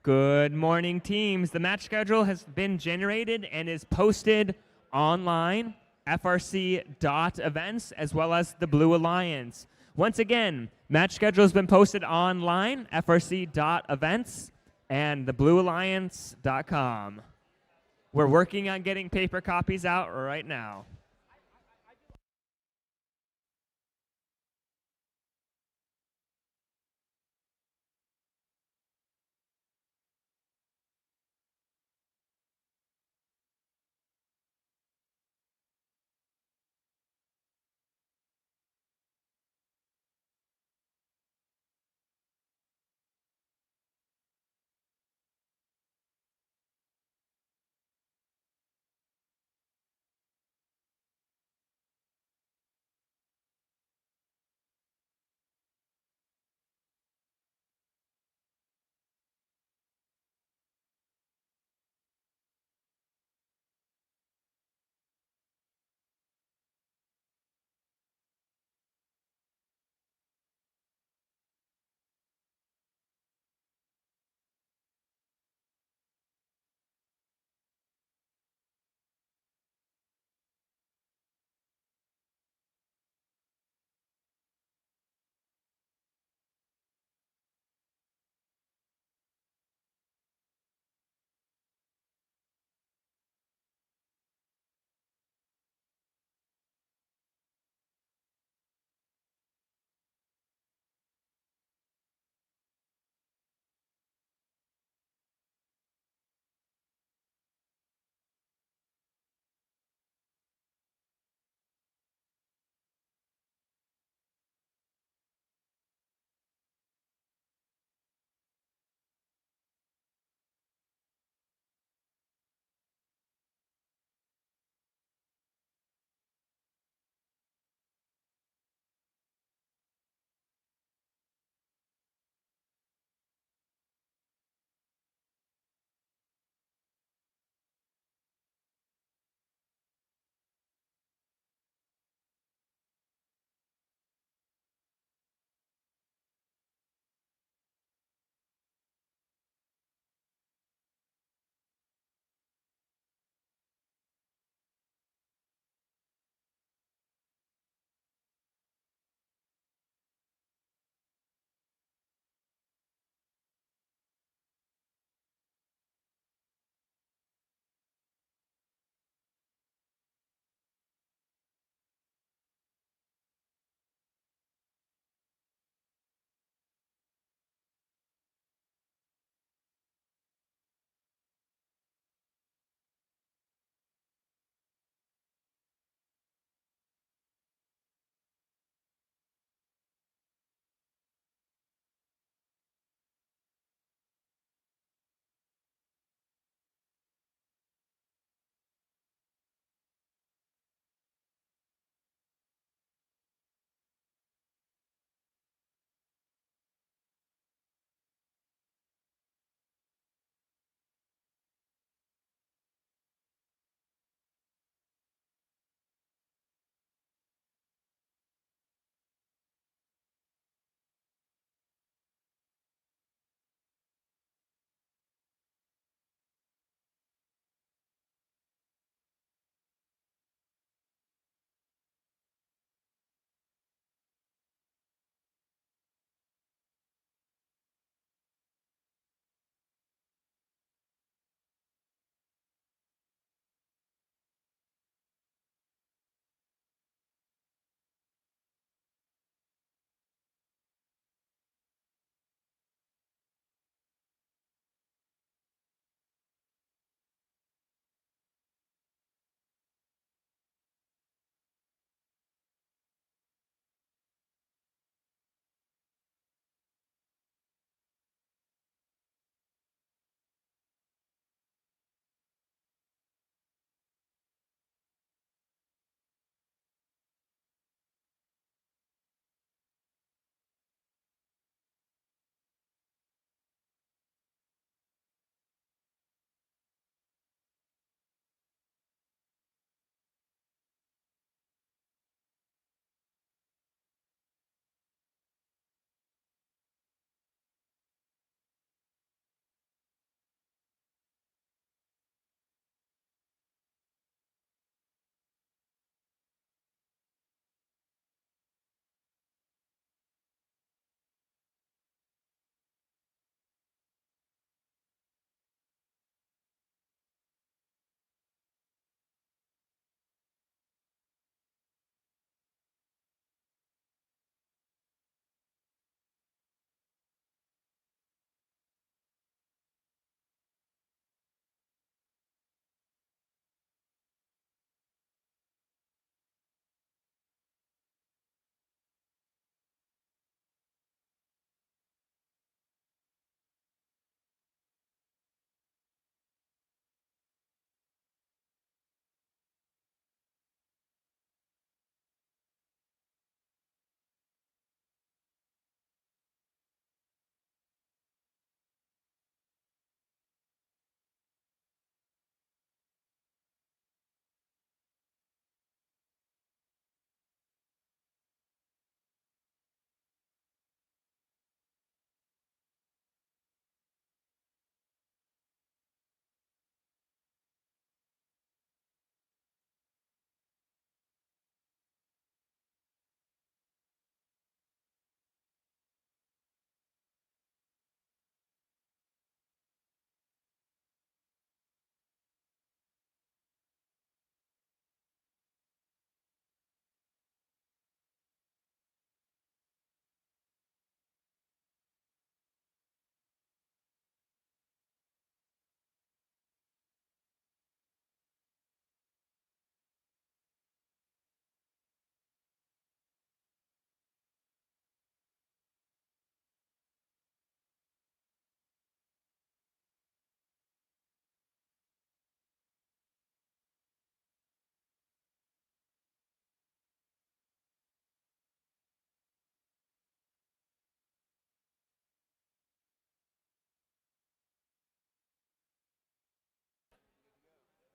Good morning, teams. The match schedule has been generated and is posted online, FRC.events, as well as the Blue Alliance. Once again, match schedule has been posted online, FRC.events, and thebluealliance.com. We're working on getting paper copies out right now.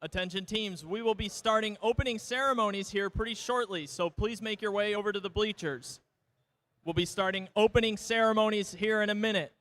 Attention teams, we will be starting opening ceremonies here pretty shortly, so please make your way over to the bleachers. We'll be starting opening ceremonies here in a minute.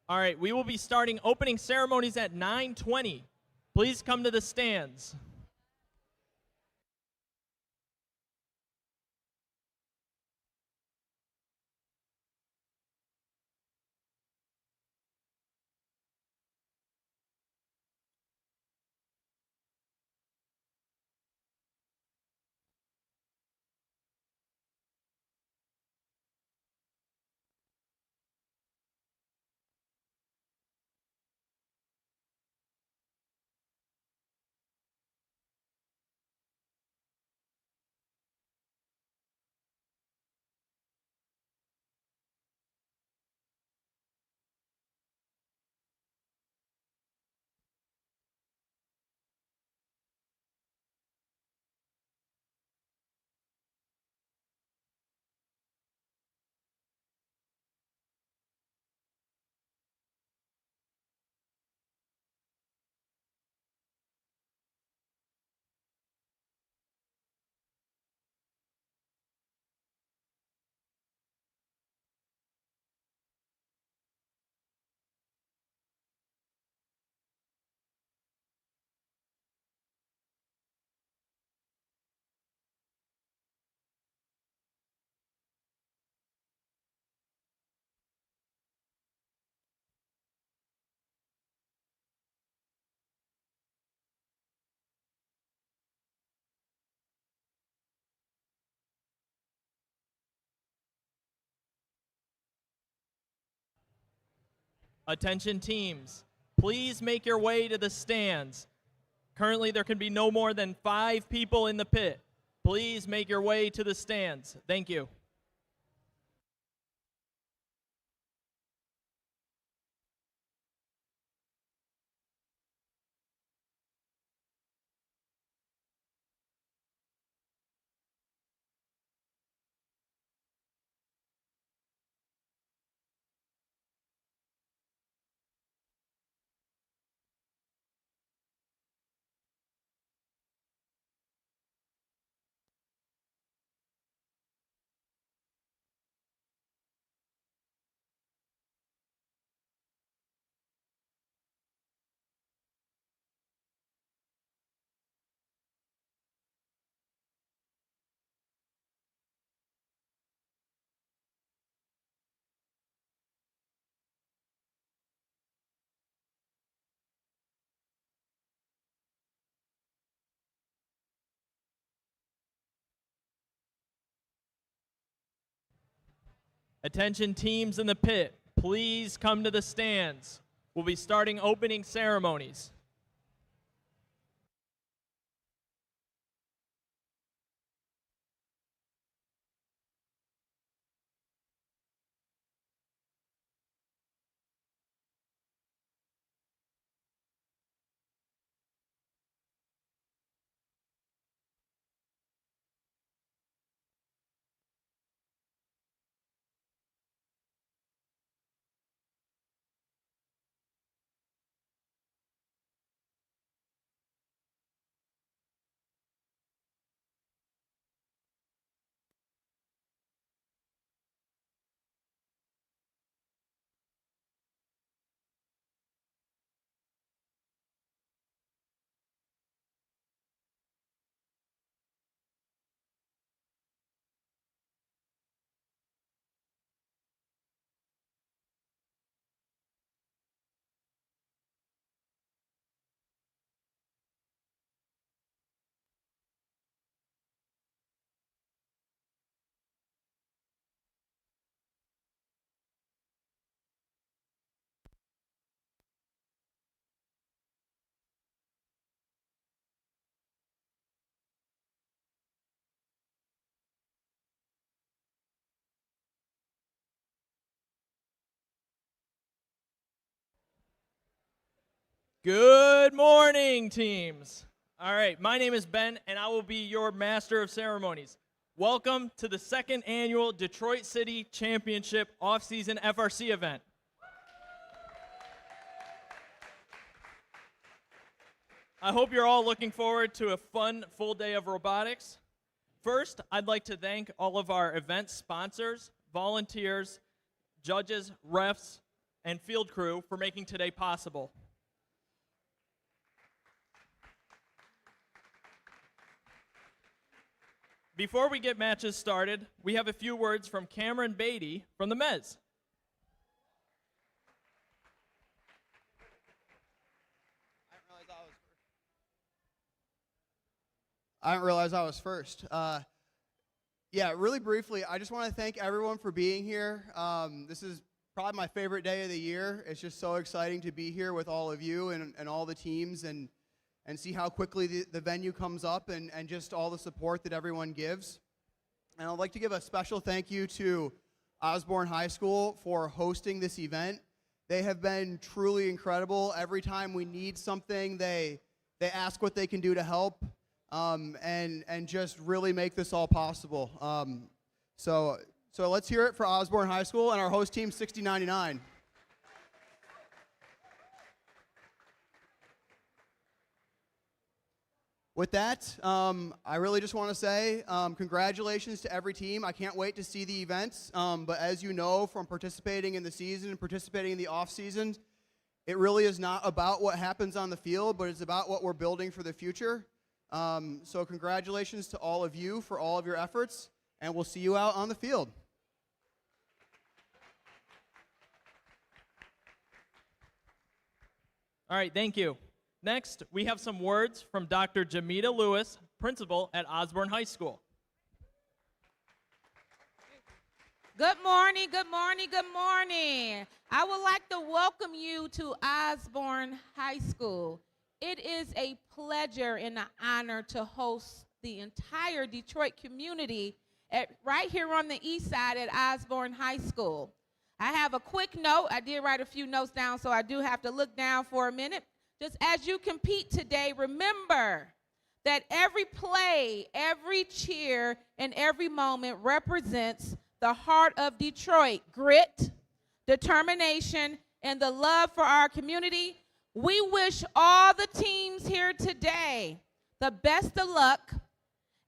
All right, we will be starting opening ceremonies at 9:20. Please come to the stands. Attention teams, please make your way to the stands. Currently, there can be no more than 5 people in the pit. Please make your way to the stands. Thank you. Attention teams in the pit, please come to the stands. We'll be starting opening ceremonies. Good morning, teams. All right, my name is Ben, and I will be your Master of Ceremonies. Welcome to the second annual Detroit City Championship off-season FRC event. I hope you're all looking forward to a fun, full day of robotics. First, I'd like to thank all of our event sponsors, volunteers, judges, refs, and field crew for making today possible. Before we get matches started, we have a few words from Cameron Beatty from the Mez. I didn't realize I was first. Yeah, really briefly, I just want to thank everyone for being here. This is probably my favorite day of the year. It's just so exciting to be here with all of you and all the teams and see how quickly the venue comes up and just all the support that everyone gives. And I'd like to give a special thank you to Osborne High School for hosting this event. They have been truly incredible. Every time we need something, they ask what they can do to help and just really make this all possible. So let's hear it for Osborne High School and our host team, 6099. With that, I really just want to say congratulations to every team. I can't wait to see the events. But as you know from participating in the season and participating in the off season, it really is not about what happens on the field, but it's about what we're building for the future. So congratulations to all of you for all of your efforts, and we'll see you out on the field. All right, thank you. Next, we have some words from Dr. Jamita Lewis, principal at Osborne High School. Good morning, good morning, good morning. I would like to welcome you to Osborne High School. It is a pleasure and an honor to host the entire Detroit community right here on the east side at Osborne High School. I have a quick note. I did write a few notes down, so I do have to look down for a minute. Just as you compete today, remember that every play, every cheer, and every moment represents the heart of Detroit, grit, determination, and the love for our community. We wish all the teams here today the best of luck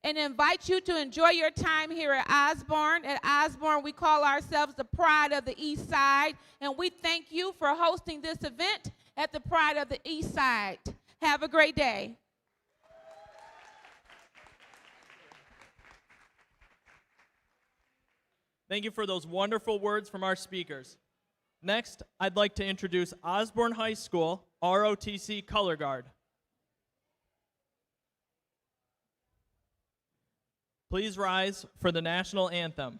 and invite you to enjoy your time here at Osborne. At Osborne, we call ourselves the pride of the East Side, and we thank you for hosting this event at the Pride of the East Side. Have a great day. Thank you for those wonderful words from our speakers. Next, I'd like to introduce Osborne High School ROTC Color Guard. Please rise for the national anthem.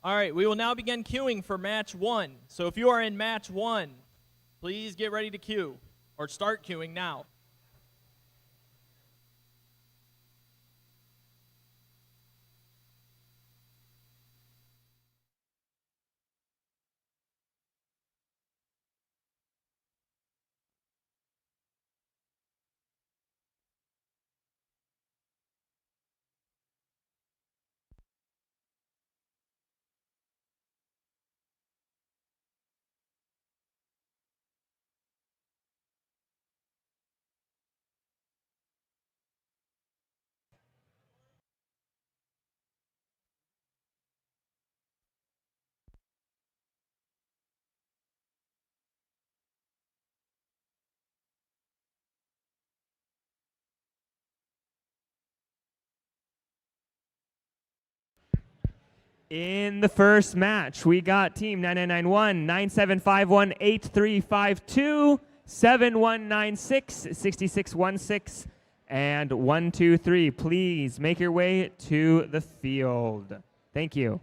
All right, we will now begin queuing for match 1. So if you are in match 1, please get ready to queue, or start queuing now. In the first match, we got Team 9991, 9751, 8352, 7196, 6616, and 123. Please make your way to the field. Thank you.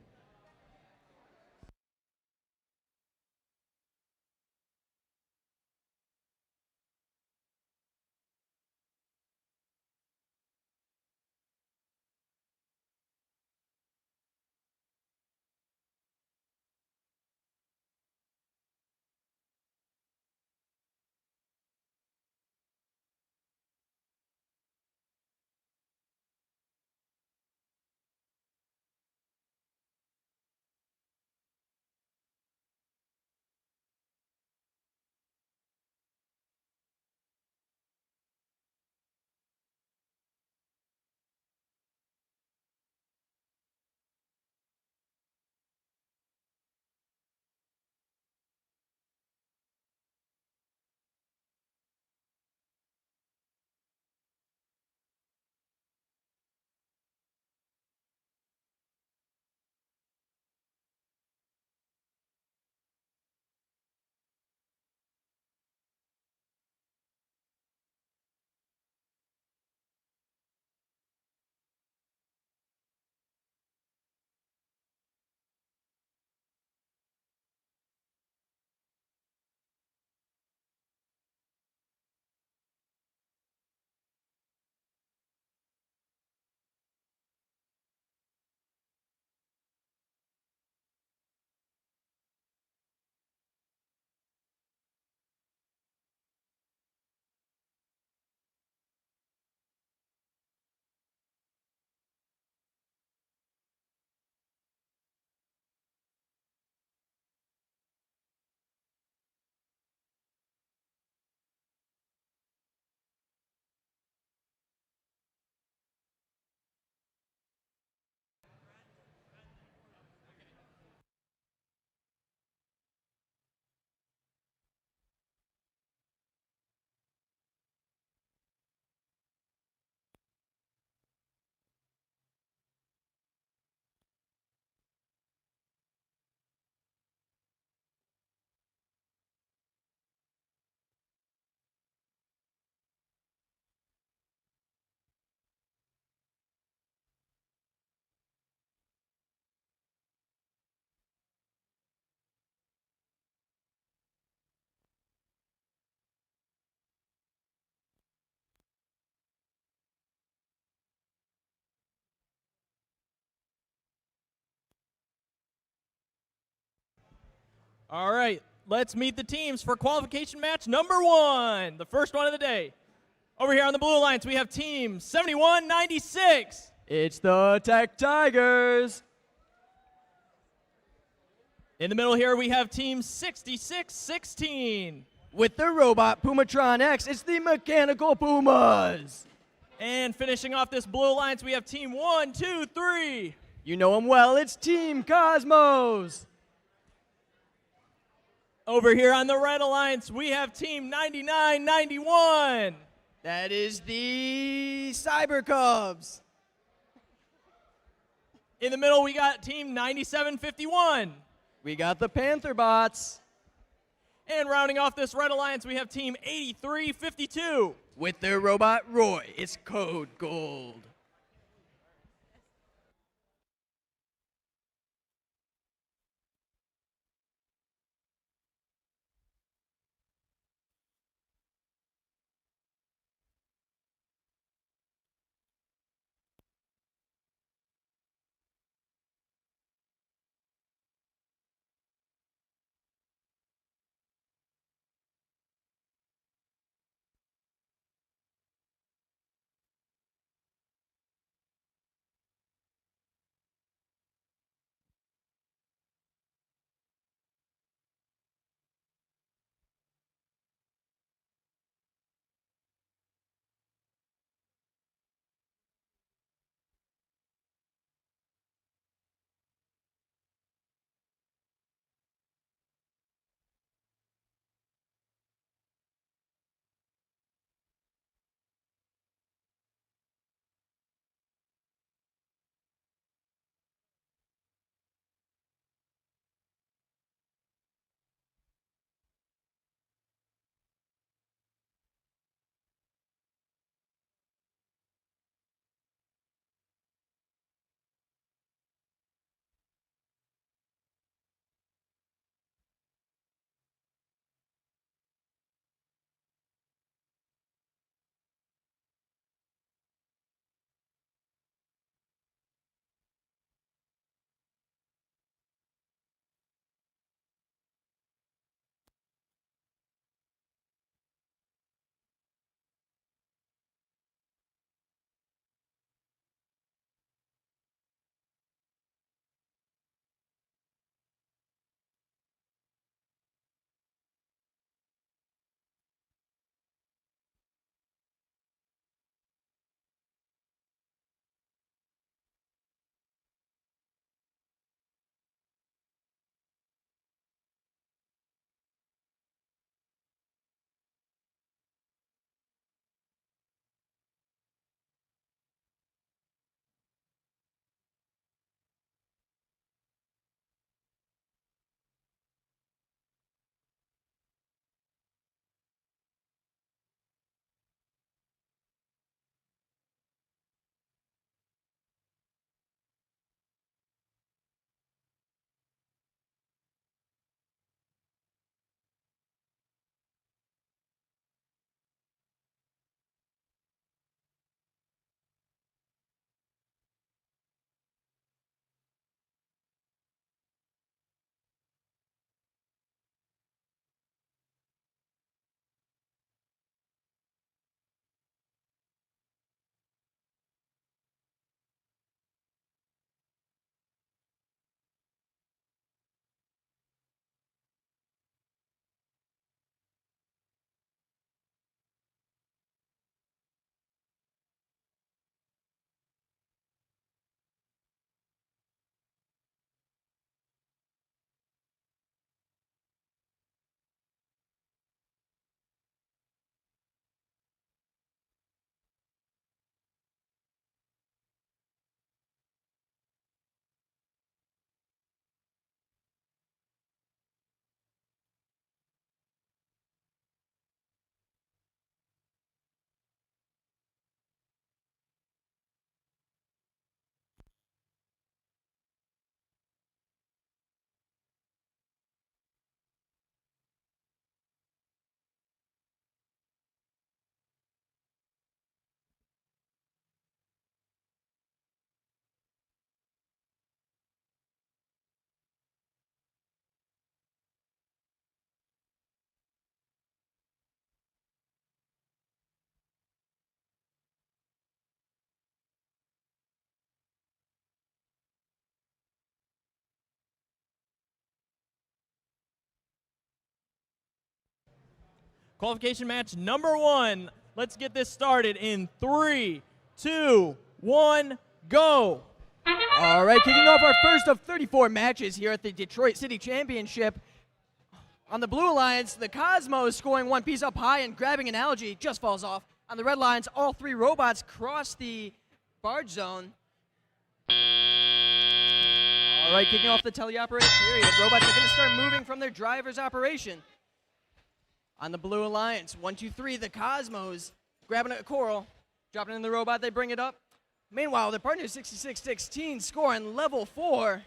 All right, let's meet the teams for qualification match number 1, the first one of the day. Over here on the Blue Alliance, we have Team 7196. It's the Tech Tigers. In the middle here, we have Team 6616. With the robot Pumatron X, it's the Mechanical Pumas. And finishing off this Blue Alliance, we have Team 123. You know them well, it's Team Cosmos. Over here on the Red Alliance, we have Team 9991. That is the Cyber Cubs. In the middle, we got Team 9751. We got the Panther Bots. And rounding off this Red Alliance, we have Team 8352. With their robot Roy, it's Code Gold. Qualification match number 1. Let's get this started in 3, 2, 1, go. All right, kicking off our first of 34 matches here at the Detroit City Championship. On the blue alliance, the Cosmos scoring one piece up high and grabbing an algae, just falls off. On the red alliance, all 3 robots cross the barge zone. All right, kicking off the teleoperated period. Robots are going to start moving from their driver's operation. On the blue alliance, 1, 2, 3, the Cosmos grabbing a coral, dropping it in the robot, they bring it up. Meanwhile, their partner 6616 scoring level 4.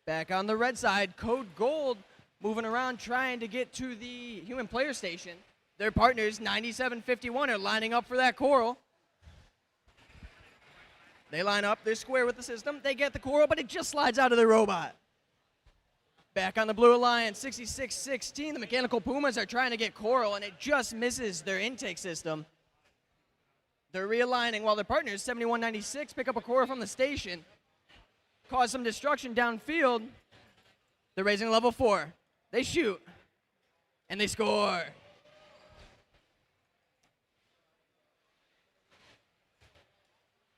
Back on the red side, Code Gold moving around trying to get to the human player station. Their partners 9751 are lining up for that coral. They line up, they're square with the system, they get the coral, but it just slides out of the robot. Back on the blue alliance, 6616, the Mechanical Pumas are trying to get coral, and it just misses their intake system. They're realigning while their partners, 7196, pick up a coral from the station, cause some destruction downfield. They're raising level 4. They shoot, and they score.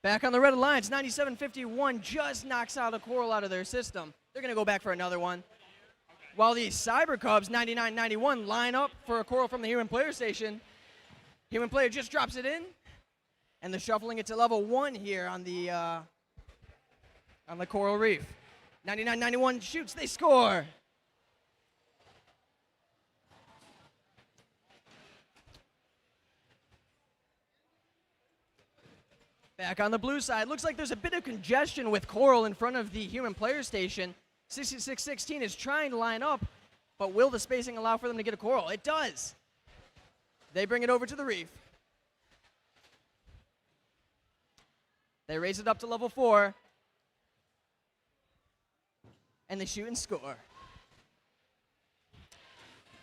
Back on the red alliance, 9751 just knocks out a coral out of their system. They're going to go back for another one. While the Cyber Cubs, 9991, line up for a coral from the human player station. Human player just drops it in, and they're shuffling it to level 1 here on the coral reef. 9991 shoots, they score. Back on the blue side, looks like there's a bit of congestion with coral in front of the human player station. 6616 is trying to line up, but will the spacing allow for them to get a coral? It does. They bring it over to the reef. They raise it up to level 4. And they shoot and score.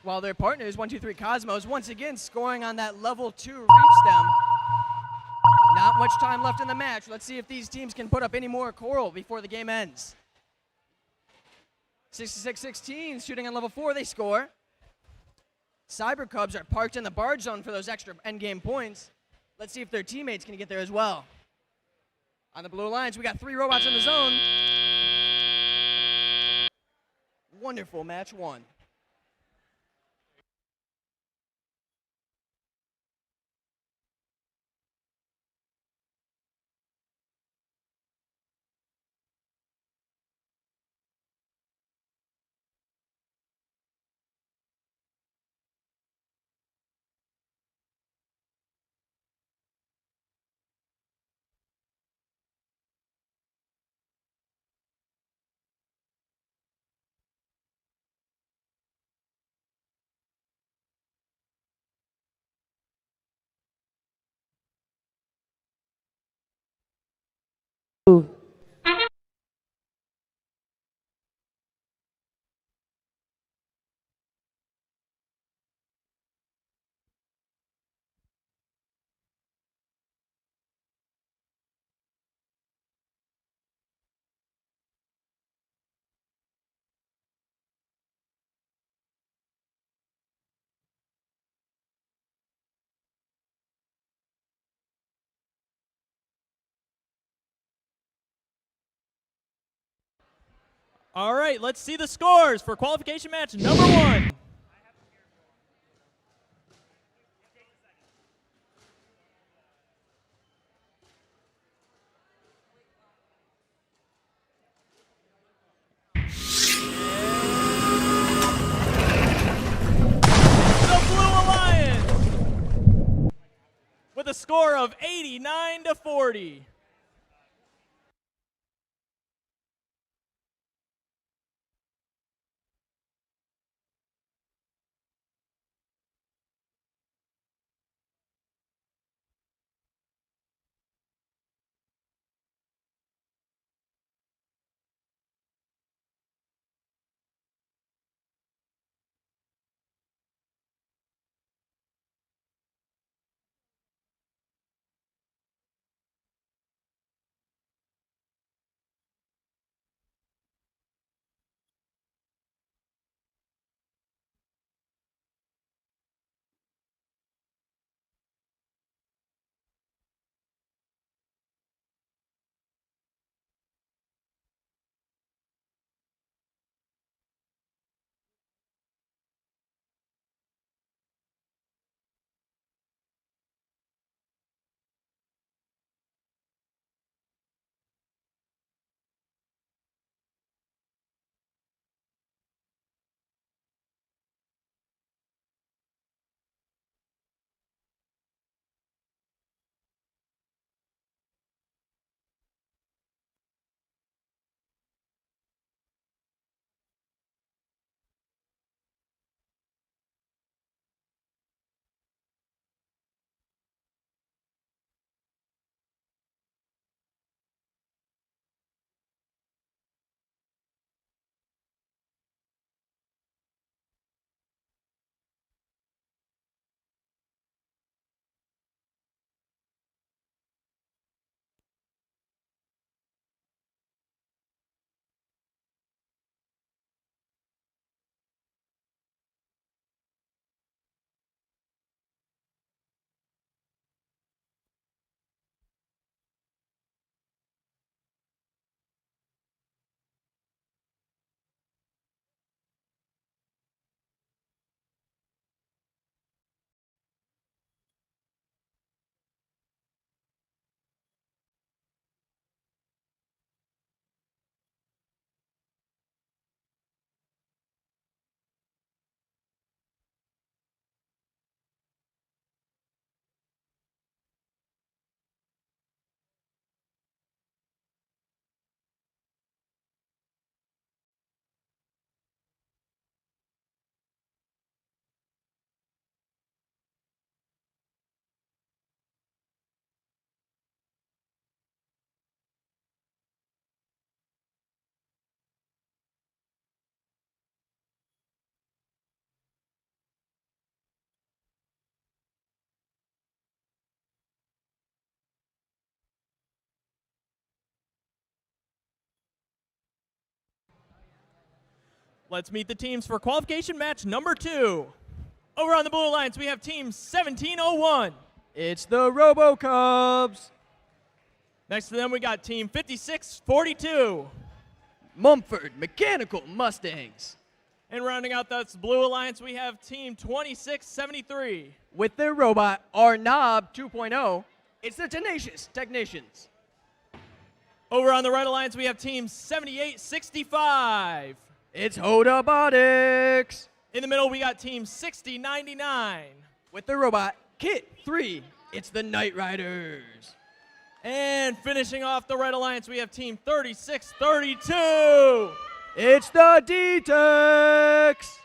While their partners, 1, 2, 3 Cosmos, once again scoring on that level 2 reef stem. Not much time left in the match. Let's see if these teams can put up any more coral before the game ends. 6616 shooting on level 4, they score. Cyber Cubs are parked in the barge zone for those extra endgame points. Let's see if their teammates can get there as well. On the blue alliance, we got 3 robots in the zone. Wonderful match 1. All right, let's see the scores for qualification match number 1. The Blue Alliance with a score of 89-40. Let's meet the teams for qualification match number 2. Over on the Blue Alliance, we have team 1701. It's the Robo Cubs. Next to them, we got team 5642. Mumford Mechanical Mustangs. And rounding out that Blue Alliance, we have team 2673. With their robot, Arnob 2.0, it's the Tenacious Technicians. Over on the Red Alliance, we have team 7865. It's Robotics. In the middle, we got team 6099. With their robot, Kit 3, it's the Knight Riders. And finishing off the Red Alliance, we have team 3632. It's the D-Techs.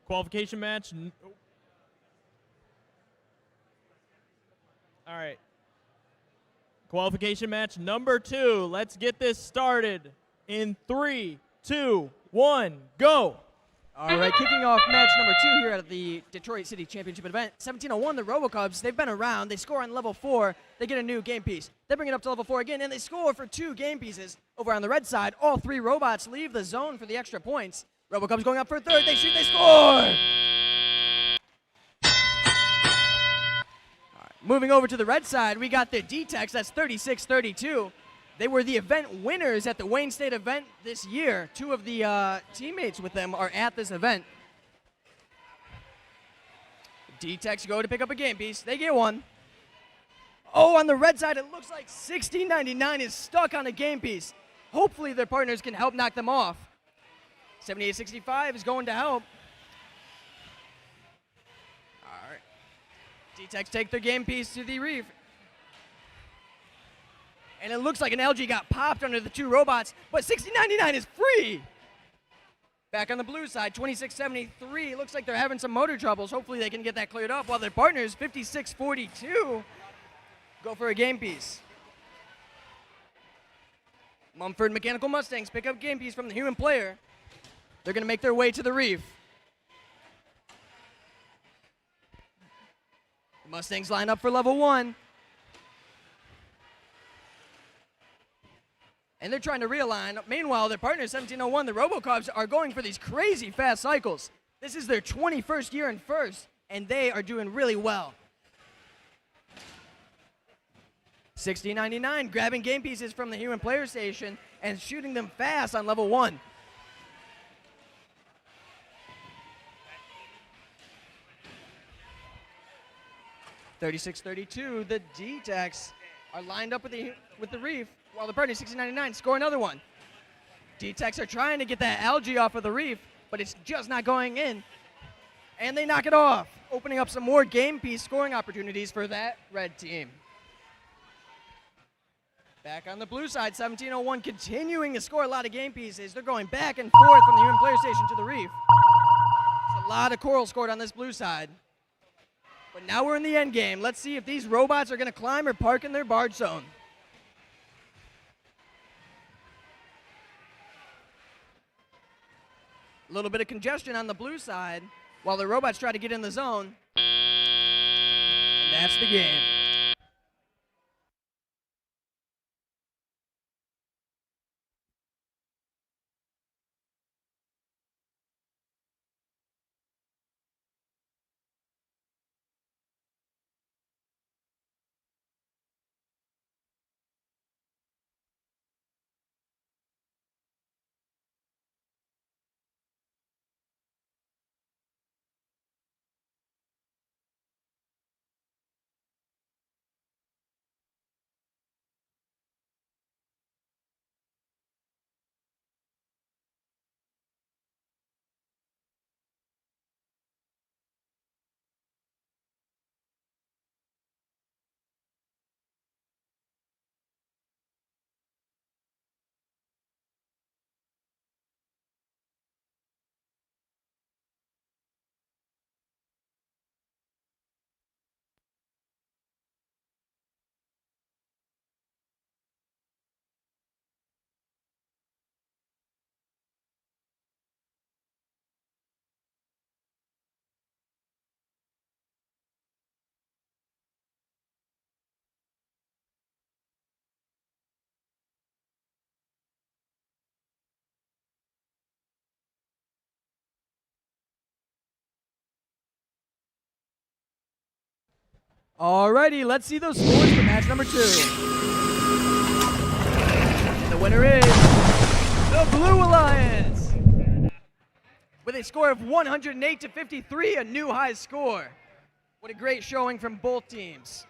Qualification match. All right. Qualification match number 2. Let's get this started in 3, 2, 1, go. All right, kicking off match number 2 here at the Detroit City Championship event. 1701, the RoboCubs, they've been around. They score on level 4. They get a new game piece. They bring it up to level 4 again, and they score for 2 game pieces. Over on the red side, all 3 robots leave the zone for the extra points. RoboCubs going up for a 3rd. They shoot, they score! All right, moving over to the red side, we got the D-Techs. That's 36-32. They were the event winners at the Wayne State event this year. 2 of the teammates with them are at this event. D-Techs go to pick up a game piece. They get 1. Oh, on the red side, it looks like 1699 is stuck on a game piece. Hopefully their partners can help knock them off. 7865 is going to help. All right. D-Techs take their game piece to the reef. And it looks like an LG got popped under the 2 robots, but 1699 is free. Back on the blue side, 2673. It looks like they're having some motor troubles. Hopefully they can get that cleared up, while their partners, 5642, go for a game piece. Mumford Mechanical Mustangs pick up game piece from the human player. They're going to make their way to the reef. The Mustangs line up for level 1. And they're trying to realign. Meanwhile, their partners, 1701, the RoboCubs, are going for these crazy fast cycles. This is their 21st year in first, and they are doing really well. 1699 grabbing game pieces from the human player station and shooting them fast on level 1. $36-32, the D-Techs are lined up with the reef, while the partner 1699 score another one. D-Techs are trying to get that algae off of the reef, but it's just not going in. And they knock it off, opening up some more game piece scoring opportunities for that red team. Back on the blue side, 1701 continuing to score a lot of game pieces. They're going back and forth from the human player station to the reef. There's a lot of coral scored on this blue side. But now we're in the end game. Let's see if these robots are going to climb or park in their barge zone. A little bit of congestion on the blue side while the robots try to get in the zone. And that's the game. Alrighty, let's see those scores for match number 2. And the winner is the Blue Alliance with a score of 108-53, a new high score. What a great showing from both teams.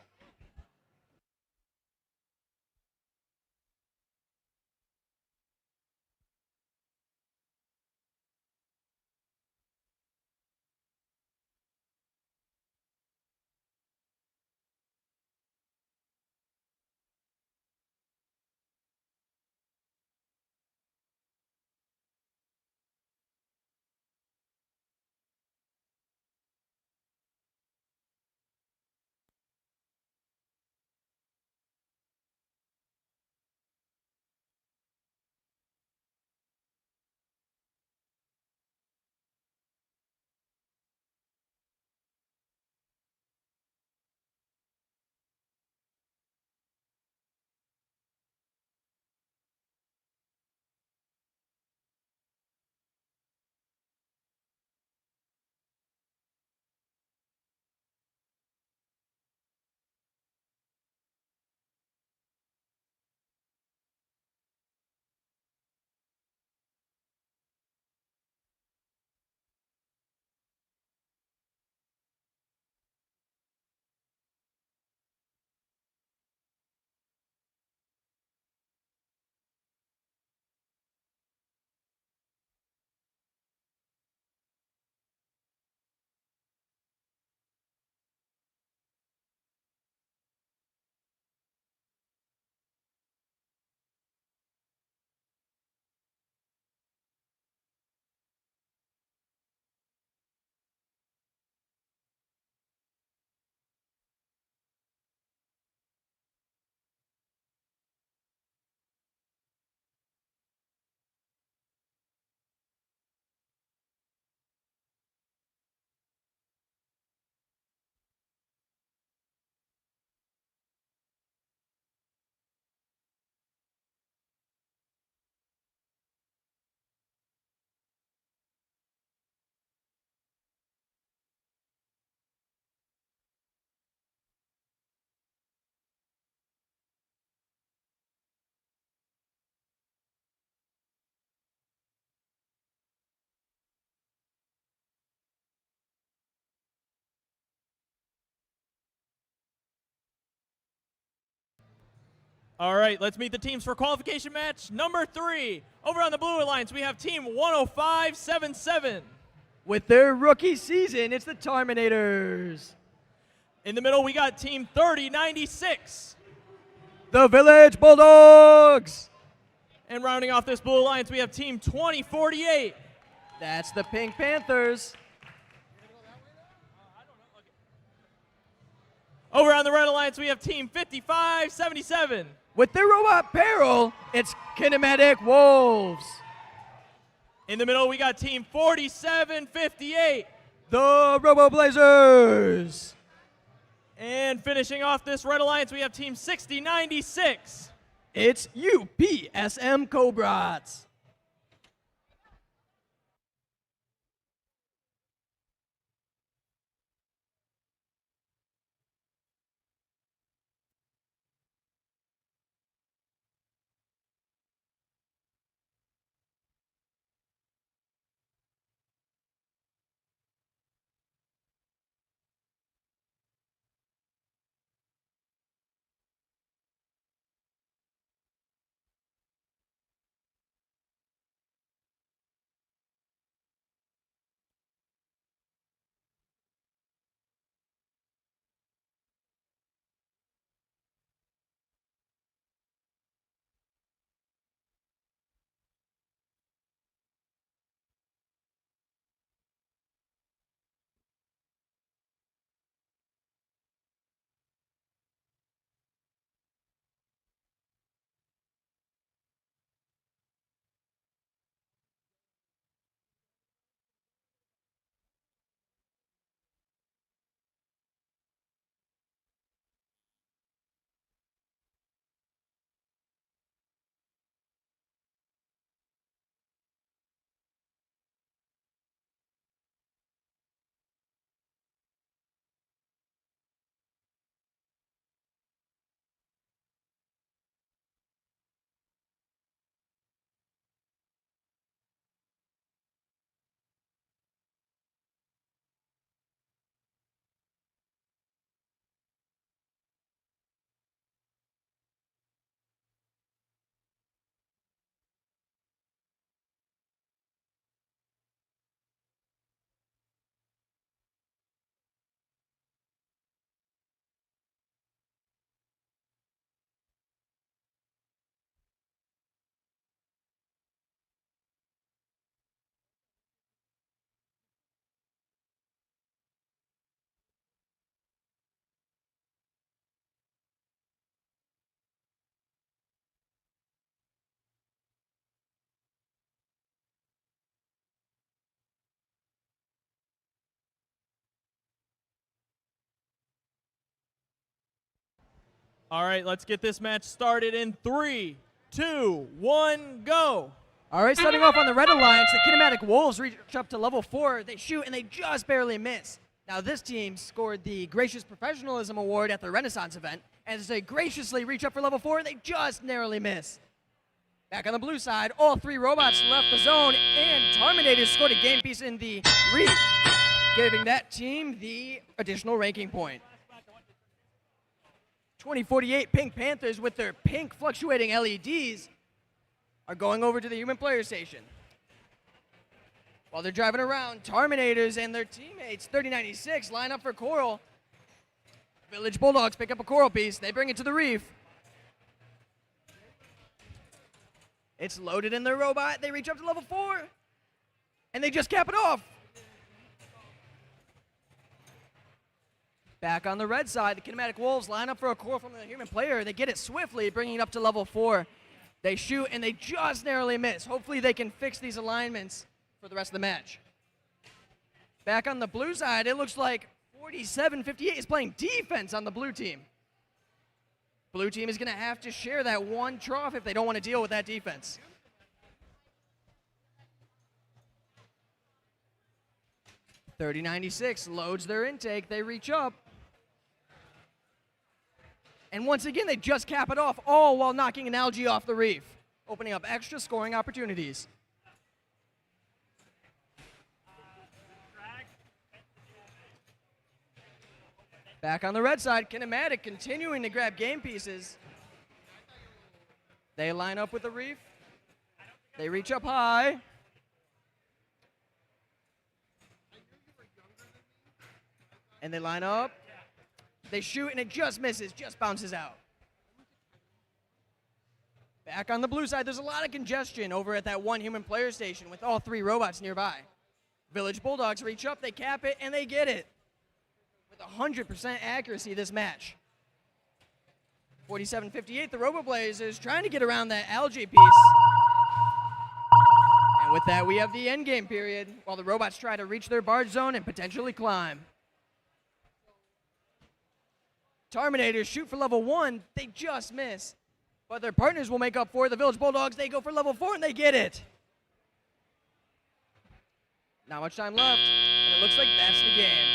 All right, let's meet the teams for qualification match number 3. Over on the Blue Alliance, we have team 10577. With their rookie season, it's the Terminators. In the middle, we got team 3096. The Village Bulldogs. And rounding off this Blue Alliance, we have team 2048. That's the Pink Panthers. Over on the Red Alliance, we have team 5577. With their robot peril, it's Kinematic Wolves. In the middle, we got team 4758. The Robo Blazers. And finishing off this Red Alliance, we have team 6096. It's UPSM Cobras. All right, let's get this match started in 3, 2, 1, go. All right, starting off on the Red Alliance, the Kinematic Wolves reach up to level 4. They shoot and they just barely miss. Now this team scored the Gracious Professionalism Award at the Renaissance event, and as they graciously reach up for level 4, they just narrowly miss. Back on the blue side, all 3 robots left the zone, and Terminators scored a game piece in the Reef, giving that team the additional ranking point. 2048 Pink Panthers, with their pink fluctuating LEDs, are going over to the human player station. While they're driving around, Terminators and their teammates, 3096, line up for Coral. Village Bulldogs pick up a Coral piece. They bring it to the Reef. It's loaded in their robot. They reach up to level 4, and they just cap it off. Back on the red side, the Kinematic Wolves line up for a Coral from the human player. They get it swiftly, bringing it up to level 4. They shoot, and they just narrowly miss. Hopefully they can fix these alignments for the rest of the match. Back on the blue side, it looks like 4758 is playing defense on the blue team. Blue team is going to have to share that one trough if they don't want to deal with that defense. .3096 loads their intake. They reach up. And once again, they just cap it off, all while knocking an algae off the Reef, opening up extra scoring opportunities. Back on the red side, Kinematic continuing to grab game pieces. They line up with the reef. They reach up high. And they line up. They shoot, and it just misses, just bounces out. Back on the blue side, there's a lot of congestion over at that one human player station with all 3 robots nearby. Village Bulldogs reach up, they cap it, and they get it. With 100% accuracy this match. 47-58, the RoboBlazers trying to get around that algae piece. And with that, we have the endgame period, while the robots try to reach their barge zone and potentially climb. Terminators shoot for level 1, they just miss. But their partners will make up for it. The Village Bulldogs, they go for level 4 and they get it. Not much time left, and it looks like that's the game.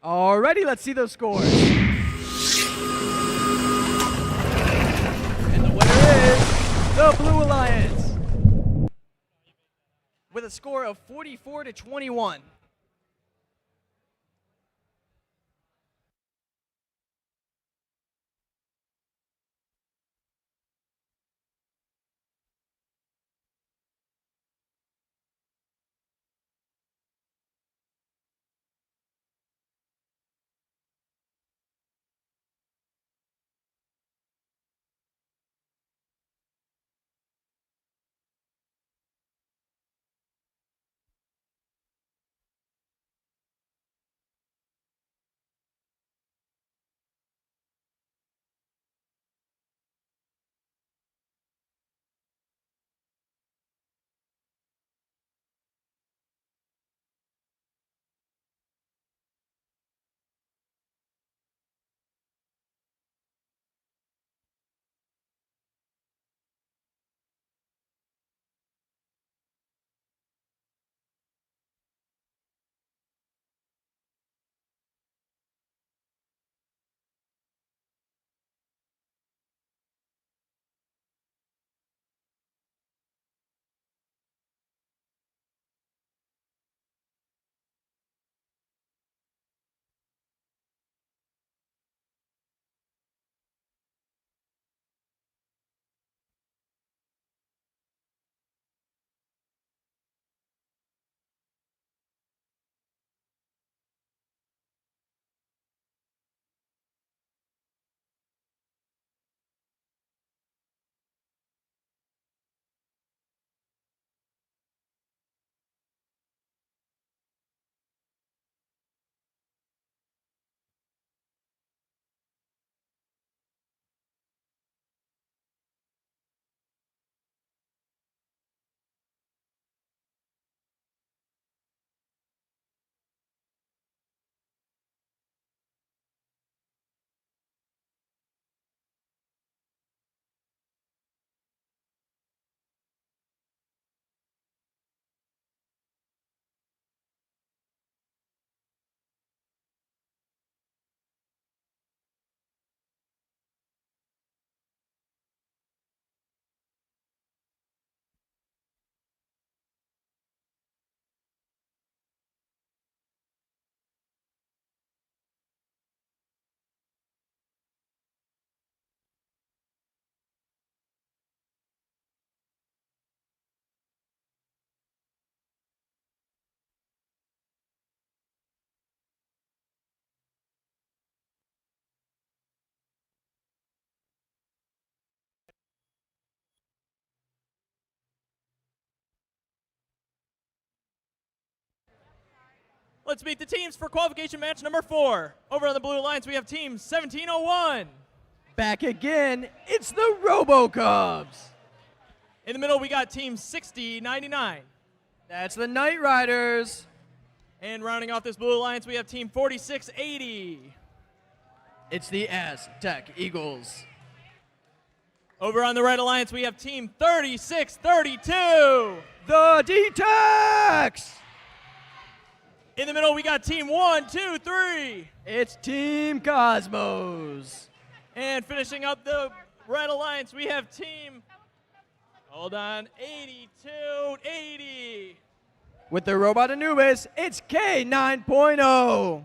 Alrighty, let's see those scores. And the winner is the Blue Alliance with a score of 44-21. Let's meet the teams for qualification match number 4. Over on the Blue Alliance, we have team 1701. Back again, it's the Robo-Cubs. In the middle, we got Team 6099. That's the Knight Riders. And rounding off this Blue Alliance, we have Team 4680. It's the Aztec Eagles. Over on the Red Alliance, we have Team 3632. The D-Tex. In the middle, we got Team 123. It's Team Cosmos. And finishing up the Red Alliance, we have Team, hold on, 8280. With the Robot Anubis, it's K 9.0.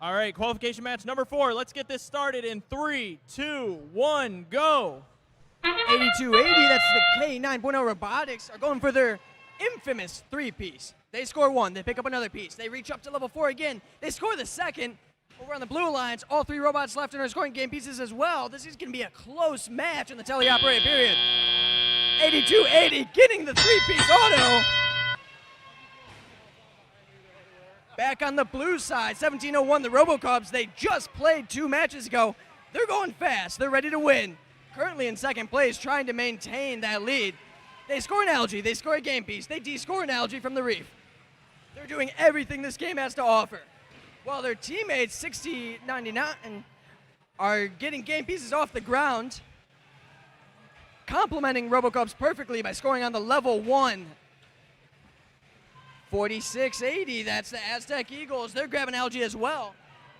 All right, qualification match number 4. Let's get this started in 3, 2, 1, go. 8280, that's the K 9.0 Robotics, are going for their infamous three-piece. They score one. They pick up another piece. They reach up to level 4 again. They score the second. Over on the Blue Alliance, all 3 robots left and are scoring game pieces as well. This is going to be a close match in the teleoperated period. 82-80, getting the 3-piece auto. Back on the blue side, 1701, the RoboCubs, they just played 2 matches ago. They're going fast. They're ready to win. Currently in second place, trying to maintain that lead. They score an algae. They score a game piece. They de-score an algae from the reef. They're doing everything this game has to offer. While their teammates, 6099, are getting game pieces off the ground, complementing RoboCubs perfectly by scoring on the level 1. 46-80, that's the Aztec Eagles. They're grabbing algae as well.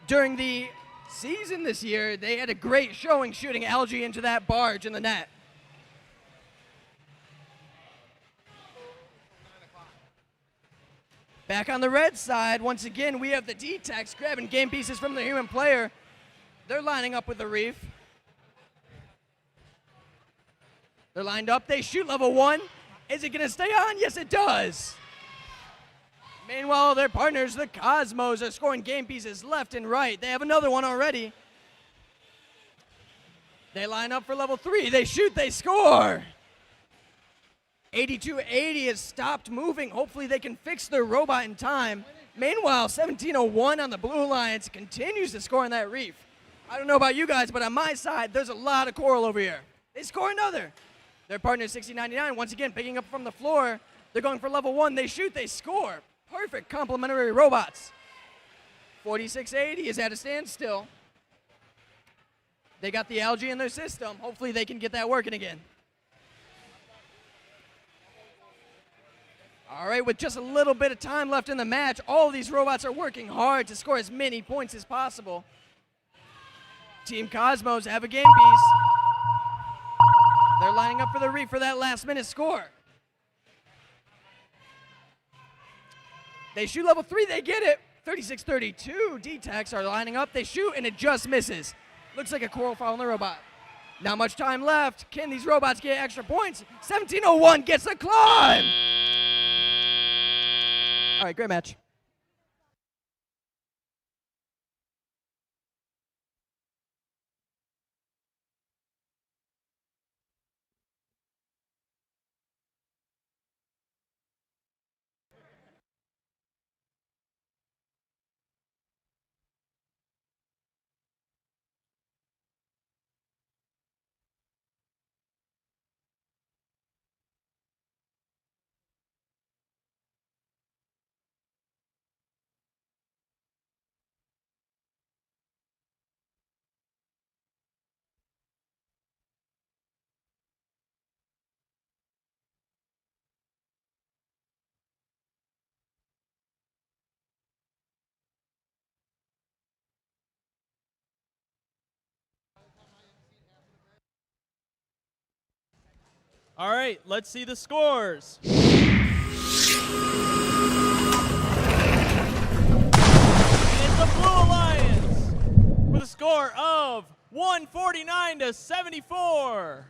During the season this year, they had a great showing shooting algae into that barge in the net. Back on the red side, once again, we have the D-Techs grabbing game pieces from the human player. They're lining up with the reef. They're lined up. They shoot level 1. Is it going to stay on? Yes, it does. Meanwhile, their partners, the Cosmos, are scoring game pieces left and right. They have another one already. They line up for level 3. They shoot, they score. 82-80 has stopped moving. Hopefully they can fix their robot in time. Meanwhile, 1701 on the Blue Alliance continues to score on that reef. I don't know about you guys, but on my side, there's a lot of coral over here. They score another. Their partner, 6099, once again picking up from the floor. They're going for level 1. They shoot, they score. Perfect complementary robots. 4680 is at a standstill. They got the algae in their system. Hopefully they can get that working again. All right, with just a little bit of time left in the match, all of these robots are working hard to score as many points as possible. Team Cosmos have a game piece. They're lining up for the reef for that last-minute score. They shoot level 3, they get it. 36-32, D-Techs are lining up. They shoot, and it just misses. Looks like a coral foul on the robot. Not much time left. Can these robots get extra points? 1701 gets the climb. All right, great match. All right, let's see the scores. It's the Blue Alliance with a score of 149-74.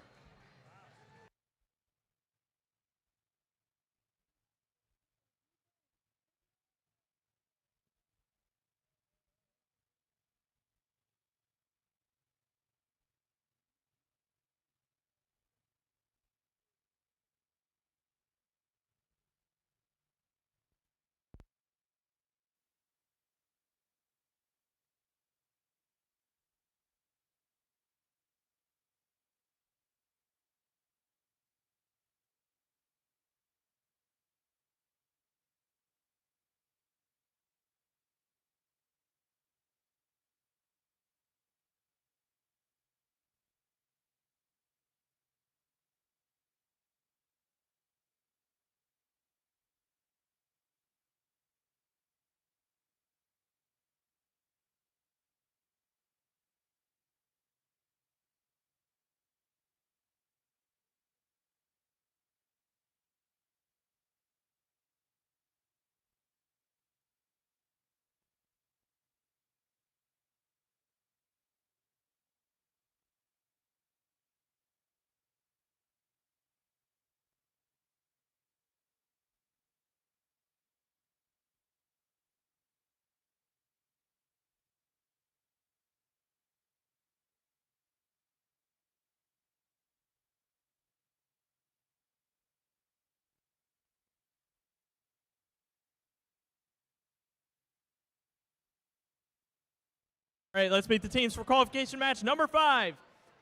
All right, let's meet the teams for qualification match number 5.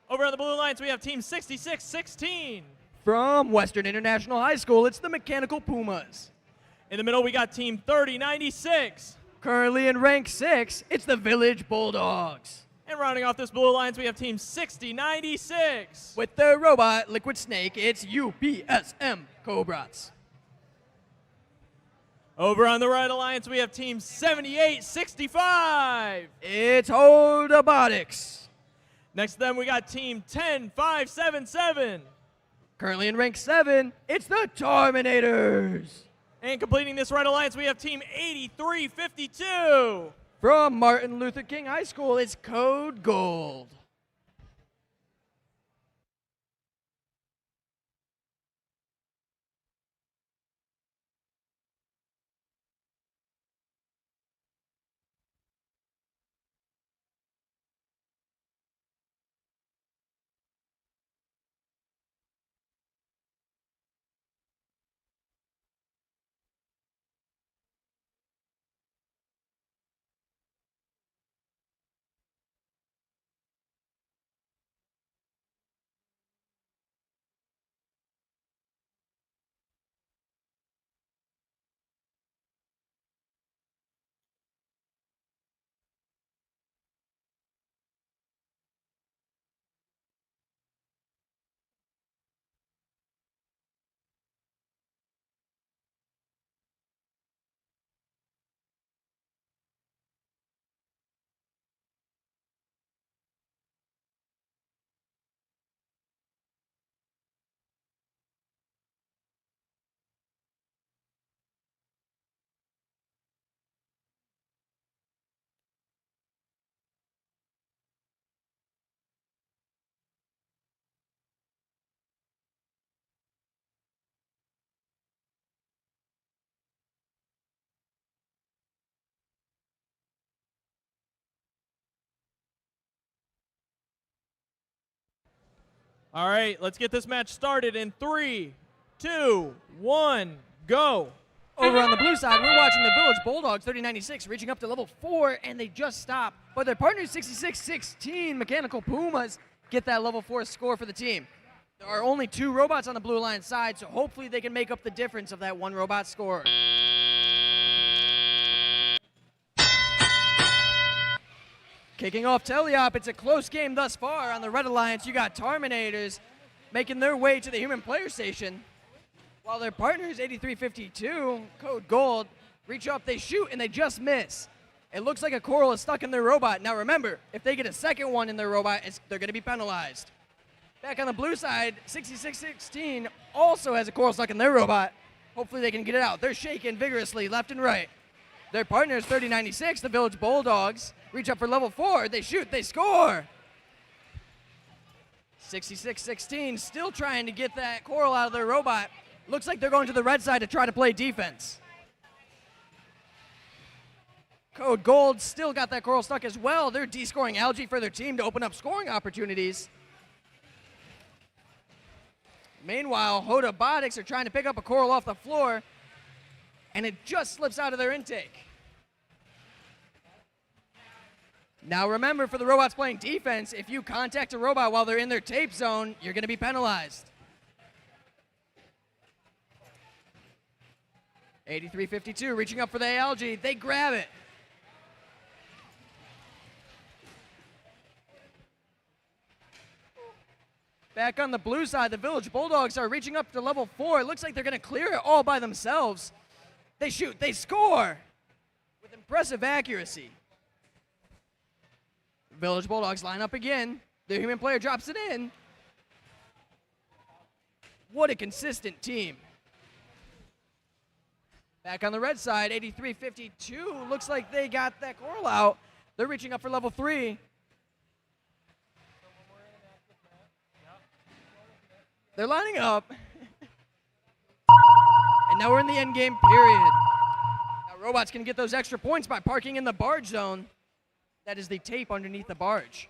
Over on the Blue Alliance, we have team 6616. From Western International High School, it's the Mechanical Pumas. In the middle, we got team 3096. Currently in rank 6, it's the Village Bulldogs. And rounding off this Blue Alliance, we have team 6096. With their robot, Liquid Snake, it's UPSM Cobras. Over on the Red Alliance, we have team 7865. It's Robotics. Next to them, we got team 10577. Currently in rank 7, it's the Terminators. And completing this Red Alliance, we have team 8352. From Martin Luther King High School, it's Code Gold. All right, let's get this match started in 3, 2, 1, go. Over on the blue side, we're watching the Village Bulldogs 3096 reaching up to level 4, and they just stopped. But their partners 6616 Mechanical Pumas get that level 4 score for the team. There are only 2 robots on the Blue Alliance side, so hopefully they can make up the difference of that 1 robot score. Kicking off Teleop, it's a close game thus far. On the Red Alliance, you got Terminators making their way to the human player station, while their partners, 8352, Code Gold, reach up, they shoot, and they just miss. It looks like a coral is stuck in their robot. Now remember, if they get a second one in their robot, they're going to be penalized. Back on the blue side, 6616 also has a coral stuck in their robot. Hopefully they can get it out. They're shaking vigorously left and right. Their partners, 3096, the Village Bulldogs, reach up for level 4. They shoot, they score. 6616 still trying to get that coral out of their robot. Looks like they're going to the red side to try to play defense. Code Gold still got that coral stuck as well. They're descoring algae for their team to open up scoring opportunities. Meanwhile, Robotics are trying to pick up a coral off the floor, and it just slips out of their intake. Now remember, for the robots playing defense, if you contact a robot while they're in their tape zone, you're going to be penalized. 8352 reaching up for the algae. They grab it. Back on the blue side, the Village Bulldogs are reaching up to level 4. It looks like they're going to clear it all by themselves. They shoot, they score with impressive accuracy. Village Bulldogs line up again. Their human player drops it in. What a consistent team. Back on the red side, 8352 looks like they got that coral out. They're reaching up for level 3. They're lining up. And now we're in the end game period. Now robots can get those extra points by parking in the barge zone. That is the tape underneath the barge.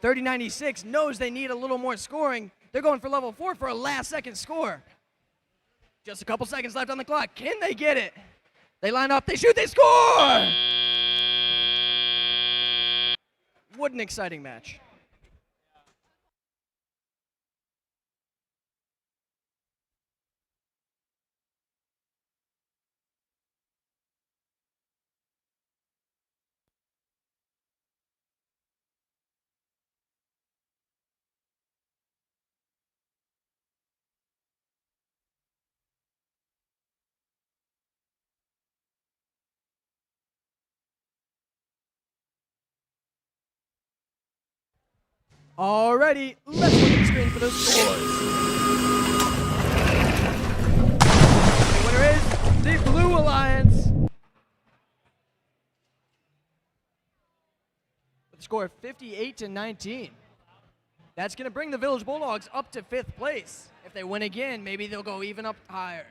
3096 knows they need a little more scoring. They're going for level 4 for a last-second score. Just a couple seconds left on the clock. Can they get it? They line up, they shoot, they score! What an exciting match. Alrighty, let's look at the screen for those scores. The winner is the Blue Alliance. With a score of 58-19. That's going to bring the Village Bulldogs up to 5th place. If they win again, maybe they'll go even up higher.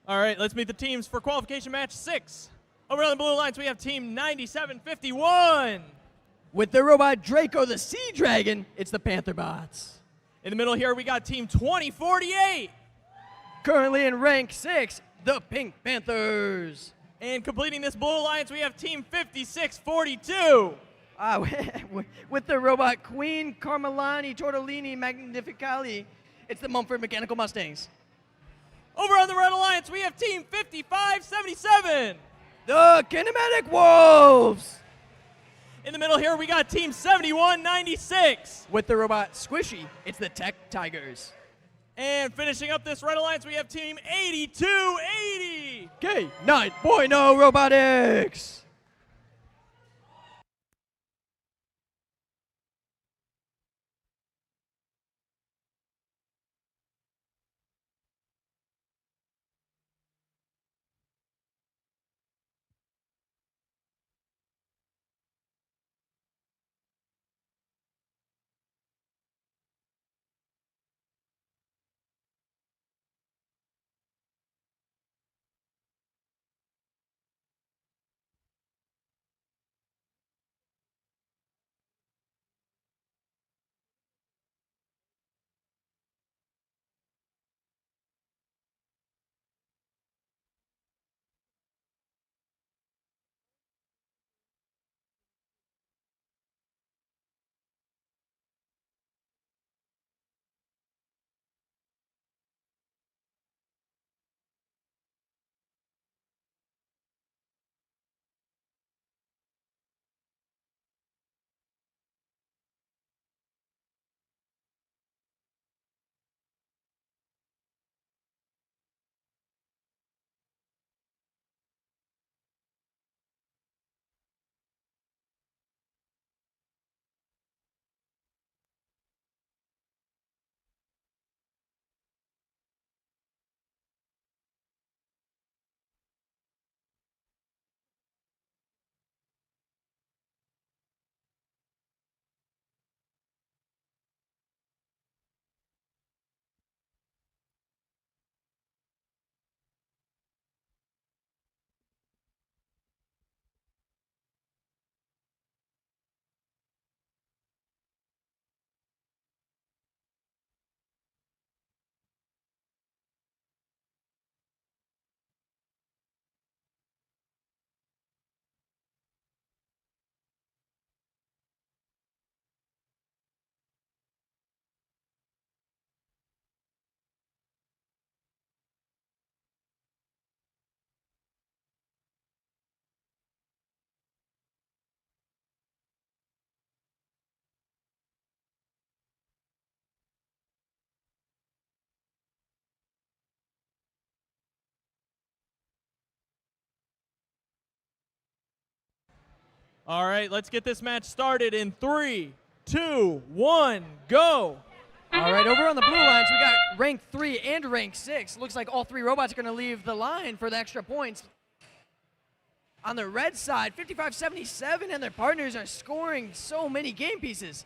All right, let's meet the teams for qualification match 6. Over on the Blue Alliance, we have team 9751. With the robot Draco the Sea Dragon, it's the Panther Bots. In the middle here, we got team 2048. Currently in rank 6, the Pink Panthers. And completing this Blue Alliance, we have team 5642. With the robot Queen Carmelani Tortellini Magnificali, it's the Mumford Mechanical Mustangs. Over on the Red Alliance, we have team 5577. The Kinematic Wolves. In the middle here, we got team 7196. With the robot Squishy, it's the Tech Tigers. And finishing up this Red Alliance, we have team 8280. K9.0 Robotics. All right, let's get this match started in 3, 2, 1, go. All right, over on the blue lines, we got rank 3 and rank 6. Looks like all 3 robots are going to leave the line for the extra points. On the red side, 55-77, and their partners are scoring so many game pieces.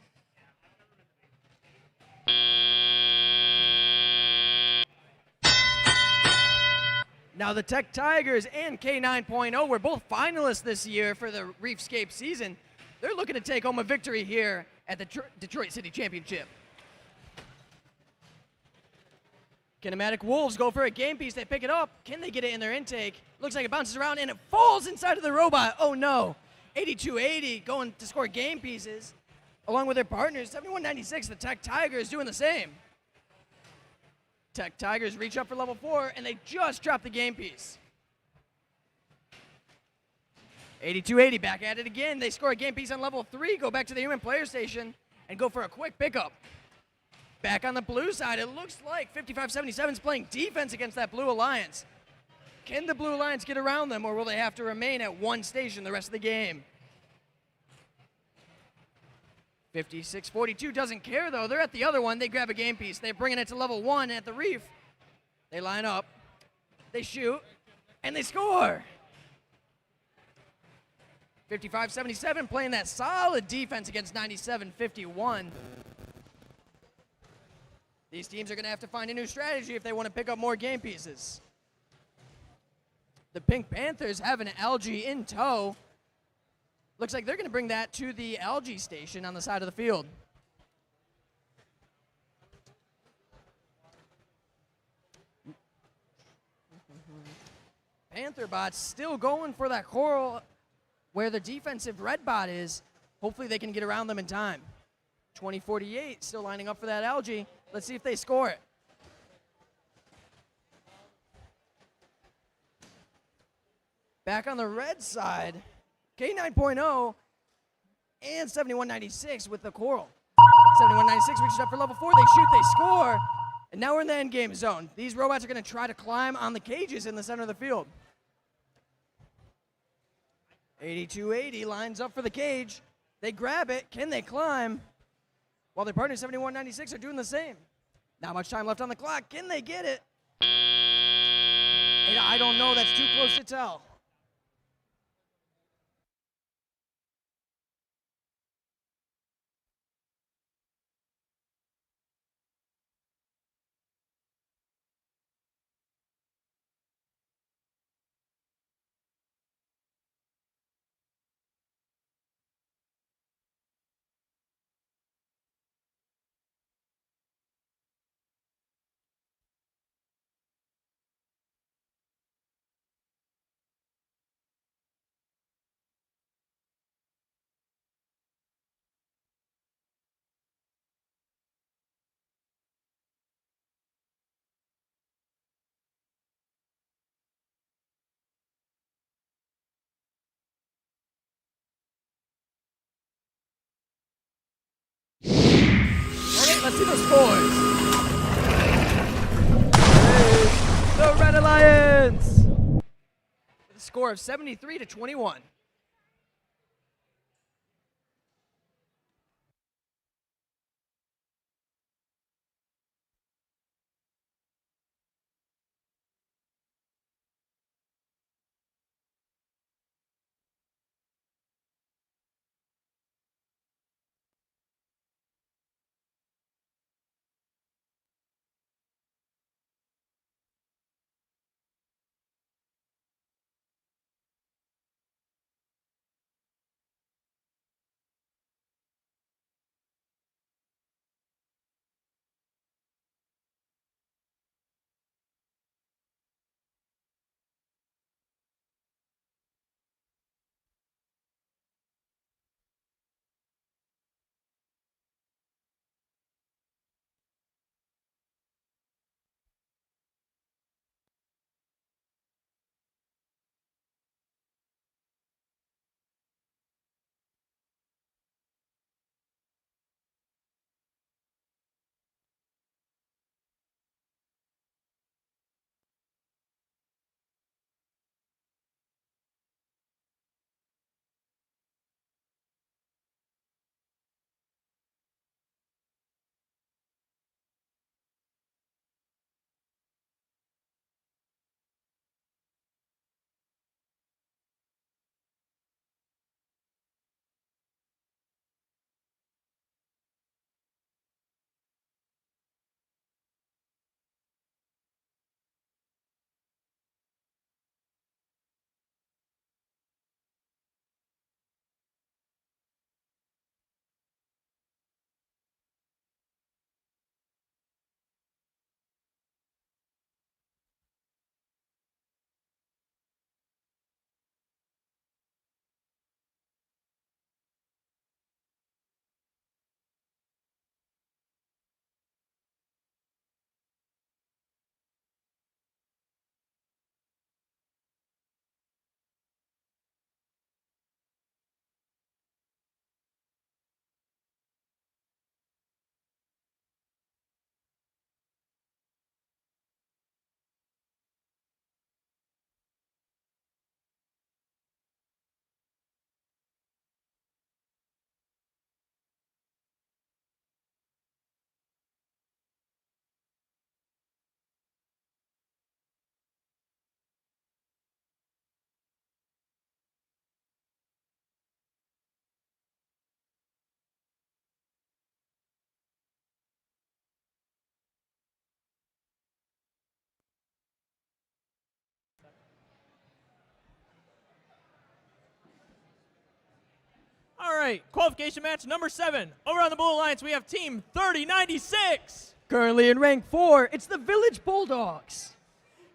Now the Tech Tigers and K9.0 were both finalists this year for the Reefscape season. They're looking to take home a victory here at the Detroit City Championship. Kinematic Wolves go for a game piece. They pick it up. Can they get it in their intake? Looks like it bounces around and it falls inside of the robot. Oh no. 8280 going to score game pieces along with their partners. 7196, the Tech Tigers doing the same. Tech Tigers reach up for level 4 and they just drop the game piece. 8280 back at it again. They score a game piece on level 3, go back to the human player station and go for a quick pickup. Back on the blue side, it looks like 55-77 is playing defense against that Blue Alliance. Can the Blue Alliance get around them, or will they have to remain at one station the rest of the game? 56-42 doesn't care, though. They're at the other one. They grab a game piece. They're bringing it to level 1 at the reef. They line up. They shoot. And they score. 55-77 playing that solid defense against 97-51. These teams are going to have to find a new strategy if they want to pick up more game pieces. The Pink Panthers have an algae in tow. Looks like they're going to bring that to the algae station on the side of the field. Panther bots still going for that coral where the defensive red bot is. Hopefully they can get around them in time. 2048 still lining up for that algae. Let's see if they score it. Back on the red side, K9.0 and 7196 with the coral. 7196 reaches up for level 4. They shoot, they score, and now we're in the end game zone. These robots are going to try to climb on the cages in the center of the field. 8280 lines up for the cage. They grab it. Can they climb? While their partners 7196 are doing the same. Not much time left on the clock. Can they get it? And I don't know. That's too close to tell. Okay, let's see those scores. The Red Alliance with a score of 73-21. right, qualification match number 7. Over on the Blue Alliance, we have Team 3096. Currently in rank 4, it's the Village Bulldogs.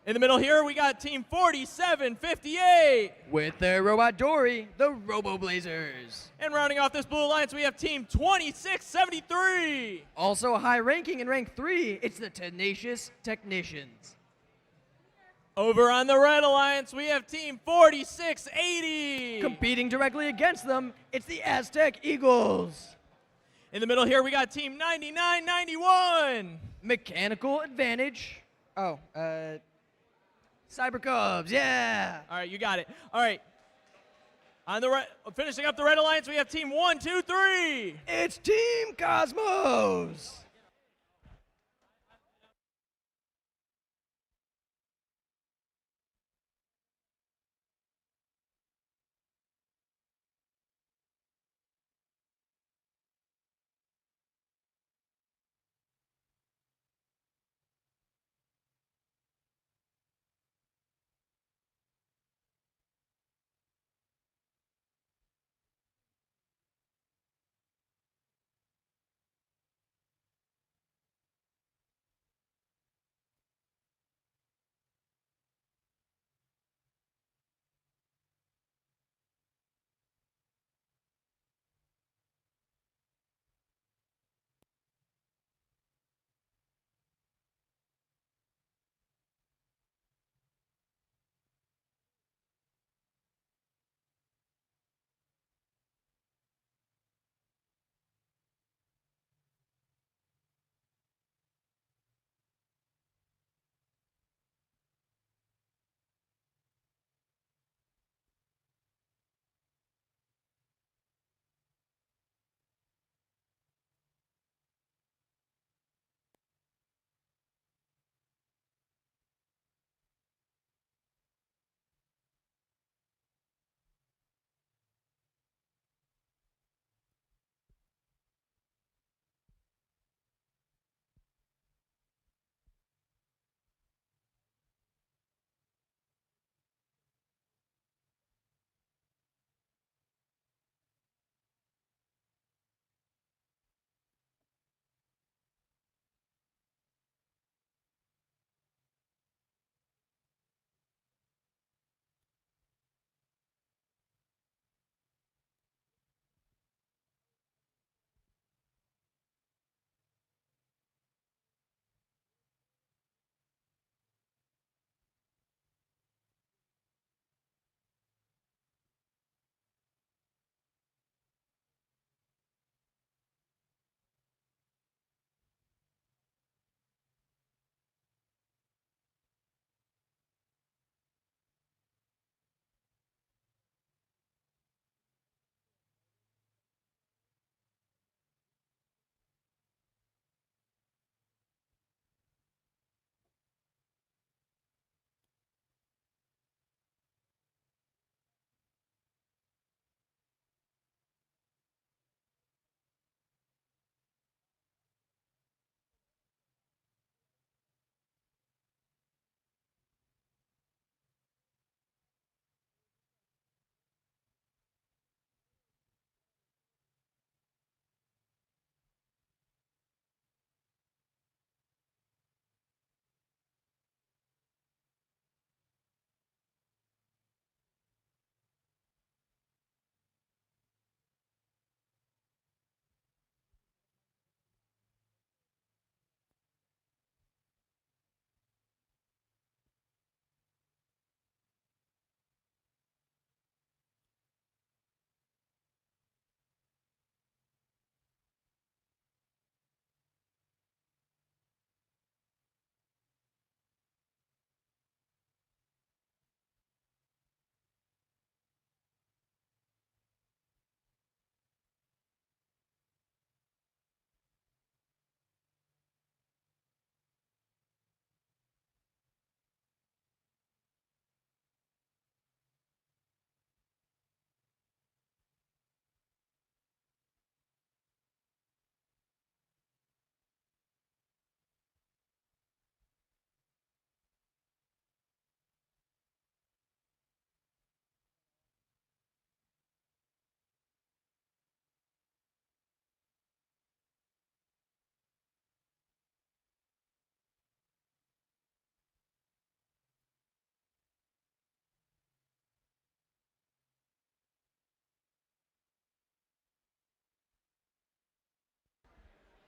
In the middle here, we got Team 4758. With their robot Dory, the Robo Blazers. And rounding off this Blue Alliance, we have Team 2673. Also high ranking in rank 3, it's the Tenacious Technicians. Over on the Red Alliance, we have Team 4680. Competing directly against them, it's the Aztec Eagles. In the middle here, we got Team 9991. Mechanical Advantage. Cyber Cubs, yeah. All right, you got it. All right. On the finishing up the Red Alliance, we have Team 123. It's Team Cosmos.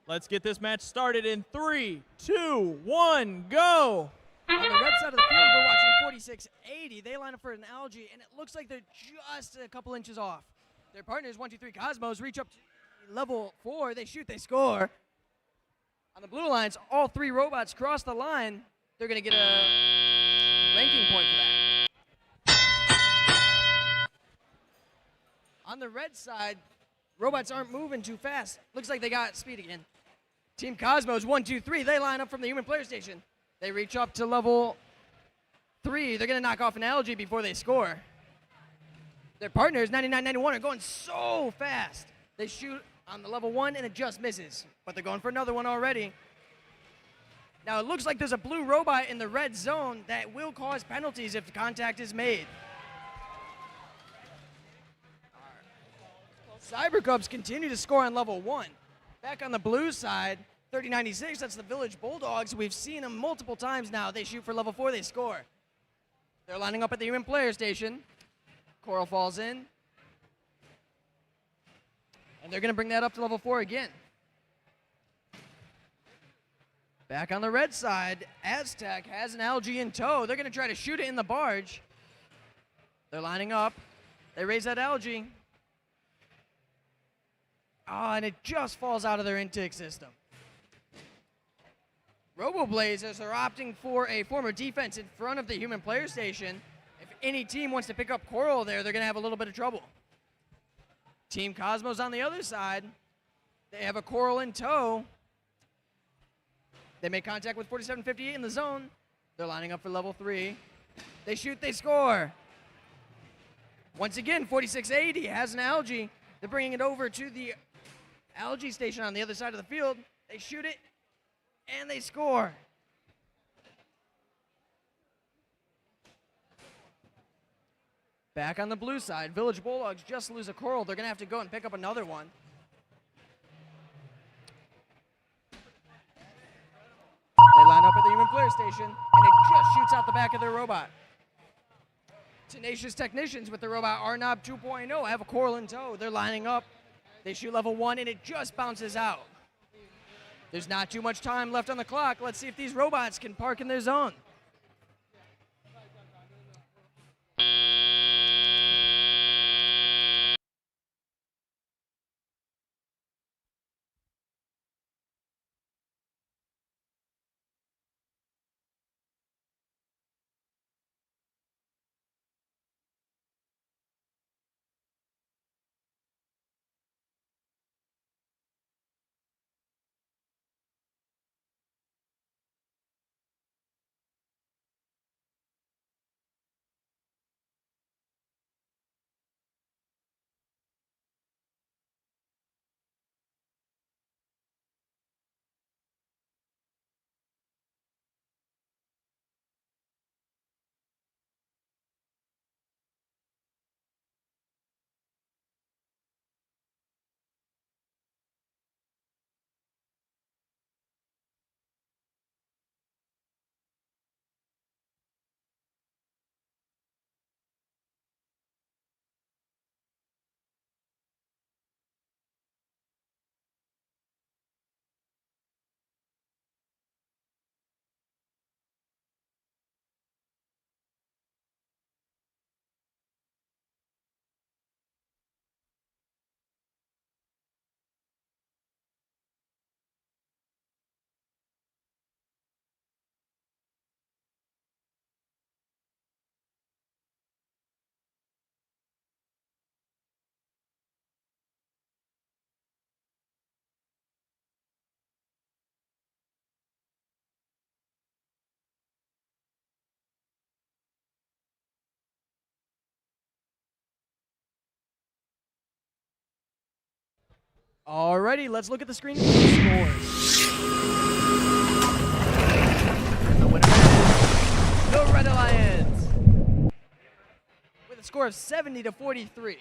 Let's get this match started in 3, 2, 1, go! On the red side of the field, we're watching 4680. They line up for an algae, and it looks like they're just a couple inches off. Their partners, 123 Cosmos, reach up to level 4. They shoot, they score. On the blue lines, all 3 robots cross the line. They're going to get a ranking point for that. On the red side, robots aren't moving too fast. Looks like they got speed again. Team Cosmos, 1, 2, 3. They line up from the human player station. They reach up to level 3. They're going to knock off an algae before they score. Their partners, 9991, are going so fast. They shoot on the level 1 and it just misses. But they're going for another one already. Now it looks like there's a blue robot in the red zone that will cause penalties if contact is made. Cyber Cubs continue to score on level 1. Back on the blue side, 3096, that's the Village Bulldogs. We've seen them multiple times now. They shoot for level 4, they score. They're lining up at the human player station. Coral falls in. And they're going to bring that up to level 4 again. Back on the red side, Aztec has an algae in tow. They're going to try to shoot it in the barge. They're lining up. They raise that algae. Oh, and it just falls out of their intake system. Robo-Blazers are opting for a former defense in front of the human player station. If any team wants to pick up Coral there, they're going to have a little bit of trouble. Team Cosmos on the other side, they have a Coral in tow. They make contact with 4758 in the zone. They're lining up for level 3. They shoot, they score. Once again, 4680 has an algae. They're bringing it over to the algae station on the other side of the field. They shoot it, and they score. Back on the blue side, Village Bulldogs just lose a Coral. They're going to have to go and pick up another one. They line up at the human player station, and it just shoots out the back of their robot. Tenacious Technicians with the robot Arnob 2.0 have a Coral in tow. They're lining up. They shoot level 1, and it just bounces out. There's not too much time left on the clock. Let's see if these robots can park in their zone. Alrighty, let's look at the screen for the scores. The winner is the Red Alliance with a score of 70-43.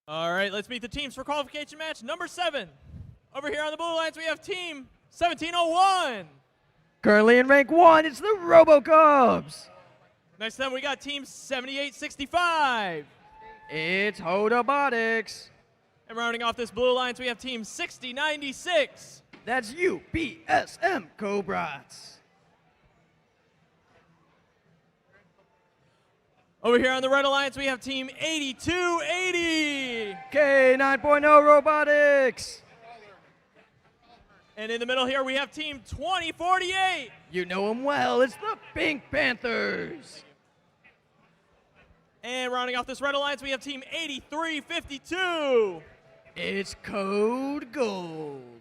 All right, let's meet the teams for qualification match number 7. Over here on the Blue Alliance, we have team 1701. Currently in rank 1, it's the RoboCubs. Next to them, we got team 7865. It's Robotics. And rounding off this Blue Alliance, we have team 6096. That's UPSM Cobras. Over here on the Red Alliance, we have team 8280. K9.0 Robotics. And in the middle here, we have team 2048. You know them well, it's the Pink Panthers. And rounding off this Red Alliance, we have team 8352. It's Code Gold.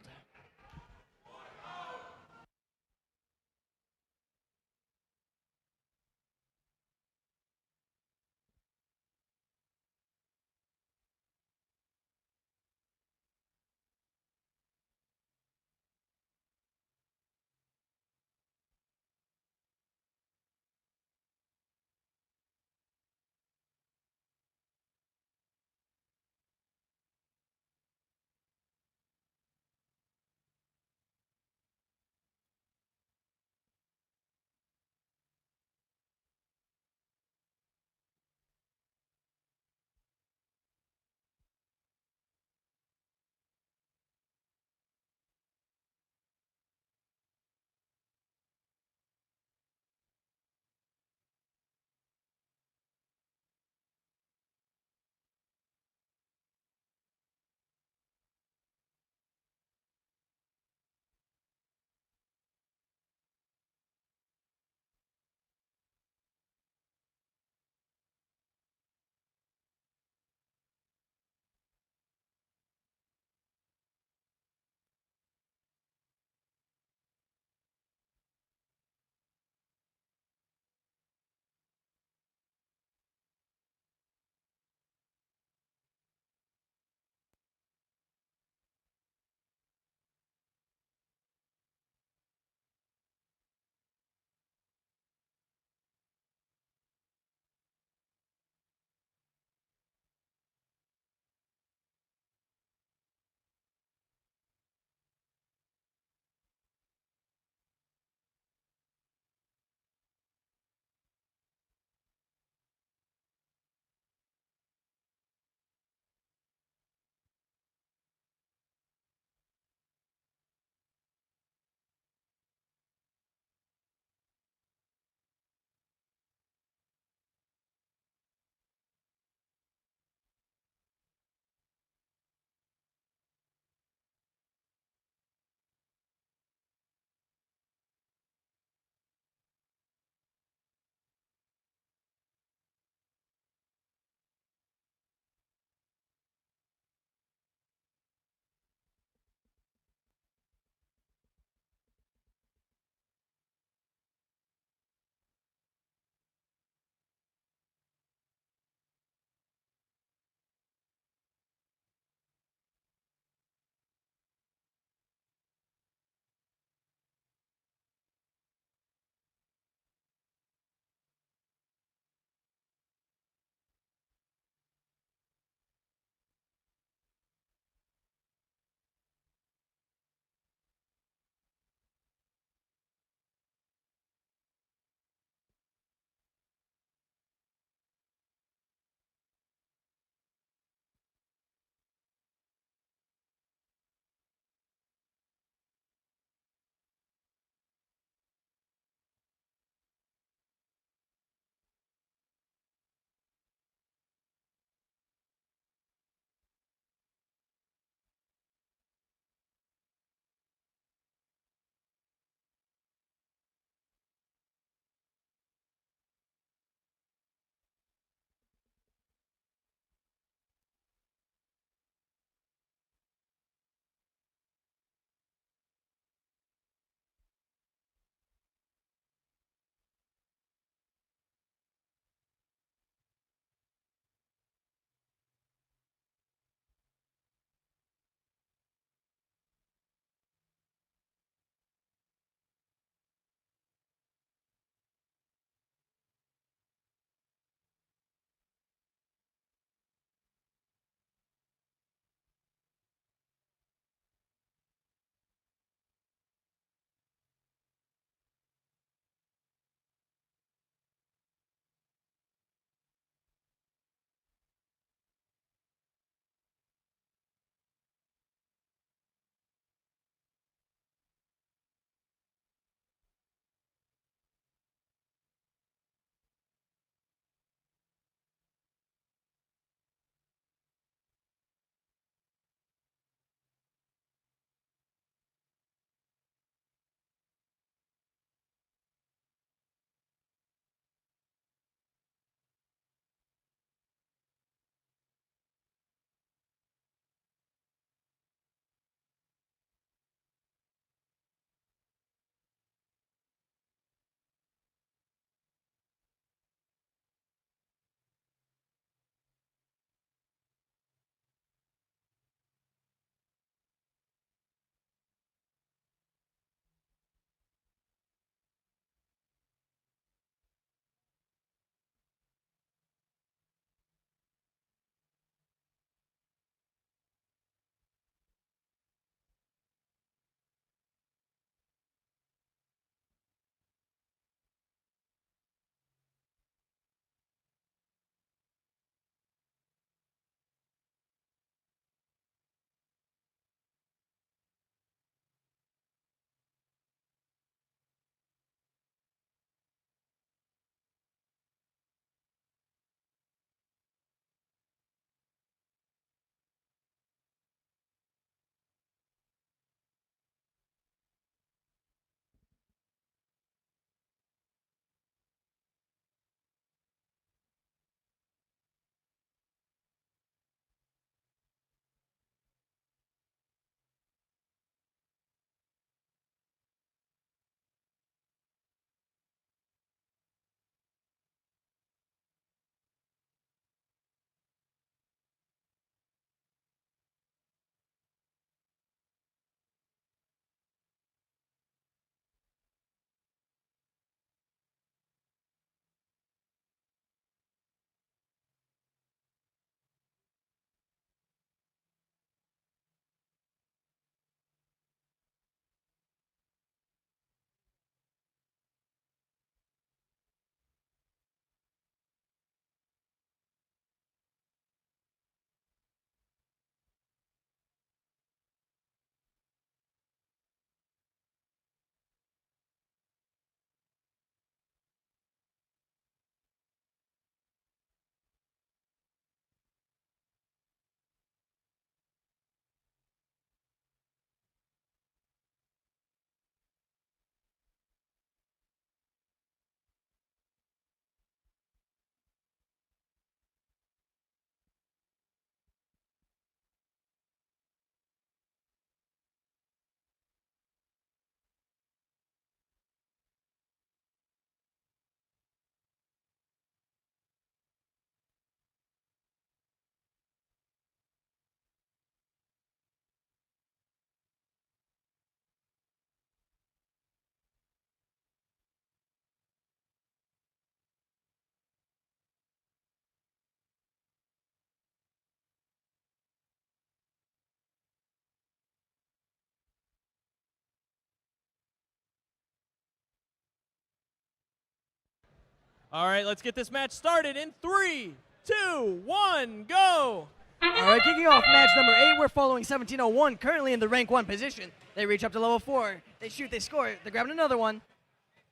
All right, let's get this match started in 3, 2, 1, go! All right, kicking off match number 8, we're following 1701, currently in the rank 1 position. They reach up to level 4. They shoot, they score. They're grabbing another one.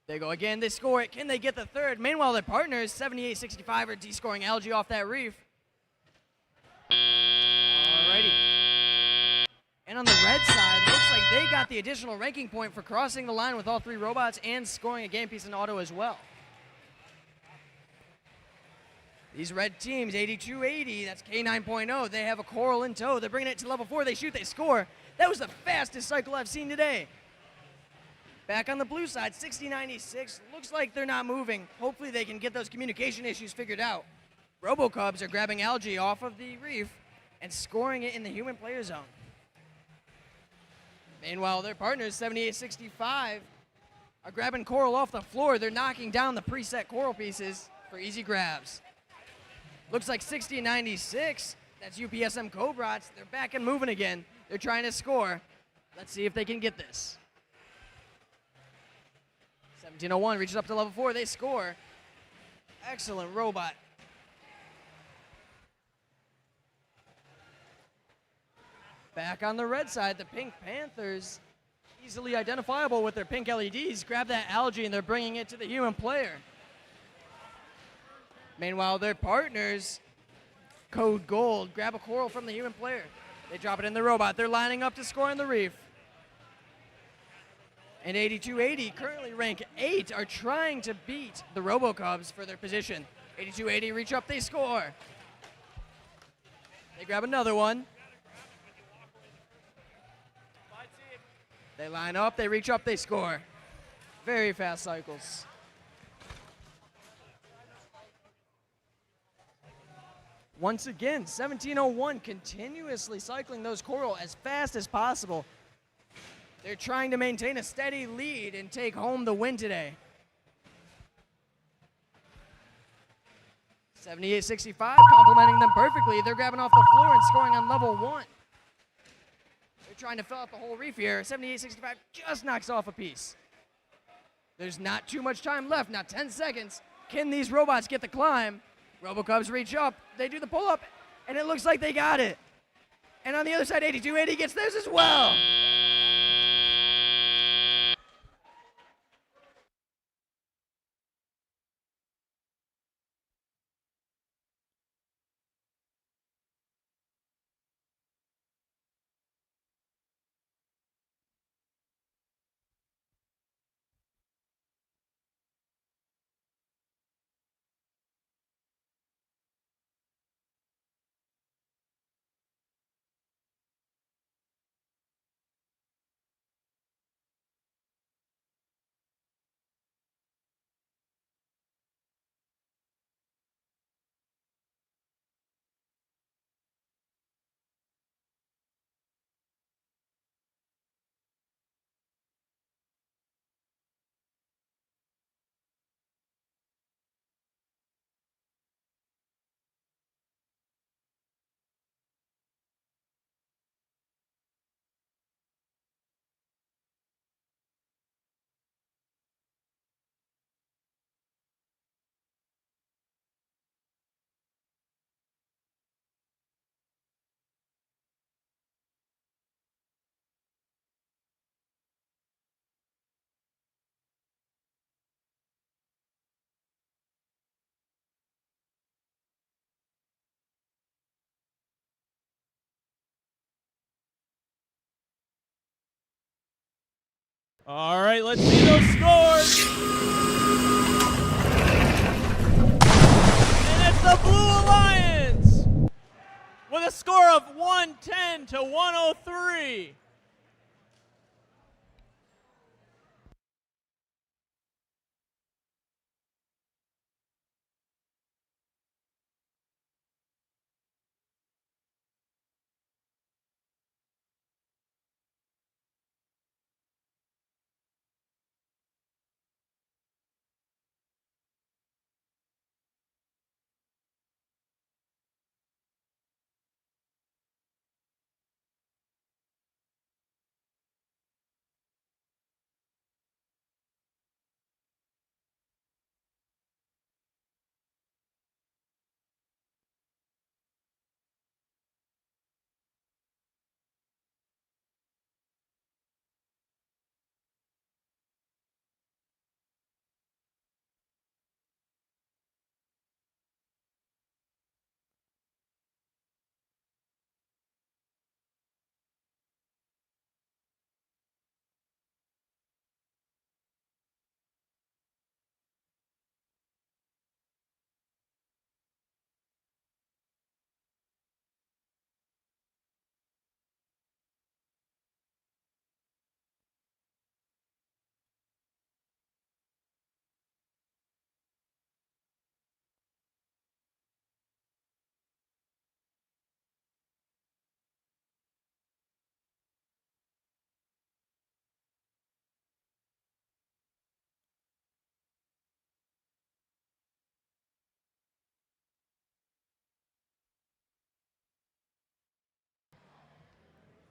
They go again, they score it. Can they get the third? Meanwhile, their partners, 7865, are descoring algae off that reef. Alrighty. And on the red side, looks like they got the additional ranking point for crossing the line with all 3 robots and scoring a game piece in auto as well. These red teams, 8280, that's K9.0. They have a coral in tow. They're bringing it to level 4. They shoot, they score. That was the fastest cycle I've seen today. Back on the blue side, 6096. Looks like they're not moving. Hopefully they can get those communication issues figured out. RoboCubs are grabbing algae off of the reef and scoring it in the human player zone. Meanwhile, their partners, 7865, are grabbing coral off the floor. They're knocking down the preset coral pieces for easy grabs. Looks like 6096, that's UPSM Cobrats. They're back and moving again. They're trying to score. Let's see if they can get this. 1701 reaches up to level 4. They score. Excellent robot. Back on the red side, the Pink Panthers, easily identifiable with their pink LEDs, grab that algae and they're bringing it to the human player. Meanwhile, their partners, Code Gold, grab a coral from the human player. They drop it in the robot. They're lining up to score in the reef. And 8280, currently rank 8, are trying to beat the RoboCubs for their position. 8280 reach up, they score. They grab another one. They line up, they reach up, they score. Very fast cycles. Once again, 1701 continuously cycling those coral as fast as possible. They're trying to maintain a steady lead and take home the win today. 7865 complimenting them perfectly. They're grabbing off the floor and scoring on level 1. They're trying to fill out the whole reef here. 7865 just knocks off a piece. There's not too much time left, not 10 seconds. Can these robots get the climb? RoboCubs reach up, they do the pull-up, and it looks like they got it. And on the other side, 8280 gets theirs as well. All right, let's see those scores. And it's the Blue Alliance with a score of 110 to 103.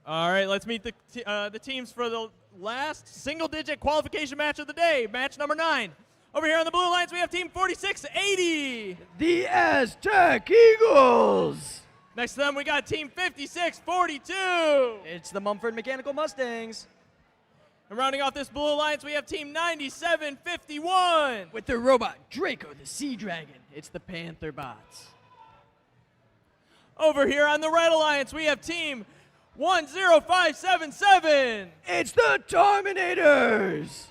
All right, let's meet the teams for the last single-digit qualification match of the day, match number 9. Over here on the Blue Alliance, we have Team 4680. The Aztec Eagles. Next to them, we got Team 5642. It's the Mumford Mechanical Mustangs. And rounding off this Blue Alliance, we have Team 9751. With their robot, Draco the Sea Dragon. It's the Panther Bots. Over here on the Red Alliance, we have Team 10577. It's the Terminators.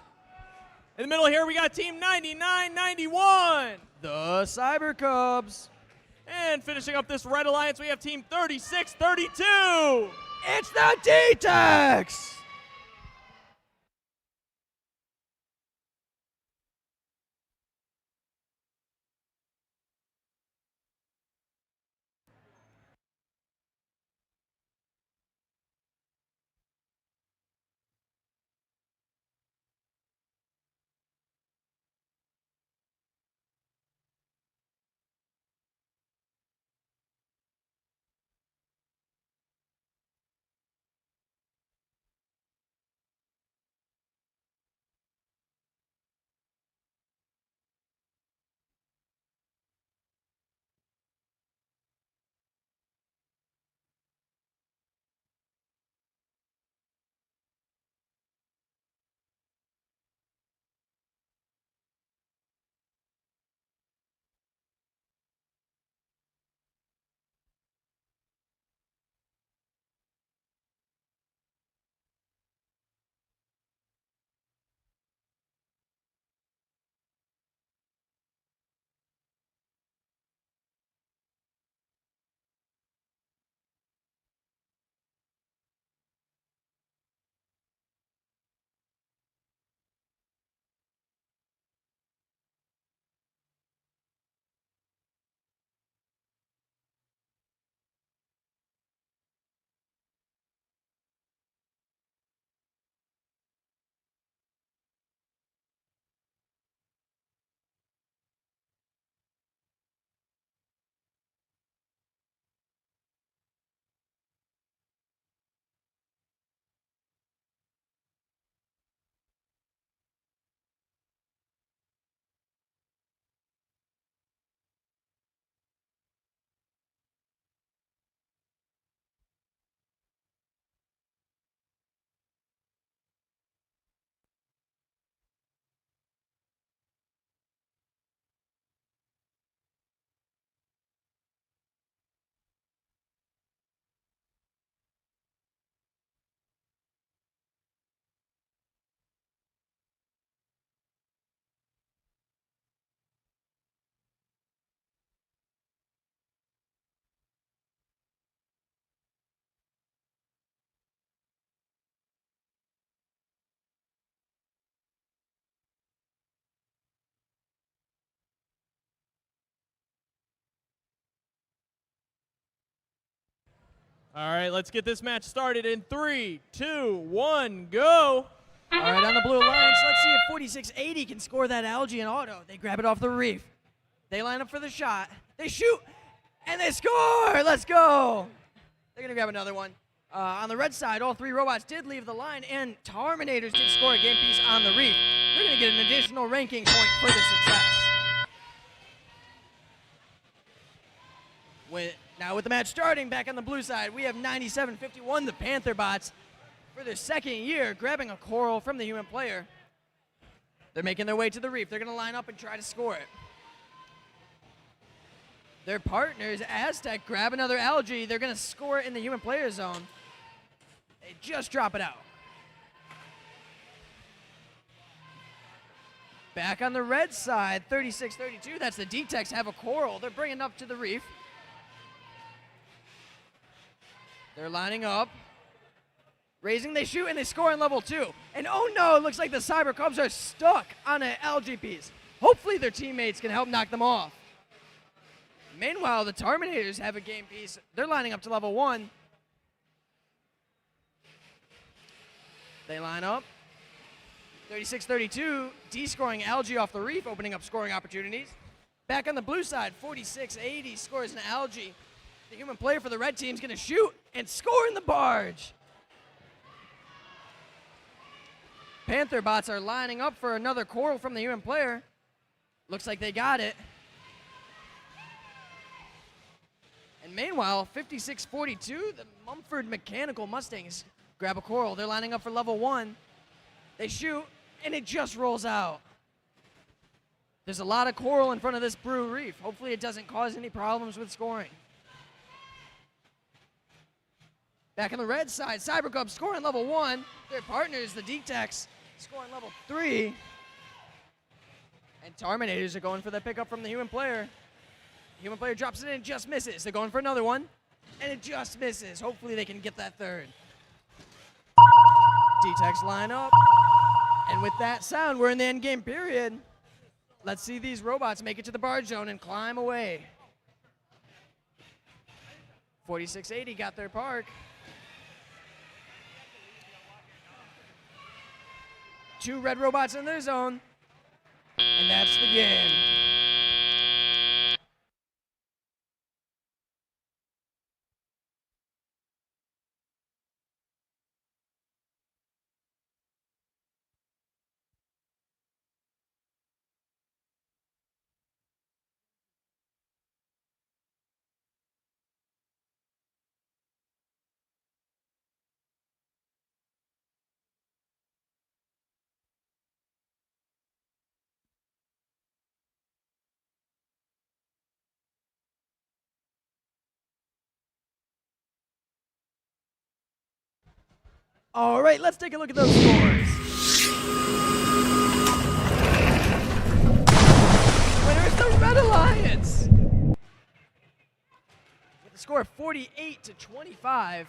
In the middle here, we got Team 9991. The Cyber Cubs. And finishing up this Red Alliance, we have Team 3632. It's the D-Tex. All right, let's get this match started in 3, 2, 1, go. All right, on the Blue Alliance, let's see if 4680 can score that algae in auto. They grab it off the reef. They line up for the shot. They shoot, and they score! Let's go! They're going to grab another one. On the red side, all 3 robots did leave the line, and Terminators did score a game piece on the reef. They're going to get an additional ranking point for their success. Now with the match starting, back on the blue side, we have 9751, the Panther Bots, for their second year, grabbing a coral from the human player. They're making their way to the reef. They're going to line up and try to score it. Their partners, Aztec, grab another algae. They're going to score it in the human player zone. They just drop it out. Back on the red side, 3632, that's the D-Tex, have a coral. They're bringing it up to the reef. They're lining up. Raising, they shoot, and they score in level 2. And oh no, it looks like the Cyber Cubs are stuck on an algae piece. Hopefully their teammates can help knock them off. Meanwhile, the Terminators have a game piece. They're lining up to level 1. They line up. 3632, D-scoring algae off the reef, opening up scoring opportunities. Back on the blue side, 4680 scores an algae. The human player for the red team is going to shoot and score in the barge. Panther bots are lining up for another coral from the human player. Looks like they got it. And meanwhile, 56-42, the Mumford Mechanical Mustangs grab a coral. They're lining up for level 1. They shoot, and it just rolls out. There's a lot of coral in front of this Brew Reef. Hopefully it doesn't cause any problems with scoring. Back on the red side, Cybercub scoring level 1. Their partners, the D-Techs, scoring level 3. And Terminators are going for the pickup from the human player. Human player drops it in and just misses. They're going for another one, and it just misses. Hopefully they can get that third. D-Techs line up. And with that sound, we're in the end game period. Let's see these robots make it to the barge zone and climb away. 4680 got their park. 2 red robots in their zone. And that's the game. All right, let's take a look at those scores. Winner is the Red Alliance with a score of 48-25.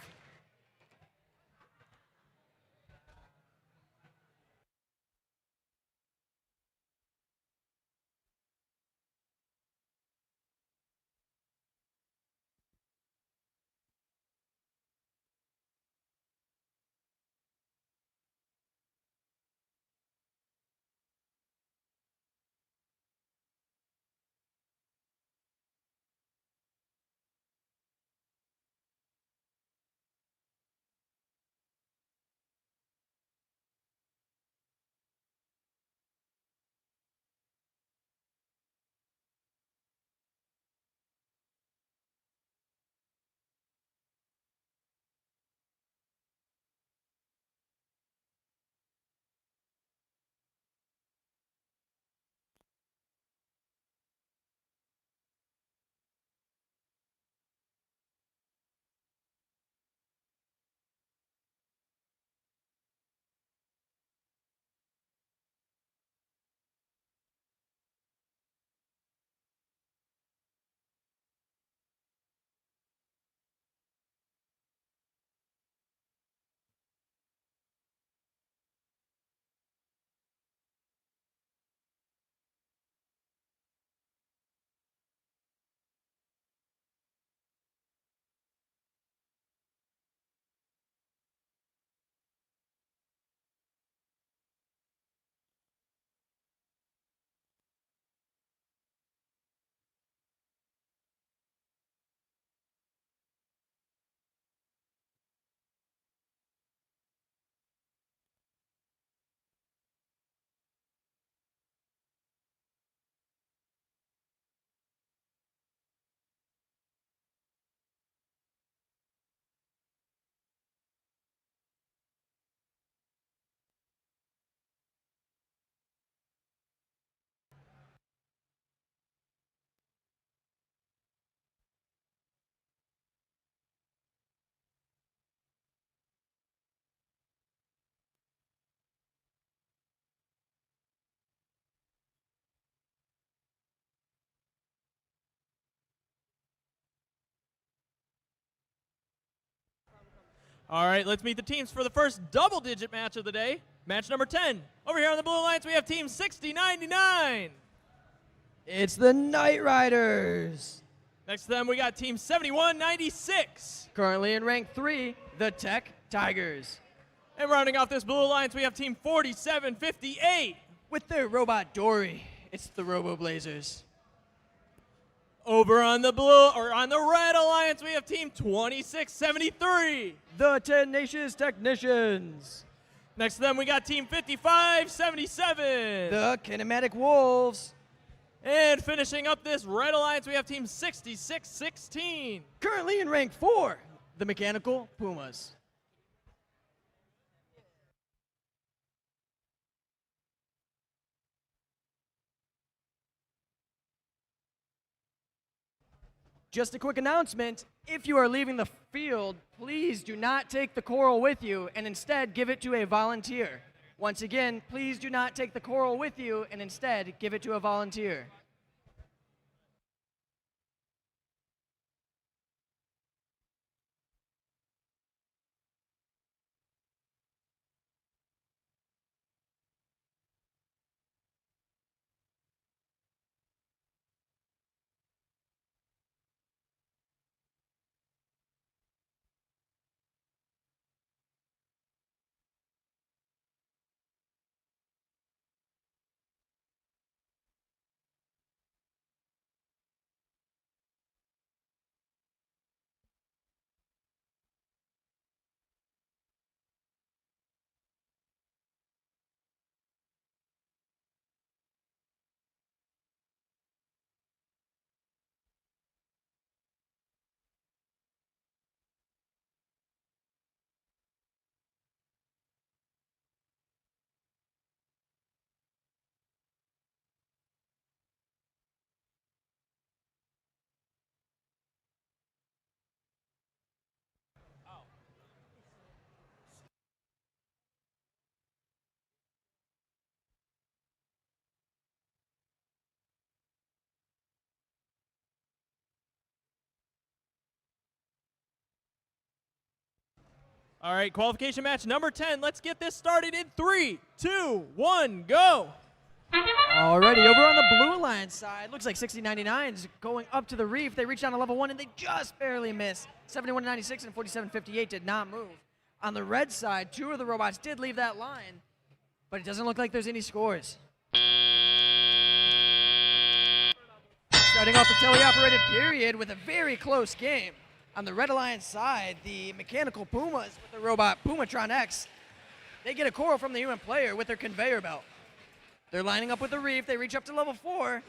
All right, let's meet the teams for the first double-digit match of the day. Match number 10. Over here on the Blue Alliance, we have Team 6099. It's the Knight Riders. Next to them, we got Team 7196. Currently in rank 3, the Tech Tigers. And rounding off this Blue Alliance, we have Team 4758. With their robot Dory, it's the Robo Blazers. Over on the Red Alliance, we have Team 2673. The Tenacious Technicians. Next to them, we got Team 5577. The Kinematic Wolves. And finishing up this Red Alliance, we have Team 6616. Currently in rank 4, the Mechanical Pumas. Just a quick announcement, if you are leaving the field, please do not take the coral with you and instead give it to a volunteer. Once again, please do not take the coral with you and instead give it to a volunteer. All right, qualification match number 10. Let's get this started in 3, 2, 1, go. Alrighty, over on the Blue Alliance side, looks like 6099's going up to the reef. They reach down to level 1 and they just barely miss. 7196 and 4758 did not move. On the red side, 2 of the robots did leave that line, but it doesn't look like there's any scores. Starting off the teleoperated period with a very close game. On the Red Alliance side, the Mechanical Pumas with the robot Pumatron X, they get a coral from the human player with their conveyor belt. They're lining up with the reef, they reach up to level 4,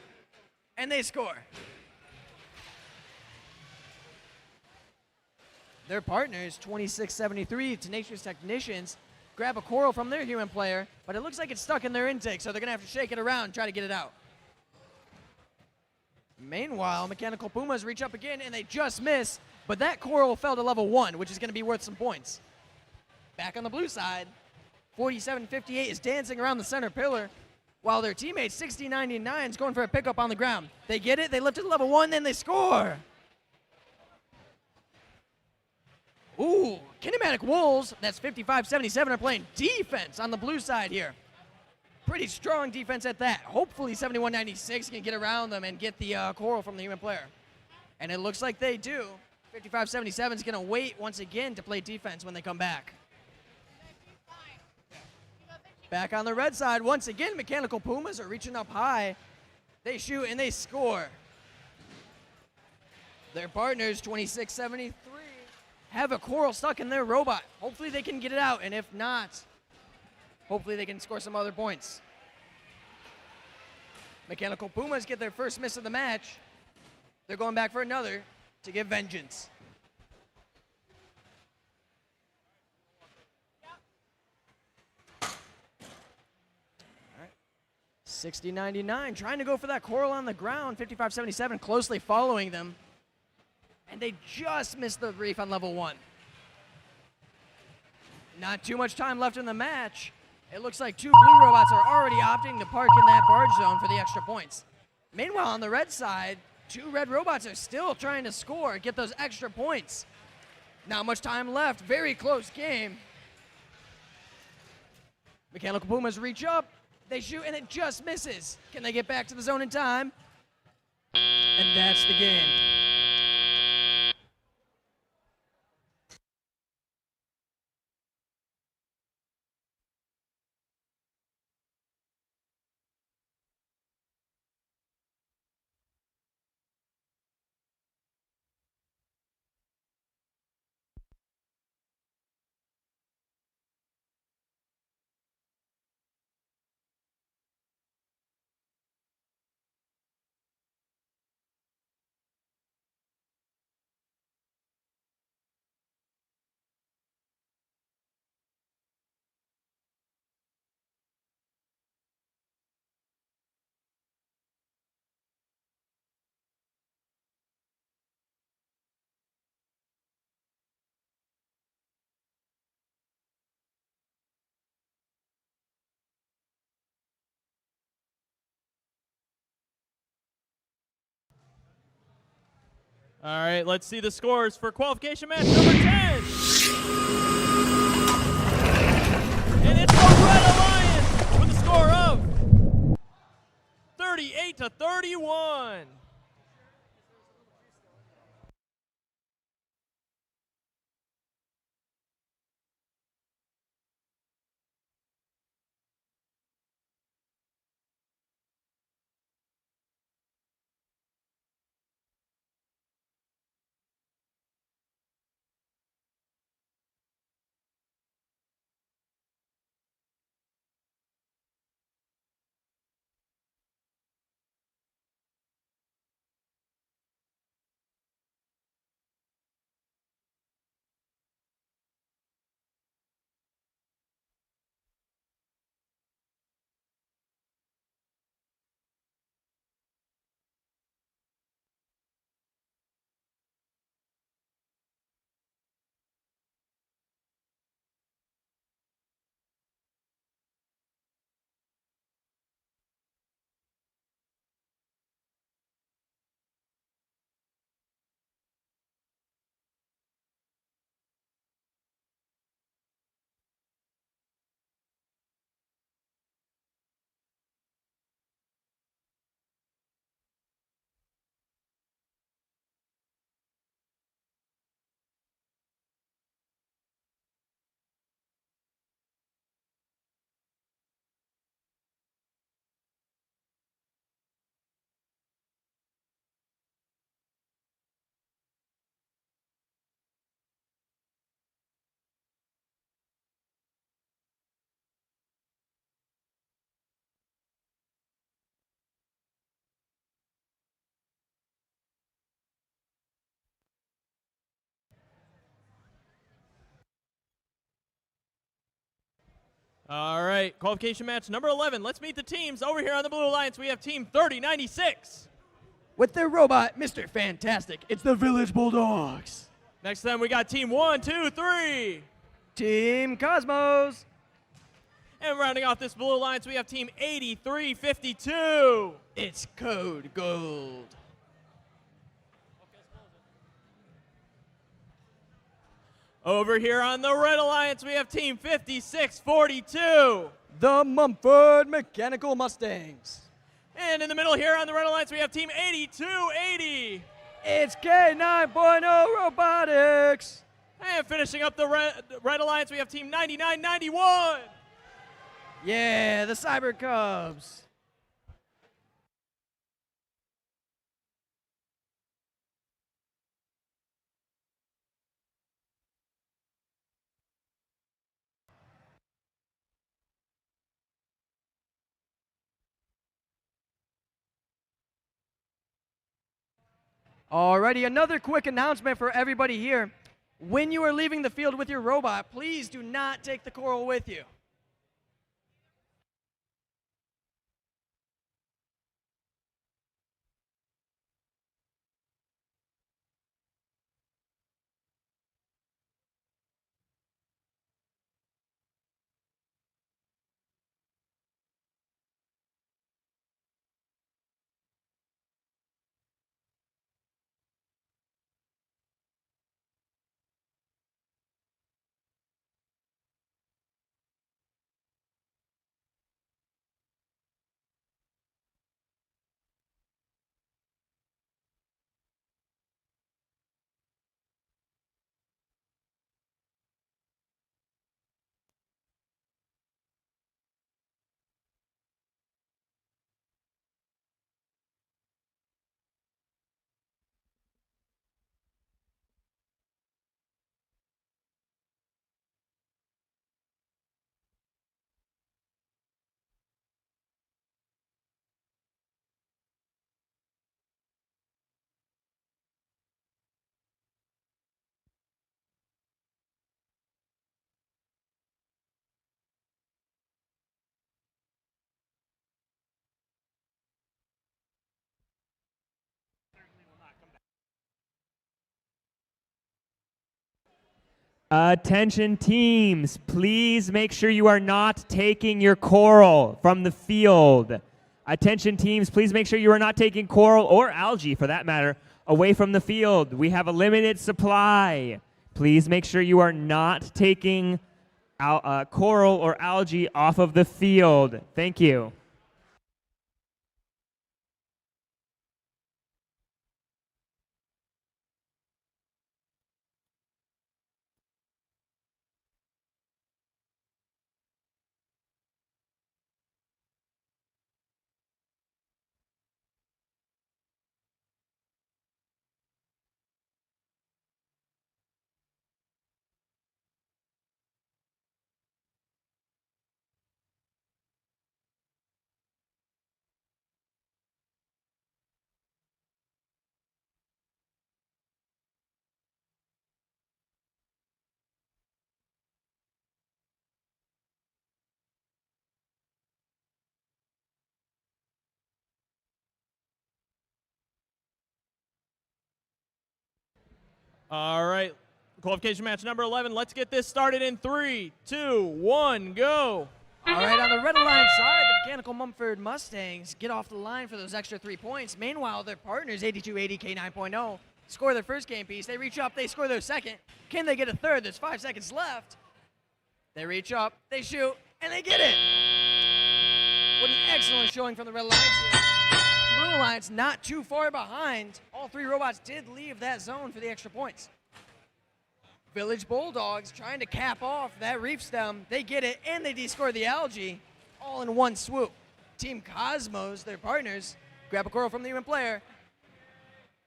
and they score. Their partners, 2673 Tenacious Technicians, grab a coral from their human player, but it looks like it's stuck in their intake, so they're gonna have to shake it around and try to get it out. Meanwhile, Mechanical Pumas reach up again and they just miss, but that coral fell to level 1, which is gonna be worth some points. Back on the blue side, 4758 is dancing around the center pillar, while their teammate 6099 is going for a pickup on the ground. They get it, they lift it to level 1, then they score. Ooh, Kinematic Wolves, that's 5577, are playing defense on the blue side here. Pretty strong defense at that. Hopefully 7196 can get around them and get the coral from the human player. And it looks like they do. 5577 is going to wait once again to play defense when they come back. Back on the red side, once again, Mechanical Pumas are reaching up high. They shoot and they score. Their partners, 2673, have a coral stuck in their robot. Hopefully they can get it out, and if not, hopefully they can score some other points. Mechanical Pumas get their first miss of the match. They're going back for another to get vengeance. 6099 trying to go for that coral on the ground. 5577 closely following them. And they just missed the reef on level 1. Not too much time left in the match. It looks like 2 blue robots are already opting to park in that barge zone for the extra points. Meanwhile, on the red side, 2 red robots are still trying to score, get those extra points. Not much time left. Very close game. Mechanical Pumas reach up. They shoot, and it just misses. Can they get back to the zone in time? And that's the game. All right, let's see the scores for qualification match number 10. And it's the Red Alliance with a score of 38-31. All right, qualification match number 11. Let's meet the teams. Over here on the Blue Alliance, we have Team 3096. With their robot, Mr. Fantastic, it's the Village Bulldogs. Next to them, we got Team 123. Team Cosmos. And rounding off this Blue Alliance, we have Team 8352. It's Code Gold. Over here on the Red Alliance, we have Team 5642. The Mumford Mechanical Mustangs. And in the middle here on the Red Alliance, we have Team 8280. It's K9.0 Robotics. And finishing up the Red Alliance, we have Team 9991. Yeah, the Cyber Cubs. Alrighty, another quick announcement for everybody here. When you are leaving the field with your robot, please do not take the coral with you. Attention teams, please make sure you are not taking your coral from the field. Attention teams, please make sure you are not taking coral or algae, for that matter, away from the field. We have a limited supply. Please make sure you are not taking coral or algae off of the field. Thank you. All right, qualification match number 11. Let's get this started in 3, 2, 1, go. All right, on the Red Alliance side, the Mechanical Mumford Mustangs get off the line for those extra 3 points. Meanwhile, their partners, 8280 K9.0, score their first game piece. They reach up, they score their second. Can they get a third? There's 5 seconds left. They reach up, they shoot, and they get it. What an excellent showing from the Red Alliance here. Blue Alliance not too far behind. All 3 robots did leave that zone for the extra points. Village Bulldogs trying to cap off that reef stem. They get it, and they descore the algae all in one swoop. Team Cosmos, their partners, grab a coral from the human player.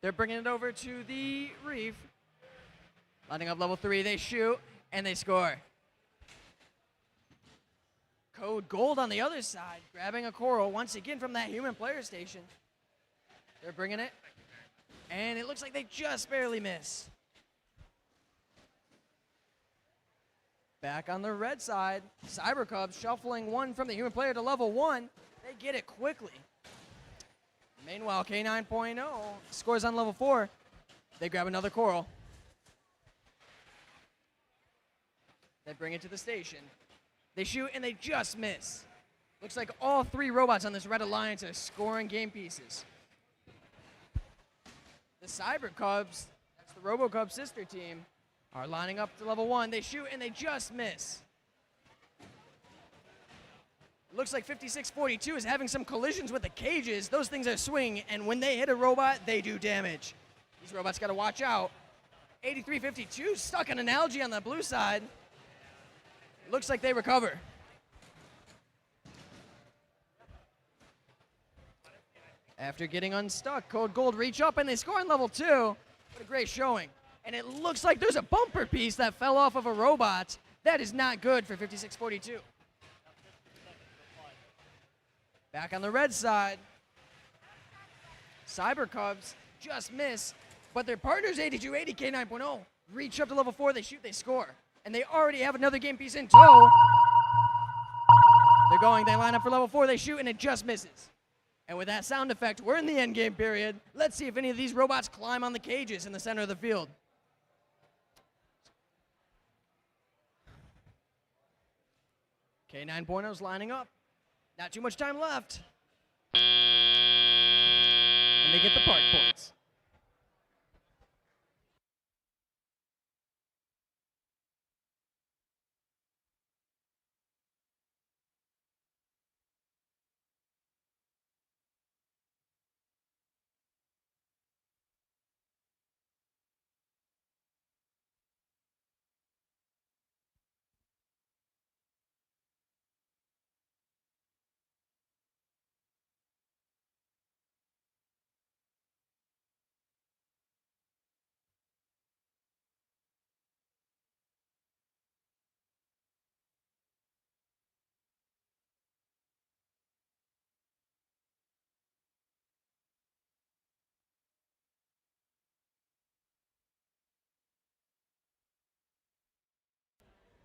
They're bringing it over to the reef. Lining up level 3, they shoot, and they score. Code Gold on the other side, grabbing a coral once again from that human player station. They're bringing it, and it looks like they just barely miss. Back on the red side, Cyber Cubs shuffling one from the human player to level 1. They get it quickly. Meanwhile, K9.0 scores on level 4. They grab another coral. They bring it to the station. They shoot, and they just miss. Looks like all 3 robots on this Red Alliance are scoring game pieces. The Cyber Cubs, that's the Robo Cub sister team, are lining up to level 1. They shoot, and they just miss. It looks like 5642 is having some collisions with the cages. Those things are swinging, and when they hit a robot, they do damage. These robots got to watch out. 8352 stuck on an algae on the blue side. Looks like they recover. After getting unstuck, Code Gold reach up, and they score on level 2. What a great showing. And it looks like there's a bumper piece that fell off of a robot. That is not good for 5642. Back on the red side, Cyber Cubs just miss, but their partners 8280 K9.0 reach up to level 4, they shoot, they score. And they already have another game piece in tow. They're going, they line up for level 4, they shoot, and it just misses. And with that sound effect, we're in the end game period. Let's see if any of these robots climb on the cages in the center of the field. K9.0's lining up. Not too much time left. And they get the park points.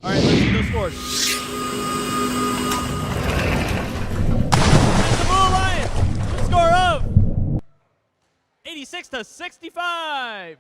All right, let's see those scores. It's the Blue Alliance, with a score of 86-65.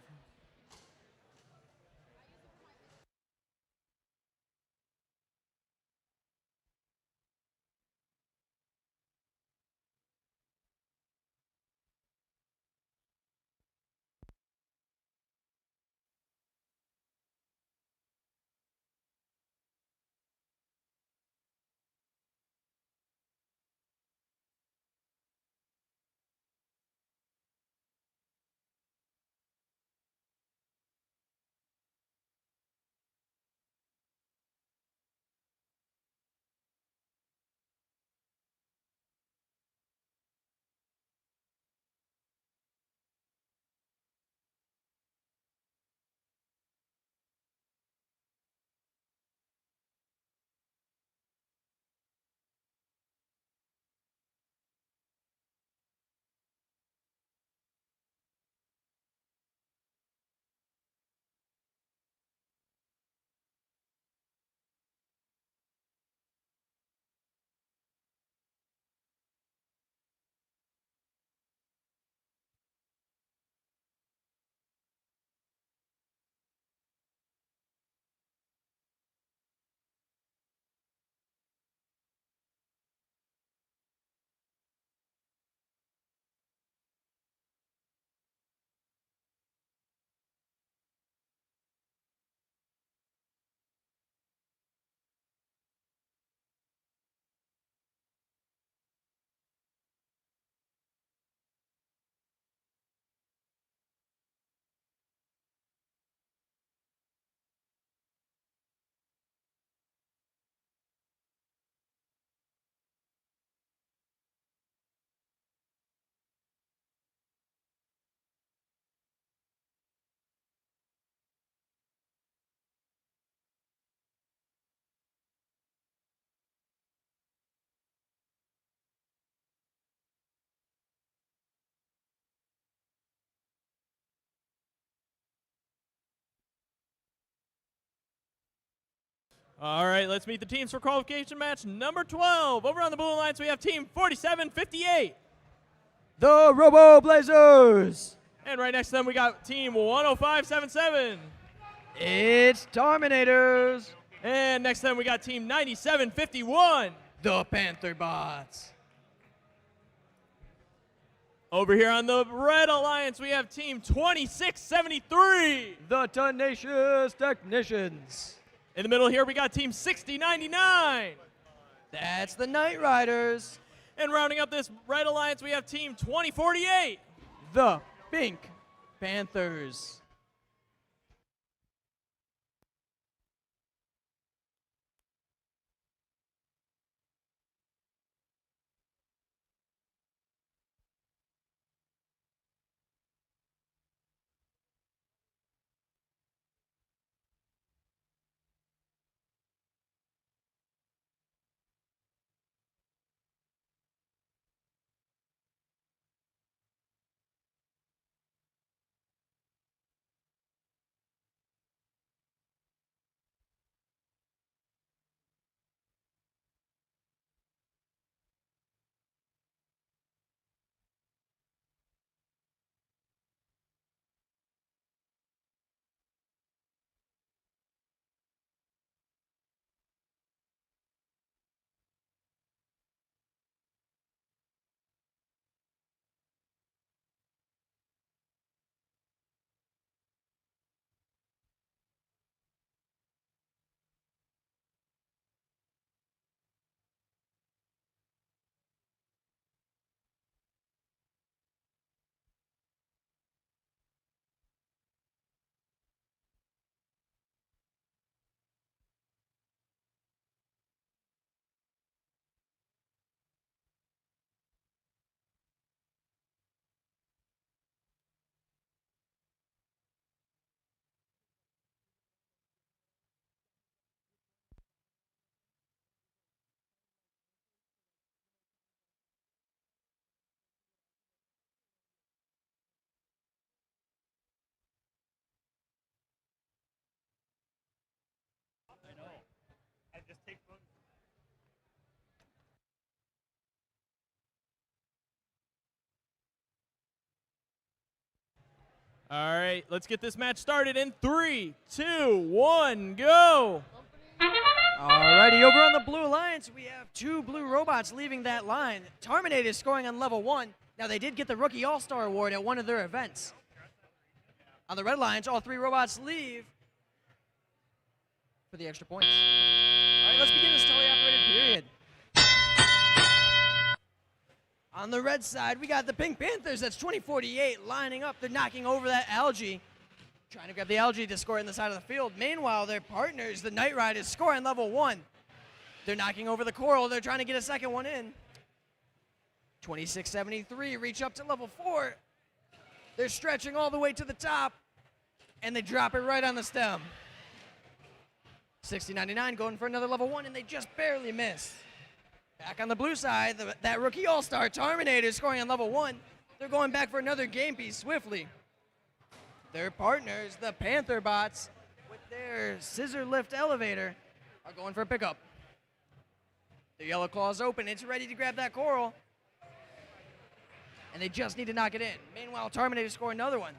All right, let's meet the teams for qualification match number 12. Over on the blue alliance, we have team 4758. The Robo Blazers. And right next to them, we got team 10577. It's Terminators. And next to them, we got team 9751. The Panther Bots. Over here on the red alliance, we have team 2673. The Tenacious Technicians. In the middle here, we got team 6099. That's the Knight Riders. And rounding up this red alliance, we have team 2048. The Pink Panthers. All right, let's get this match started in 3, 2, 1, go. Alrighty, over on the Blue Alliance, we have two blue robots leaving that line. Terminator scoring on level 1. Now, they did get the Rookie All-Star Award at one of their events. On the Red Alliance, all three robots leave for the extra points. All right, let's begin this teleoperated period. On the red side, we got the Pink Panthers. That's 2048 lining up. They're knocking over that algae, trying to grab the algae to score in the side of the field. Meanwhile, their partners, the Knight Riders, score on level 1. They're knocking over the coral. They're trying to get a second one in. 2673 reach up to level 4. They're stretching all the way to the top, and they drop it right on the stem. 6099 going for another level 1, and they just barely miss. Back on the blue side, that Rookie All-Star Terminator scoring on level 1. They're going back for another game piece swiftly. Their partners, the Panther Bots, with their scissor lift elevator, are going for a pickup. The yellow claw is open. It's ready to grab that coral. And they just need to knock it in. Meanwhile, Terminator scoring another one.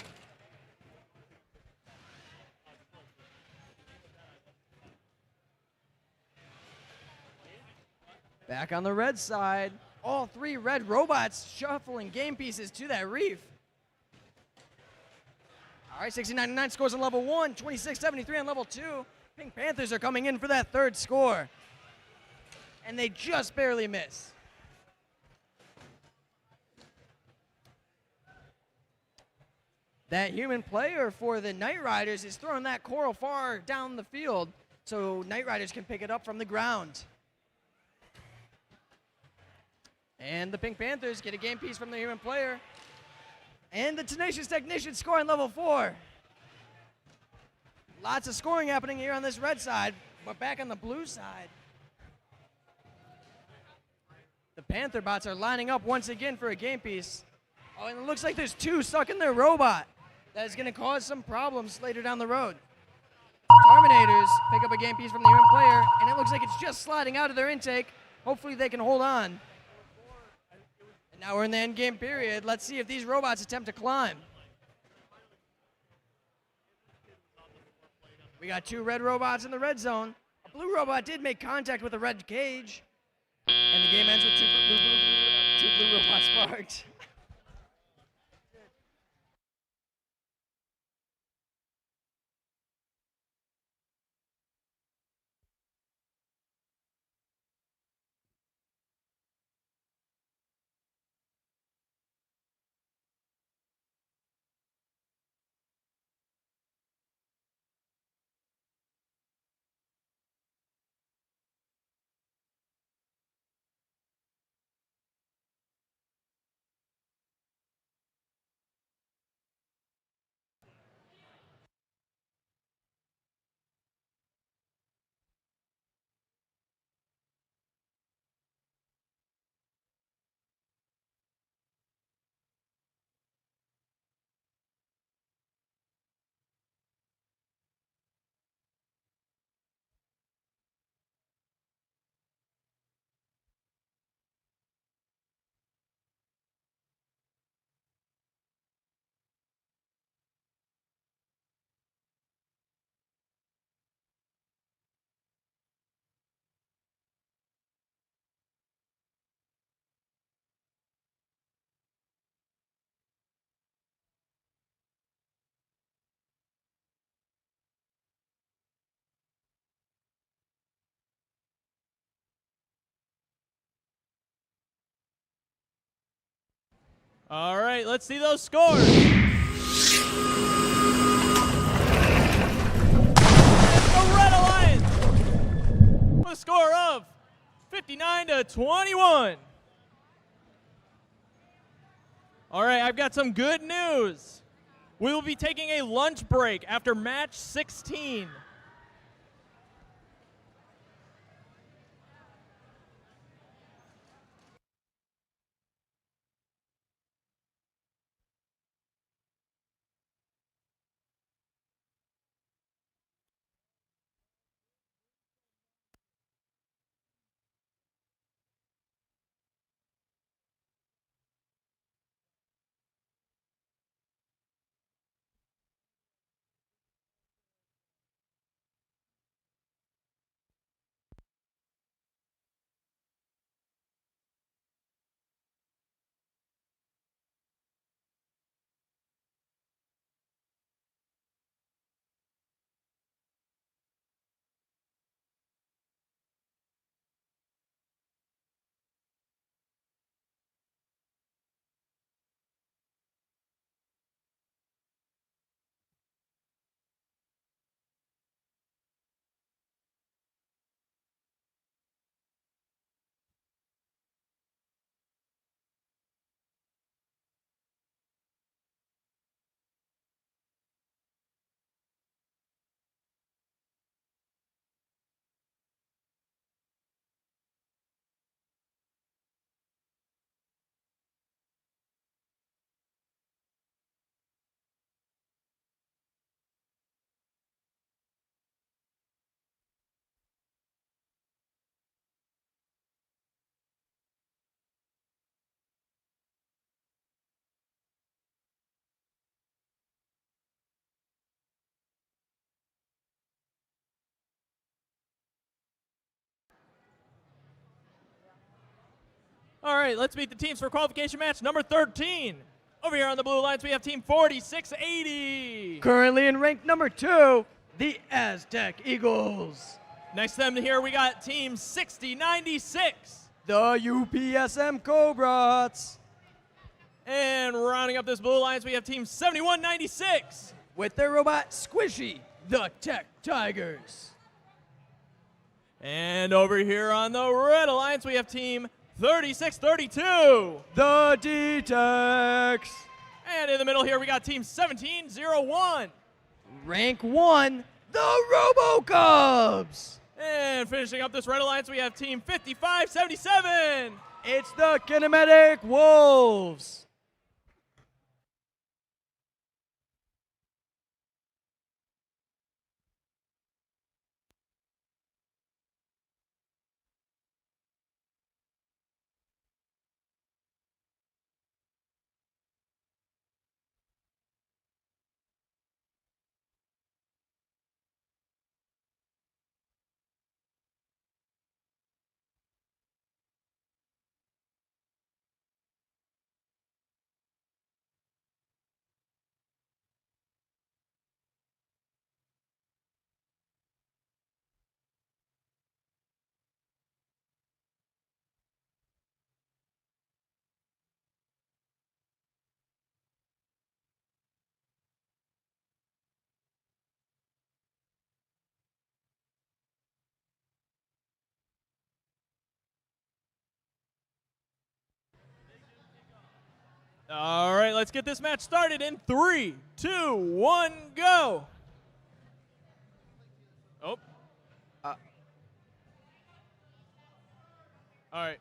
Back on the red side, all three red robots shuffling game pieces to that reef. All right, 6099 scores on level 1, 2673 on level 2. Pink Panthers are coming in for that third score. And they just barely miss. That human player for the Knight Riders is throwing that coral far down the field so Knight Riders can pick it up from the ground. And the Pink Panthers get a game piece from the human player. And the Tenacious Technician score on level 4. Lots of scoring happening here on this red side, but back on the blue side, the Panther Bots are lining up once again for a game piece. Oh, and it looks like there's two stuck in their robot. That is going to cause some problems later down the road. Terminators pick up a game piece from the human player, and it looks like it's just sliding out of their intake. Hopefully they can hold on. And now we're in the end game period. Let's see if these robots attempt to climb. We got 2 red robots in the red zone. A blue robot did make contact with a red cage. And the game ends with 2 blue robots sparked. All right, let's see those scores. The Red Alliance with a score of 59-21. All right, I've got some good news. We will be taking a lunch break after match 16. All right, let's meet the teams for qualification match number 13. Over here on the Blue Alliance, we have team 4680. Currently in rank number 2, the Aztec Eagles. Next to them here, we got team 6096. The UPSM Cobras. And rounding up this Blue Alliance, we have team 7196. With their robot Squishy, the Tech Tigers. And over here on the Red Alliance, we have team 3632. The D-Techs. And in the middle here, we got team 1701. Rank 1, the RoboCubs. And finishing up this Red Alliance, we have team 5577. It's the Kinematic Wolves. All right, let's get this match started in 3, 2, 1, go. Oh. All right.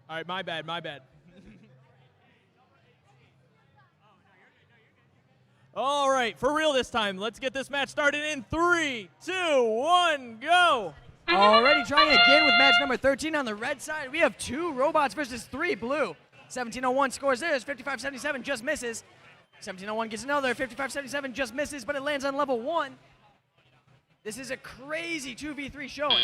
All right, my bad. All right, for real this time. Let's get this match started in 3, 2, 1, go. Already trying again with match number 13 on the red side. We have 2 robots versus 3 blue. 1701 scores theirs, 5577 just misses. 1701 gets another, 5577 just misses, but it lands on level 1. This is a crazy 2v3 showing.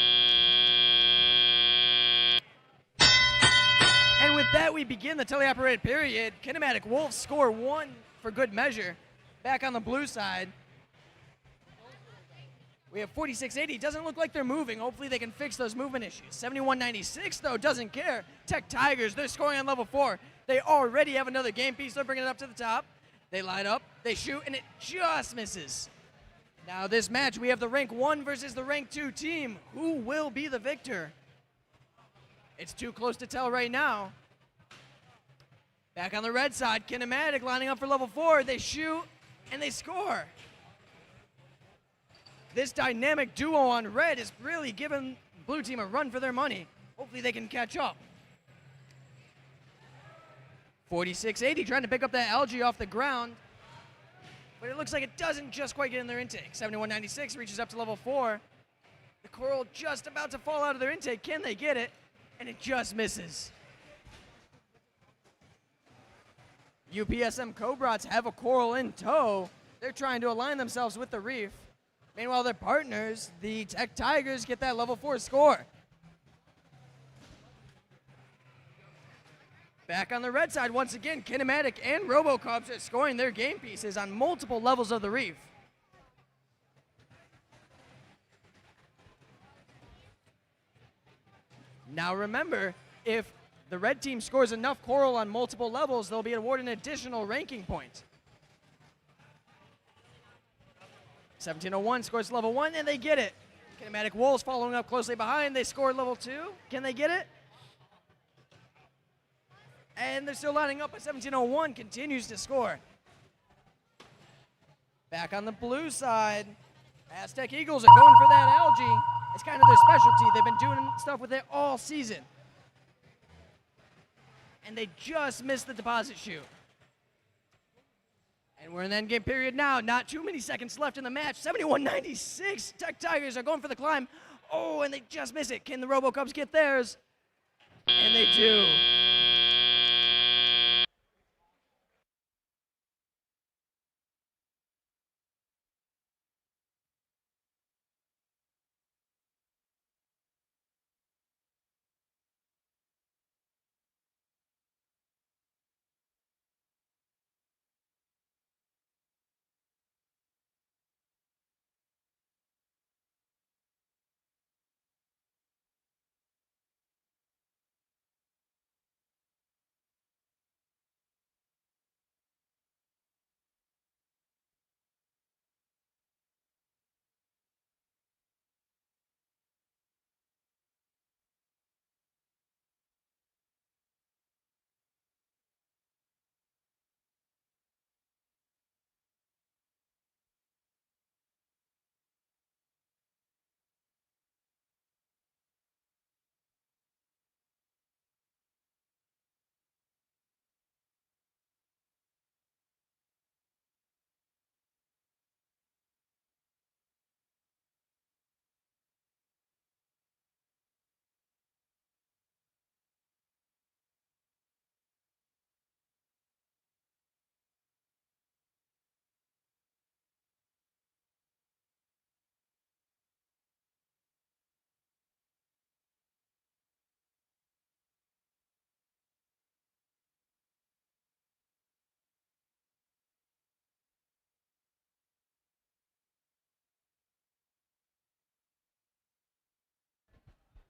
And with that, we begin the teleoperated period. Kinematic Wolves score 1 for good measure. Back on the blue side, we have 4680. Doesn't look like they're moving. Hopefully they can fix those movement issues. 7196, though, doesn't care. Tech Tigers, they're scoring on level 4. They already have another game piece. They're bringing it up to the top. They line up, they shoot, and it just misses. Now this match, we have the rank 1 versus the rank 2 team. Who will be the victor? It's too close to tell right now. Back on the red side, Kinematic lining up for level 4. They shoot, and they score. This dynamic duo on red is really giving blue team a run for their money. Hopefully they can catch up. 4680 trying to pick up that algae off the ground, but it looks like it doesn't just quite get in their intake. 7196 reaches up to level 4. The coral just about to fall out of their intake. Can they get it? And it just misses. UPSM Cobrats have a coral in tow. They're trying to align themselves with the reef. Meanwhile, their partners, the Tech Tigers, get that level 4 score. Back on the red side, once again, Kinematic and RoboCubs are scoring their game pieces on multiple levels of the reef. Now remember, if the red team scores enough coral on multiple levels, they'll be awarded an additional ranking point. 1701 scores level 1, and they get it. Kinematic Wolves following up closely behind. They score level 2. Can they get it? And they're still lining up, but 1701 continues to score. Back on the blue side, Aztec Eagles are going for that algae. It's kind of their specialty. They've been doing stuff with it all season. And they just missed the deposit chute. And we're in the end game period now. Not too many seconds left in the match. 7196. Tech Tigers are going for the climb. Oh, and they just miss it. Can the RoboCubs get theirs? And they do.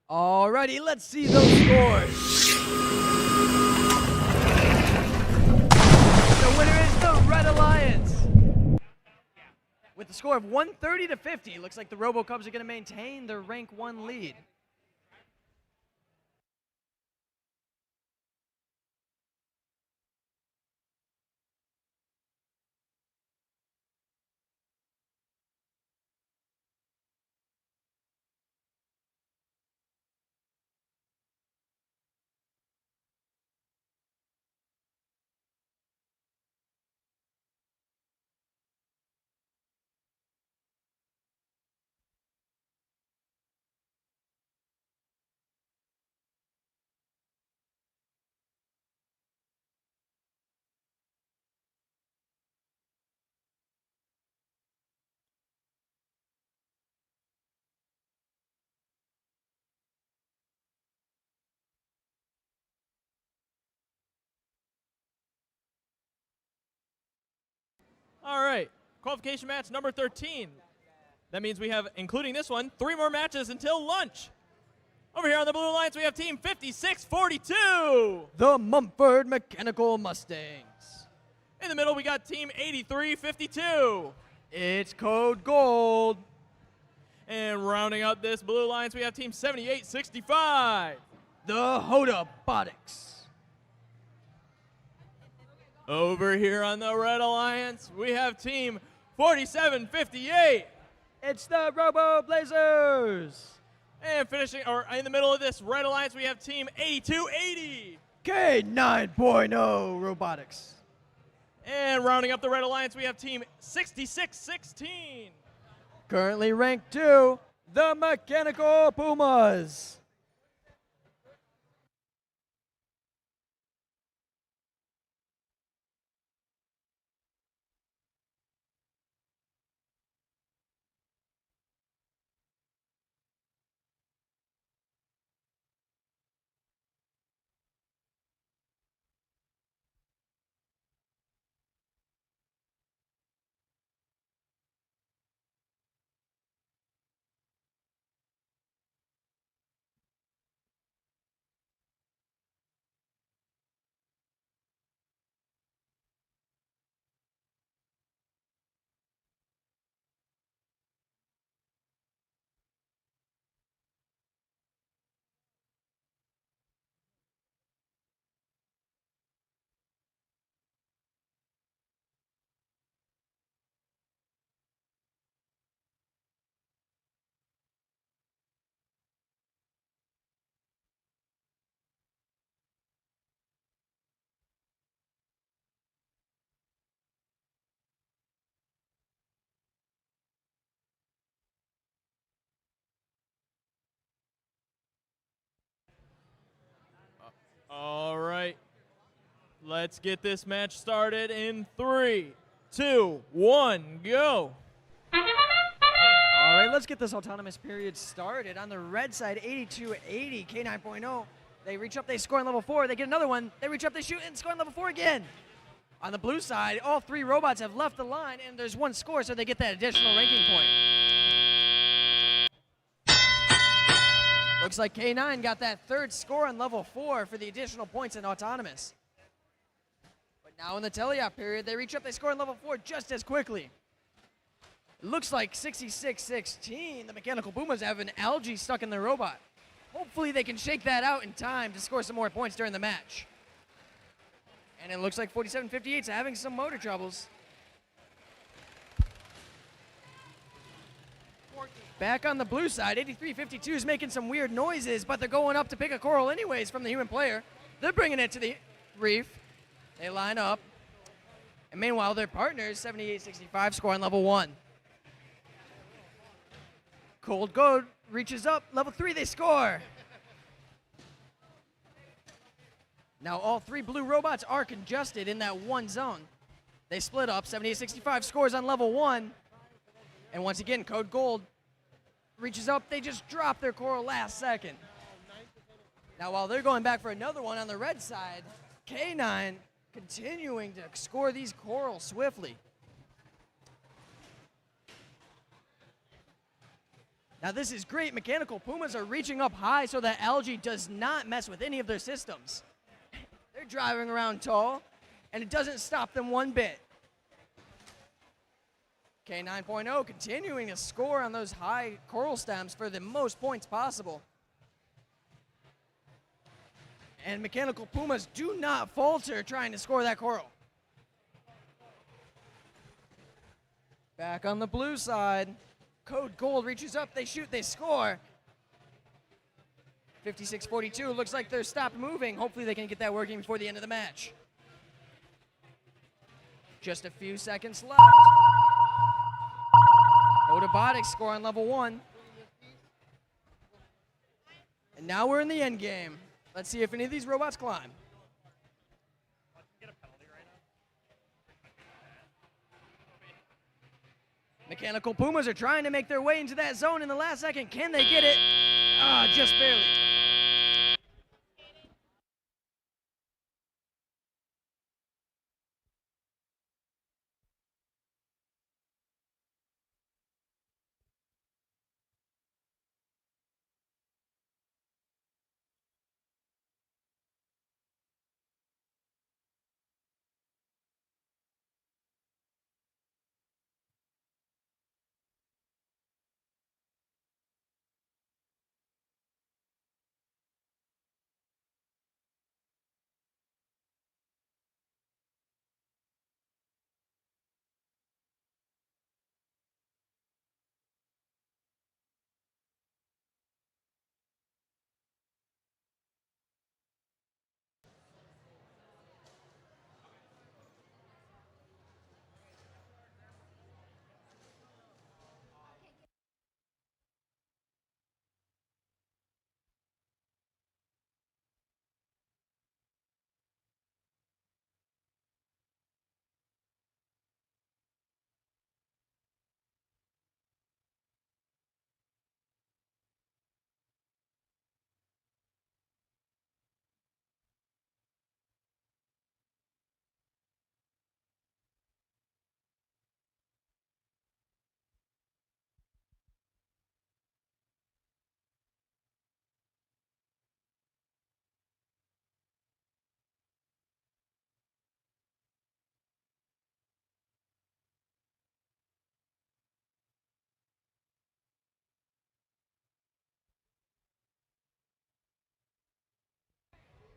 Alrighty, let's see those scores. The winner is the Red Alliance. With the score of 130 to 50, looks like the RoboCubs are going to maintain their rank 1 lead. All right, qualification match number 13. That means we have, including this one, 3 more matches until lunch. Over here on the Blue Alliance, we have Team 5642. The Mumford Mechanical Mustangs. In the middle, we got Team 8352. It's Code Gold. And rounding out this Blue Alliance, we have Team 7865. The Robotics. Over here on the Red Alliance, we have Team 4758. It's the Robo Blazers. And finishing, or in the middle of this Red Alliance, we have Team 8280. K9.0 Robotics. And rounding up the Red Alliance, we have Team 6616. Currently ranked 2, the Mechanical Pumas. All right, let's get this match started in 3, 2, 1, go. All right, let's get this autonomous period started. On the red side, 8280, K9.0. They reach up, they score on level 4. They get another one. They reach up, they shoot, and score on level 4 again. On the blue side, all 3 robots have left the line, and there's 1 score, so they get that additional ranking point. Looks like K9 got that 3rd score on level 4 for the additional points in autonomous. But now in the teleop period, they reach up, they score on level 4 just as quickly. It looks like 6616, the Mechanical Pumas, have an algae stuck in their robot. Hopefully they can shake that out in time to score some more points during the match. And it looks like 4758's having some motor troubles. Back on the blue side, 8352 is making some weird noises, but they're going up to pick a coral anyways from the human player. They're bringing it to the reef. They line up. And meanwhile, their partners, 7865, score on level 1. Cold Gold reaches up. Level 3, they score. Now all 3 blue robots are congested in that one zone. They split up. 7865 scores on level 1. And once again, Code Gold reaches up. They just drop their coral last second. Now while they're going back for another one on the red side, K9 continuing to score these corals swiftly. Now this is great. Mechanical Pumas are reaching up high so that algae does not mess with any of their systems. They're driving around tall, and it doesn't stop them one bit. K9.0 continuing to score on those high coral stems for the most points possible. And Mechanical Pumas do not falter trying to score that coral. Back on the blue side, Code Gold reaches up, they shoot, they score. 5642 looks like they're stopped moving. Hopefully they can get that working before the end of the match. Just a few seconds left. Robotics score on level 1. And now we're in the end game. Let's see if any of these robots climb. Mechanical Pumas are trying to make their way into that zone in the last second. Can they get it? Just barely.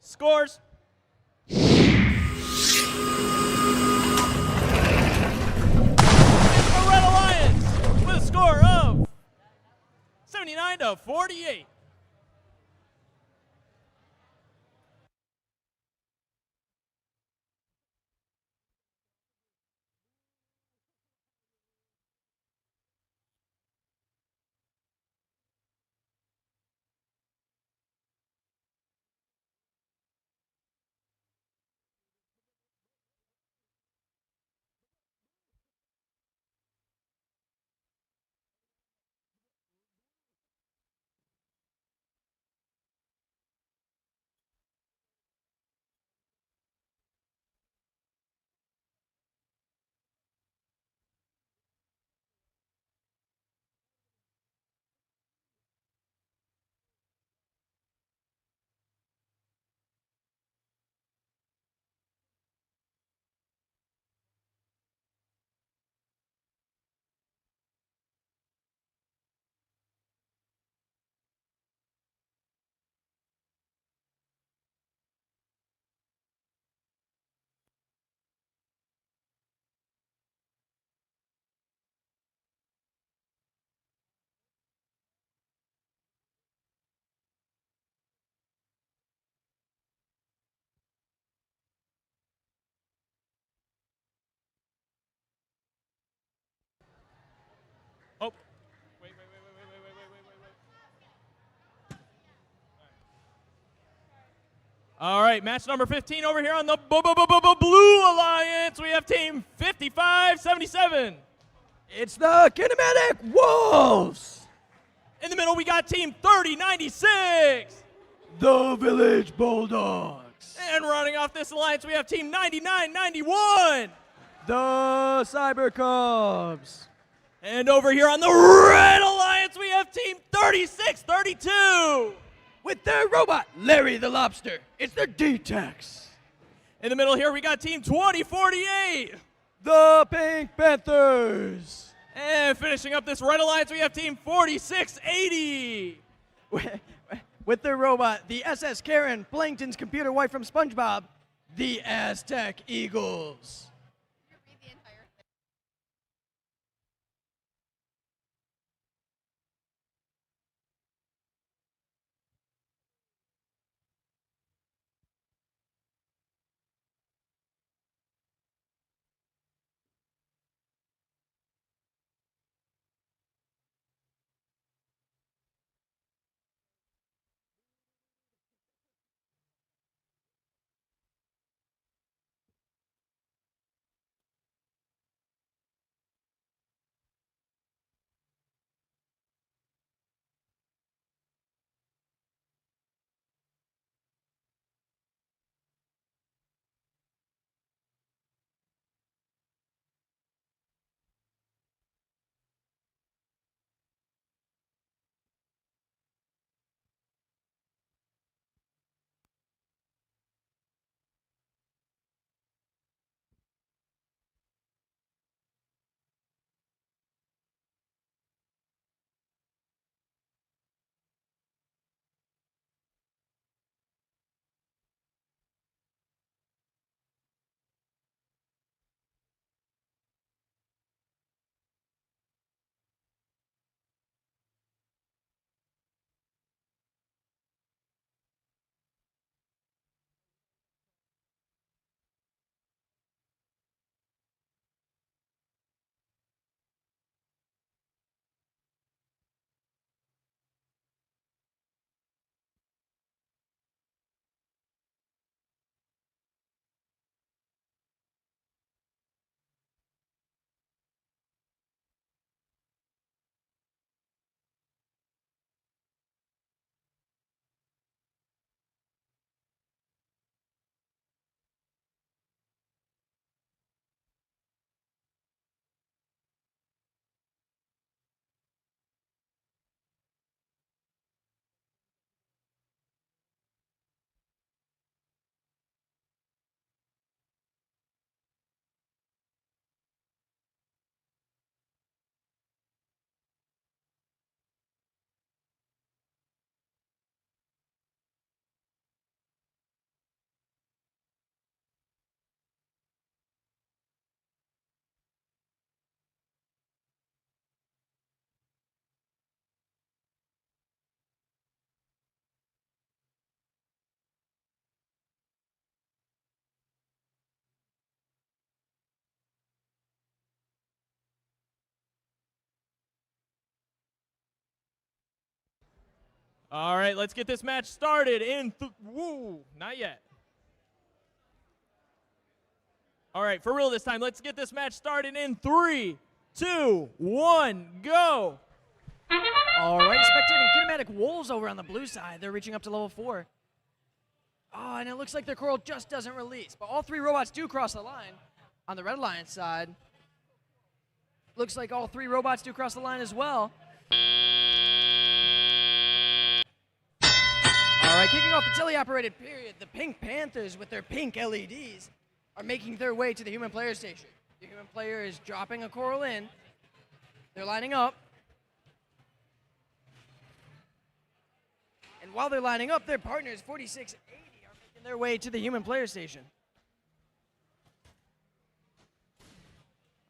Scores. The Red Alliance with a score of 79-48. Oh, wait. All right, match number 15 over here on the Blue Alliance. We have team 55-77. It's the Kinematic Wolves. In the middle, we got team 30-96. The Village Bulldogs. And running off this alliance, we have team 99-91. The Cyber Cubs. And over here on the Red Alliance, we have team 36-32. With their robot, Larry the Lobster. It's their D-Tex. In the middle here, we got team 20-48. The Pink Panthers. And finishing up this Red Alliance, we have team 46-80. With their robot, the SS Karen, Plankton's computer wife from SpongeBob, the Aztec Eagles. All right, let's get this match started in not yet. All right, for real this time, let's get this match started in 3, 2, 1, go. All right, spectating kinematic wolves over on the blue side. They're reaching up to level 4. Oh, and it looks like their coral just doesn't release. But all 3 robots do cross the line. On the Red Alliance side, looks like all 3 robots do cross the line as well. All right, kicking off the teleoperated period, the Pink Panthers with their pink LEDs are making their way to the human player station. The human player is dropping a coral in. They're lining up. And while they're lining up, their partners, 4680, are making their way to the human player station.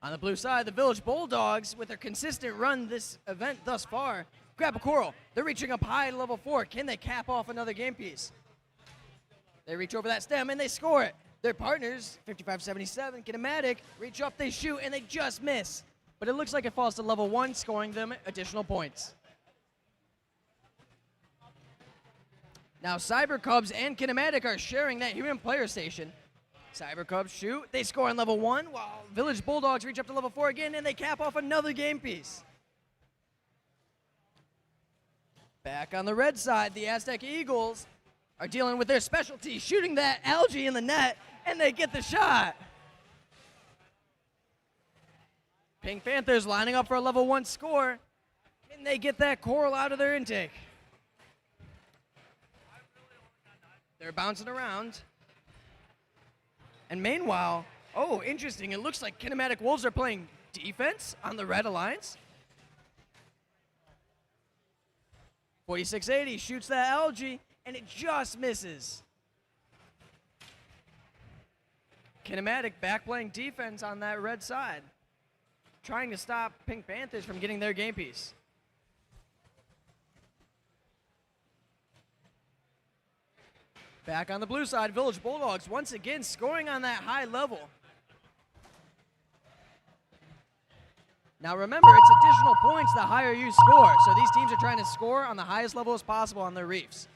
On the blue side, the Village Bulldogs, with their consistent run this event thus far, grab a coral. They're reaching up high to level 4. Can they cap off another game piece? They reach over that stem and they score it. Their partners, 5577, Kinematic, reach up, they shoot, and they just miss. But it looks like it falls to level 1, scoring them additional points. Now, Cyber Cubs and Kinematic are sharing that human player station. Cyber Cubs shoot, they score on level 1, while Village Bulldogs reach up to level 4 again, and they cap off another game piece. Back on the red side, the Aztec Eagles are dealing with their specialty, shooting that algae in the net, and they get the shot. Pink Panthers lining up for a level 1 score, and they get that coral out of their intake. They're bouncing around. And meanwhile, oh, interesting, it looks like Kinematic Wolves are playing defense on the Red Alliance. 4680 shoots that algae, and it just misses. Kinematic back playing defense on that red side, trying to stop Pink Panthers from getting their game piece. Back on the blue side, Village Bulldogs once again scoring on that high level. Now remember, it's additional points the higher you score. So these teams are trying to score on the highest level as possible on their reefs.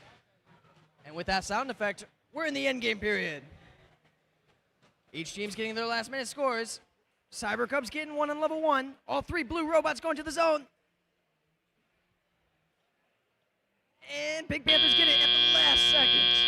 And with that sound effect, we're in the end game period. Each team's getting their last minute scores. Cyber Cubs getting one on level 1. All 3 blue robots going to the zone. And Pink Panthers get it at the last second.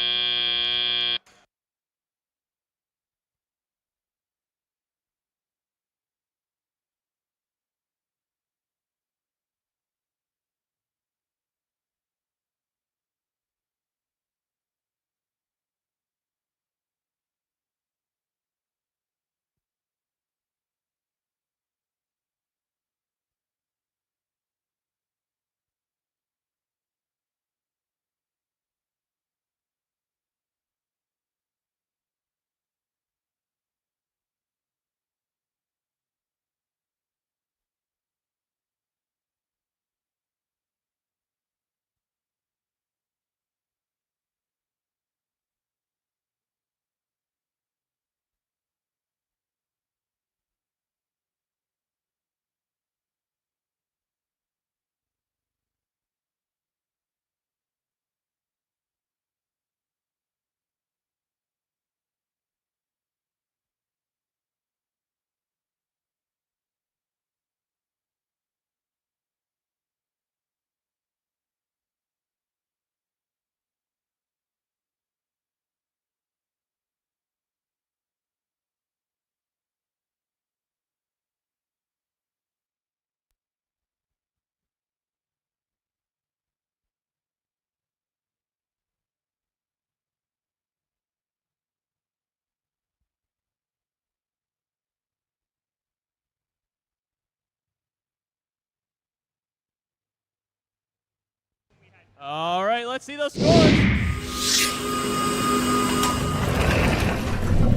All right, let's see those scores.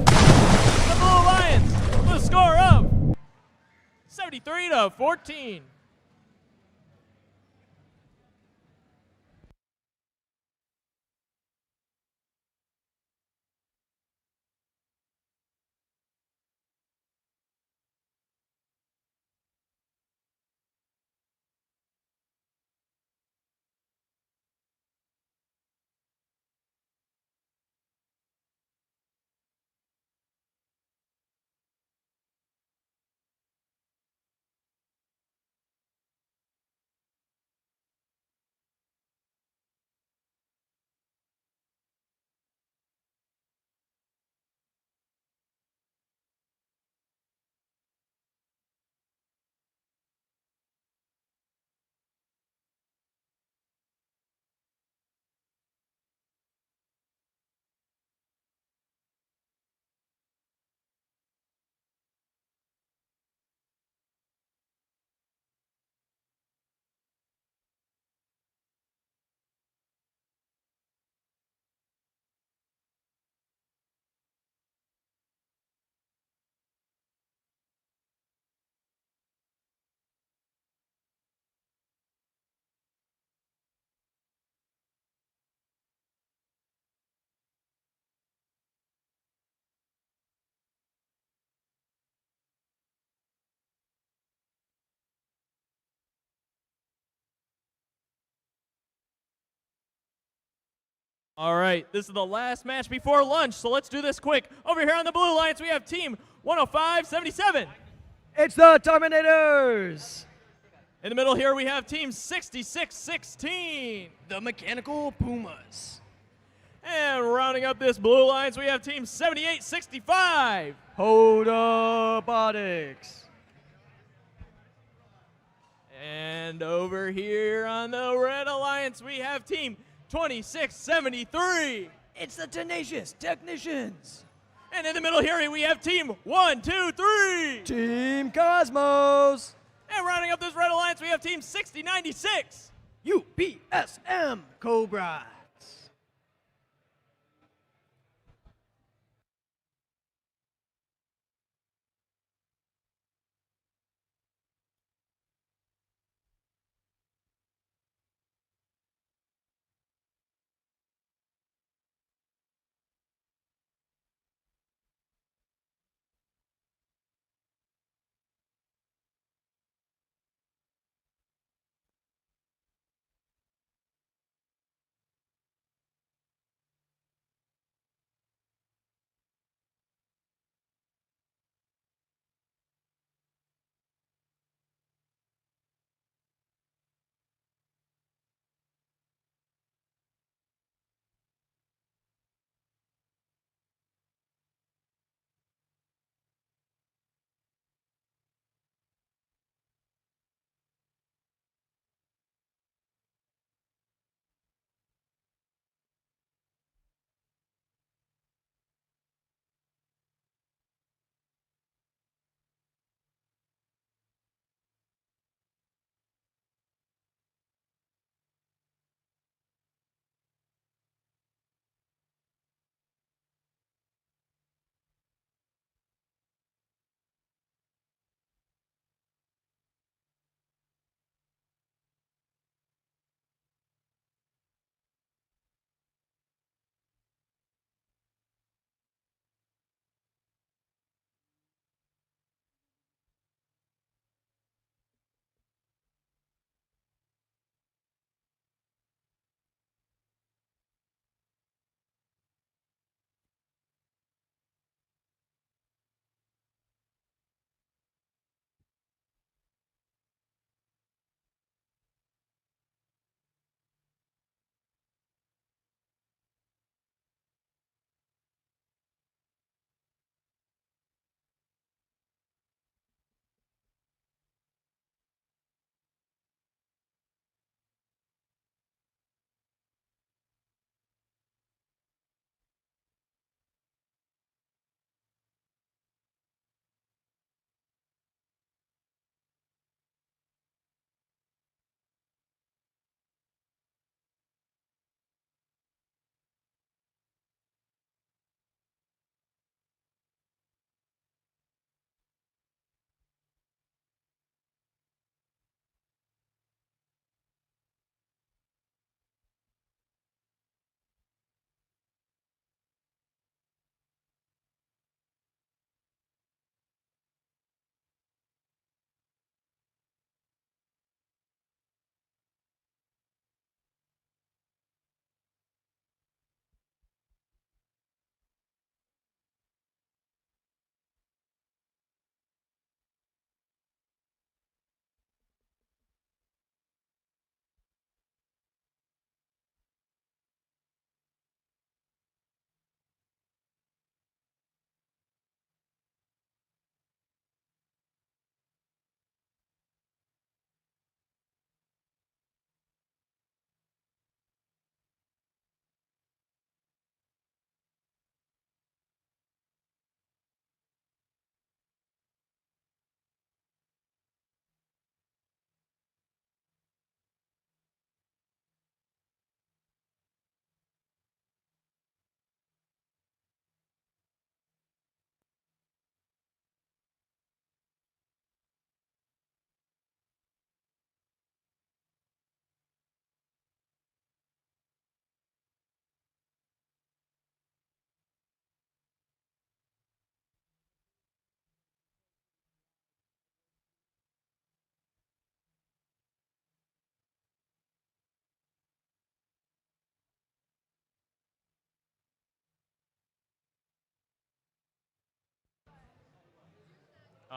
The Blue Alliance with a score of 73-14. All right, this is the last match before lunch, so let's do this quick. Over here on the Blue Alliance, we have Team 105-77. It's the Terminators. In the middle here, we have Team 66-16. The Mechanical Pumas. And rounding up this Blue Alliance, we have Team 78-65. Robotics. And over here on the Red Alliance, we have Team 26-73. It's the Tenacious Technicians. And in the middle here, we have Team 1-2-3. Team Cosmos. And rounding up this Red Alliance, we have Team 60-96. UPSM Cobras.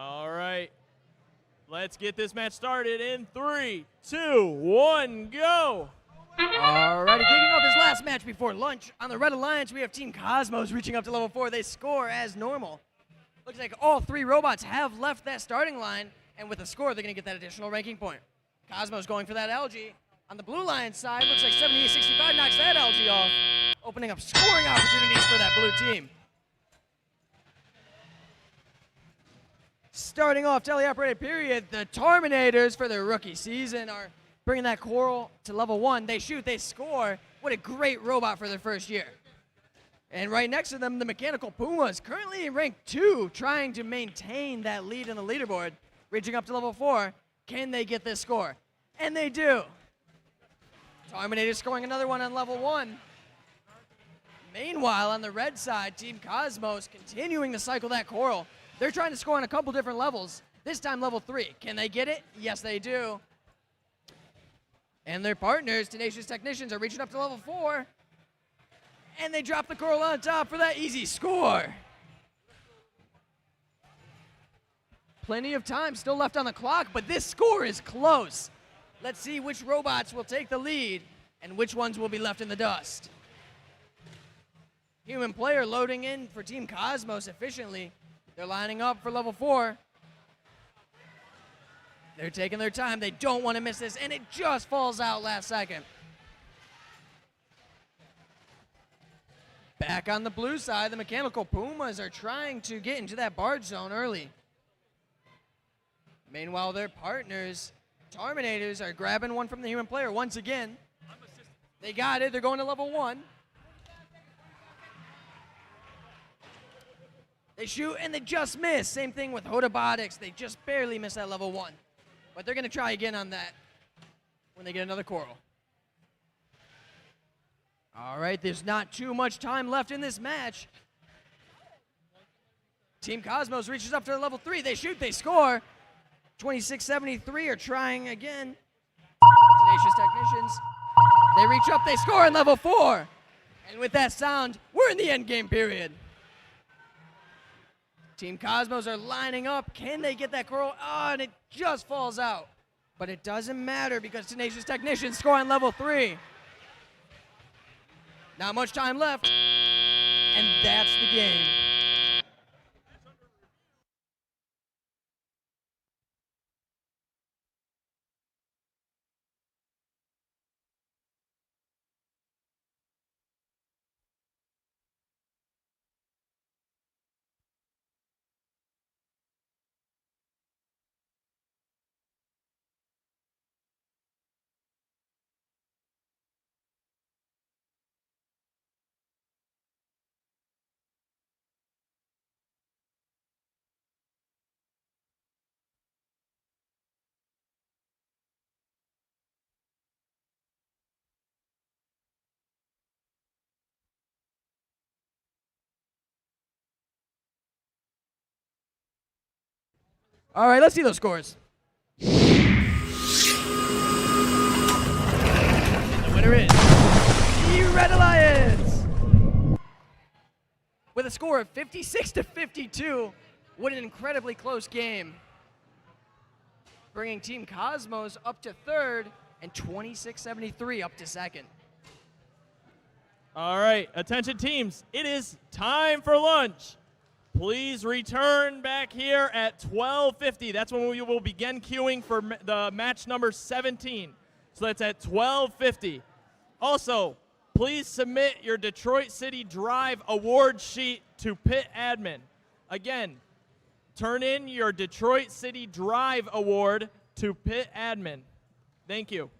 All right. Let's get this match started in 3, 2, 1, go. Alrighty, kicking off this last match before lunch. On the Red Alliance, we have Team Cosmos reaching up to level 4. They score as normal. Looks like all 3 robots have left that starting line, and with a score, they're going to get that additional ranking point. Cosmos going for that algae. On the Blue Lion side, looks like 78-65 knocks that algae off, opening up scoring opportunities for that blue team. Starting off teleoperated period, the Terminators for their rookie season are bringing that coral to level 1. They shoot, they score. What a great robot for their first year. And right next to them, the Mechanical Pumas, currently in rank 2, trying to maintain that lead in the leaderboard, reaching up to level 4. Can they get this score? And they do. Terminator scoring another one on level 1. Meanwhile, on the red side, Team Cosmos continuing to cycle that coral. They're trying to score on a couple different levels. This time level 3. Can they get it? Yes, they do. And their partners, Tenacious Technicians, are reaching up to level 4. And they drop the coral on top for that easy score. Plenty of time still left on the clock, but this score is close. Let's see which robots will take the lead and which ones will be left in the dust. Human player loading in for Team Cosmos efficiently. They're lining up for level 4. They're taking their time. They don't want to miss this, and it just falls out last second. Back on the blue side, the Mechanical Pumas are trying to get into that barge zone early. Meanwhile, their partners, Terminators, are grabbing one from the human player once again. They got it. They're going to level 1. They shoot, and they just miss. Same thing with Robotics. They just barely miss that level 1. But they're going to try again on that when they get another coral. All right, there's not too much time left in this match. Team Cosmos reaches up to level 3. They shoot, they score. 26-73 are trying again. Tenacious Technicians. They reach up, they score in level 4. And with that sound, we're in the end game period. Team Cosmos are lining up. Can they get that coral? Oh, and it just falls out. But it doesn't matter because Tenacious Technicians score on level 3. Not much time left, and that's the game. All right, let's see those scores. The winner is the Red Alliance with a score of 56-52. What an incredibly close game. Bringing Team Cosmos up to 3rd and 26-73 up to 2nd. All right, attention teams, it is time for lunch. Please return back here at 12:50. That's when we will begin queuing for the match number 17. So that's at 12:50. Also, please submit your Detroit City Drive award sheet to Pit Admin. Again, turn in your Detroit City Drive award to Pit Admin. Thank you.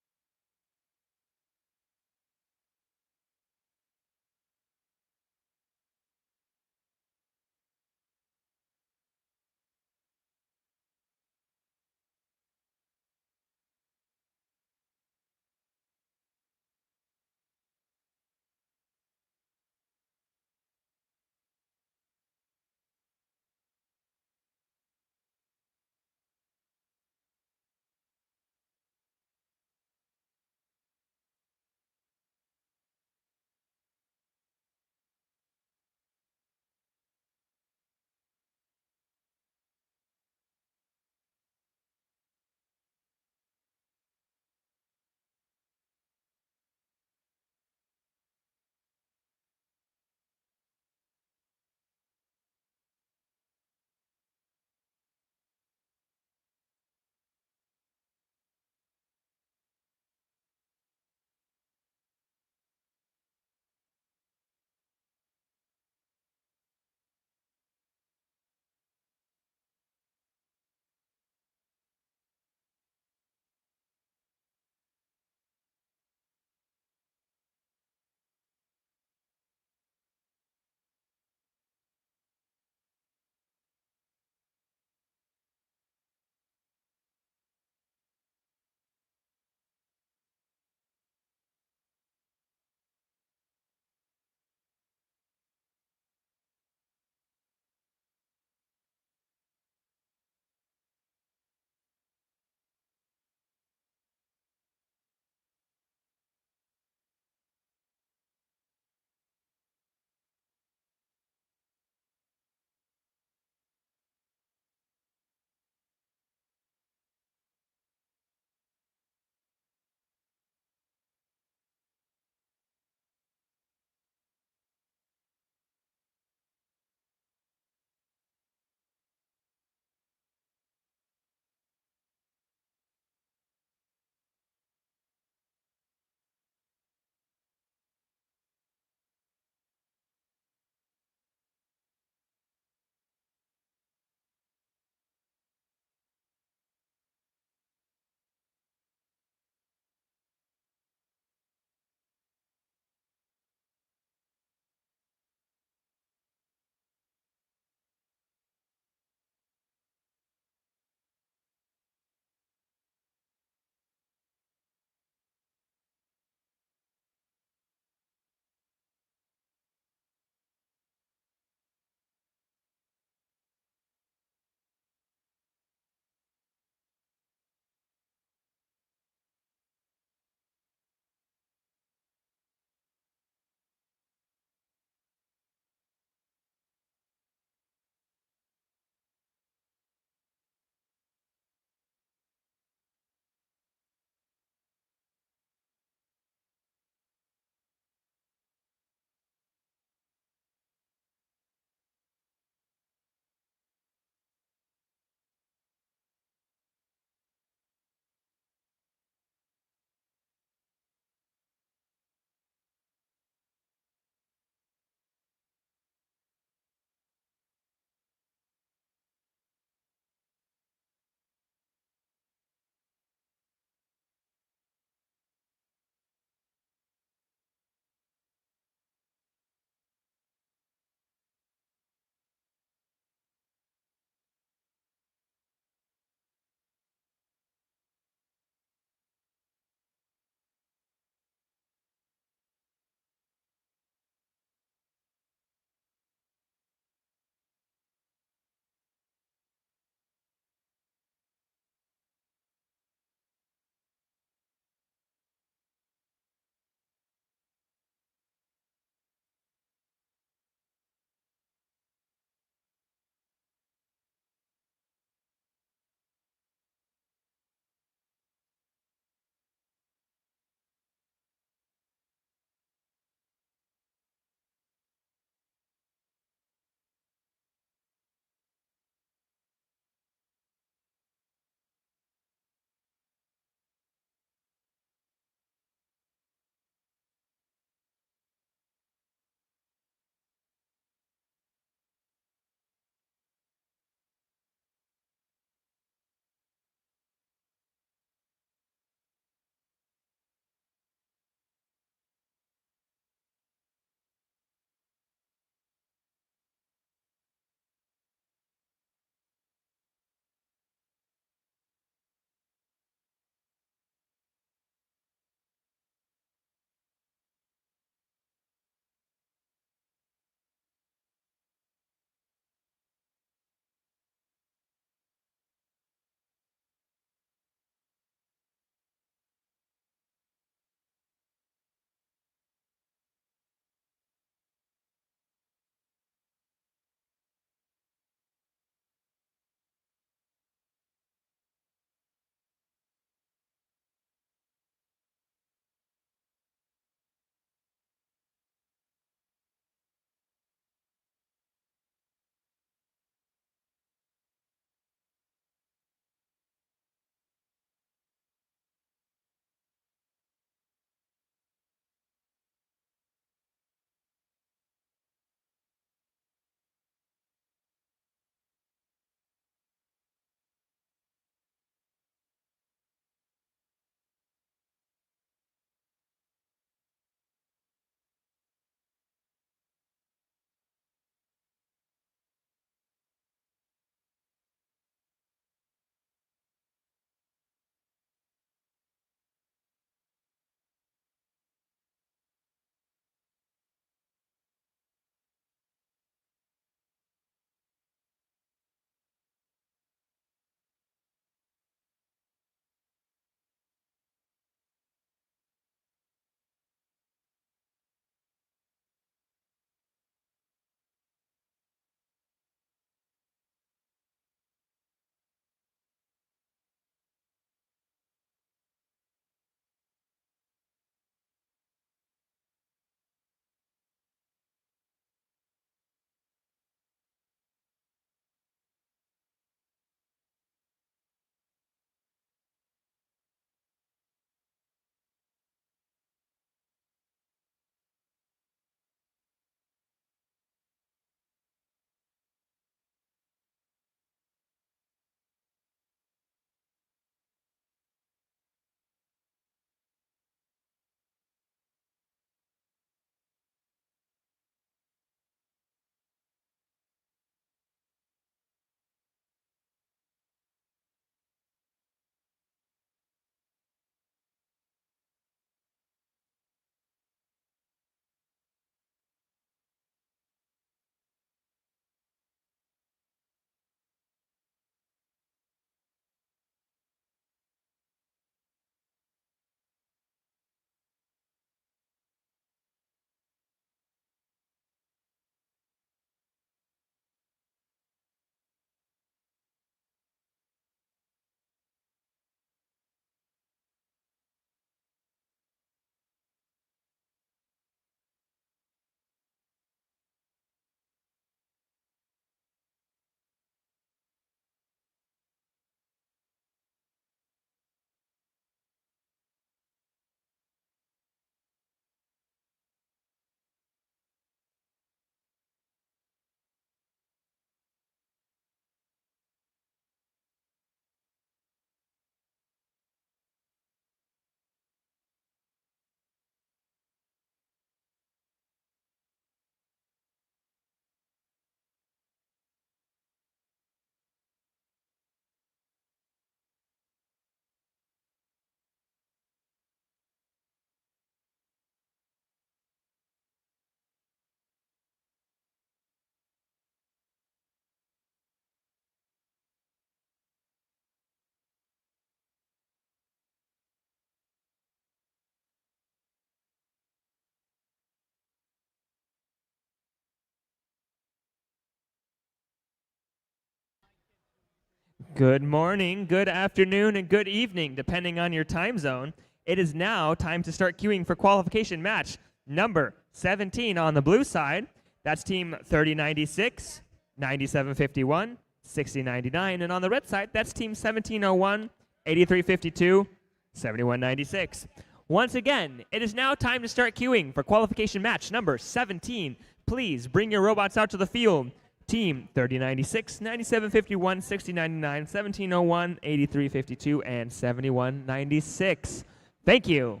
Good morning, good afternoon, and good evening, depending on your time zone. It is now time to start queuing for qualification match number 17 on the blue side. That's team 3096, 9751, 6099. And on the red side, that's team 1701, 8352, 7196. Once again, it is now time to start queuing for qualification match number 17. Please bring your robots out to the field. Team 3096, 9751, 6099, 1701, 8352, and 7196. Thank you.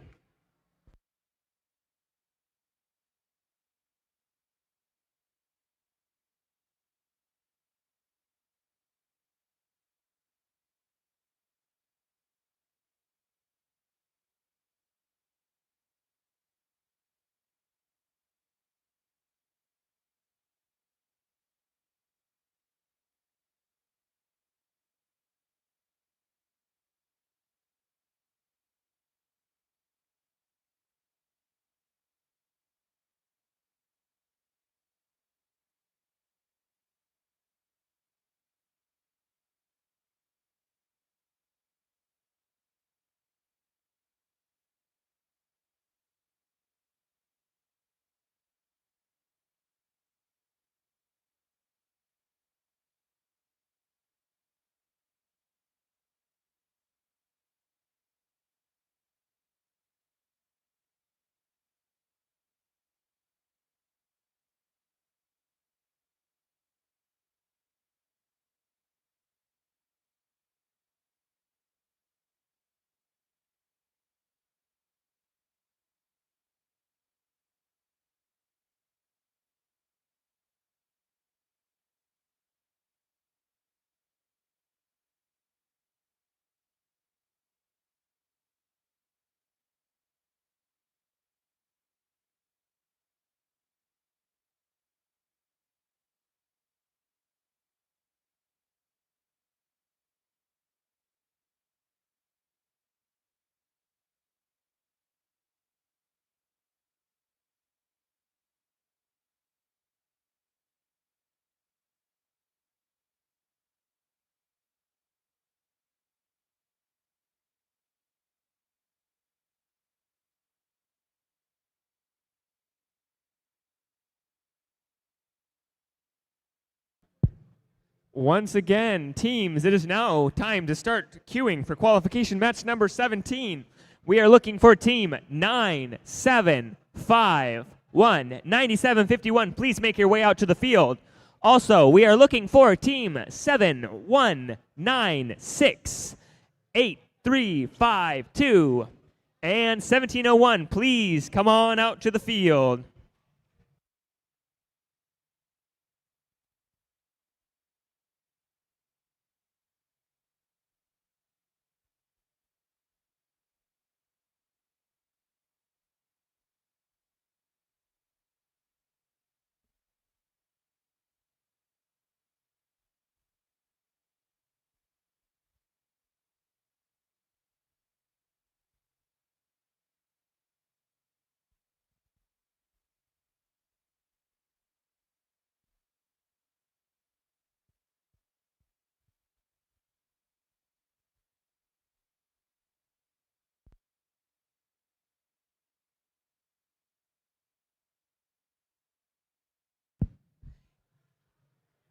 Once again, teams, it is now time to start queuing for qualification match number 17. We are looking for team 9751, 9751. Please make your way out to the field. Also, we are looking for team 7196, 8352, and 1701. Please come on out to the field.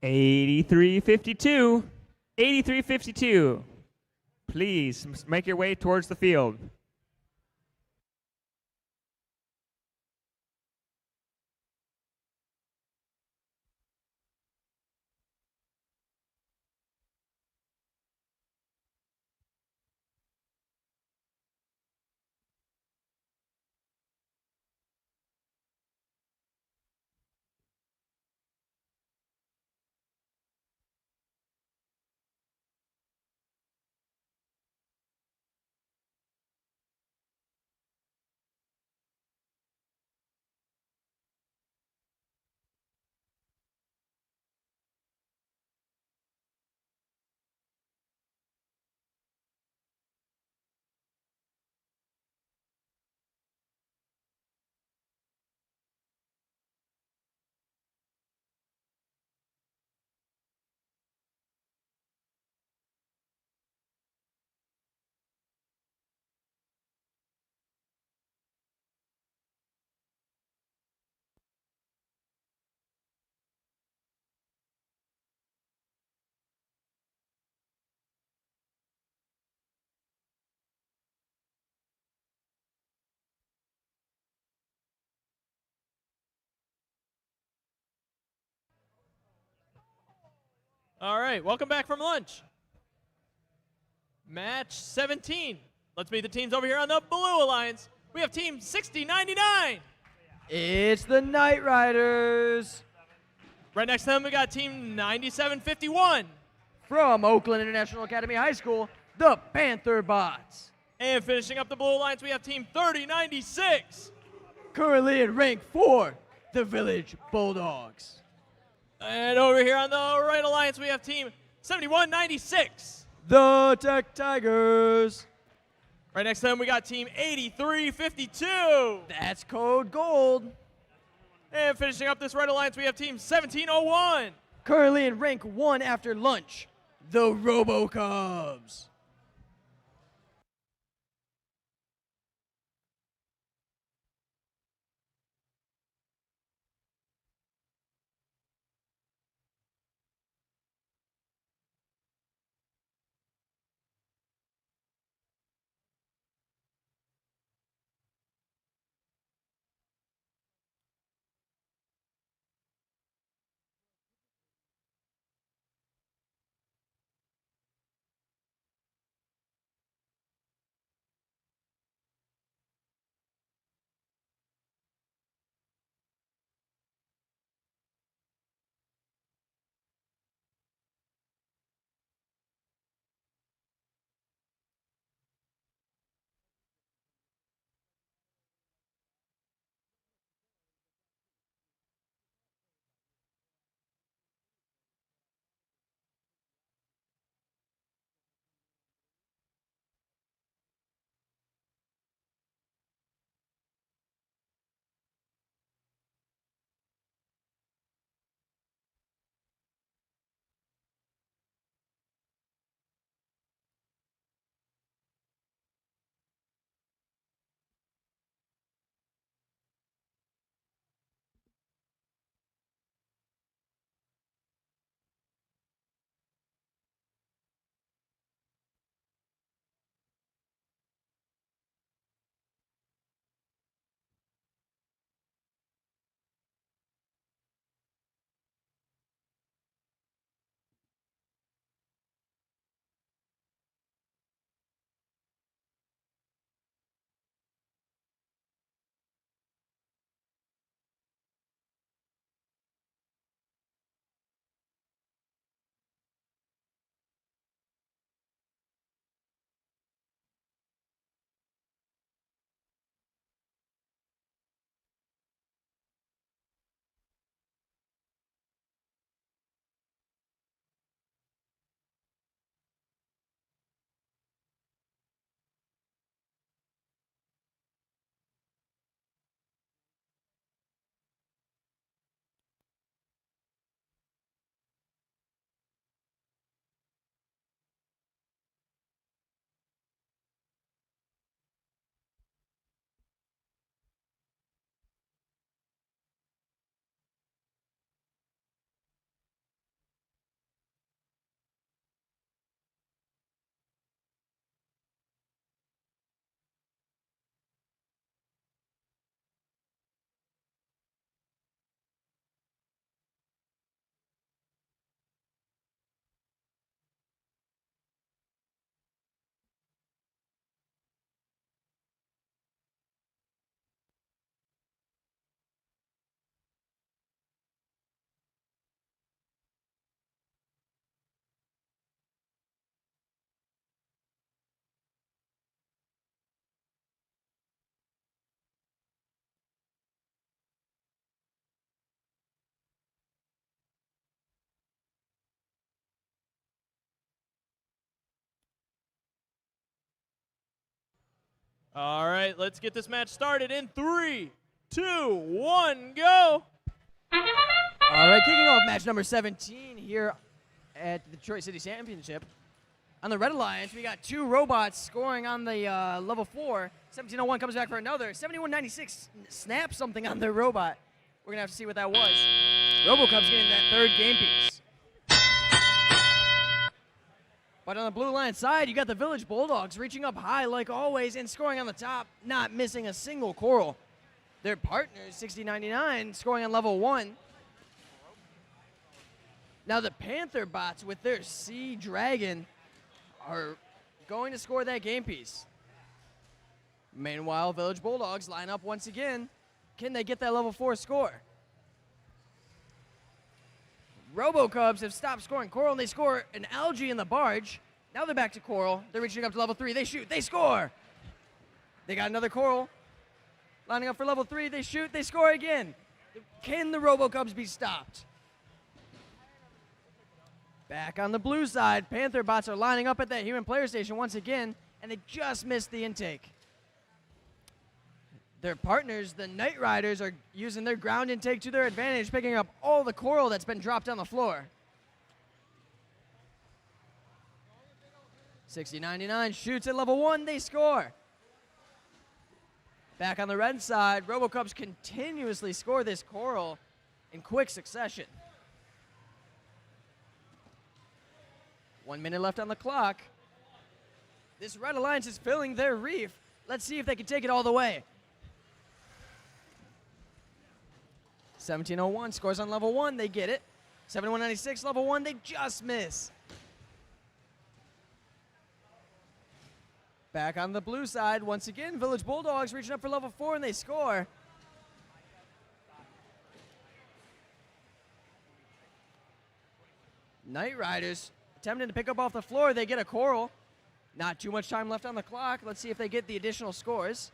Eighty-three 52. Please make your way towards the field. All right, welcome back from lunch. Match 17. Let's meet the teams over here on the Blue Alliance. We have team 6099. It's the Knight Riders. Right next to them, we got team 9751. From Oakland International Academy High School, the Panther Bots. And finishing up the Blue Alliance, we have team 3096. Currently in rank 4, the Village Bulldogs. And over here on the right alliance, we have team 7196. The Tech Tigers. Right next to them, we got team 8352. That's code gold. And finishing up this right alliance, we have team 1701. Currently in rank 1 after lunch, the Robo Cubs. All right, let's get this match started in 3, 2, 1, go. All right, kicking off match number 17 here at the Detroit City Championship. On the Red Alliance, we got two robots scoring on the level 4. 1701 comes back for another. 7196 snaps something on their robot. We're going to have to see what that was. RoboCub's getting that third game piece. But on the Blue Alliance side, you got the Village Bulldogs reaching up high like always and scoring on the top, not missing a single coral. Their partners, 6099, scoring on level 1. Now the Panther bots with their Sea Dragon are going to score that game piece. Meanwhile, Village Bulldogs line up once again. Can they get that level 4 score? Robo-Cubs have stopped scoring Coral, and they score an Algae in the barge. Now they're back to Coral. They're reaching up to level 3. They shoot. They score. They got another Coral. Lining up for level 3. They shoot. They score again. Can the Robo-Cubs be stopped? Back on the blue side, Panther bots are lining up at that human player station once again, and they just missed the intake. Their partners, the Night Riders, are using their ground intake to their advantage, picking up all the coral that's been dropped on the floor. 6099 shoots at level 1, they score. Back on the red side, Robocubs continuously score this coral in quick succession. 1 minute left on the clock. This Red Alliance is filling their reef. Let's see if they can take it all the way. 1701 scores on level 1, they get it. 7196 level 1, they just miss. Back on the blue side, once again, Village Bulldogs reaching up for level 4 and they score. Night Riders attempting to pick up off the floor, they get a coral. Not too much time left on the clock. Let's see if they get the additional scores.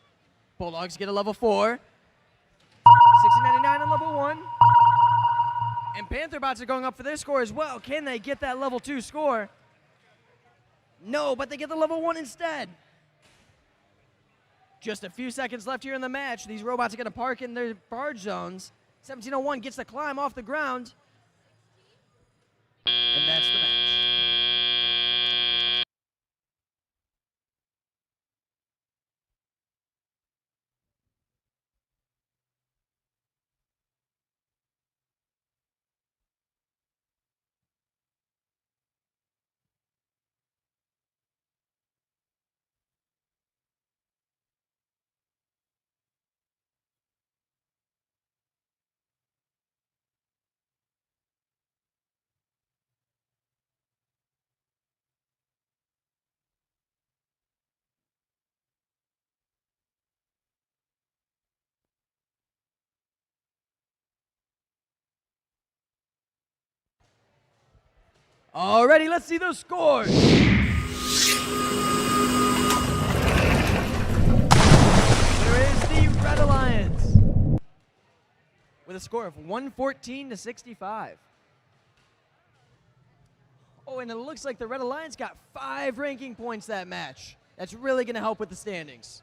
Bulldogs get a level 4. 6099 on level 1. And Panther bots are going up for their score as well. Can they get that level 2 score? No, but they get the level 1 instead. Just a few seconds left here in the match. These robots are going to park in their barge zones. 1701 gets the climb off the ground. And that's the match. Alrighty, let's see those scores. There is the Red Alliance with a score of 114 to 65. Oh, and it looks like the Red Alliance got 5 ranking points that match. That's really going to help with the standings.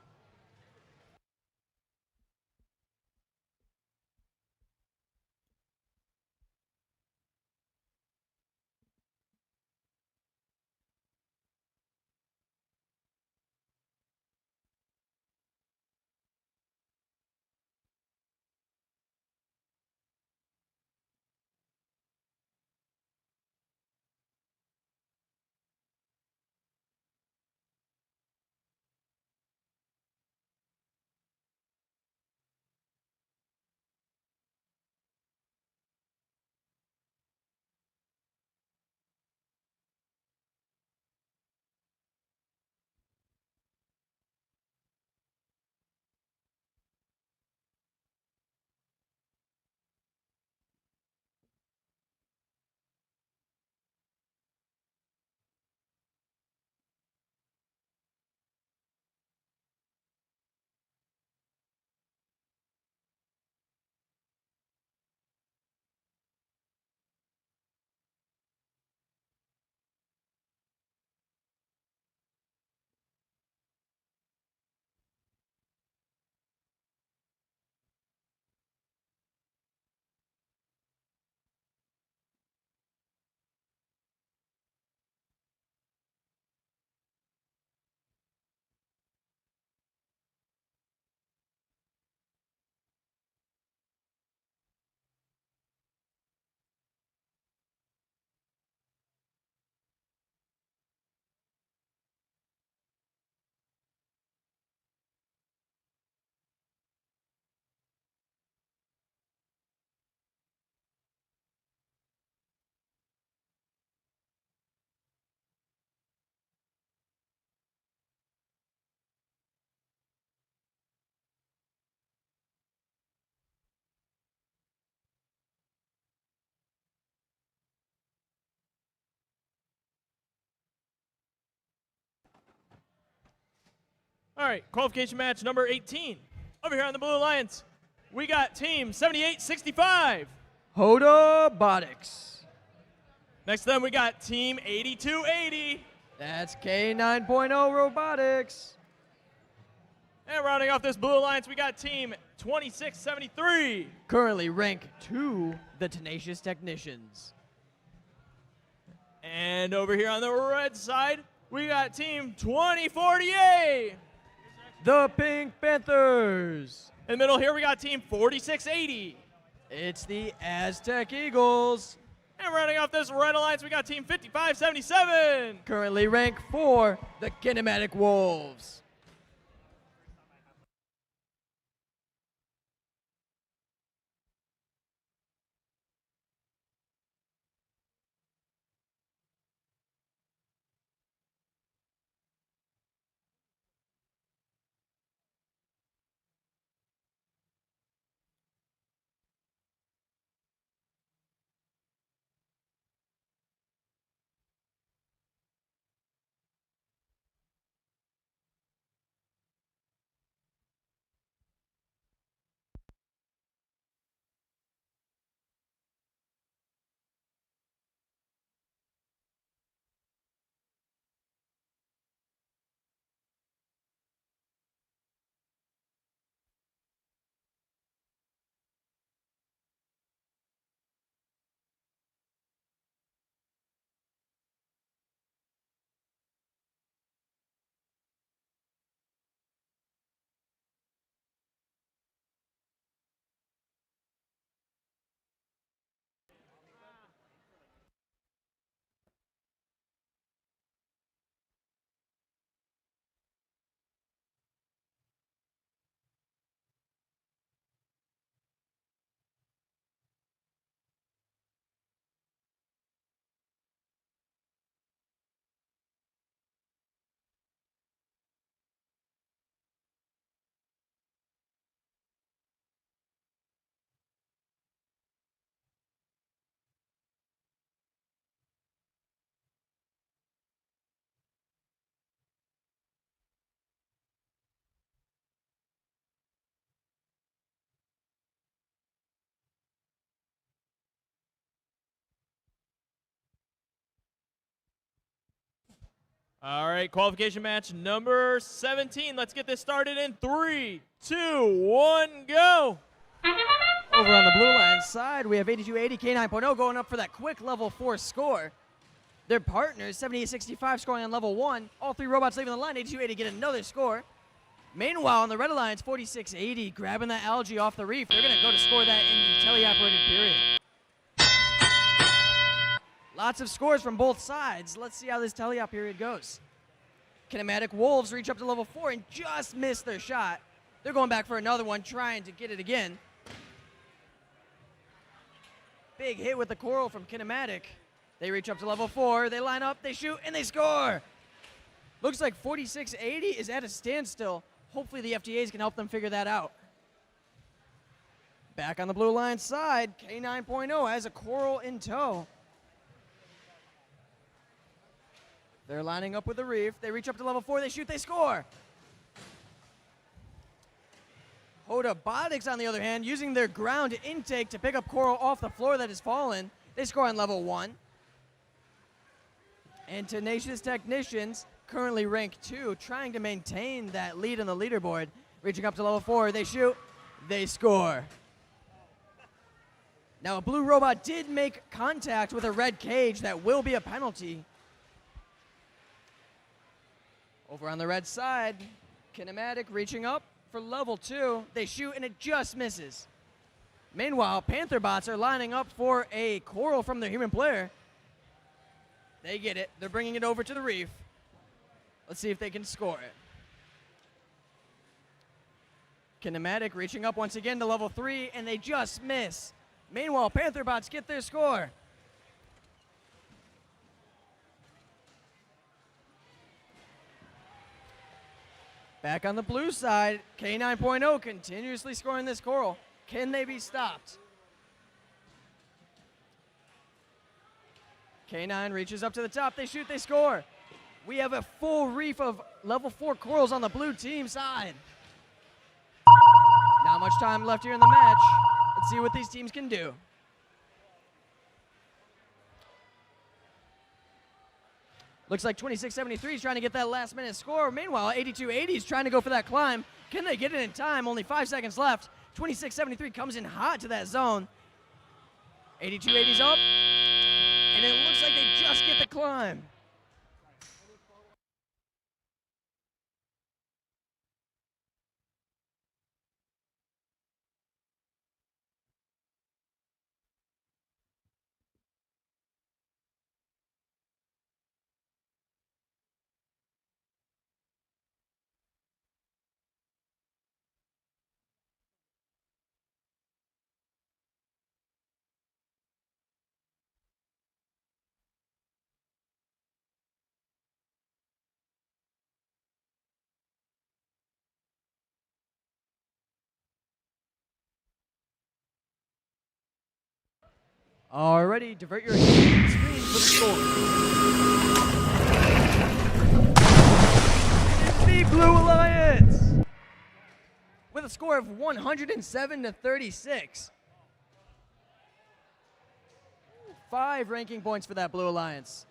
All right, qualification match number 18. Over here on the Blue Alliance, we got team 7865. Robotics. Next to them, we got team 8280. That's K9.0 Robotics. And rounding off this Blue Alliance, we got team 2673. Currently rank 2, the Tenacious Technicians. And over here on the red side, we got team 2048. The Pink Panthers. In the middle here, we got team 4680. It's the Aztec Eagles. And rounding off this red alliance, we got team 5577. Currently rank 4, the Kinematic Wolves. All right, qualification match number 17. Let's get this started in 3, 2, 1, go. Over on the Blue Alliance side, we have 8280 K9.0 going up for that quick level 4 score. Their partners, 7865 scoring on level 1. All 3 robots leaving the line, 8280 get another score. Meanwhile, on the Red Alliance, 4680 grabbing that algae off the reef. They're going to go to score that in the teleoperated period. Lots of scores from both sides. Let's see how this teleop period goes. Kinematic Wolves reach up to level 4 and just miss their shot. They're going back for another one, trying to get it again. Big hit with the coral from Kinematic. They reach up to level 4, they line up, they shoot, and they score! Looks like 4680 is at a standstill. Hopefully the FTAs can help them figure that out. Back on the Blue Alliance side, K9.0 has a coral in tow. They're lining up with the reef. They reach up to level 4. They shoot. They score. Robotics, on the other hand, using their ground intake to pick up coral off the floor that has fallen. They score on level 1. And Tenacious Technicians, currently rank 2, trying to maintain that lead on the leaderboard. Reaching up to level 4. They shoot. They score. Now, a blue robot did make contact with a red cage. That will be a penalty. Over on the red side, Kinematic reaching up for level 2. They shoot and it just misses. Meanwhile, Panther bots are lining up for a coral from their human player. They get it. They're bringing it over to the reef. Let's see if they can score it. Kinematic reaching up once again to level 3, and they just miss. Meanwhile, Panther bots get their score. Back on the blue side, K9.0 continuously scoring this coral. Can they be stopped? K9 reaches up to the top. They shoot, they score. We have a full reef of level 4 corals on the blue team side. Not much time left here in the match. Let's see what these teams can do. Looks like 2673 is trying to get that last minute score. Meanwhile, 8280 is trying to go for that climb. Can they get it in time? Only 5 seconds left. 2673 comes in hot to that zone. 8280's up. And it looks like they just get the climb. Alrighty, divert your screen for the score. It's the Blue Alliance with a score of 107 to 36. 5 ranking points for that Blue Alliance.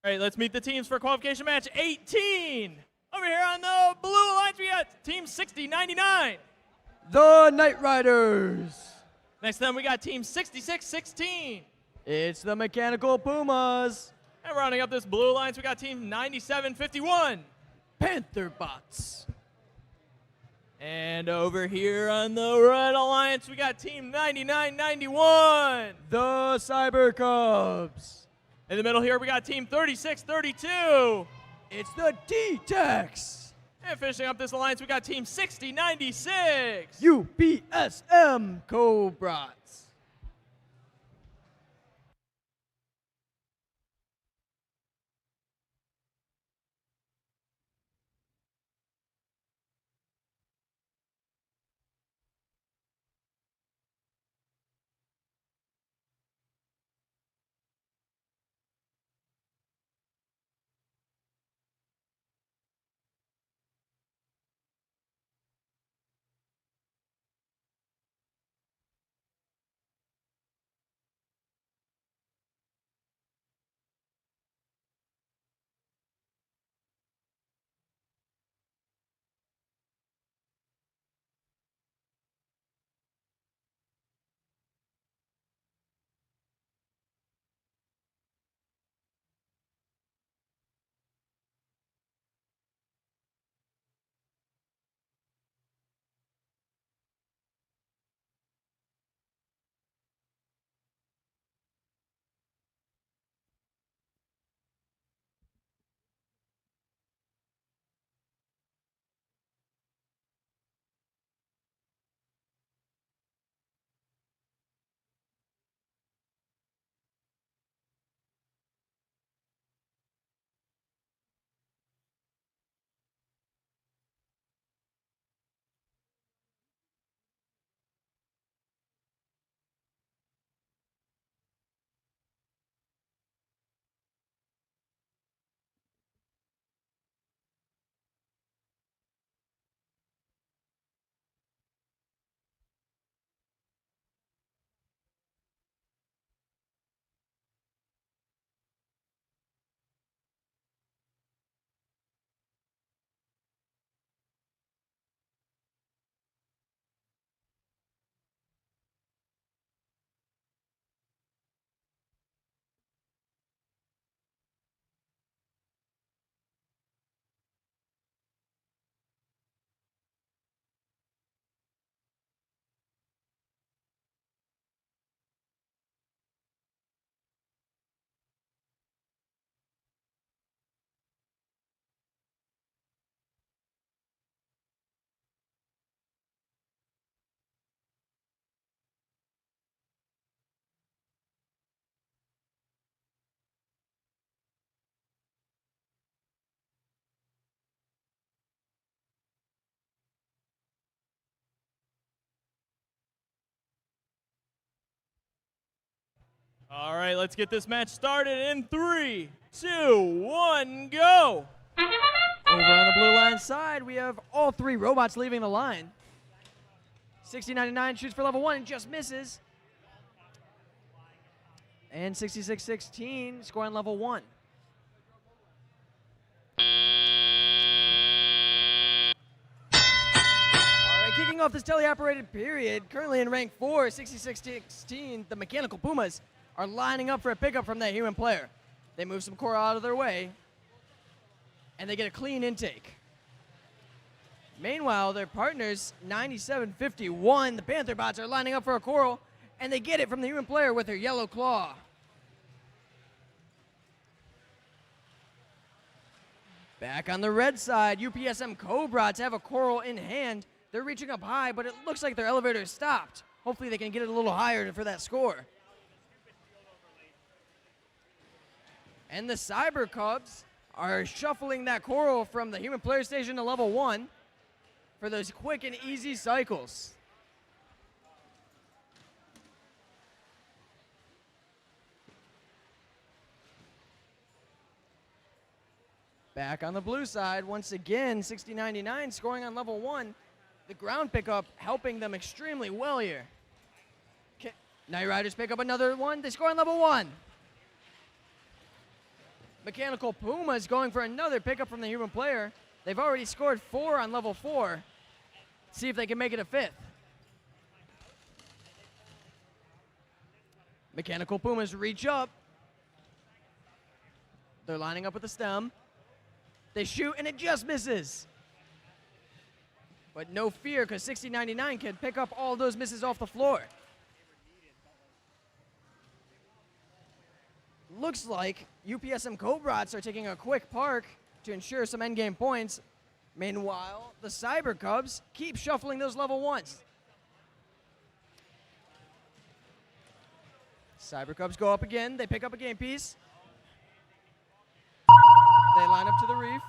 All right, let's meet the teams for qualification match 18. Over here on the Blue Alliance, we got Team 6099. The Knight Riders. Next to them, we got Team 6616. It's the Mechanical Pumas. And rounding up this Blue Alliance, we got Team 9751. Panther Bots. And over here on the Red Alliance, we got Team 9991. The Cyber Cubs. In the middle here, we got Team 3632. It's the D-Tex. And finishing up this alliance, we got Team 6096. UBSM Cobras. All right, let's get this match started in 3, 2, 1, go. Over on the blue line side, we have all three robots leaving the line. 6099 shoots for level 1 and just misses. And 6616 scoring level 1. Alright, kicking off this teleoperated period, currently in rank 4, 6616, the Mechanical Pumas are lining up for a pickup from that human player. They move some coral out of their way, and they get a clean intake. Meanwhile, their partners, 9751, the Panther bots, are lining up for a coral, and they get it from the human player with her yellow claw. Back on the red side, UPSM Cobrats have a coral in hand. They're reaching up high, but it looks like their elevator is stopped. Hopefully they can get it a little higher for that score. And the Cyber Cubs are shuffling that coral from the human player station to level 1 for those quick and easy cycles. Back on the blue side, once again, 6099 scoring on level 1. The ground pickup helping them extremely well here. Night Riders pick up another one. They score on level 1. Mechanical Pumas going for another pickup from the human player. They've already scored 4 on level 4. See if they can make it a 5th. Mechanical Pumas reach up. They're lining up with the stem. They shoot, and it just misses. But no fear, because 6099 can pick up all those misses off the floor. Looks like UPSM Cobrats are taking a quick park to ensure some endgame points. Meanwhile, the Cyber Cubs keep shuffling those level 1s. Cyber Cubs go up again. They pick up a game piece. They line up to the reef.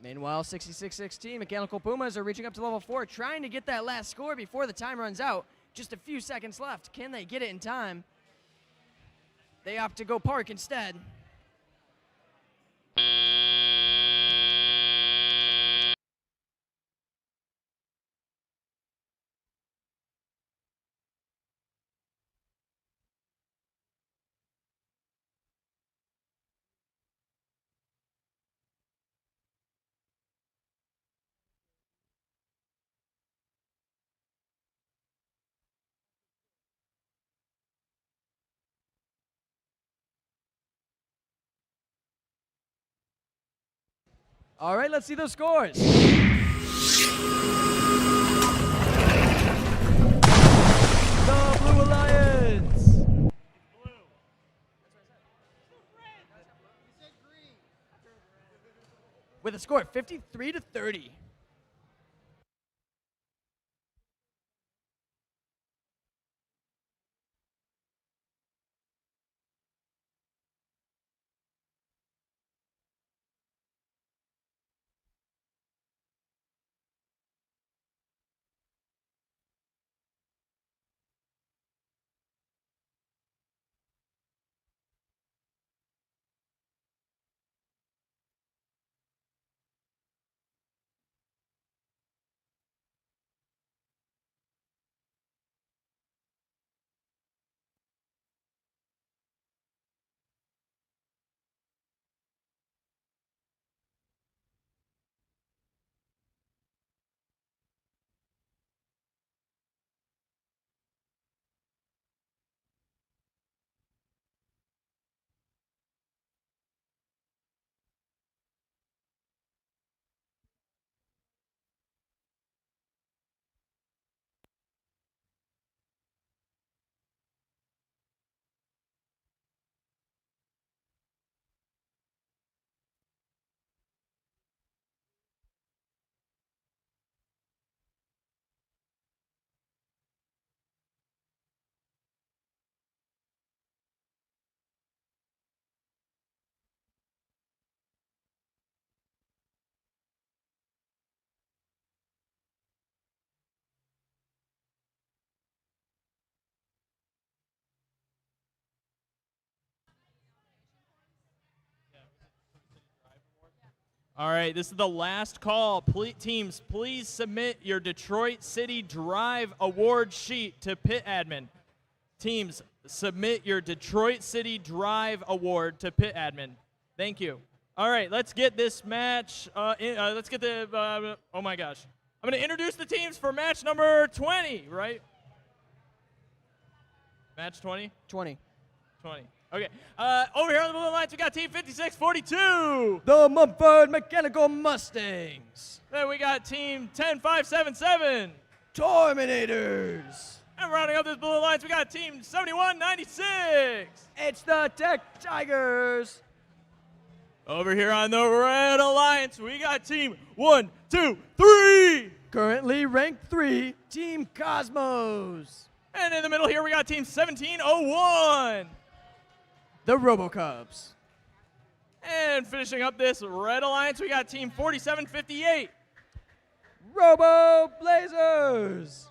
Meanwhile, 6616 Mechanical Pumas are reaching up to level 4, trying to get that last score before the time runs out. Just a few seconds left. Can they get it in time? They opt to go park instead. All right, let's see those scores. The Blue Alliance. With a score of 53-30. All right, this is the last call. Teams, please submit your Detroit City Drive award sheet to pit admin. Teams, submit your Detroit City Drive award to pit admin. Thank you. All right, let's get this match. Let's get the. Oh my gosh, I'm going to introduce the teams for match number 20. Right? Match 20. 20. 20. Okay. Over here on the blue lines, we got Team 5642. The Mumford Mechanical Mustangs. Then we got Team 10577. Terminators. And rounding up this blue lines, we got Team 7196. It's the Tech Tigers. Over here on the Red Alliance, we got Team 123. Currently ranked 3, Team Cosmos. And in the middle here, we got Team 1701. The RoboCubs. And finishing up this Red Alliance, we got Team 4758. Robo Blazers.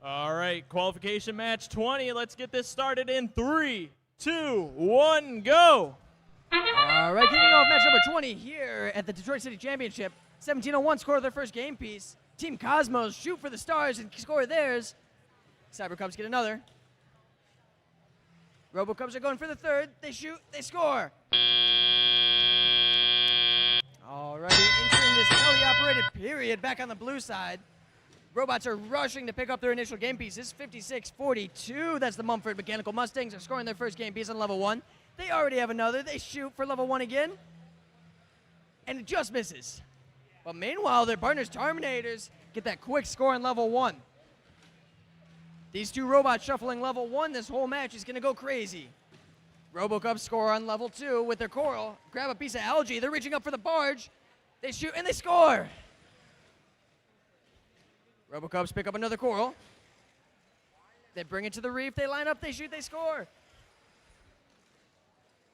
All right, qualification match 20. Let's get this started in 3, 2, 1, go. All right, kicking off match number 20 here at the Detroit City Championship. 1701 score their first game piece. Team Cosmos shoot for the stars and score theirs. Cyber Cubs get another. Robo Cubs are going for the third. They shoot, they score. Alrighty, entering this tele-operated period back on the blue side. Robots are rushing to pick up their initial game pieces. 56-42. That's the Mumford Mechanical Mustangs are scoring their first game piece on level 1. They already have another. They shoot for level 1 again. And it just misses. But meanwhile, their partners, Terminators, get that quick score on level 1. These two robots shuffling level 1. This whole match is going to go crazy. RoboCubs score on level 2 with their coral. Grab a piece of algae. They're reaching up for the barge. They shoot and they score. RoboCubs pick up another coral. They bring it to the reef. They line up. They shoot. They score.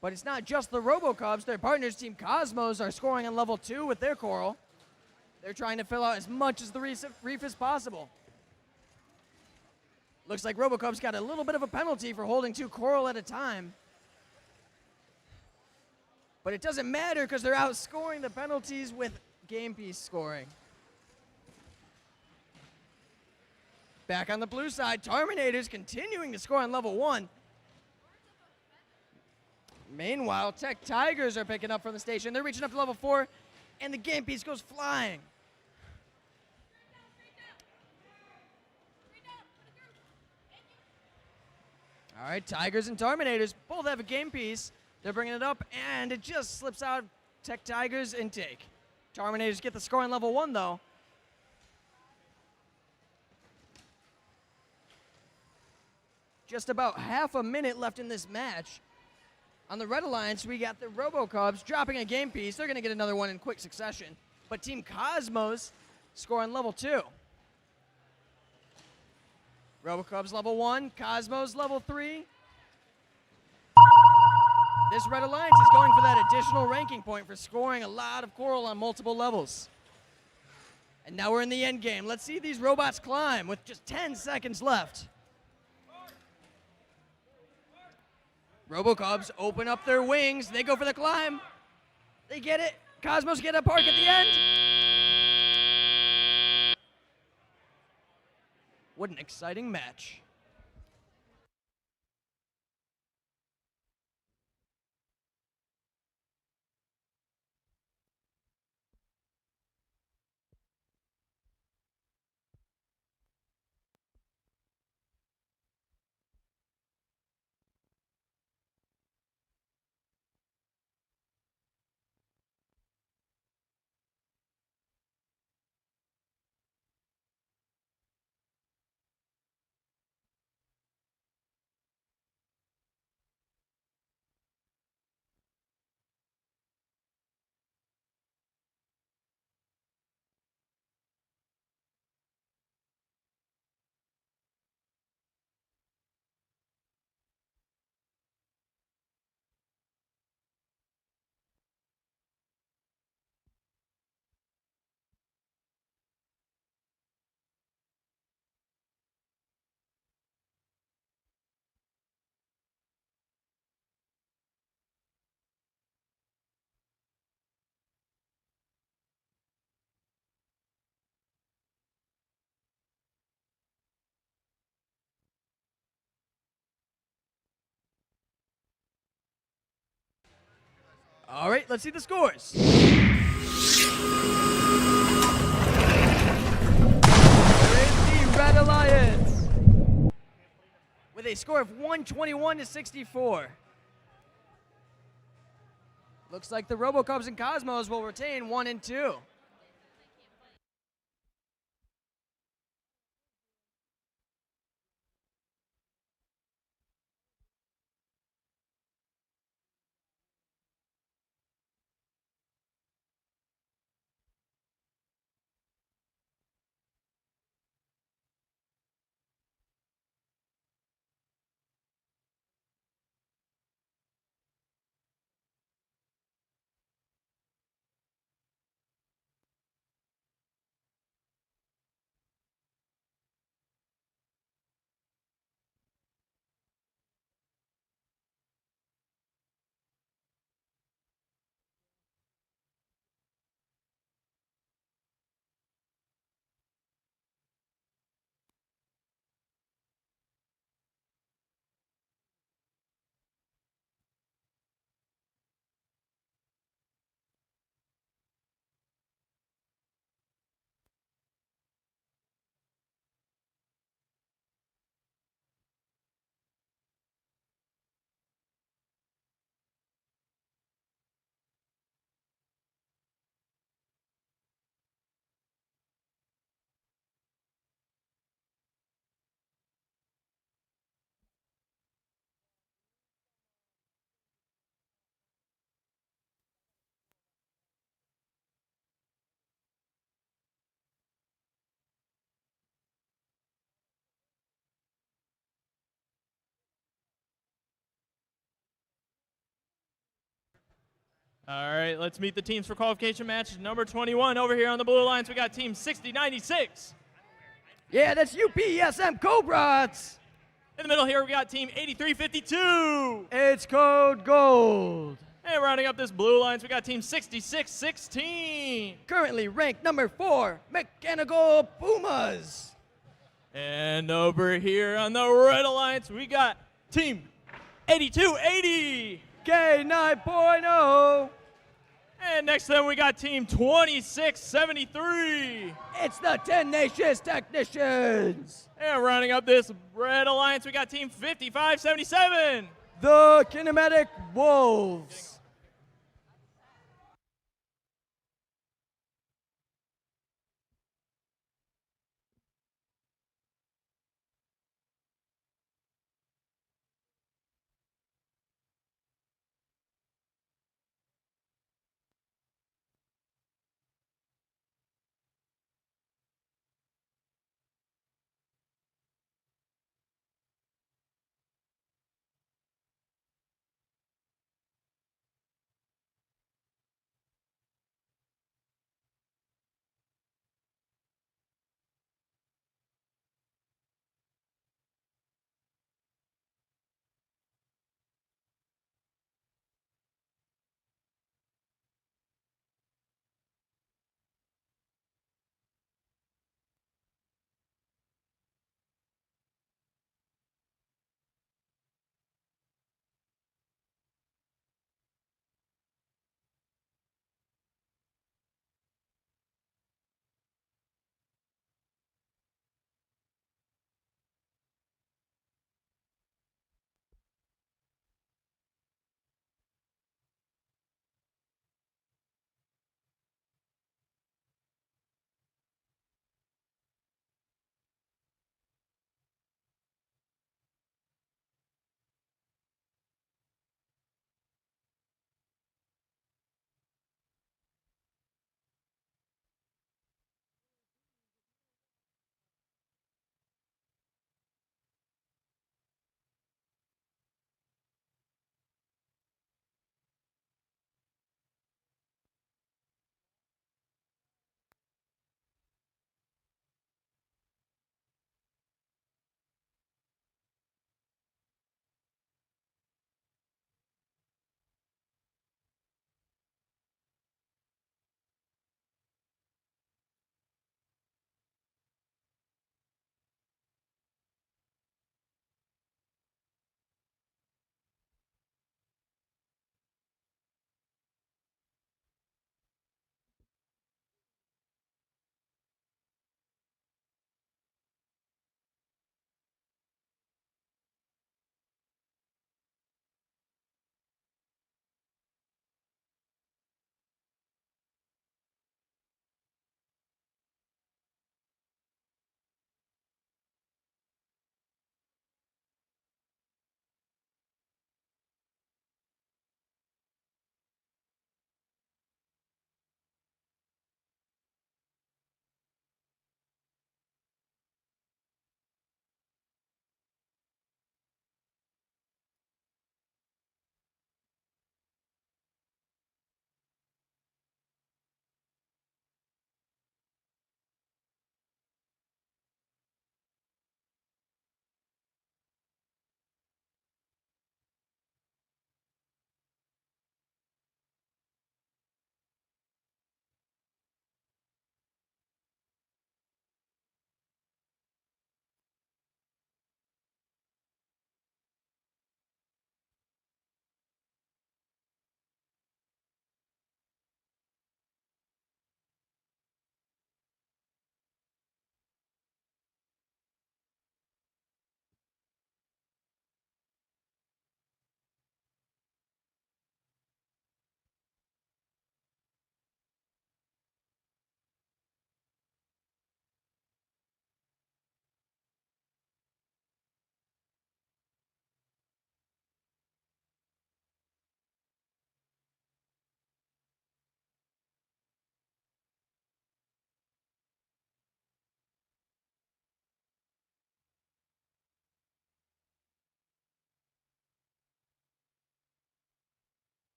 But it's not just the RoboCubs. Their partners, Team Cosmos, are scoring on level 2 with their coral. They're trying to fill out as much as the reef as possible. Looks like RoboCubs got a little bit of a penalty for holding 2 coral at a time. But it doesn't matter because they're outscoring the penalties with game piece scoring. Back on the blue side, Terminators continuing to score on level 1. Meanwhile, Tech Tigers are picking up from the station. They're reaching up to level 4, and the game piece goes flying. All right, Tigers and Terminators both have a game piece. They're bringing it up, and it just slips out Tech Tigers' intake. Terminators get the score on level 1, though. Just about half a minute left in this match. On the Red Alliance, we got the RoboCubs dropping a game piece. They're going to get another one in quick succession. But Team Cosmos score on level 2. RoboCubs level 1, Cosmos level 3. This Red Alliance is going for that additional ranking point for scoring a lot of coral on multiple levels. And now we're in the end game. Let's see these robots climb with just 10 seconds left. RoboCubs open up their wings. They go for the climb. They get it. Cosmos get a park at the end. What an exciting match. All right, let's see the scores. There is the Red Alliance with a score of 121 to 64. Looks like the RoboCubs and Cosmos will retain 1 and 2. All right, let's meet the teams for qualification match number 21. Over here on the Blue Alliance, we got team 6096. Yeah, that's UPSM Cobras. In the middle here, we got team 8352. It's Code Gold. And rounding up this Blue Alliance, we got team 6616. Currently ranked number 4, Mechanical Pumas. And over here on the Red Alliance, we got team 8280. K9.0. And next to them, we got team 2673. It's the 10 Nations Technicians. And rounding up this Red Alliance, we got team 5577. The Kinematic Wolves.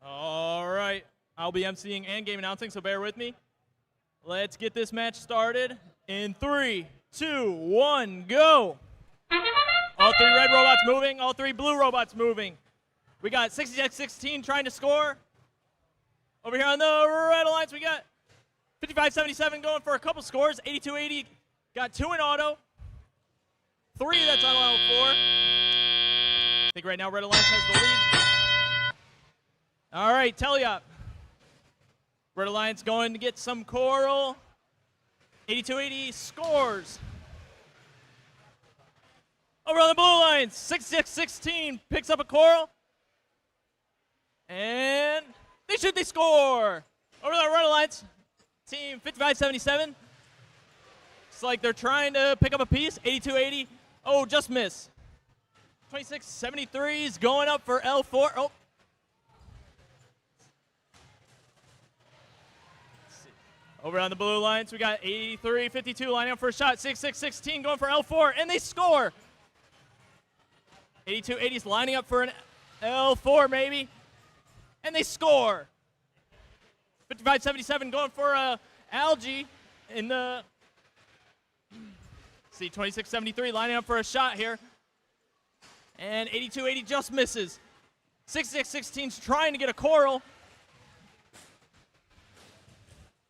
All right. I'll be emceeing and game announcing, so bear with me. Let's get this match started in 3, 2, 1, go. All 3 red robots moving, all 3 blue robots moving. We got 6616 trying to score. Over here on the red alliance, we got 5577 going for a couple scores. 8280 got 2 in auto. 3 that's on level 4. I think right now red alliance has the lead. All right, Teliop. Red alliance going to get some coral. 8280 scores. Over on the blue alliance, 6616 picks up a coral. And they score. Over the red alliance, team 5577. It's like they're trying to pick up a piece. 8280. Oh, just miss. 2673 is going up for L4. Oh. Over on the blue alliance, we got 8352 lining up for a shot. 6616 going for L4, and they score. 8280 is lining up for an L4 maybe, and they score. 5577 going for a algae in the. See, 2673 lining up for a shot here, and 8280 just misses. 6616's trying to get a coral.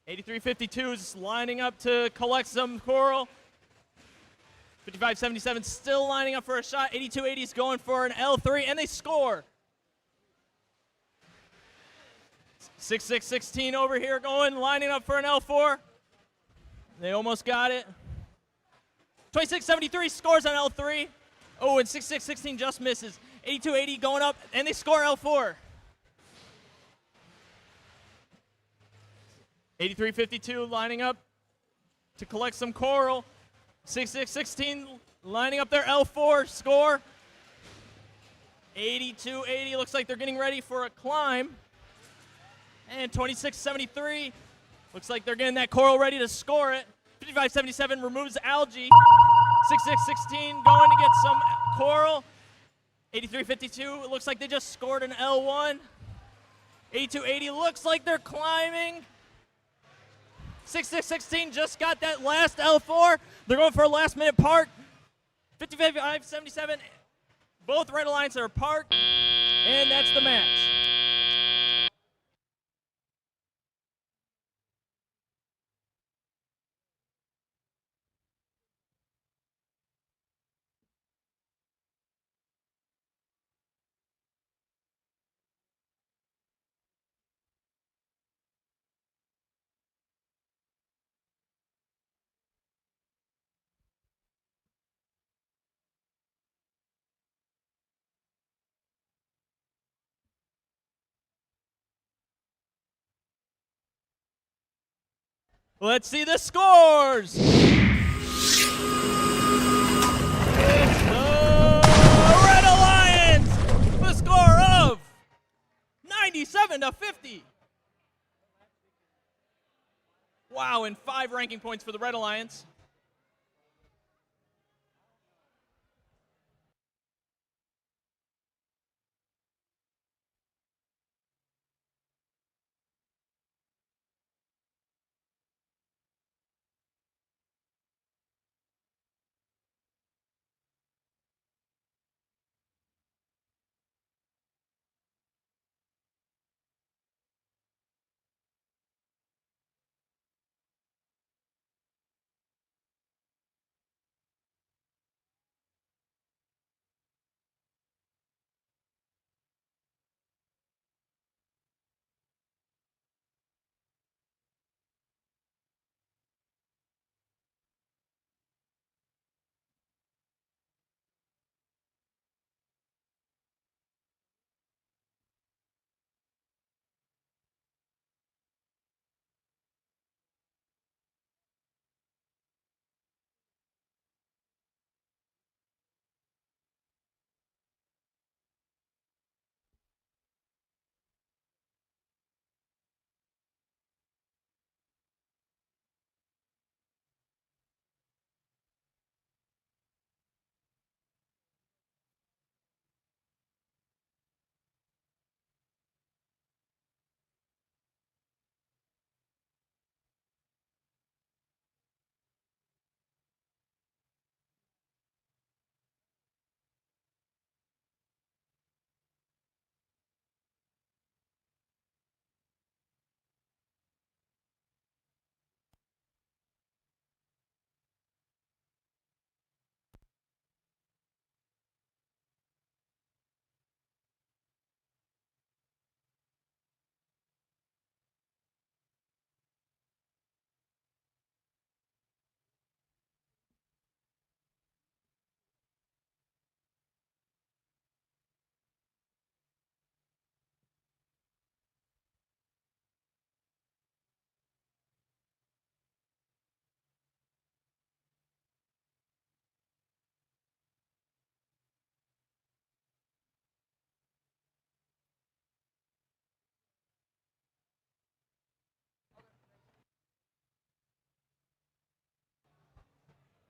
8352 is lining up to collect some coral. 5577 still lining up for a shot. 8280 is going for an L3, and they score. 6616 over here going, lining up for an L4. They almost got it. 2673 scores on L3. Oh, and 6616 just misses. 8280 going up, and they score L4. 8352 lining up to collect some coral. 6616 lining up their L4 score. 8280 looks like they're getting ready for a climb. And 2673 looks like they're getting that coral ready to score it. 5577 removes algae. 6616 going to get some coral. 8352 looks like they just scored an L1. 8280 looks like they're climbing. 6616 just got that last L4. They're going for a last minute park. 5577, both red alliance are parked, and that's the match. Let's see the scores. It's the Red Alliance, the score of 97-50. Wow, and 5 ranking points for the Red Alliance.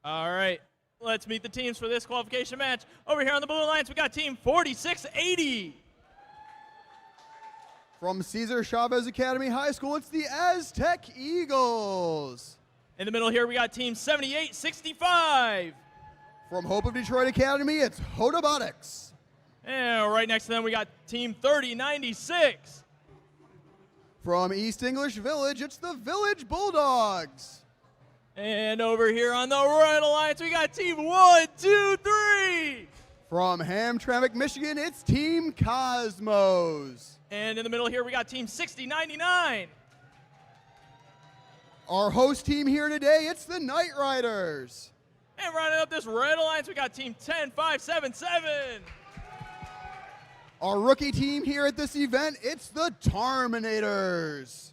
All right, let's meet the teams for this qualification match. Over here on the Blue Alliance, we got team 4680. From Cesar Chavez Academy High School, it's the Aztec Eagles. In the middle here, we got team 7865. From Hope of Detroit Academy, it's Robotics. And right next to them, we got team 3096. From East English Village, it's the Village Bulldogs. And over here on the Right Alliance, we got team 123. From Hamtramck, Michigan, it's Team Cosmos. And in the middle here, we got team 6099. Our host team here today, it's the Knight Riders. And rounding up this Red Alliance, we got team 10577. Our rookie team here at this event, it's the Terminators.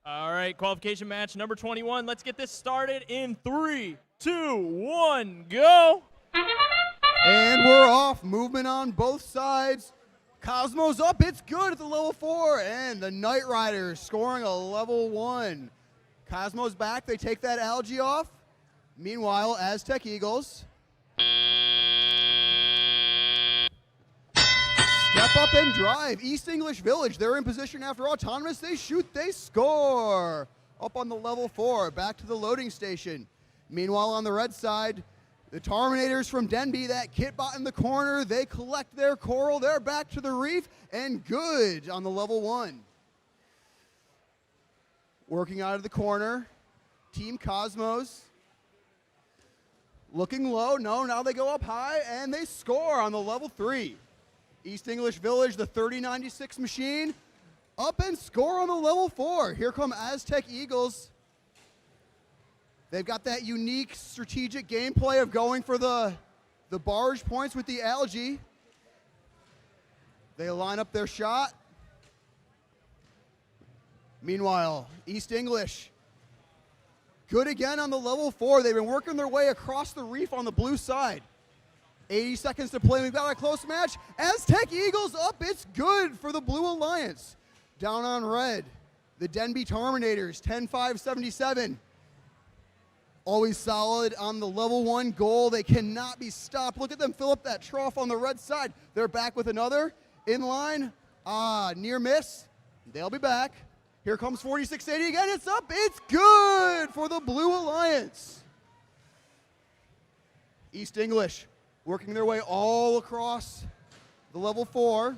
All right, qualification match number 21. Let's get this started in 3, 2, 1, go. And we're off. Movement on both sides. Cosmos up. It's good at the level 4. And the Knight Riders scoring a level 1. Cosmos back. They take that algae off. Meanwhile, Aztec Eagles step up and drive. East English Village, they're in position after autonomous. They shoot, they score. Up on the level 4, back to the loading station. Meanwhile, on the red side, the Terminators from Denby, that kitbot in the corner, they collect their coral. They're back to the reef, and good on the level 1. Working out of the corner, Team Cosmos. Looking low, no, now they go up high, and they score on the level 3. East English Village, the 3096 machine, up and score on the level 4. Here come Aztec Eagles. They've got that unique strategic gameplay of going for the barge points with the algae. They line up their shot. Meanwhile, East English, good again on the level 4. They've been working their way across the reef on the blue side. 80 seconds to play. We've got a close match. Aztec Eagles up. It's good for the Blue Alliance. Down on red, the Denby Terminators, 10-5-77. Always solid on the level 1 goal. They cannot be stopped. Look at them fill up that trough on the red side. They're back with another. In line. Near miss. They'll be back. Here comes 4680 again. It's up. It's good for the Blue Alliance. East English working their way all across the level 4.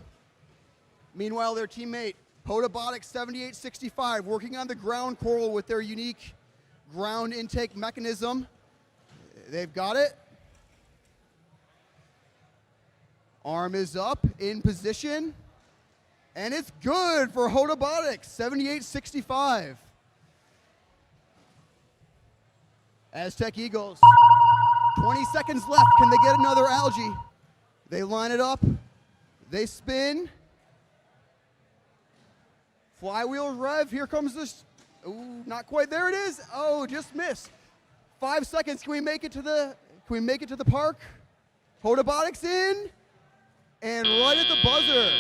Meanwhile, their teammate, Robotics 7865, working on the ground coral with their unique ground intake mechanism. They've got it. Arm is up, in position. And it's good for Robotics 7865. Aztec Eagles. 20 seconds left. Can they get another algae? They line it up. They spin. Flywheel rev. Here comes this. Ooh, not quite. There it is. Oh, just missed. 5 seconds. Can we make it to the park? Robotics in. And right at the buzzer.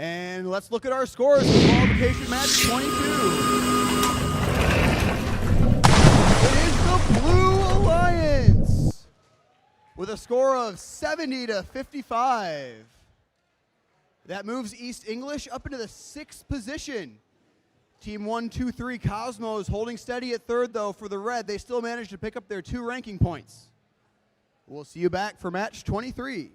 And let's look at our scores for qualification match 22. It is the Blue Alliance with a score of 70 to 55. That moves East English up into the 6th position. Team 1, 2, 3 Cosmos holding steady at 3rd, though, for the red. They still managed to pick up their 2 ranking points. We'll see you back for match 23.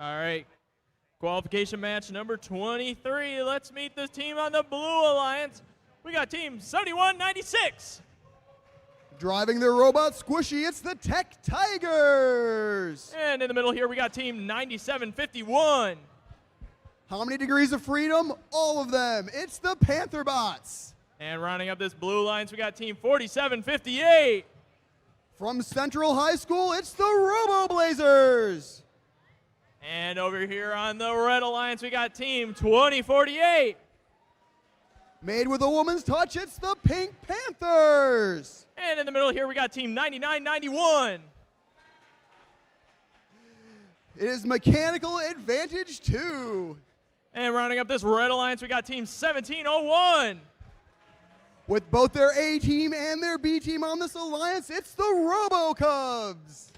All right. Qualification match number 23. Let's meet the team on the Blue Alliance. We got team 7196. Driving their robot squishy, it's the Tech Tigers. And in the middle here, we got team 9751. How many degrees of freedom? All of them. It's the Panther Bots. And rounding up this Blue Alliance, we got team 4758. From Central High School, it's the Robo Blazers. And over here on the Red Alliance, we got team 2048. Made with a woman's touch, it's the Pink Panthers. And in the middle here, we got team 9991. It is Mechanical Advantage 2. And rounding up this Red Alliance, we got team 1701. With both their A team and their B team on this alliance, it's the Robo Cubs.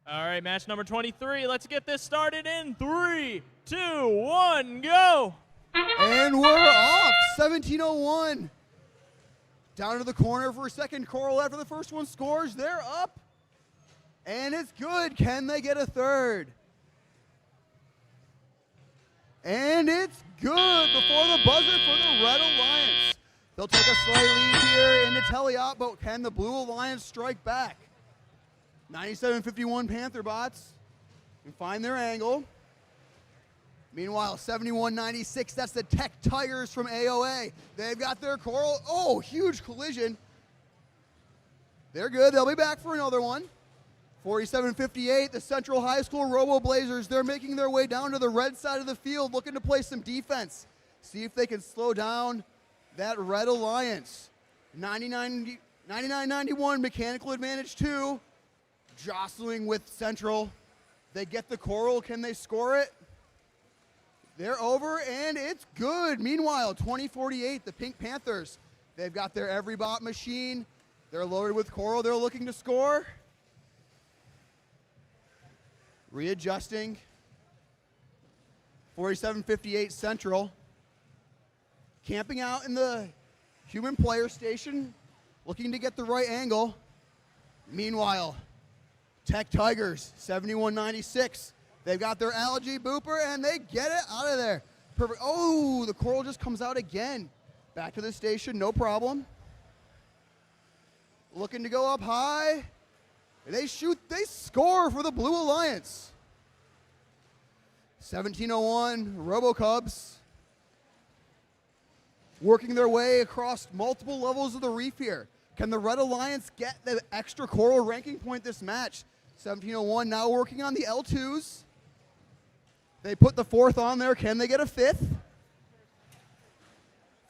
All right, match number 23. Let's get this started in 3, 2, 1, go. And we're off. 17:01. Down to the corner for a second. Coral after the first one scores. They're up. And it's good. Can they get a third? And it's good before the buzzer for the Red Alliance. They'll take a slight lead here into Teliop, but can the Blue Alliance strike back? 97-51 Panther bots can find their angle. Meanwhile, 71-96, that's the Tech Tigers from AOA. They've got their Coral. Oh, huge collision. They're good. They'll be back for another one. 47-58, the Central High School Robo Blazers. They're making their way down to the red side of the field, looking to play some defense. See if they can slow down that Red Alliance. 99-91, mechanical advantage 2. Jostling with Central. They get the Coral. Can they score it? They're over, and it's good. Meanwhile, 20-48, the Pink Panthers. They've got their every bot machine. They're loaded with Coral. They're looking to score. Readjusting. 47-58 Central. Camping out in the human player station, looking to get the right angle. Meanwhile, Tech Tigers, 71-96. They've got their algae booper, and they get it out of there. Perfect. Oh, the Coral just comes out again. Back to the station, no problem. Looking to go up high. They shoot, they score for the Blue Alliance. 17:01, Robo Cubs. Working their way across multiple levels of the reef here. Can the Red Alliance get the extra Coral ranking point this match? 17:01 now working on the L2s. They put the 4th on there. Can they get a 5th?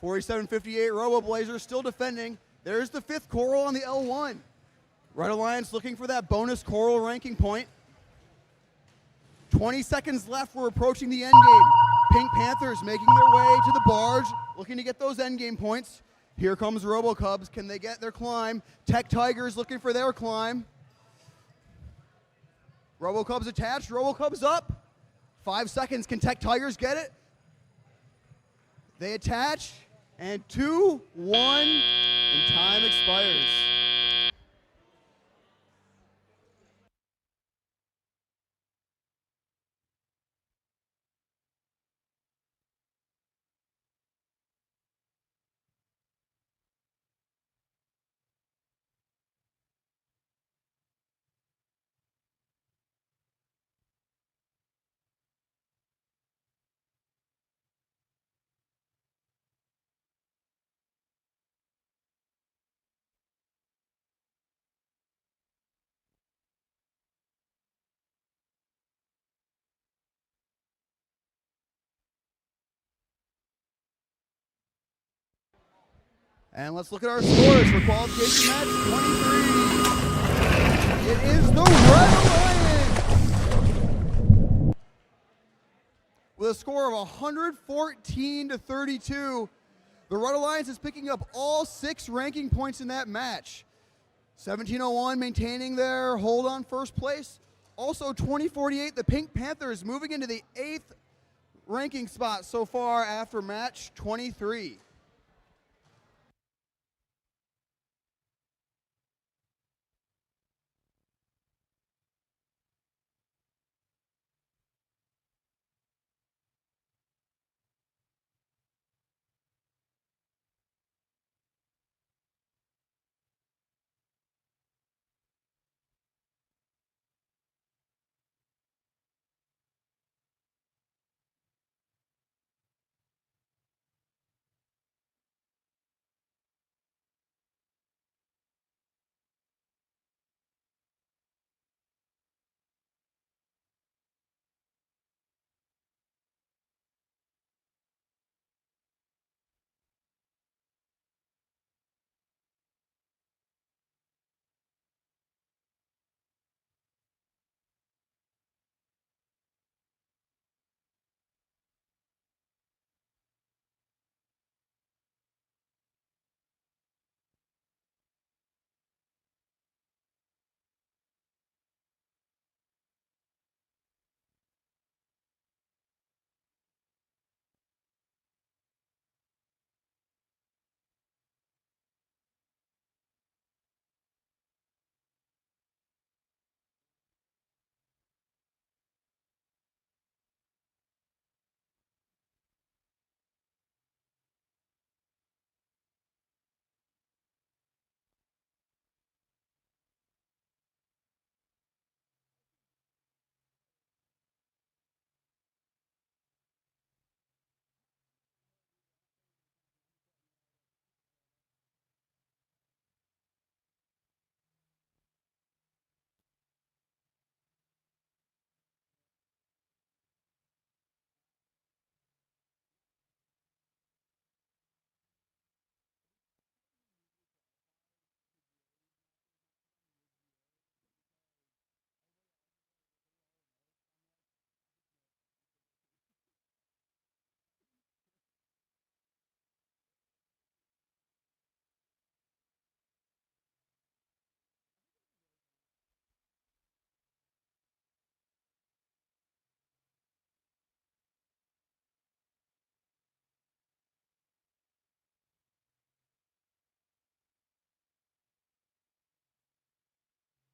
47-58 Robo Blazers still defending. There's the 5th Coral on the L1. Red Alliance looking for that bonus Coral ranking point. 20 seconds left. We're approaching the end game. Pink Panthers making their way to the barge, looking to get those end game points. Here comes Robo Cubs. Can they get their climb? Tech Tigers looking for their climb. Robo Cubs attached. Robo Cubs up. 5 seconds. Can Tech Tigers get it? They attach. And 2, 1, and time expires. And let's look at our scores for qualification match 23. It is the Red Alliance with a score of 114-32. The Red Alliance is picking up all 6 ranking points in that match. 17:01 maintaining their hold on first place. Also 20-48, the Pink Panthers moving into the 8th ranking spot so far after match 23.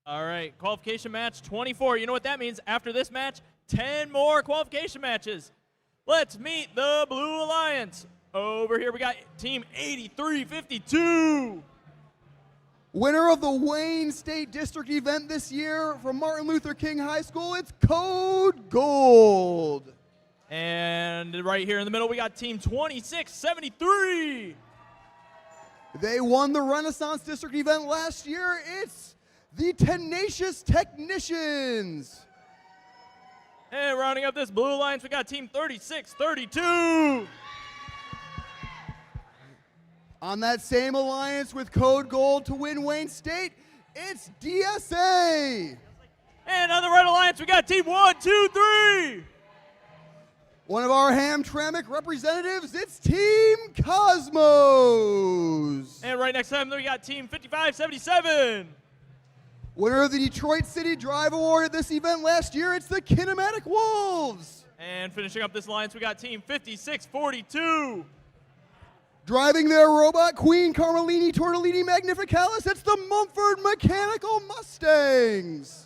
All right, qualification match 24. You know what that means? After this match, 10 more qualification matches. Let's meet the Blue Alliance. Over here, we got team 8352. Winner of the Wayne State District event this year from Martin Luther King High School, it's Code Gold. And right here in the middle, we got team 2673. They won the Renaissance District event last year. It's the Tenacious Technicians. And rounding up this Blue Alliance, we got team 3632. On that same alliance with Code Gold to win Wayne State, it's DSA. And on the Red Alliance, we got team 123. One of our Hamtramck representatives, it's Team Cosmos. And right next to them, we got team 5577. Winner of the Detroit City Drive Award at this event last year, it's the Kinematic Wolves. And finishing up this alliance, we got team 5642. Driving their robot, Queen Carmelini Tortellini Magnificalis, it's the Mumford Mechanical Mustangs.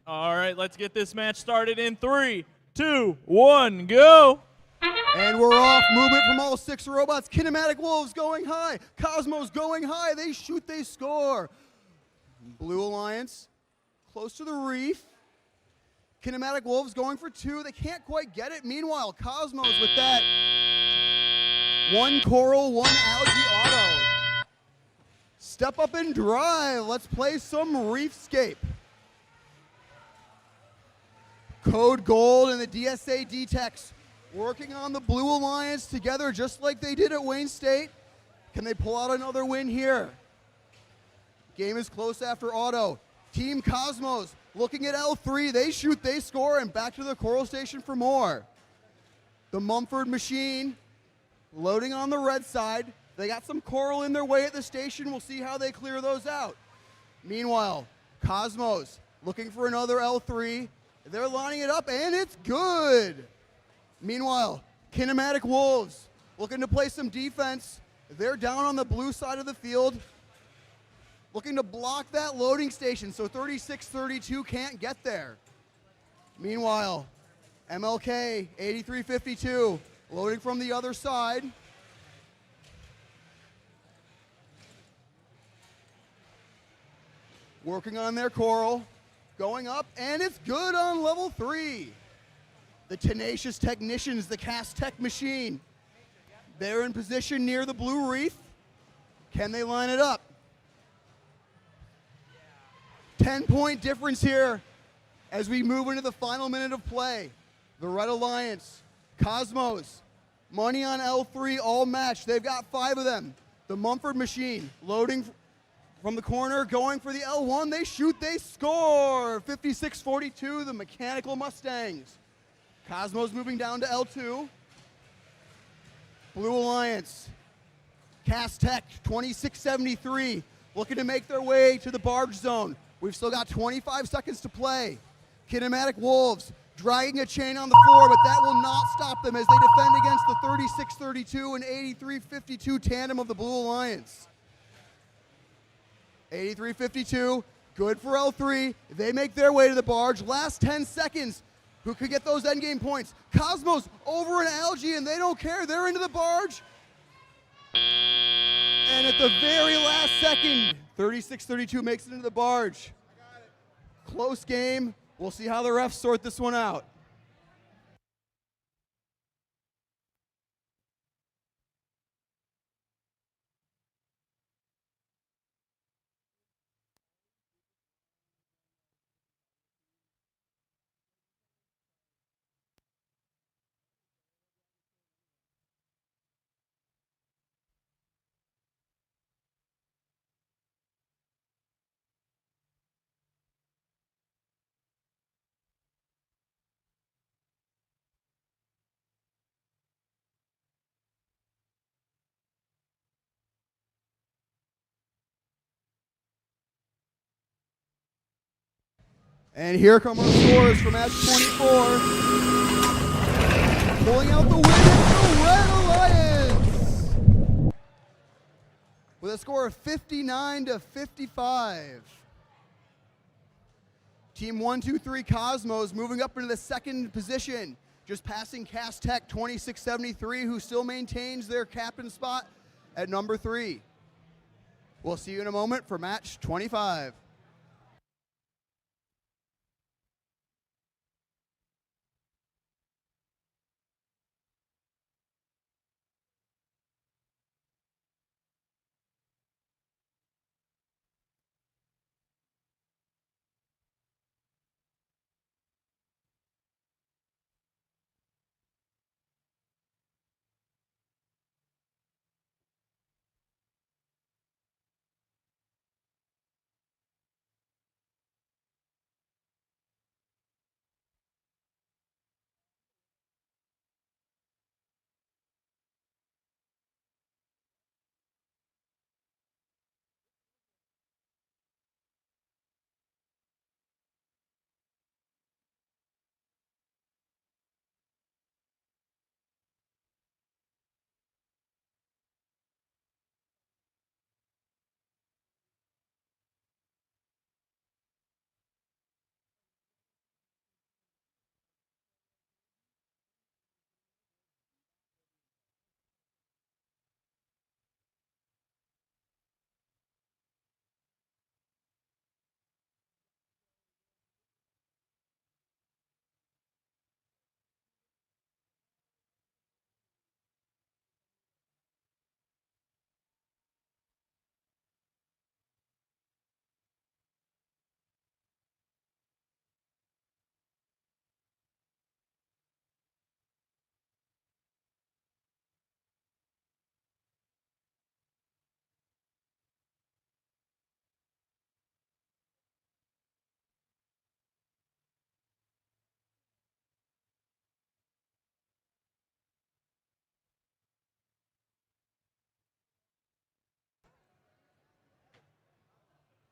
All right, let's get this match started in 3, 2, 1, go. And we're off. Movement from all 6 robots. Kinematic Wolves going high. Cosmos going high. They shoot, they score. Blue Alliance close to the reef. Kinematic Wolves going for 2. They can't quite get it. Meanwhile, Cosmos with that 1 coral, 1 algae auto. Step up and drive. Let's play some Reefscape. Code Gold and the DSA D-Techs working on the Blue Alliance together just like they did at Wayne State. Can they pull out another win here? Game is close after auto. Team Cosmos looking at L3. They shoot, they score, and back to the Coral Station for more. The Mumford machine loading on the red side. They got some coral in their way at the station. We'll see how they clear those out. Meanwhile, Cosmos looking for another L3. They're lining it up, and it's good. Meanwhile, Kinematic Wolves looking to play some defense. They're down on the blue side of the field, looking to block that loading station so 36-32 can't get there. Meanwhile, MLK 8352 loading from the other side. Working on their coral. Going up, and it's good on level 3. The Tenacious Technicians, the Cast Tech machine. They're in position near the blue reef. Can they line it up? 10-point difference here as we move into the final minute of play. The Red Alliance, Cosmos, money on L3 all match. They've got 5 of them. The Mumford machine loading from the corner, going for the L1. They shoot, they score. 56-42, the Mechanical Mustangs. Cosmos moving down to L2. Blue Alliance, Cast Tech 2673, looking to make their way to the barge zone. We've still got 25 seconds to play. Kinematic Wolves dragging a chain on the floor, but that will not stop them as they defend against the 36-32 and 83-52 tandem of the Blue Alliance. 83-52, good for L3. They make their way to the barge. Last 10 seconds. Who could get those endgame points? Cosmos over an algae, and they don't care. They're into the barge. And at the very last second, 36-32 makes it into the barge. Close game. We'll see how the refs sort this one out. And here come our scores for match 24. Pulling out the win is the Red Alliance with a score of 59-55. Team 123 Cosmos moving up into the second position, just passing Cast Tech 2673, who still maintains their captain spot at number 3. We'll see you in a moment for match 25.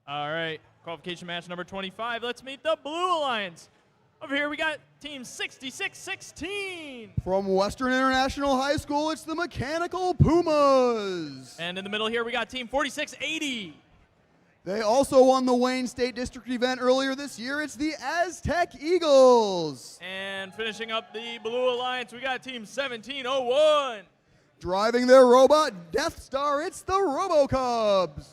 All right, qualification match number 25. Let's meet the Blue Alliance. Over here we got team 6616. From Western International High School, it's the Mechanical Pumas. And in the middle here we got team 4680. They also won the Wayne State District event earlier this year. It's the Aztec Eagles. And finishing up the Blue Alliance, we got team 1701. Driving their robot Death Star, it's the RoboCubs.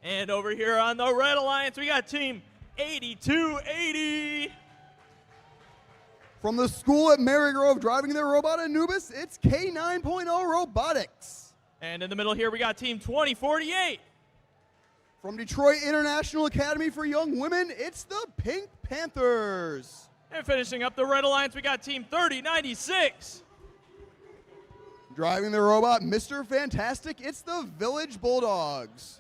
And over here on the Red Alliance, we got team 8280. From the school at Marygrove, driving their robot Anubis, it's K9.0 Robotics. And in the middle here, we got team 2048. From Detroit International Academy for Young Women, it's the Pink Panthers. And finishing up the Red Alliance, we got team 3096. Driving their robot Mr. Fantastic, it's the Village Bulldogs.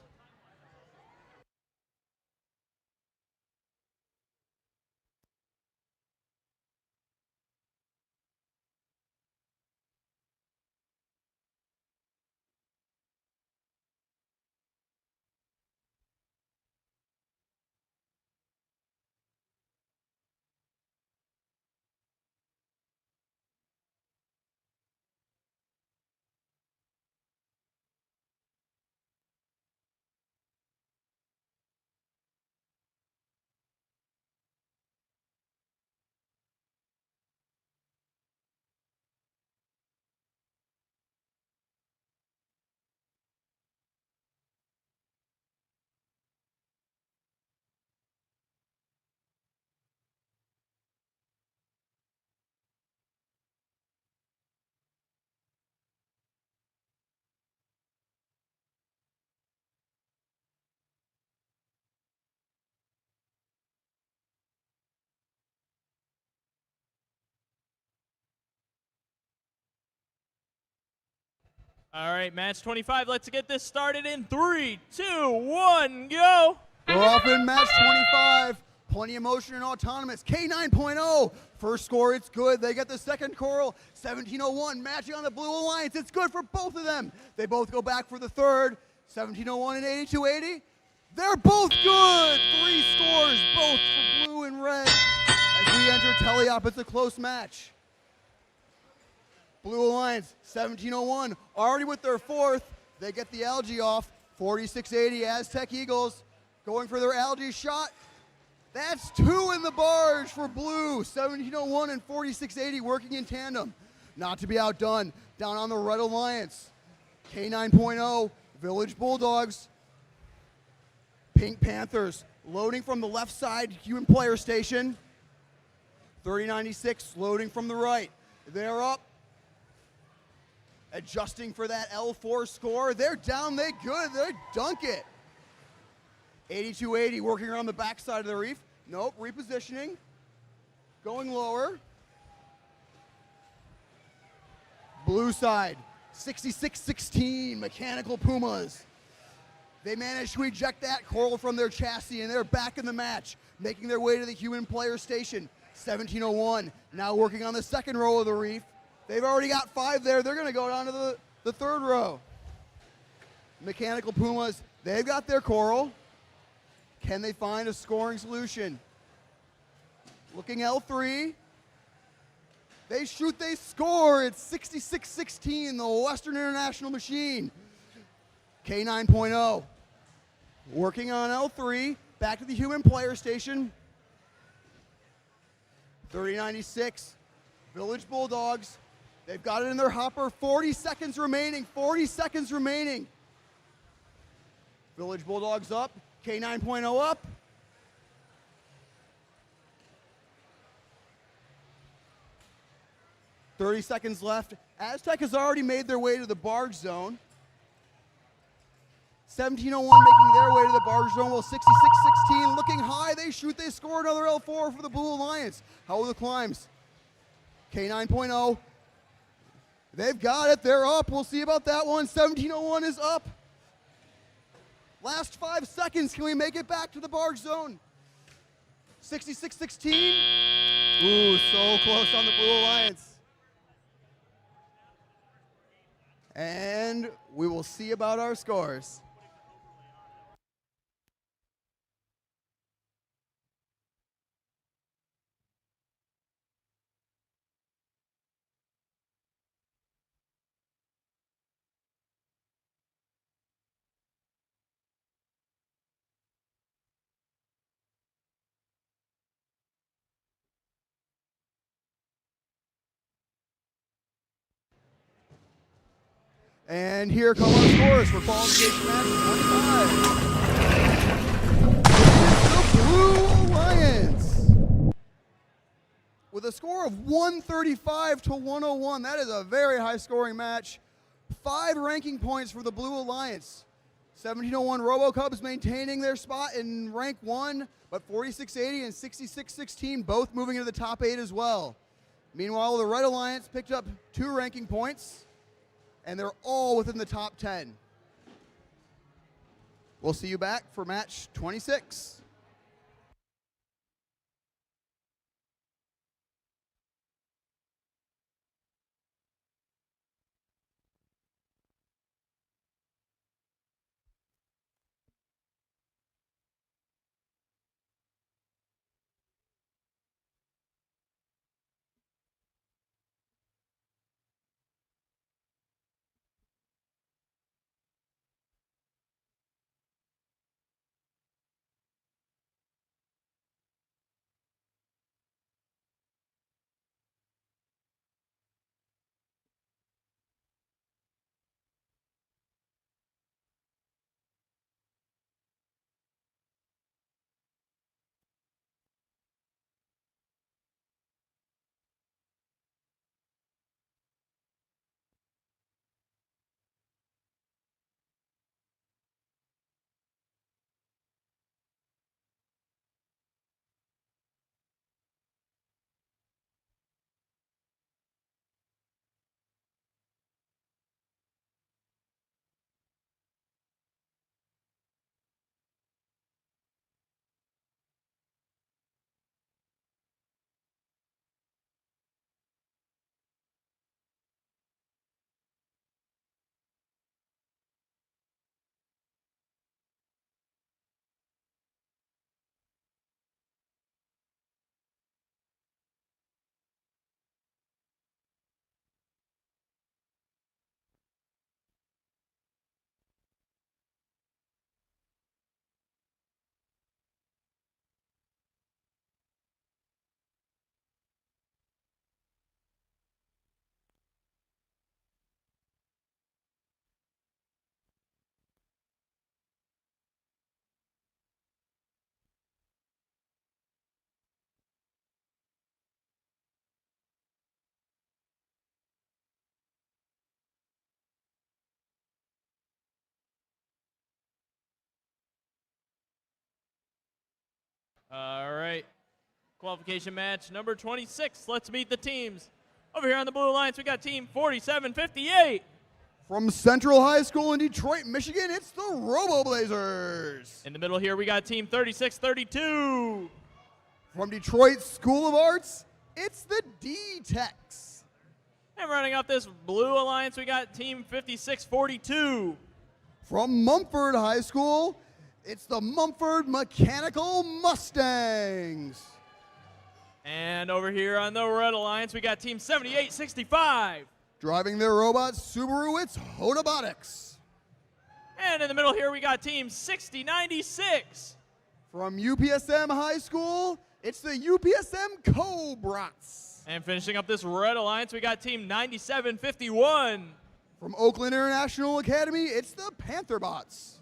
All right, match 25. Let's get this started in 3, 2, 1, go. We're off in match 25. Plenty of motion and autonomous. K9.0. First score, it's good. They get the second coral. 1701 matching on the Blue Alliance. It's good for both of them. They both go back for the third. 1701 and 8280. They're both good. 3 scores, both for Blue and and red as we enter teleop. It's a close match. Blue Alliance, 1701, already with their fourth. They get the algae off. 4680 Aztec Eagles going for their algae shot. That's two in the barge for blue. 1701 and 4680 working in tandem. Not to be outdone. Down on the Red Alliance. K9.0, Village Bulldogs. Pink Panthers loading from the left side, human player station. 3096 loading from the right. They're up. Adjusting for that L4 score. They're down, they good, they dunk it. 8280 working around the backside of the reef. Nope, repositioning. Going lower. Blue side, 6616, Mechanical Pumas. They managed to eject that coral from their chassis, and they're back in the match, making their way to the human player station. 1701, now working on the second row of the reef. They've already got 5 there. They're going to go down to the third row. Mechanical Pumas, they've got their coral. Can they find a scoring solution? Looking L3. They shoot, they score. It's 66-16, the Western International Machine. K9.0 working on L3. Back to the human player station. 3096, Village Bulldogs. They've got it in their hopper. 40 seconds remaining. 40 seconds remaining. Village Bulldogs up. K9.0 up. .30 seconds left. Aztec has already made their way to the barge zone. 1701 making their way to the barge zone. Well, 66-16 looking high. They shoot, they score another L4 for the Blue Alliance. How are the climbs? K9.0. They've got it. They're up. We'll see about that one. 1701 is up. Last 5 seconds. Can we make it back to the barge zone? 66-16. Ooh, so close on the Blue Alliance. And we will see about our scores. And here come our scores for qualification match 25. The Blue Alliance with a score of 135 to 101. That is a very high scoring match. 5 ranking points for the Blue Alliance. 1701 RoboCubs maintaining their spot in rank 1, but 4680 and 6616 both moving into the top 8 as well. Meanwhile, the Red Alliance picked up 2 ranking points, and they're all within the top 10. We'll see you back for match 26. All right. Qualification match number 26. Let's meet the teams. Over here on the Blue Alliance, we got team 4758. From Central High School in Detroit, Michigan, it's the Robo Blazers. In the middle here, we got team 3632. From Detroit School of Arts, it's the D-Techs. And running up this Blue Alliance, we got team 5642. From Mumford High School, it's the Mumford Mechanical Mustangs. And over here on the Red Alliance, we got team 7865. Driving their robot Subaru, it's Robotics. And in the middle here, we got team 6096. From UPSM High School, it's the UPSM Cobrats. And finishing up this Red Alliance, we got team 9751. From Oakland International Academy, it's the Pantherbots.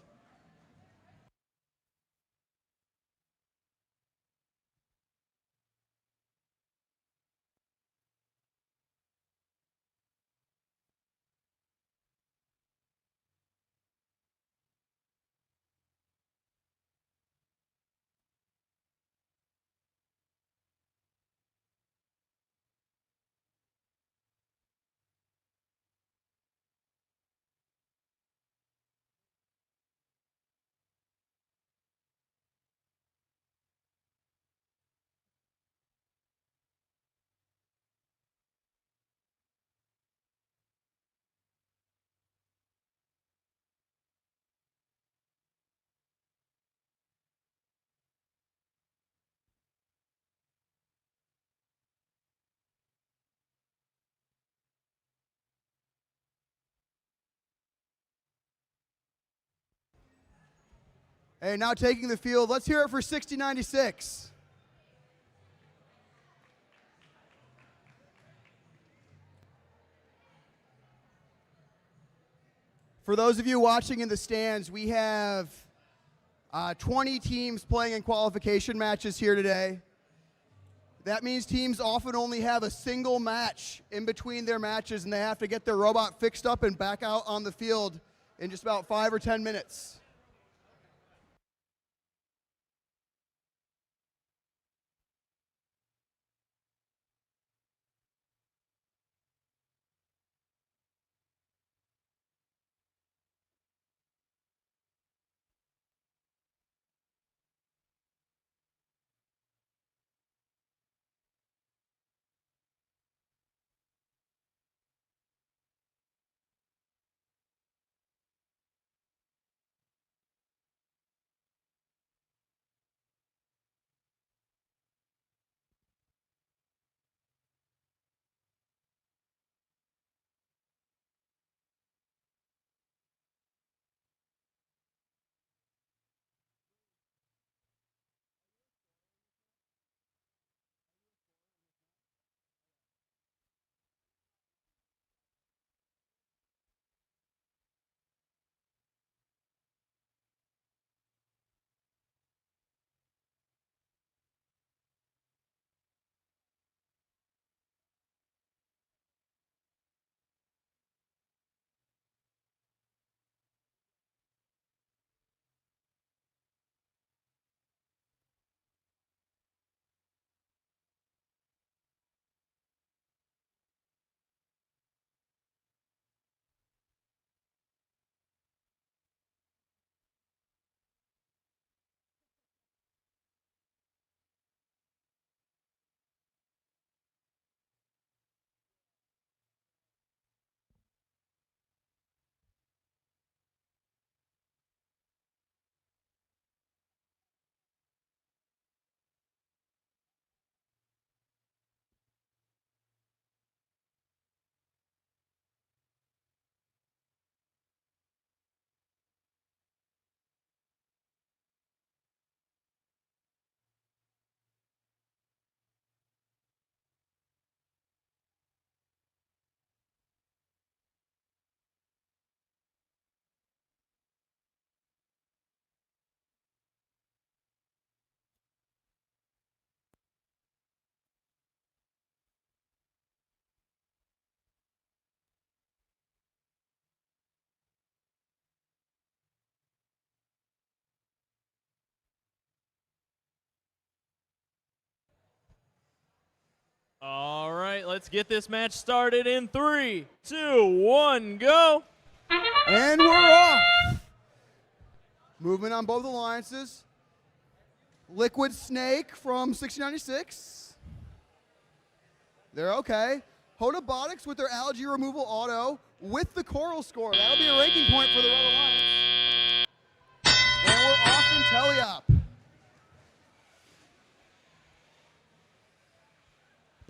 Hey, now taking the field, let's hear it for 6096. For those of you watching in the stands, we have 20 teams playing in qualification matches here today. That means teams often only have a single match in between their matches, and they have to get their robot fixed up and back out on the field in just about 5 or 10 minutes. All right, let's get this match started in 3, 2, 1, go. And we're off. Movement on both alliances. Liquid Snake from 6096. They're okay. Robotics with their algae removal auto with the coral score. That'll be a ranking point for the Red Alliance. And we're off in Teleop.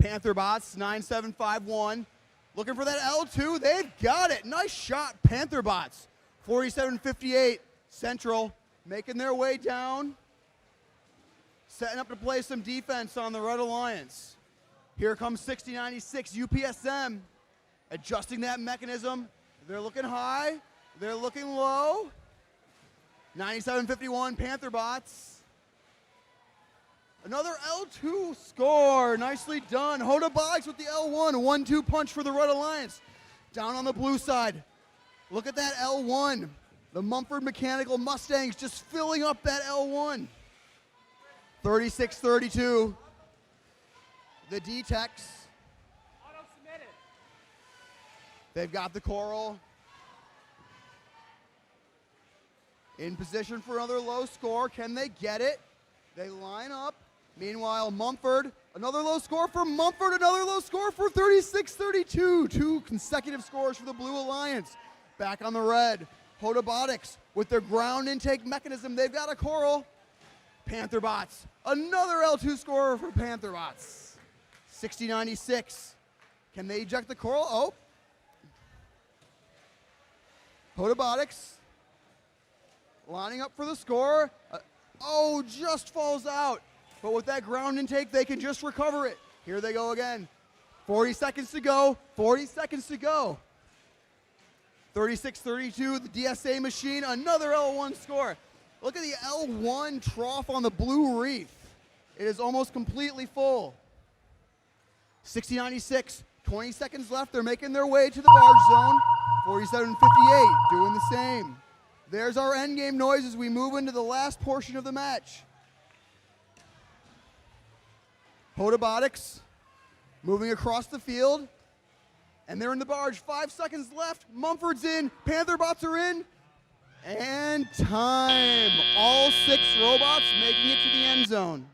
Pantherbots 9751. Looking for that L2. They've got it. Nice shot, Pantherbots. 4758 Central making their way down. Setting up to play some defense on the Red Alliance. Here comes 6096 UPSM. Adjusting that mechanism. They're looking high. They're looking low. 9751 Pantherbots. Another L2 score. Nicely done. Robotics with the L1. 1-2 punch for the Red Alliance. Down on the blue side. Look at that L1. The Mumford Mechanical Mustangs just filling up that L1. 36-32. The D-Techs. They've got the coral. In position for another low score. Can they get it? They line up. Meanwhile, Mumford, another low score for Mumford, another low score for 36-32. 2 consecutive scores for the Blue Alliance. Back on the red. Robotics with their ground intake mechanism. They've got a coral. Pantherbots, another L2 scorer for Pantherbots. 6096. Can they eject the coral? Oh. Robotics lining up for the score. Oh, just falls out. But with that ground intake, they can just recover it. Here they go again. 40 seconds to go. 40 seconds to go. 36-32, the DSA machine, another L1 score. Look at the L1 trough on the blue reef. It is almost completely full. 6096, 20 seconds left. They're making their way to the barge zone. 4758, doing the same. There's our endgame noise as we move into the last portion of the match. Robotics moving across the field. And they're in the barge. 5 seconds left. Mumford's in. Pantherbots are in. And time. All 6 robots making it to the end zone.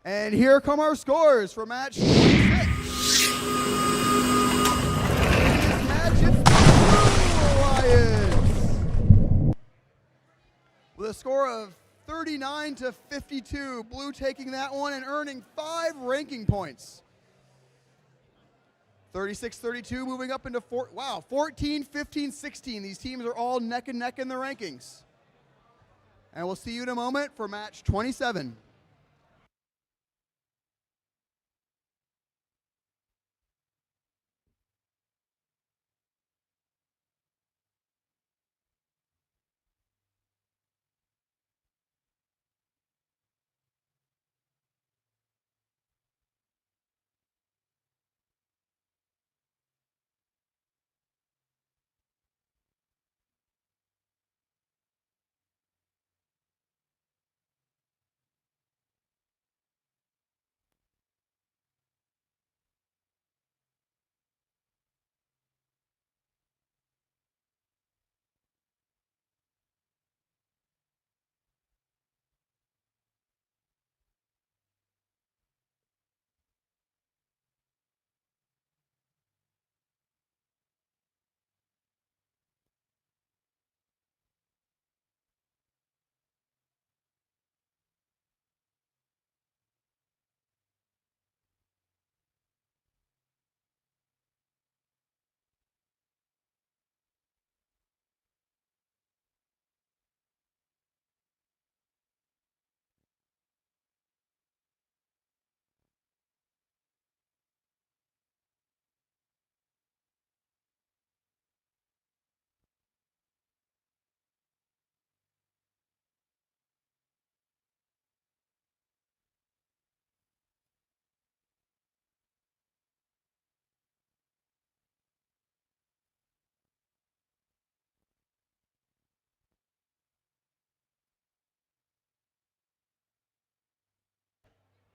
And here come our scores for match 26. This match is the Blue Alliance. With a score of 39-52, Blue taking that one and earning 5 ranking points. 36-32 moving up into 14, 15, 16. These teams are all neck and neck in the rankings. And we'll see you in a moment for match 27.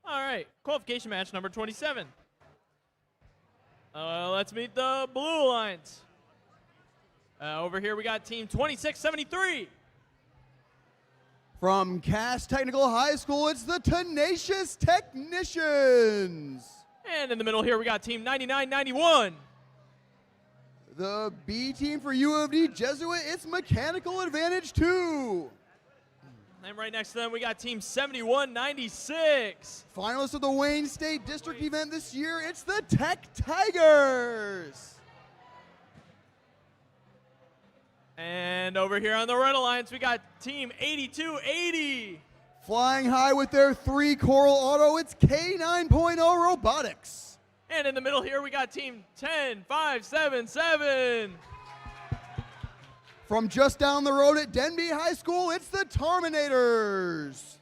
All right, qualification match number 27. Let's meet the Blue Alliance. Over here we got team 2673. From Cass Technical High School, it's the Tenacious Technicians. And in the middle here we got team 9991. The B team for U of D Jesuit, it's Mechanical Advantage 2. And right next to them we got team 7196. Finalists of the Wayne State District event this year, it's the Tech Tigers. And over here on the Red Alliance we got team 8280. Flying high with their 3 Coral Auto, it's K9.0 Robotics. And in the middle here we got team 10577. From just down the road at Denby High School, it's the Terminators.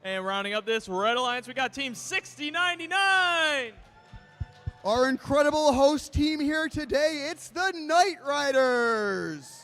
And rounding up this Red Alliance we got team 6099. Our incredible host team here today, it's the Knight Riders.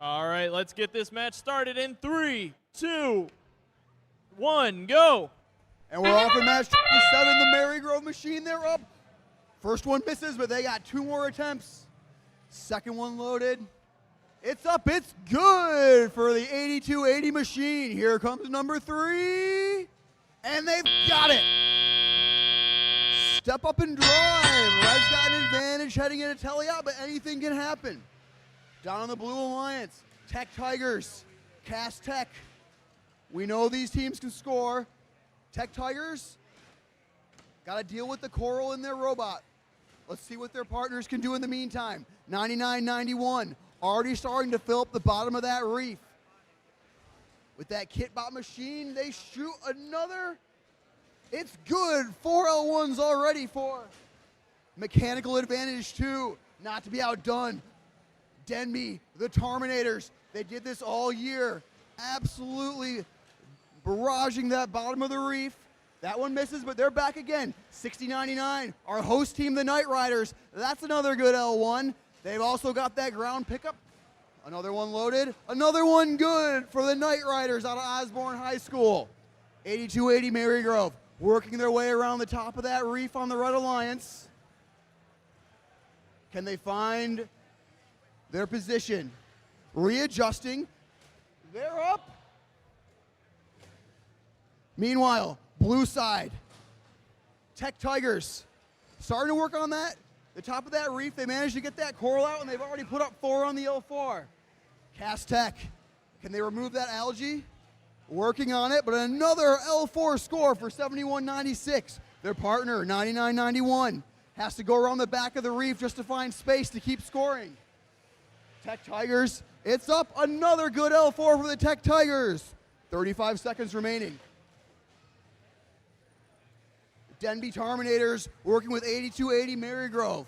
All right, let's get this match started in 3, 2, 1, go. And we're off in match 27, the Marygrove Machine. They're up. First one misses, but they got 2 more attempts. Second one loaded. It's up, it's good for the 8280 Machine. Here comes number 3. And they've got it. Step up and drive. Red's got an advantage heading into Telliot, but anything can happen. Down on the Blue Alliance, Tech Tigers, Cass Tech. We know these teams can score. Tech Tigers got to deal with the Coral in their robot. Let's see what their partners can do in the meantime. 99-91, already starting to fill up the bottom of that reef. with that kitbot machine. They shoot another. It's good. 4 L1s already for Mechanical Advantage 2. Not to be outdone. Denby, the Terminators, they did this all year. Absolutely barraging that bottom of the reef. That one misses, but they're back again. 6099, our host team, the Knight Riders. That's another good L1. They've also got that ground pickup. Another one loaded. Another one good for the Knight Riders out of Osborne High School. 8280 Marygrove, working their way around the top of that reef on the Red Alliance. Can they find their position? Readjusting. They're up. Meanwhile, blue side, Tech Tigers starting to work on that. The top of that reef, they managed to get that coral out, and they've already put up 4 on the L4. Cast Tech, can they remove that algae? Working on it, but another L4 score for 7196. Their partner, 9991, has to go around the back of the reef just to find space to keep scoring. Tech Tigers, it's up. Another good L4 for the Tech Tigers. 35 seconds remaining. Denby Terminators working with 8280 Marygrove.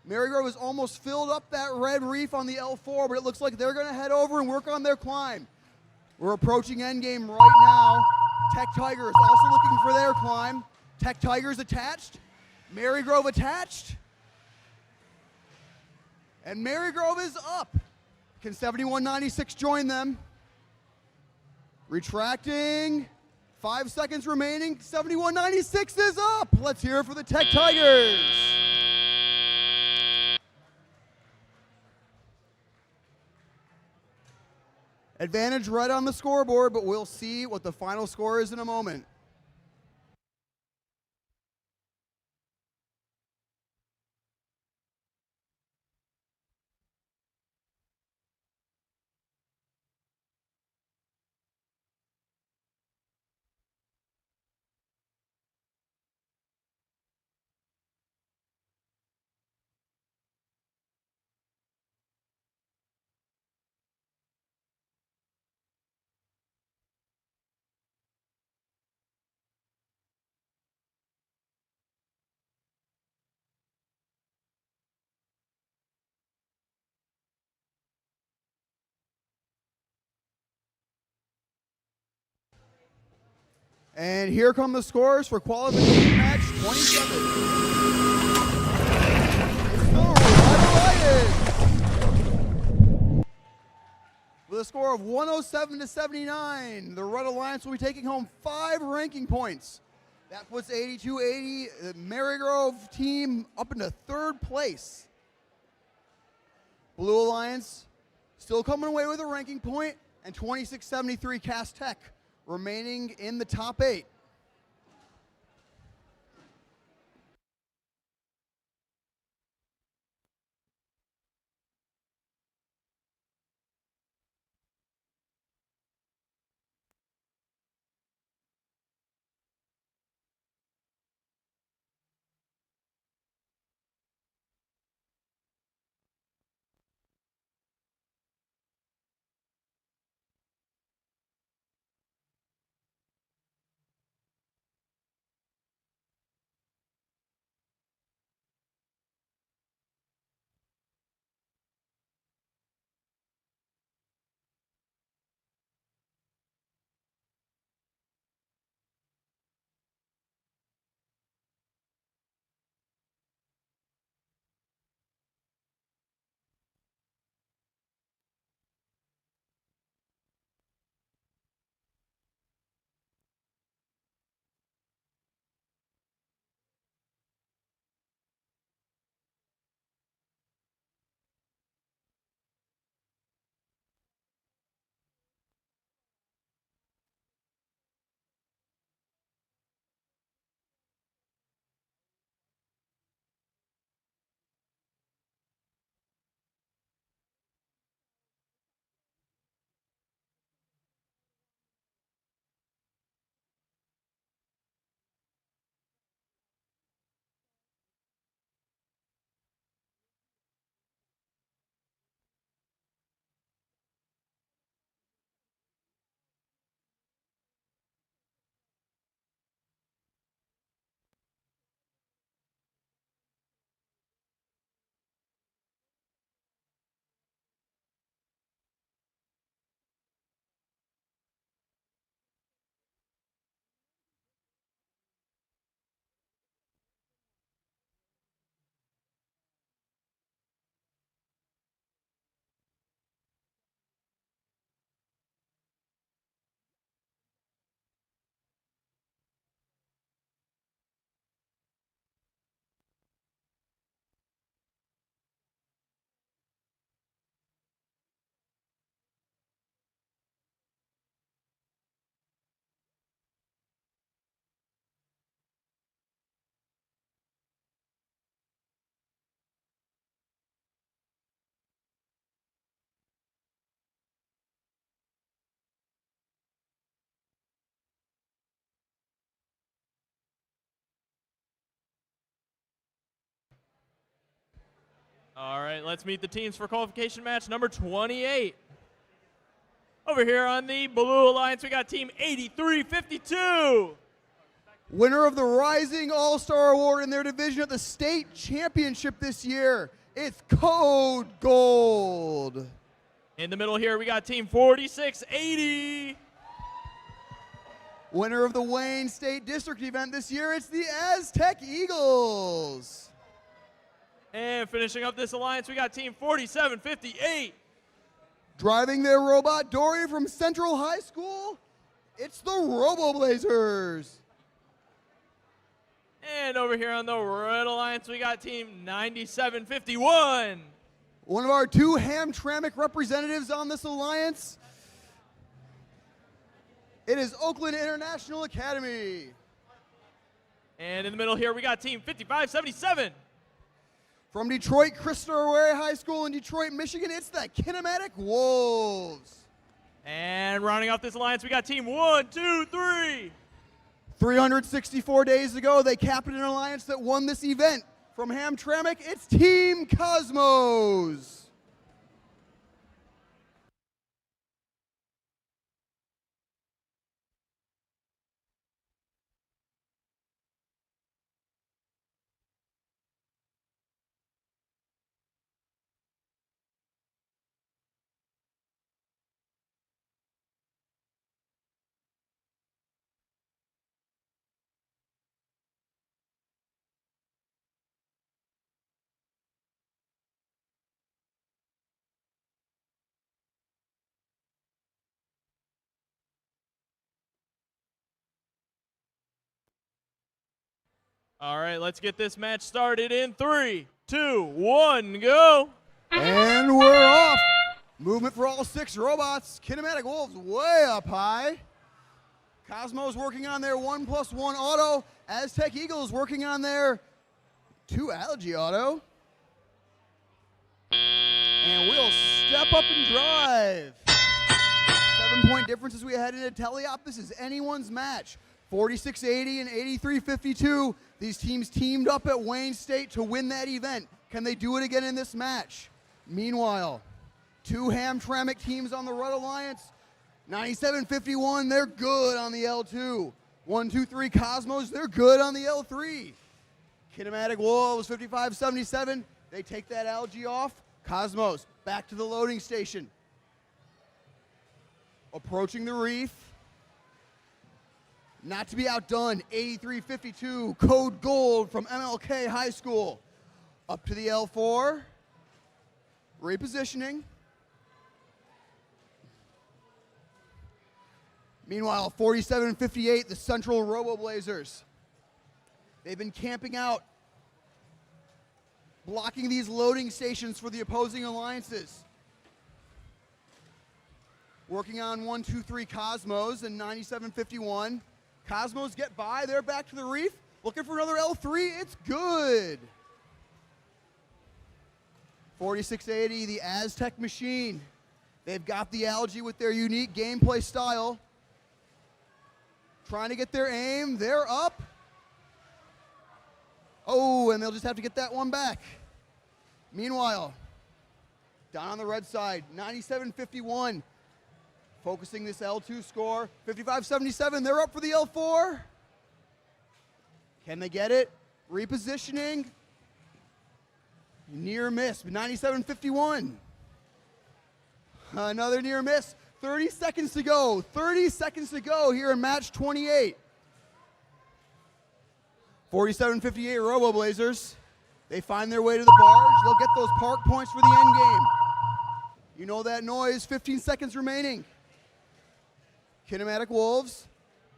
Marygrove has almost filled up that red reef on the L4, but it looks like they're going to head over and work on their climb. We're approaching endgame right now. Tech Tigers also looking for their climb. Tech Tigers attached. Marygrove attached. And Marygrove is up. Can 7196 join them? Retracting. 5 seconds remaining. 7196 is up. Let's hear it for the Tech Tigers. Advantage red on the scoreboard, but we'll see what the final score is in a moment. And here come the scores for qualification match 27. It's the Red Alliance. With a score of 107 to 79, the Red Alliance will be taking home 5 ranking points. That puts 8280, the Marygrove team, up into 3rd place. Blue Alliance still coming away with a ranking point, and 2673 Cast Tech remaining in the top 8. All right, let's meet the teams for qualification match number 28. Over here on the Blue Alliance, we got team 8352. Winner of the Rising All-Star Award in their division at the state championship this year. It's Code Gold. In the middle here, we got team 4680. Winner of the Wayne State District event this year, it's the Aztec Eagles. And finishing up this alliance, we got team 4758. Driving their robot Dory from Central High School, it's the Roboblazers. And over here on the Red Alliance, we got team 9751. One of our two Hamtramck representatives on this alliance, it is Oakland International Academy. And in the middle here, we got team 5577. From Detroit Christopher Ware High School in Detroit, Michigan, it's the Kinematic Wolves. And rounding off this alliance, we got team 123. 364 days ago, they capped an alliance that won this event. From Hamtramck, it's Team Cosmos. All right, let's get this match started in 3, 2, 1, go. And we're off. Movement for all 6 robots. Kinematic Wolves way up high. Cosmos working on their 1+1 auto. Aztec Eagles working on their 2 Algae auto. And we'll step up and drive. 7-point difference as we head into teleop. This is anyone's match. 4680 and 8352. These teams teamed up at Wayne State to win that event. Can they do it again in this match? Meanwhile, 2 Hamtramck teams on the Red Alliance. 9751, they're good on the L2. 123 Cosmos, they're good on the L3. Kinematic Wolves 5577, they take that algae off. Cosmos back to the loading station. Approaching the reef. Not to be outdone, 8352, Code Gold from MLK High School. Up to the L4, repositioning. Meanwhile, 4758, the Central Roboblazers. They've been camping out, blocking these loading stations for the opposing alliances. Working on 123 Cosmos and 9751. Cosmos get by, they're back to the reef. Looking for another L3, it's good. 4680, the Aztec machine. They've got the algae with their unique gameplay style. Trying to get their aim, they're up. Oh, and they'll just have to get that one back. Meanwhile, down on the red side, 9751. Focusing this L2 score, 5577, they're up for the L4. Can they get it? Repositioning. Near miss, 9751. Another near miss. 30 seconds to go. 30 seconds to go here in match 28. 4758 Roboblazers. They find their way to the barge. They'll get those park points for the end game. You know that noise, 15 seconds remaining. Kinematic Wolves,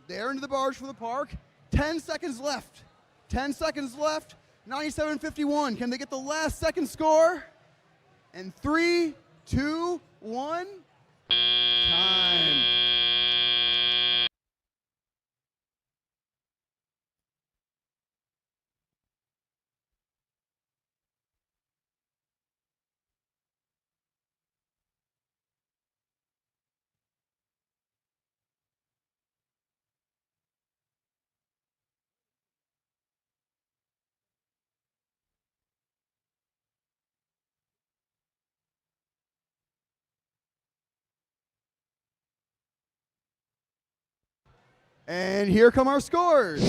they're into the barge for the park. 10 seconds left. 10 seconds left. 9751. Can they get the last second score? And 3, 2, 1. Time. And here come our scores. It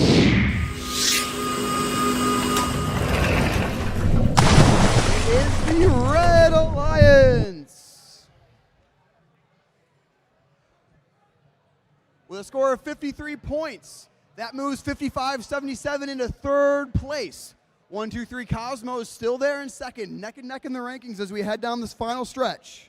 is the Red Alliance with a score of 53 points. That moves 55-77 into third place. 1, 2, 3 Cosmos still there in second, neck and neck in the rankings as we head down this final stretch.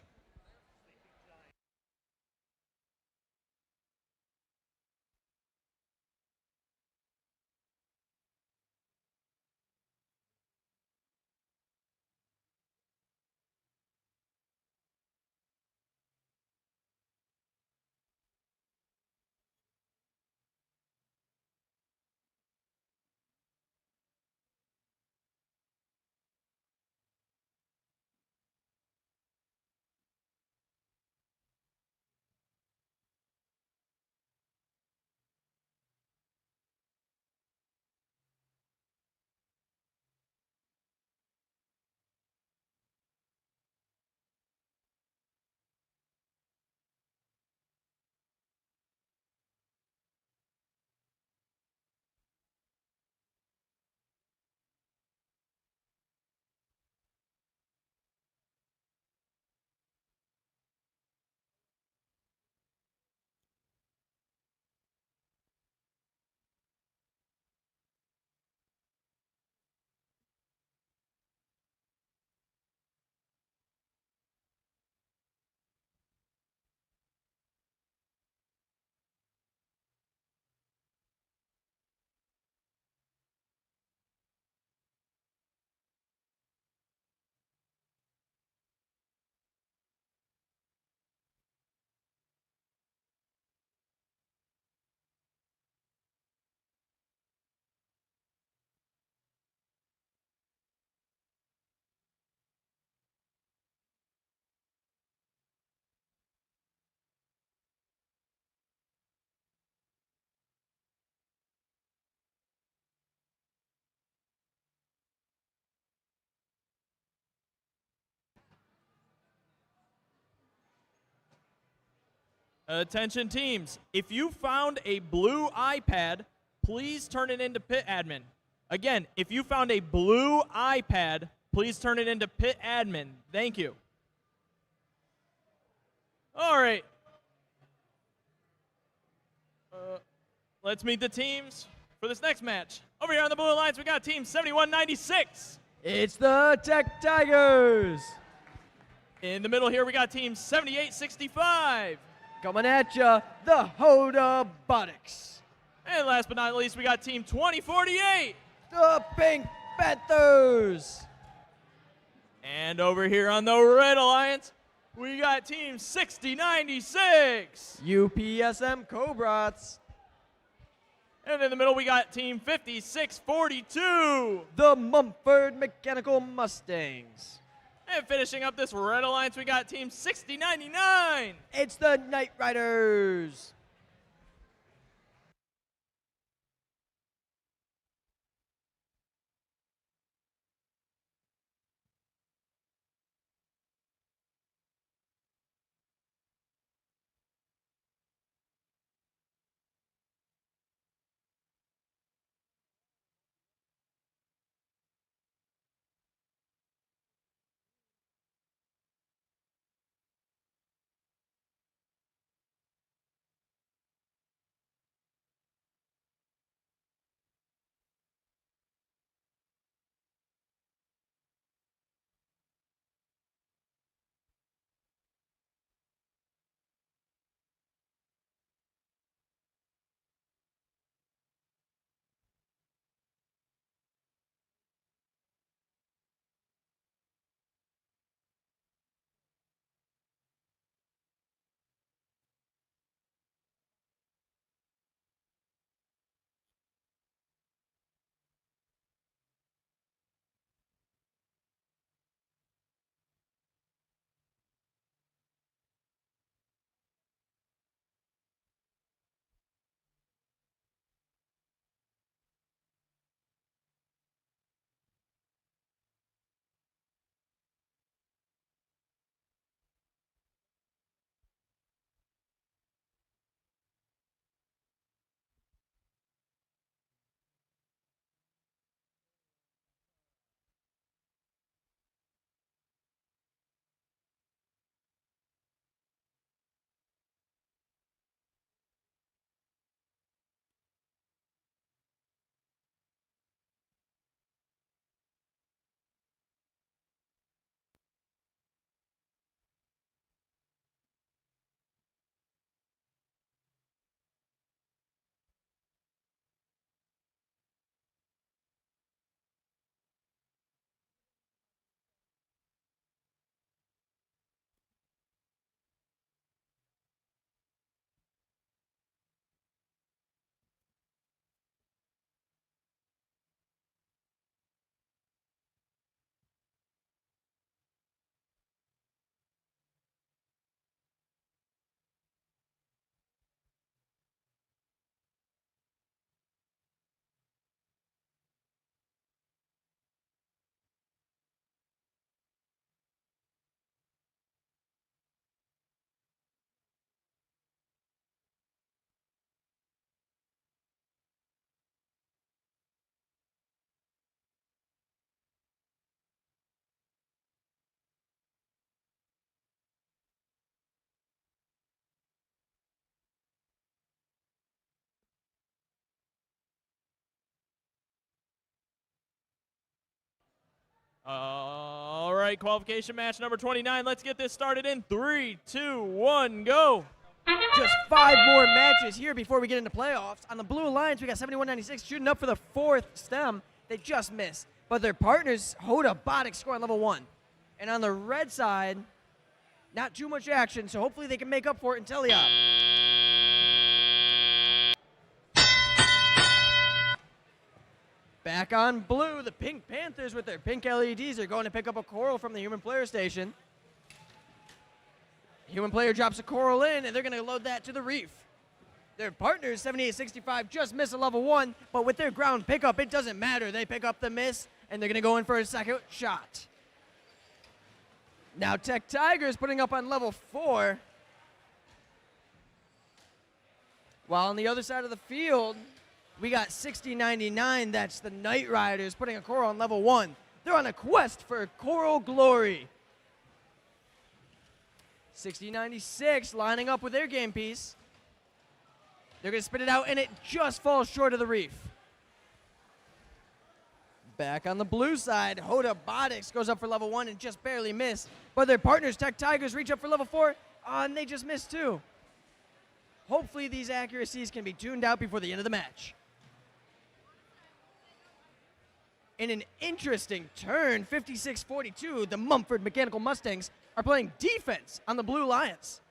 Attention teams, if you found a blue iPad, please turn it into pit admin. Again, if you found a blue iPad, please turn it into pit admin. Thank you. All right. Let's meet the teams for this next match. Over here on the Blue Alliance, we got Team 7196. It's the Tech Tigers. In the middle here, we got Team 7865. Coming at ya, the Robotics. And last but not least, we got Team 2048. The Pink Panthers. And over here on the Red Alliance, we got Team 6096. UPSM Cobrats. And in the middle, we got Team 5642. The Mumford Mechanical Mustangs. And finishing up this Red Alliance, we got Team 6099. It's the Knight Riders. All right, qualification match number 29. Let's get this started in 3, 2, 1, go. Just 5 more matches here before we get into playoffs. On the Blue Alliance, we got 7196 shooting up for the 4th stem. They just missed. But their partners, Robotics, score on level 1. And on the red side, not too much action, so hopefully they can make up for it in Teliop. Back on blue, the Pink Panthers with their pink LEDs are going to pick up a coral from the human player station. Human player drops a coral in, and they're going to load that to the reef. Their partners, 7865, just miss a level 1, but with their ground pickup, it doesn't matter. They pick up the miss, and they're going to go in for a second shot. Now Tech Tigers putting up on level 4. While on the other side of the field, we got 6099, that's the Night Riders, putting a coral on level 1. They're on a quest for coral glory. 6096 lining up with their game piece. They're going to spit it out, and it just falls short of the reef. Back on the blue side, Robotics goes up for level 1 and just barely missed. But their partners, Tech Tigers, reach up for level 4, and they just missed too. Hopefully these accuracies can be tuned out before the end of the match. In an interesting turn, 56-42, the Mumford Mechanical Mustangs are playing defense on the Blue Alliance,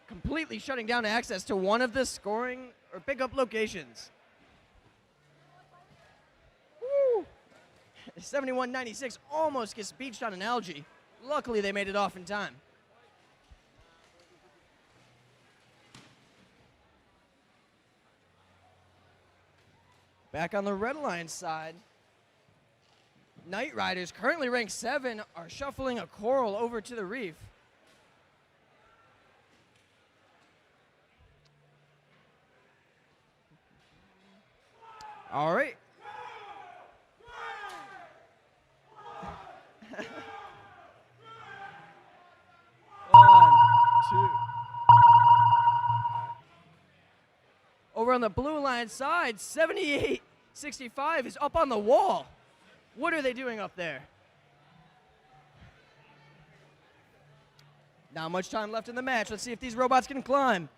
completely shutting down access to one of the scoring or pickup locations. Woo! 7196 almost gets beached on an algae. Luckily, they made it off in time. Back on the Red Alliance side, Night Riders, currently ranked 7, are shuffling a coral over to the reef. All right. One, two. Over on the Blue Alliance side, 7865 is up on the wall. What are they doing up there? Not much time left in the match. Let's see if these robots can climb.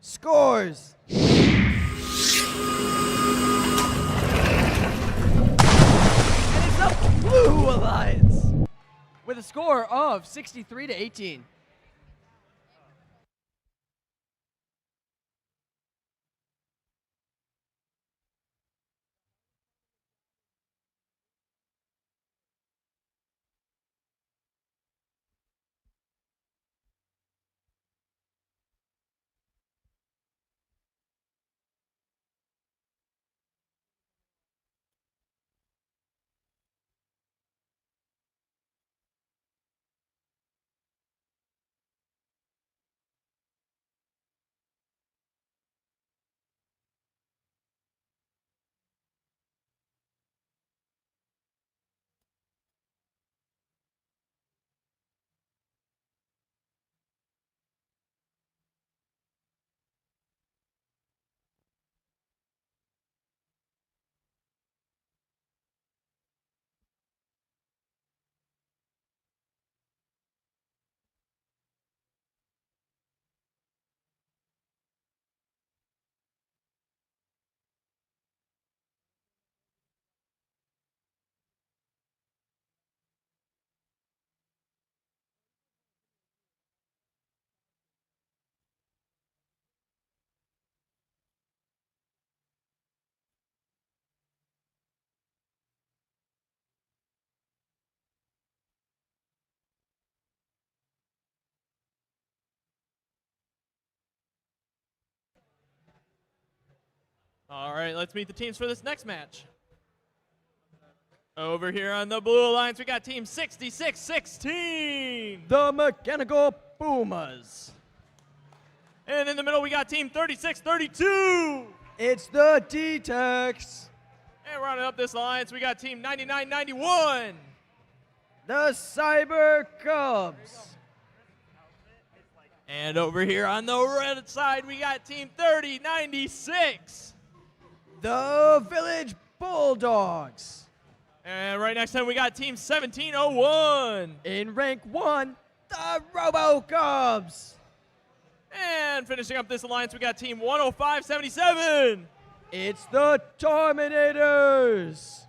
Scores! And it's the Blue Alliance with a score of 63-18. All right, let's meet the teams for this next match. Over here on the Blue Alliance, we got team 6616. The Mechanical Pumas. And in the middle, we got team 3632. It's the D-Techs. And rounding up this alliance, we got team 9991. The Cyber Cubs. And over here on the red side, we got team 3096. The Village Bulldogs. And right next to them, we got team 1701. In rank 1, the Robo Cubs. And finishing up this alliance, we got team 10577. It's the Terminators.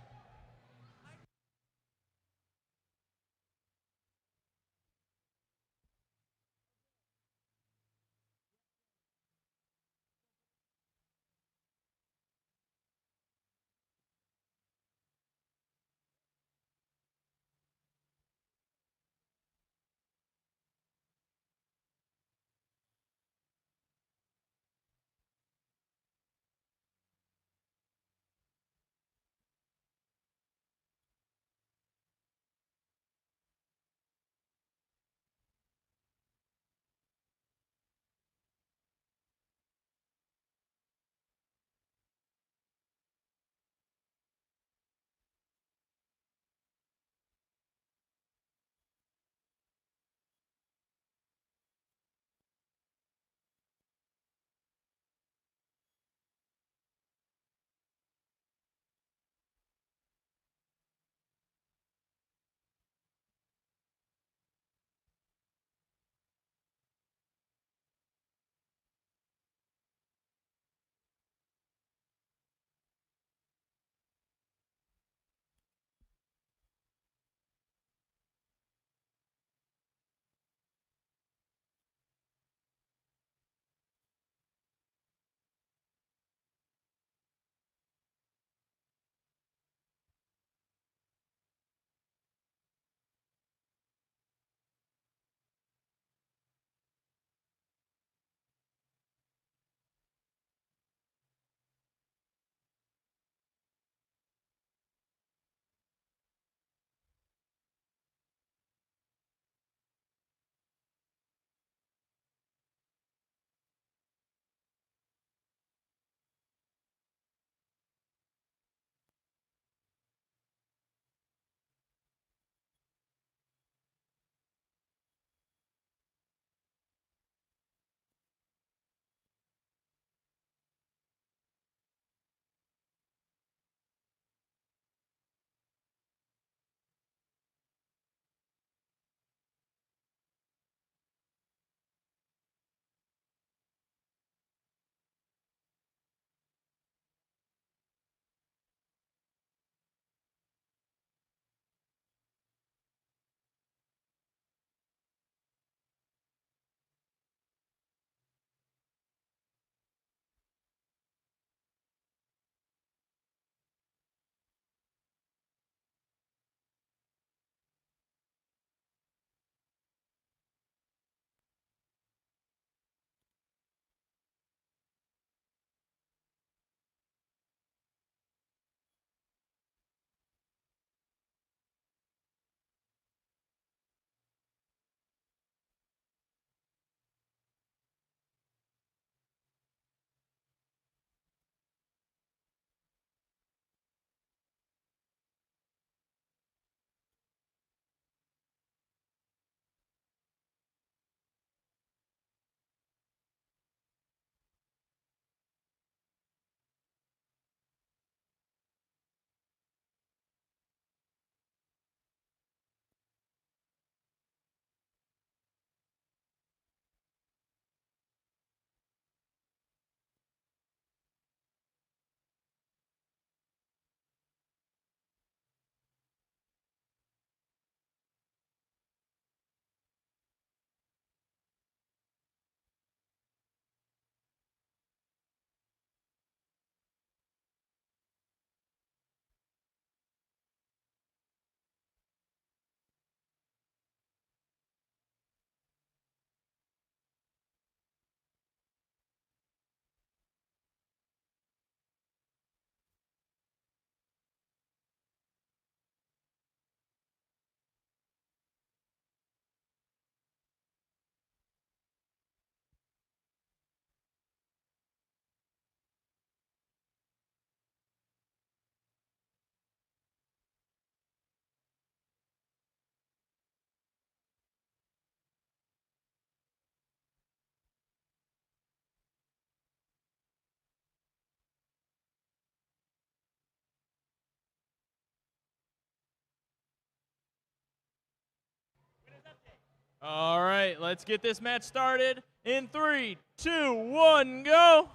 All right, let's get this match started in 3, 2, 1, go.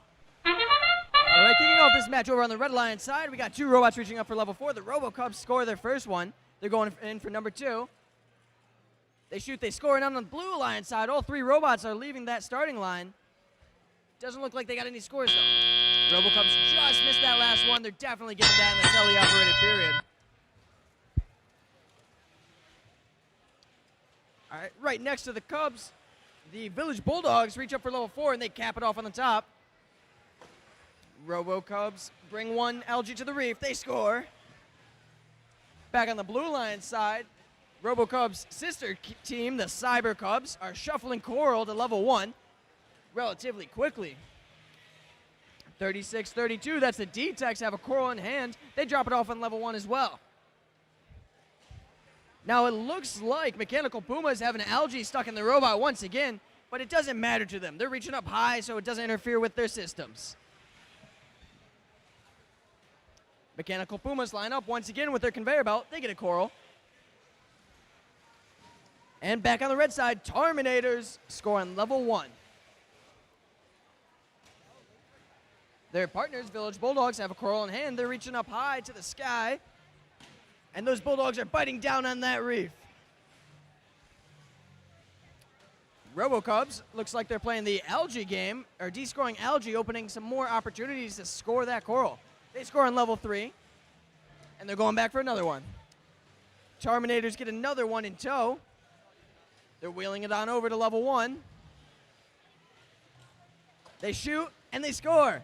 All right, kicking off this match over on the Red Alliance side, we got two robots reaching up for level 4. The RoboCubs score their first one. They're going in for number 2. They shoot, they score, and on the Blue Alliance side, all 3 robots are leaving that starting line. Doesn't look like they got any scores, though. RoboCubs just missed that last one. They're definitely getting that in the tele-operated period. All right, right next to the Cubs, the Village Bulldogs reach up for level 4, and they cap it off on the top. RoboCubs bring one algae to the reef. They score. Back on the Blue Alliance side, RoboCubs' sister team, the Cyber Cubs, are shuffling coral to level 1 relatively quickly. 36-32, that's the D-Techs have a coral in hand. They drop it off on level 1 as well. Now it looks like Mechanical Pumas have an algae stuck in the robot once again, but it doesn't matter to them. They're reaching up high, so it doesn't interfere with their systems. Mechanical Pumas line up once again with their conveyor belt. They get a coral. And back on the red side, Terminators score on level 1. Their partners, Village Bulldogs, have a coral in hand. They're reaching up high to the sky. And those Bulldogs are biting down on that reef. RoboCubs looks like they're playing the algae game, or descoring algae, opening some more opportunities to score that coral. They score on level 3, and they're going back for another one. Terminators get another one in tow. They're wheeling it on over to level 1. They shoot, and they score.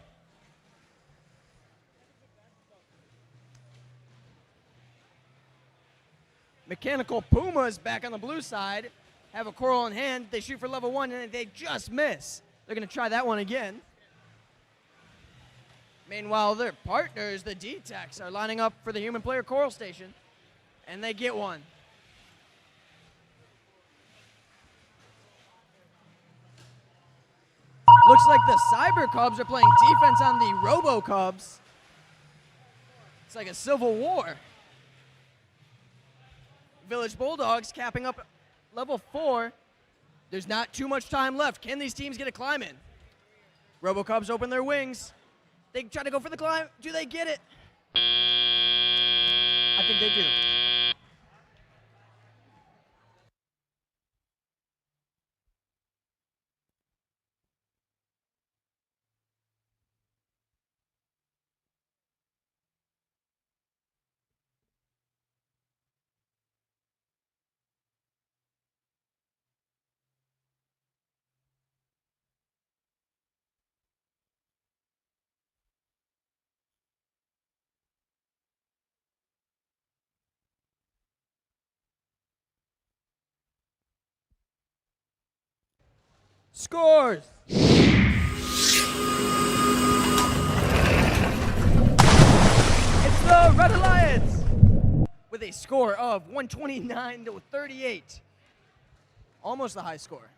Mechanical Pumas back on the blue side have a coral in hand. They shoot for level 1, and they just miss. They're going to try that one again. Meanwhile, their partners, the D-Techs, are lining up for the human player coral station, and they get one. Looks like the Cyber Cubs are playing defense on the Robo Cubs. It's like a civil war. Village Bulldogs capping up level 4. There's not too much time left. Can these teams get a climb in? Robo Cubs open their wings. They try to go for the climb. Do they get it? I think they do. Scores! It's the Red Alliance with a score of 129-38. Almost the high score.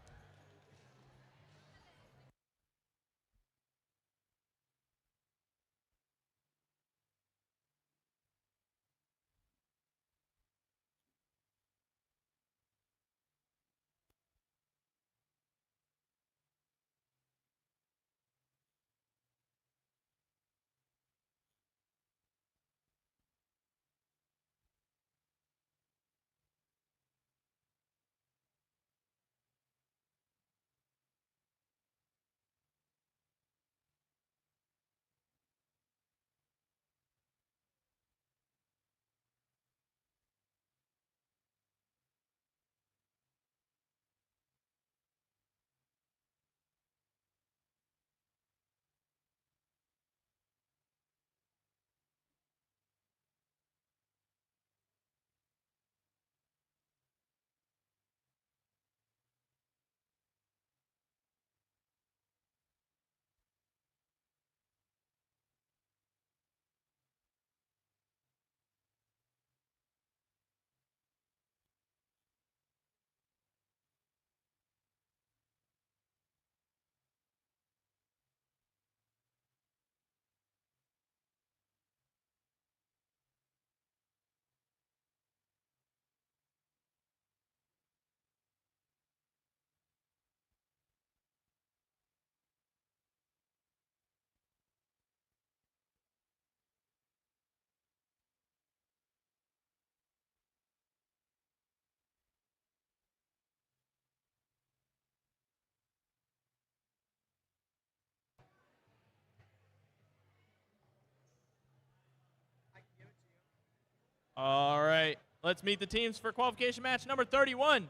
All right, let's meet the teams for qualification match number 31.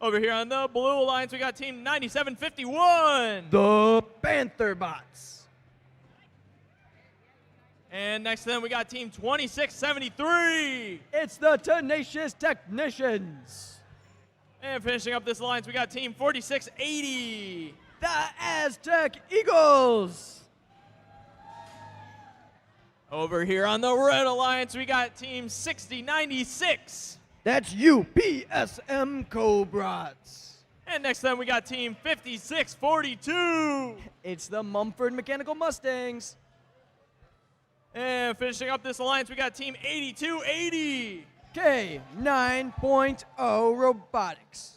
Over here on the Blue Alliance, we got team 9751. The Panther Bots. And next to them, we got team 2673. It's the Tenacious Technicians. And finishing up this alliance, we got team 4680. The Aztec Eagles. Over here on the Red Alliance, we got team 6096. That's UPSM Cobras. And next to them, we got team 5642. It's the Mumford Mechanical Mustangs. And finishing up this alliance, we got team 8280. K9.0 Robotics.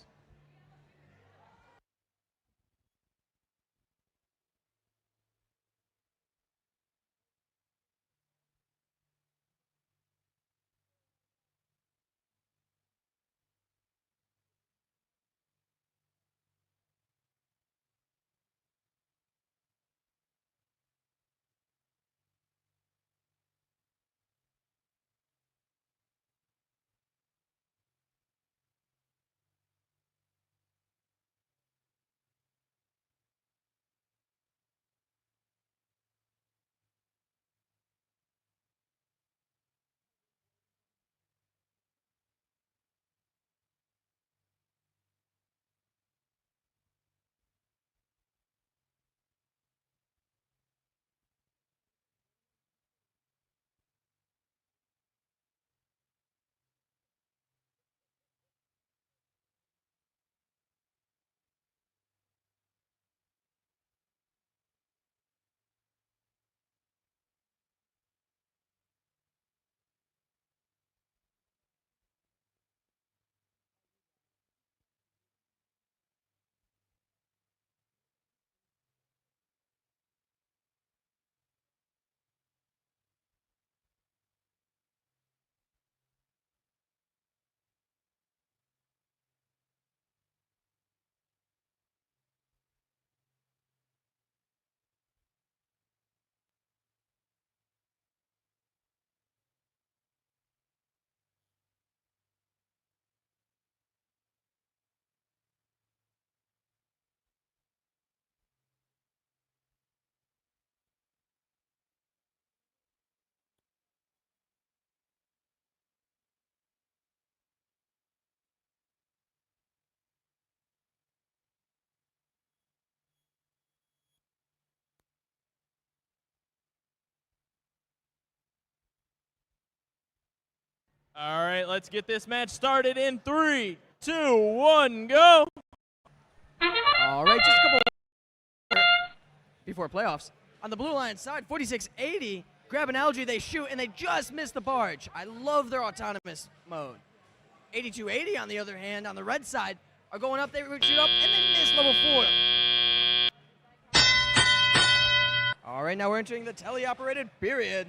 All right, let's get this match started in 3, 2, 1, go. All right, just a couple before playoffs. On the Blue Alliance side, 4680 grab an algae, they shoot, and they just miss the barge. I love their autonomous mode. 8280, on the other hand, on the red side, are going up, they shoot up, and they miss level 4. All right, now we're entering the teleoperated period.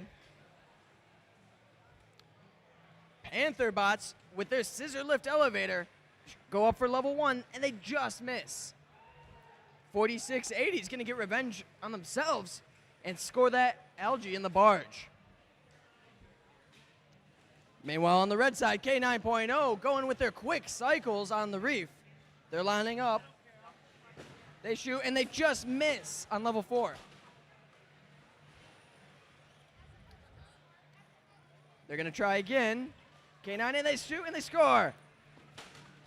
Panther Bots, with their scissor lift elevator, go up for level 1, and they just miss. 4680 is going to get revenge on themselves and score that algae in the barge. Meanwhile, on the red side, K9.0 going with their quick cycles on the reef. They're lining up. They shoot, and they just miss on level 4. They're going to try again. K9, and they shoot, and they score.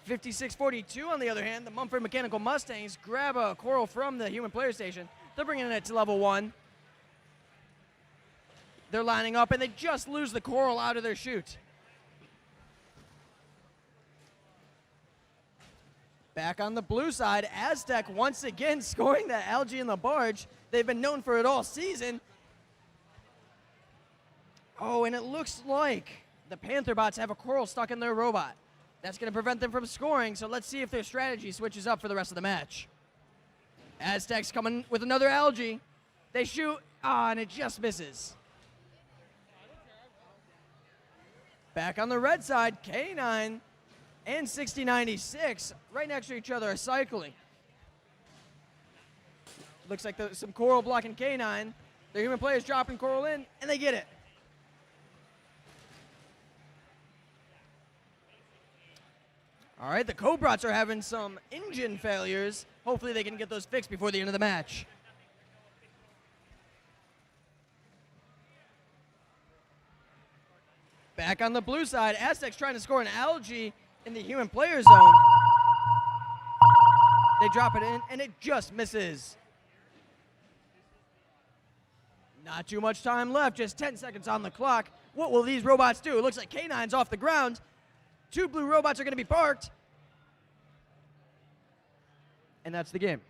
5642, on the other hand, the Mumford Mechanical Mustangs grab a coral from the human player station. They're bringing it to level 1. They're lining up, and they just lose the coral out of their chute. Back on the blue side, Aztec once again scoring that algae in the barge. They've been known for it all season. Oh, and it looks like the Panther Bots have a coral stuck in their robot. That's going to prevent them from scoring, so let's see if their strategy switches up for the rest of the match. Aztecs coming with another algae. They shoot, and it just misses. Back on the red side, K9 and 6096 right next to each other are cycling. Looks like some coral blocking K9. The human players dropping coral in, and they get it. All right, the Cobrats are having some engine failures. Hopefully they can get those fixed before the end of the match. Back on the blue side, Aztecs trying to score an algae in the human player zone. They drop it in, and it just misses. Not too much time left, just 10 seconds on the clock. What will these robots do? It looks like K9's off the ground. 2 blue robots are going to be parked. And that's the game.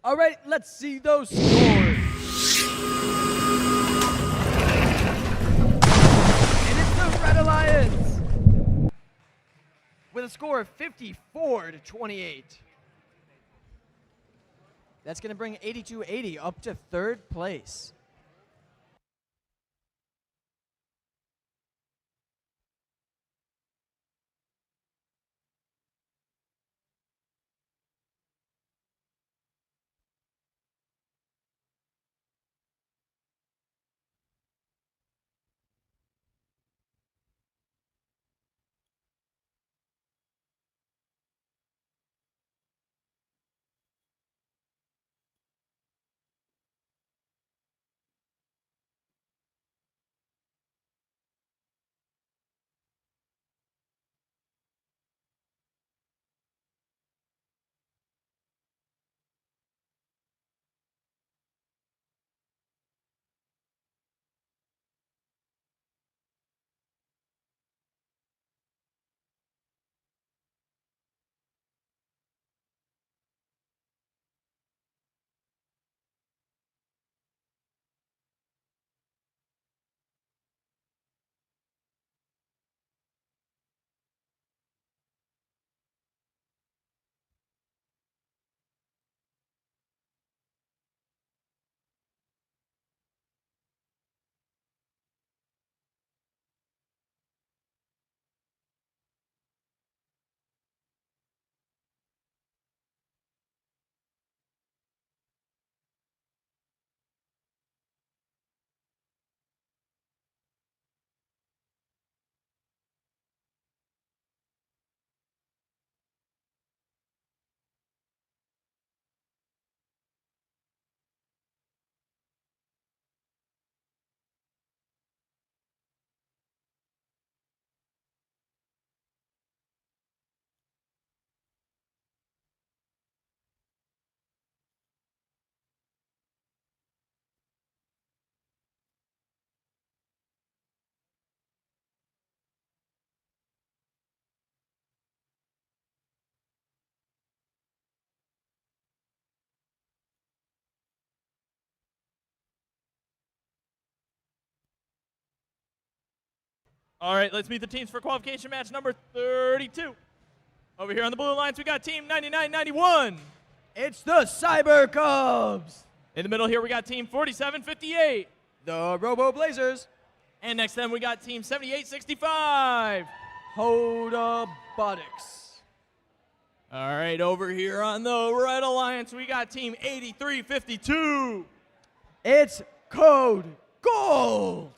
All right, let's see those scores. And it's the Red Alliance with a score of 54-28. That's going to bring 82-80 up to 3rd place. All right, let's meet the teams for qualification match number 32. Over here on the blue alliance, we got team 9991. It's the Cyber Cubs. In the middle here, we got team 4758. The Robo Blazers. And next to them, we got team 7865. Robotics. All right, over here on the red alliance, we got team 8352. It's Code Gold.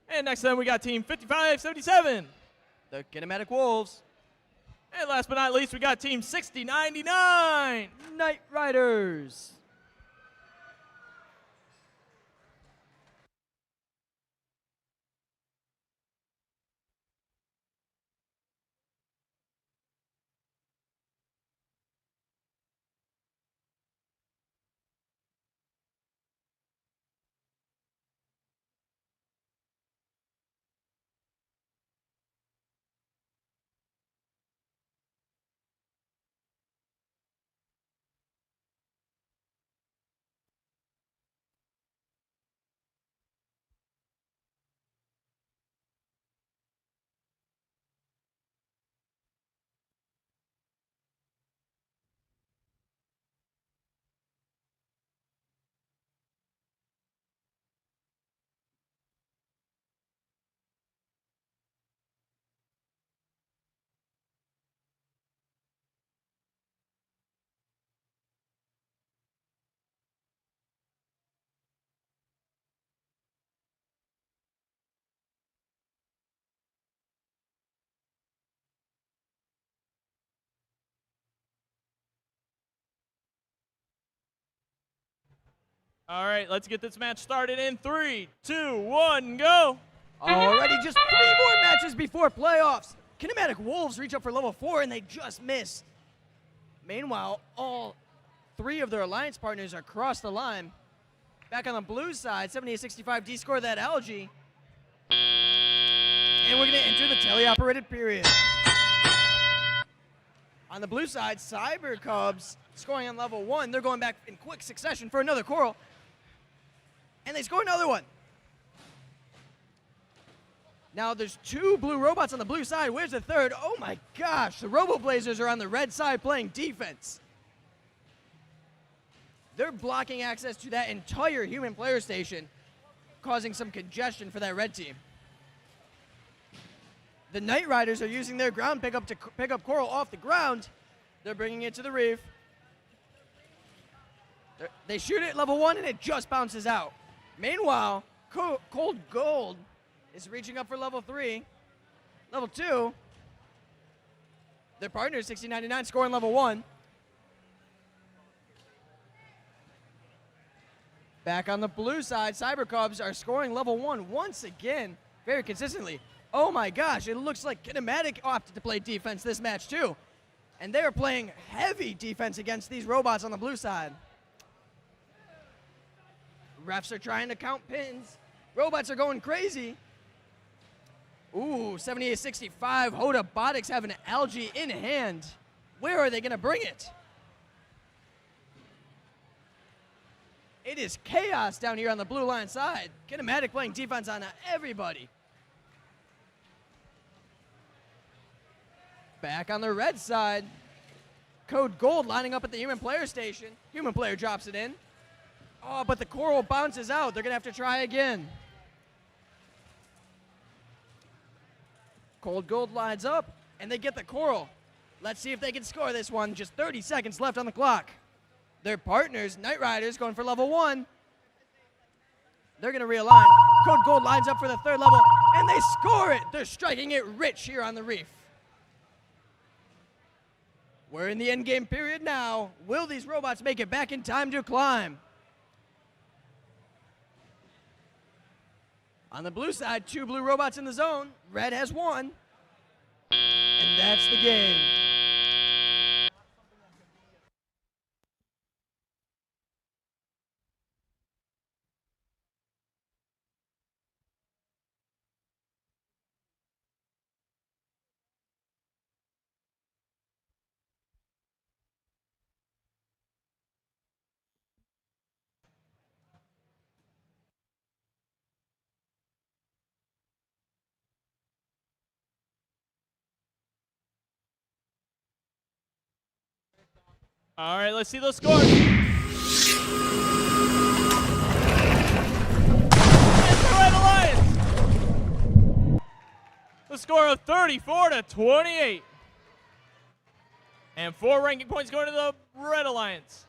And next to them, we got team 5577. The Kinematic Wolves. And last but not least, we got team 6099. Knight Riders. All right, let's get this match started in 3, 2, 1, go. Already just 3 more matches before playoffs. Kinematic Wolves reach up for level 4 and they just miss. Meanwhile, all 3 of their alliance partners are across the line. Back on the blue side, 78-65 D-score that algae. And we're going to enter the teleoperated period. On the blue side, Cyber Cubs scoring on level 1. They're going back in quick succession for another coral. And they score another one. Now there's 2 blue robots on the blue side. Where's the third? Oh my gosh, the Robo Blazers are on the red side playing defense. They're blocking access to that entire human player station, causing some congestion for that red team. The Knight Riders are using their ground pickup to pick up coral off the ground. They're bringing it to the reef. They shoot it at level 1 and it just bounces out. Meanwhile, Cold Gold is reaching up for level 3. Level 2, their partner is 6099 scoring level 1. Back on the blue side, Cyber Cubs are scoring level 1 once again, very consistently. Oh my gosh, it looks like Kinematic opted to play defense this match too. And they are playing heavy defense against these robots on the blue side. Refs are trying to count pins. Robots are going crazy. Ooh, 78-65. Robotics have an algae in hand. Where are they going to bring it? It is chaos down here on the blue line side. Kinematic playing defense on everybody. Back on the red side, Code Gold lining up at the human player station. Human player drops it in. Oh, but the coral bounces out. They're going to have to try again. Cold Gold lines up, and they get the coral. Let's see if they can score this one. Just 30 seconds left on the clock. Their partners, Knight Riders, going for level 1. They're going to realign. Code Gold lines up for the 3rd level, and they score it. They're striking it rich here on the reef. We're in the endgame period now. Will these robots make it back in time to climb? On the blue side, 2 blue robots in the zone. Red has 1. And that's the game. All right, let's see those scores. It's the Red Alliance. The score of 34-28. And 4 ranking points going to the Red Alliance.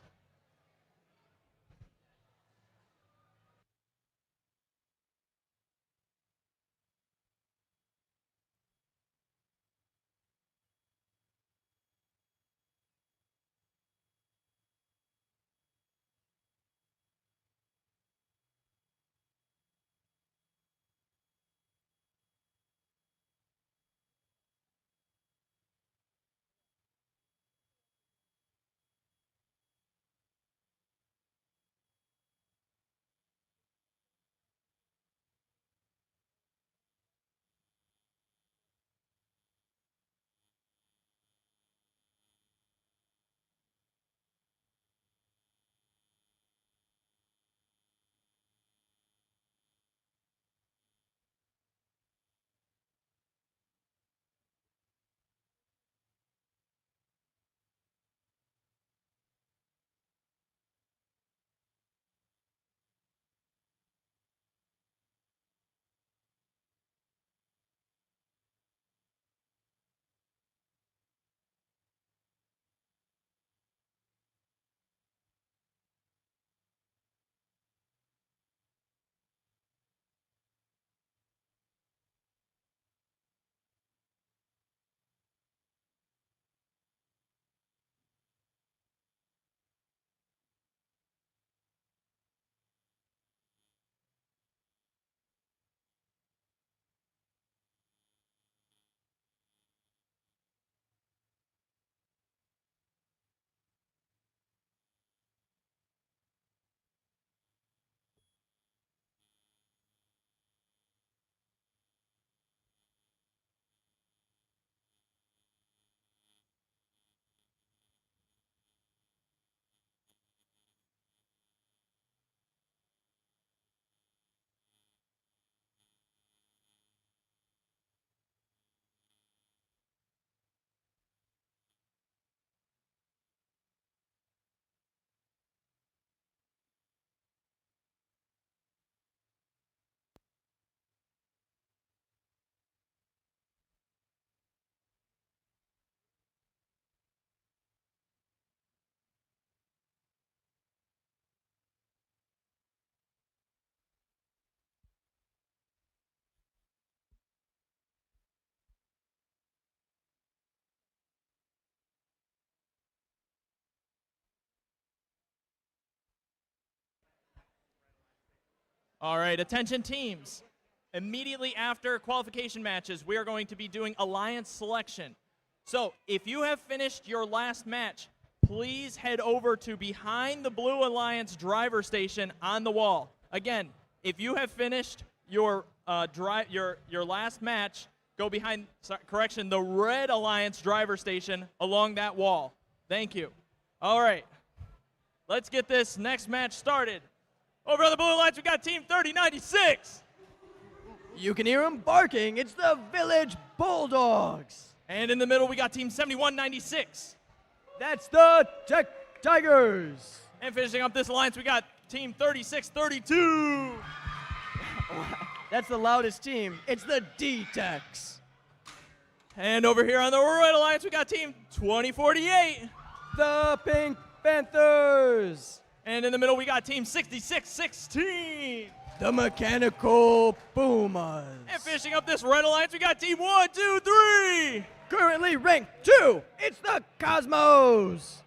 All right, attention teams. Immediately after qualification matches, we are going to be doing alliance selection. So if you have finished your last match, please head over to behind the Blue Alliance driver station on the wall. Again, if you have finished your last match, go behind, the Red Alliance driver station along that wall. Thank you. All right, let's get this next match started. Over on the Blue Alliance, we got Team 3096. You can hear them barking. It's the Village Bulldogs. And in the middle, we got Team 7196. That's the Tech Tigers. And finishing up this alliance, we got Team 3632. That's the loudest team. It's the D-Techs. And over here on the Red Alliance, we got Team 2048. The Pink Panthers. And in the middle, we got Team 6616. The Mechanical Pumas. And finishing up this Red Alliance, we got Team 123. Currently ranked 2, it's the Cosmos.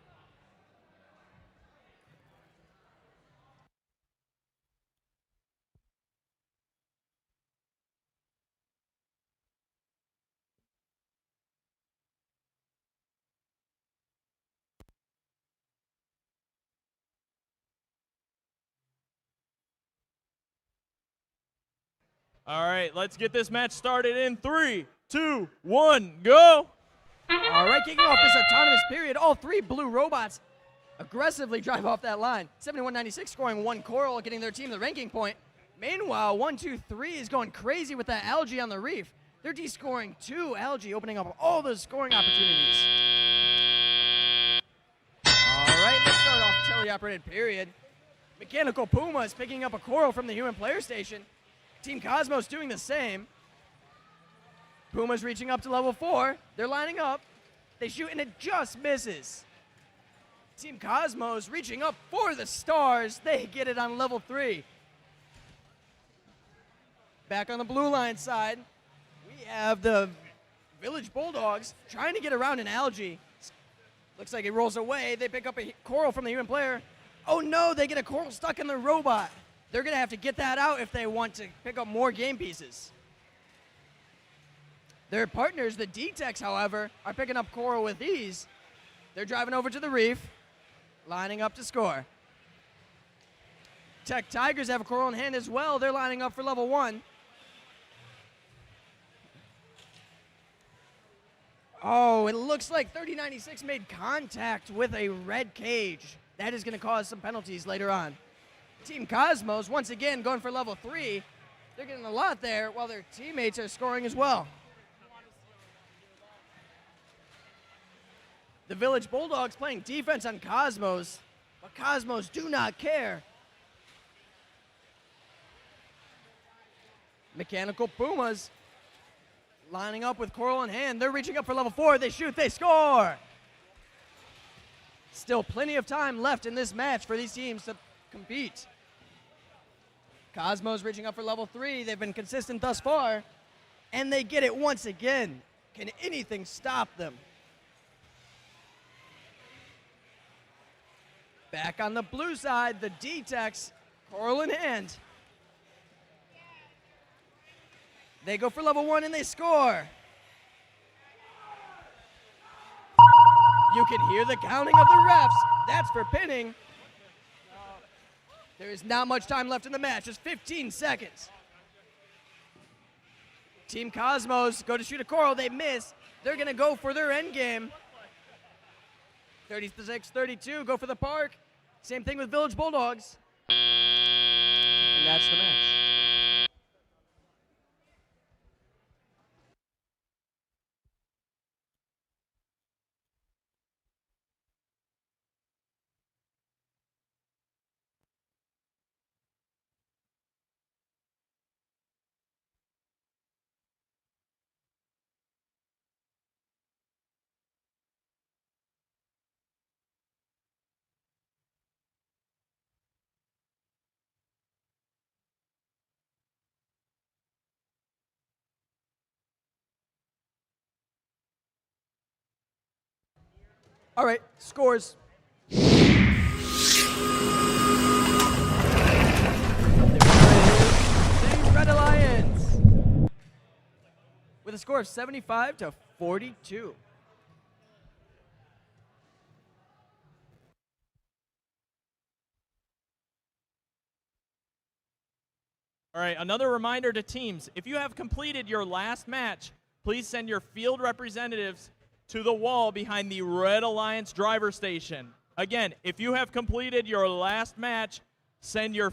All right, let's get this match started in 3, 2, 1, go. All right, kicking off this autonomous period, all 3 blue robots aggressively drive off that line. 7196 scoring 1 coral, getting their team the ranking point. Meanwhile, 123 is going crazy with that algae on the reef. They're de-scoring 2 algae, opening up all those scoring opportunities. All right, let's start off teleoperated period. Mechanical Puma is picking up a coral from the human player station. Team Cosmos doing the same. Puma's reaching up to level 4. They're lining up. They shoot and it just misses. Team Cosmos reaching up for the stars. They get it on level 3. Back on the blue line side, we have the Village Bulldogs trying to get around an algae. Looks like it rolls away. They pick up a coral from the human player. Oh no, they get a coral stuck in the robot. They're going to have to get that out if they want to pick up more game pieces. Their partners, the D-Techs, however, are picking up coral with ease. They're driving over to the reef, lining up to score. Tech Tigers have a coral in hand as well. They're lining up for level 1. Oh, it looks like 3096 made contact with a red cage. That is going to cause some penalties later on. Team Cosmos, once again, going for level 3. They're getting a lot there while their teammates are scoring as well. The Village Bulldogs playing defense on Cosmos, but Cosmos do not care. Mechanical Pumas lining up with coral in hand. They're reaching up for level 4. They shoot, they score. Still plenty of time left in this match for these teams to compete. Cosmos reaching up for level 3. They've been consistent thus far, and they get it once again. Can anything stop them? Back on the blue side, the D-Techs, coral in hand. They go for level 1 and they score. You can hear the counting of the refs. That's for pinning. There is not much time left in the match, just 15 seconds. Team Cosmos go to shoot a coral, they miss. They're gonna go for their end game. 36-32, go for the park. Same thing with Village Bulldogs. And that's the match. All right, scores. with a score of 75 to 42. All right, another reminder to teams. If you have completed your last match, please send your field representatives to the wall behind the Red Alliance driver station. Again, if you have completed your last match, send your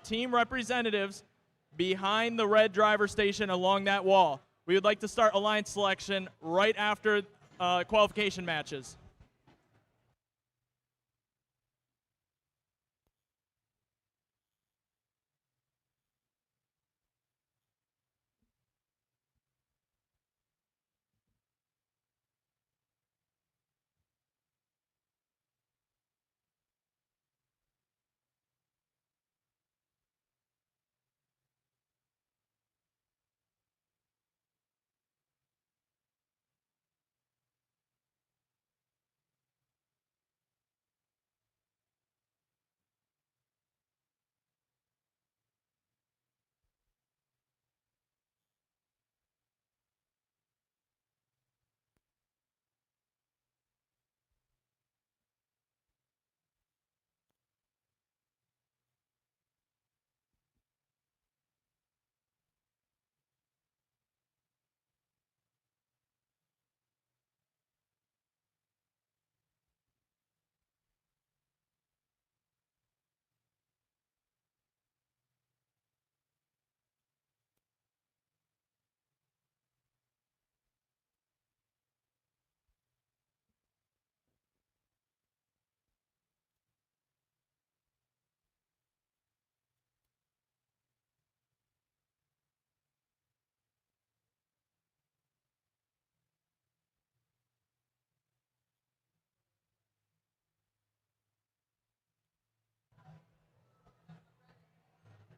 team representatives behind the red driver station along that wall. We would like to start alliance selection right after qualification matches.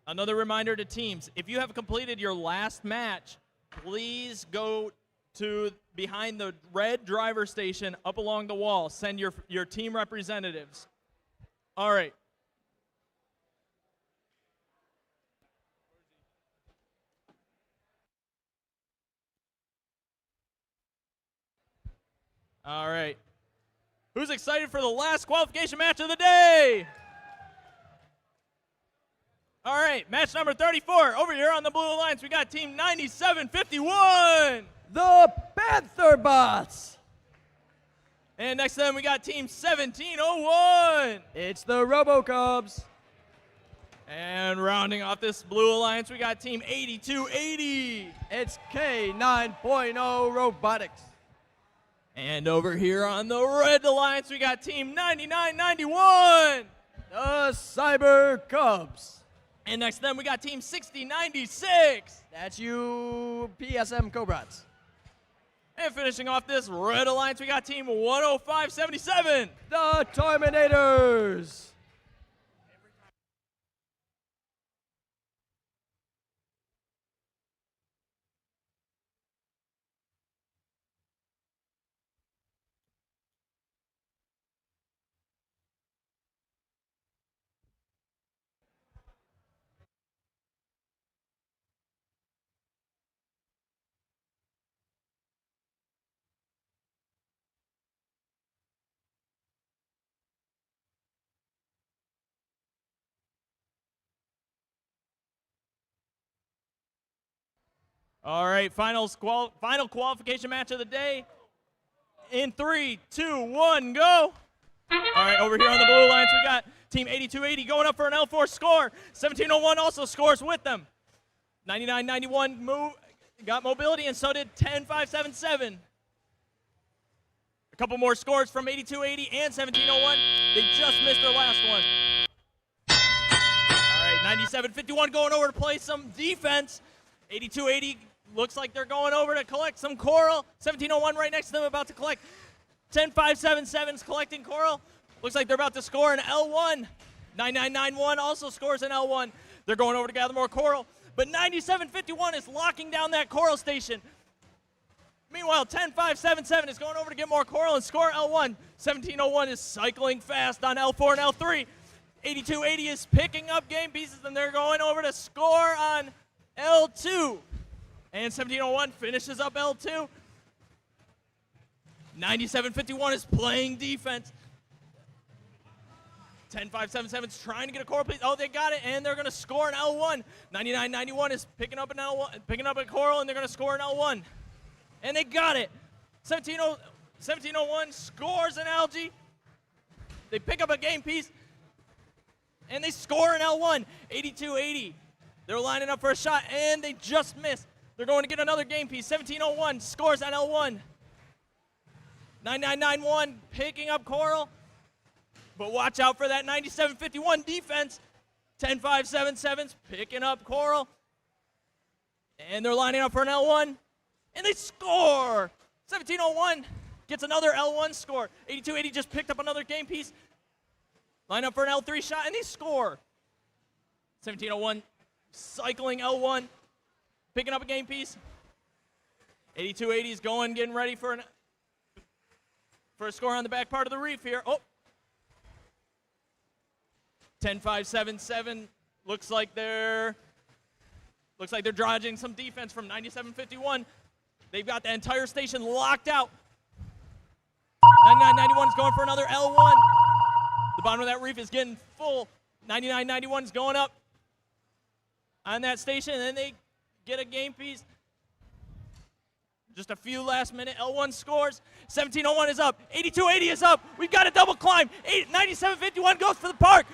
Another reminder to teams, if you have completed your last match, please go to behind the red driver station up along the wall. Send your team representatives. All right. All right. Who's excited for the last qualification match of the day? All right, match number 34. Over here on the Blue Alliance, we got team 9751. The Panther Bots. And next to them, we got team 1701. It's the RoboCubs. And rounding off this Blue Alliance, we got team 8280. It's K9.0 Robotics. And over here on the Red Alliance, we got team 9991. The Cyber Cubs. And next to them, we got team 6096. That's you, PSM Cobrats. And finishing off this Red Alliance, we got team 10577. The Terminators. All right, final qualification match of the day. In 3, 2, 1, go. All right, over here on the Blue Alliance, we got team 8280 going up for an L4 score. 1701 also scores with them. 9991 got mobility, and so did 10577. A couple more scores from 8280 and 1701. They just missed their last one. All right, 9751 going over to play some defense. 8280 looks like they're going over to collect some coral. 1701 right next to them about to collect. 10577's collecting coral. Looks like they're about to score an L1. 9991 also scores an L1. They're going over to gather more coral. But 9751 is locking down that coral station. Meanwhile, 10577 is going over to get more coral and score L1. 1701 is cycling fast on L4 and L3. 8280 is picking up game pieces, and they're going over to score on L2. And 1701 finishes up L2. 9751 is playing defense. 10577 is trying to get a coral, please. Oh, they got it, and they're going to score an L1. 9991 is picking up an L1, picking up a coral, and they're going to score an L1. And they got it. 1701 scores an algae. They pick up a game piece, and they score an L1. 8280. They're lining up for a shot, and they just missed. They're going to get another game piece. 1701 scores an L1. 9991 picking up coral. But watch out for that 9751 defense. 10577's picking up coral. And they're lining up for an L1. And they score! 1701 gets another L1 score. 8280 just picked up another game piece. Line up for an L3 shot, and they score. 1701 cycling L1, picking up a game piece. 8280 is going, getting ready for a score on the back part of the reef here. Oh. 10577 looks like they're dodging some defense from 9751. They've got the entire station locked out. 9991 is going for another L1. The bottom of that reef is getting full. 9991 is going up on that station, and then they get a game piece. Just a few last minute L1 scores. 1701 is up. 8280 is up. We've got a double climb. 9751 goes for the park.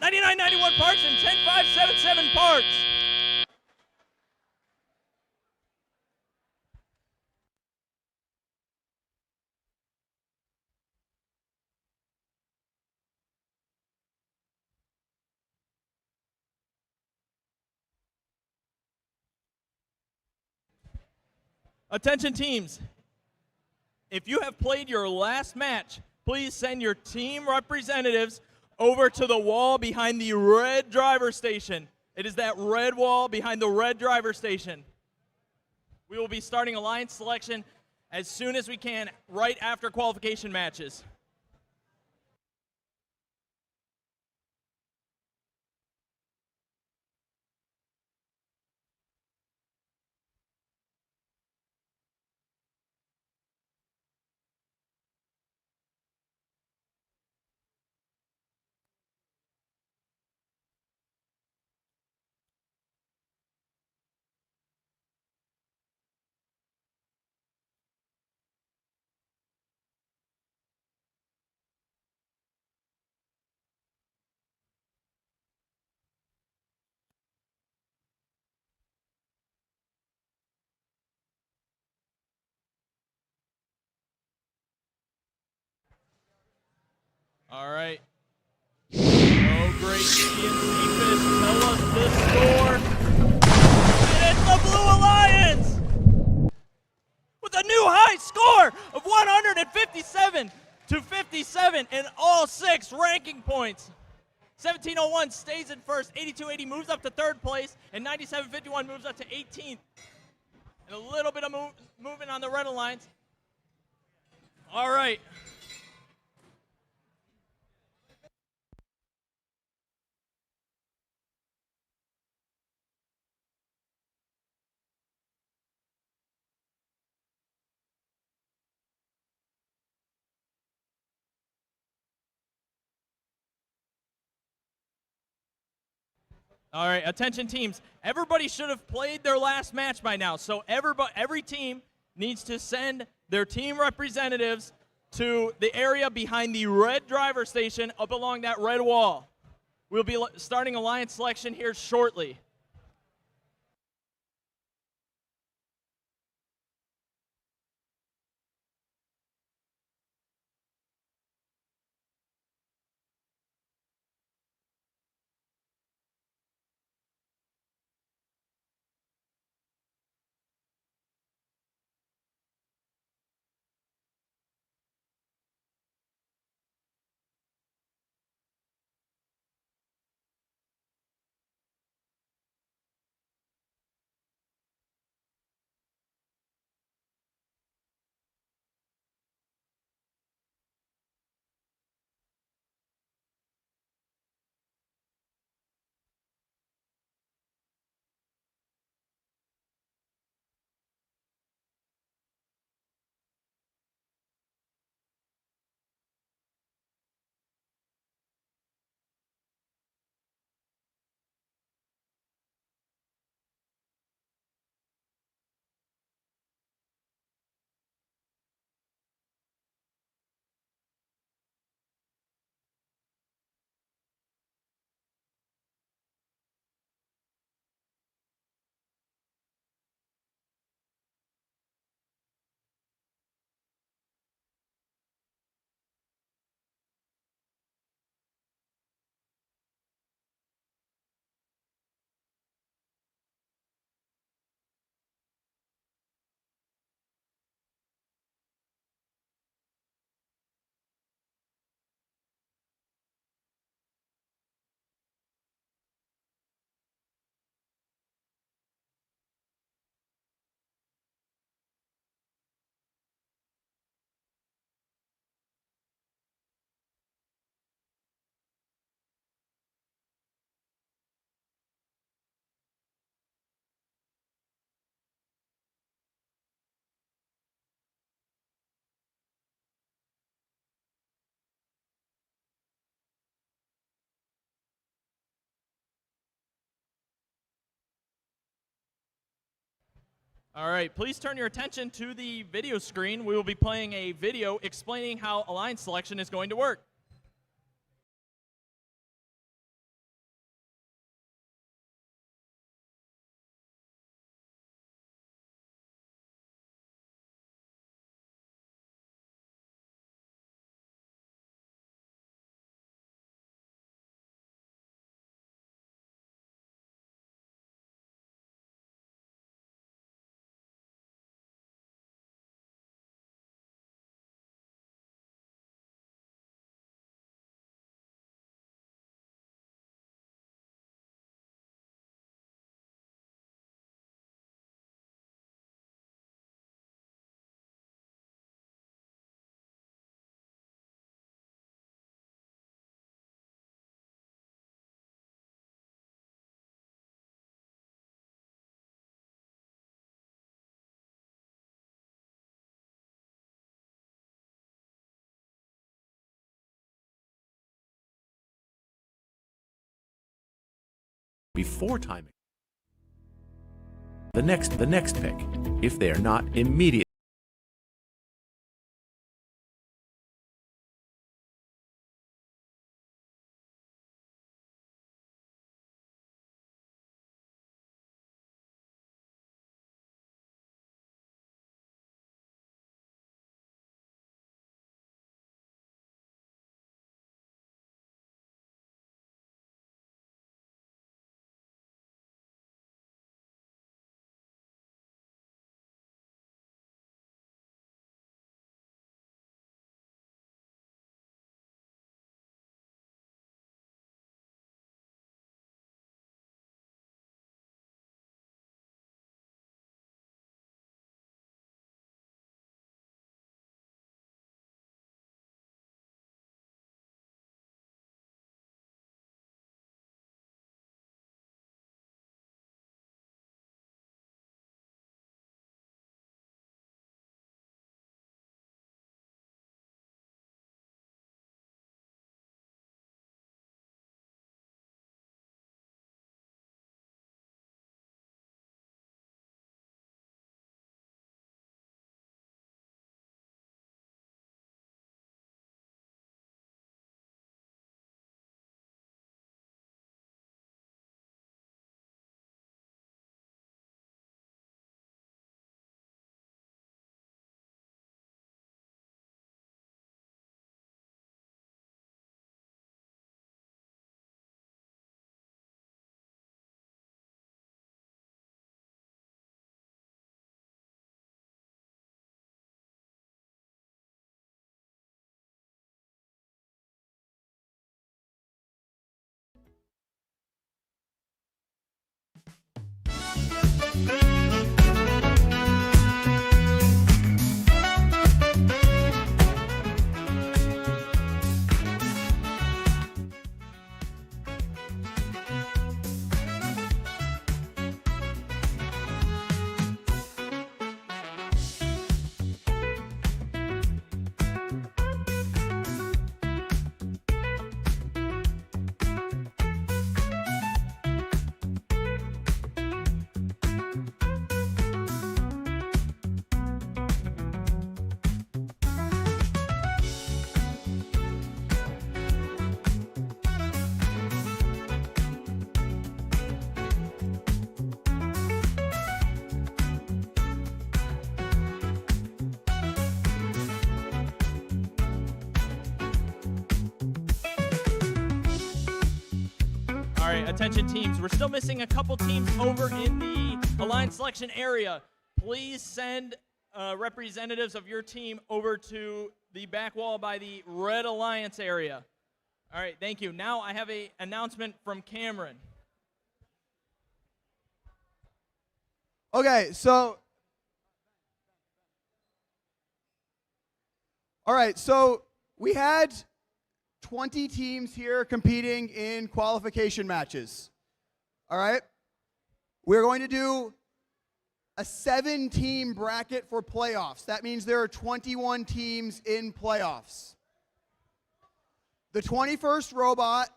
9991 parks and 10577 parks. Attention teams, if you have played your last match, please send your team representatives over to the wall behind the red driver station. It is that red wall behind the red driver station. We will be starting alliance selection as soon as we can, right after qualification matches. All right. Oh, great CNC fish. Tell us the score. And it's the Blue Alliance with a new high score of 157 to 57 in all 6 ranking points. 1701 stays in first. 8280 moves up to third place, and 9751 moves up to 18th. And a little bit of movement on the Red Alliance. All right. All right, attention teams. Everybody should have played their last match by now. So every team needs to send their team representatives to the area behind the red driver station up along that red wall. We'll be starting alliance selection here shortly. All right, please turn your attention to the video screen. We will be playing a video explaining how alliance selection is going to work. Before timing the next pick, if they are not immediate. All right, attention teams. We're still missing a couple teams over in the alliance selection area. Please send representatives of your team over to the back wall by the red alliance area. All right, thank you. Now I have an announcement from Cameron. Okay, so all right, so we had 20 teams here competing in qualification matches. All right? We're going to do a 7-team bracket for playoffs. That means there are 21 teams in playoffs. The 21st robot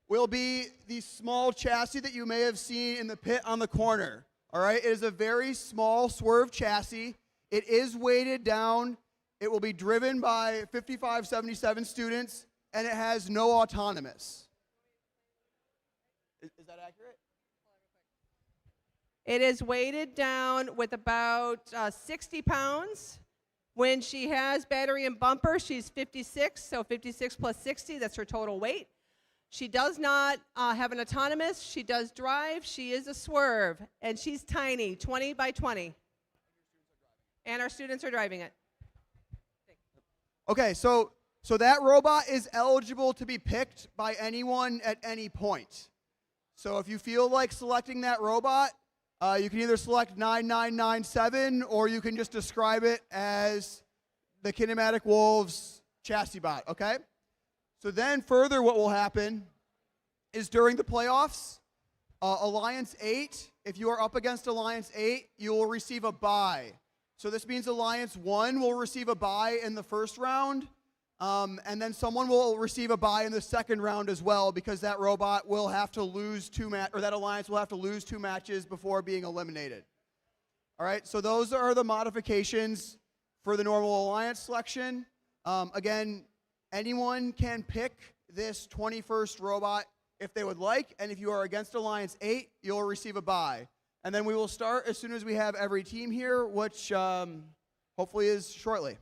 will be the small chassis that you may have seen in the pit on the corner. All right, it is a very small swerve chassis. It is weighted down. It will be driven by 5577 students, and it has no autonomous. Is that accurate? It is weighted down with about 60 pounds. When she has battery and bumper, she's 56, so 56 plus 60, that's her total weight. She does not have an autonomous. She does drive. She is a swerve, and she's tiny, 20 by 20. And our students are driving it. Okay, so that robot is eligible to be picked by anyone at any point. So if you feel like selecting that robot, you can either select 9997 or you can just describe it as the Kinematic Wolves chassis bot, okay? So then further what will happen is during the playoffs, Alliance 8, if you are up against Alliance 8, you will receive a bye. So this means Alliance 1 will receive a bye in the first round, and then someone will receive a bye in the second round as well because that robot will have to lose that alliance will have to lose 2 matches before being eliminated. All right, so those are the modifications for the normal alliance selection. Again, anyone can pick this 21st robot if they would like, and if you are against Alliance 8, you'll receive a bye. And then we will start as soon as we have every team here, which hopefully is shortly.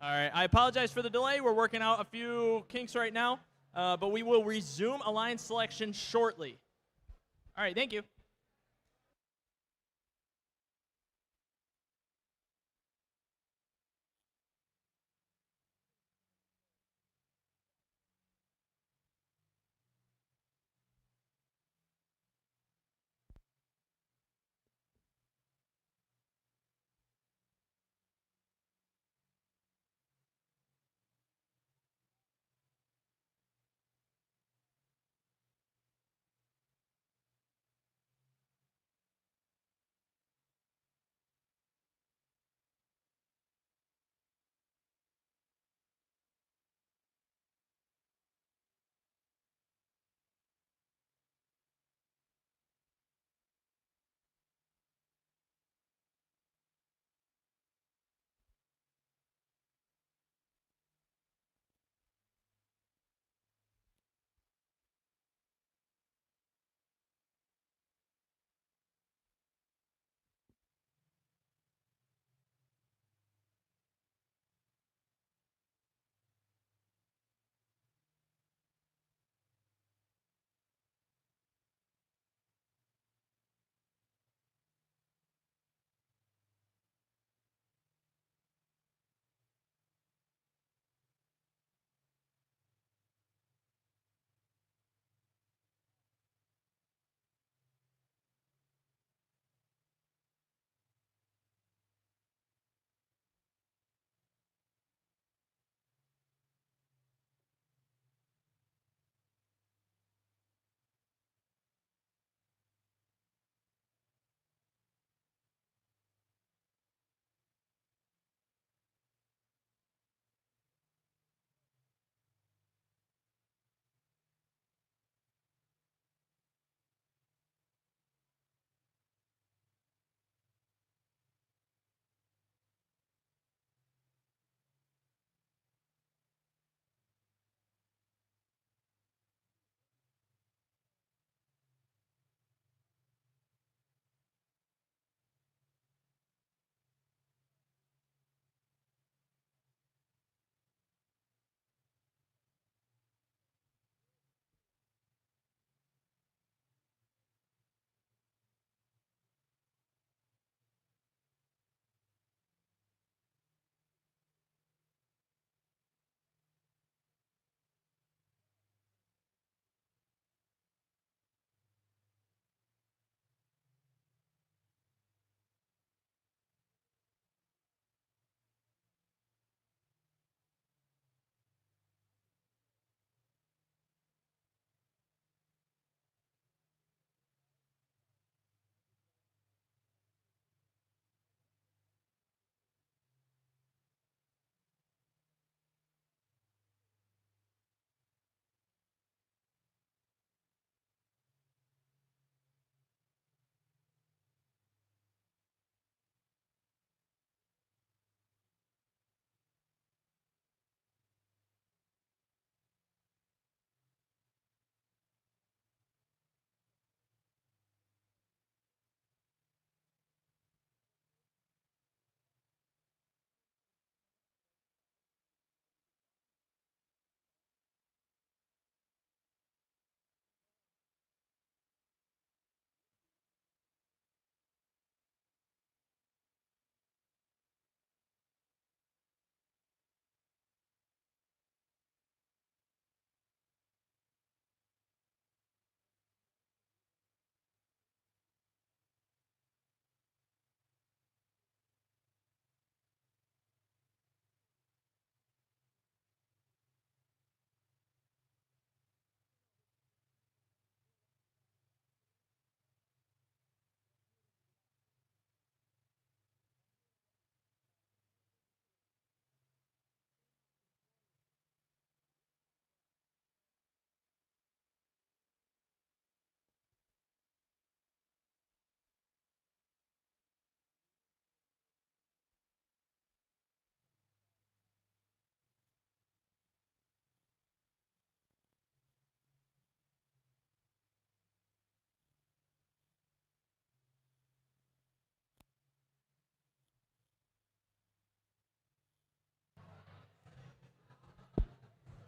All right, I apologize for the delay. We're working out a few kinks right now, but we will resume alliance selection shortly. All right, thank you.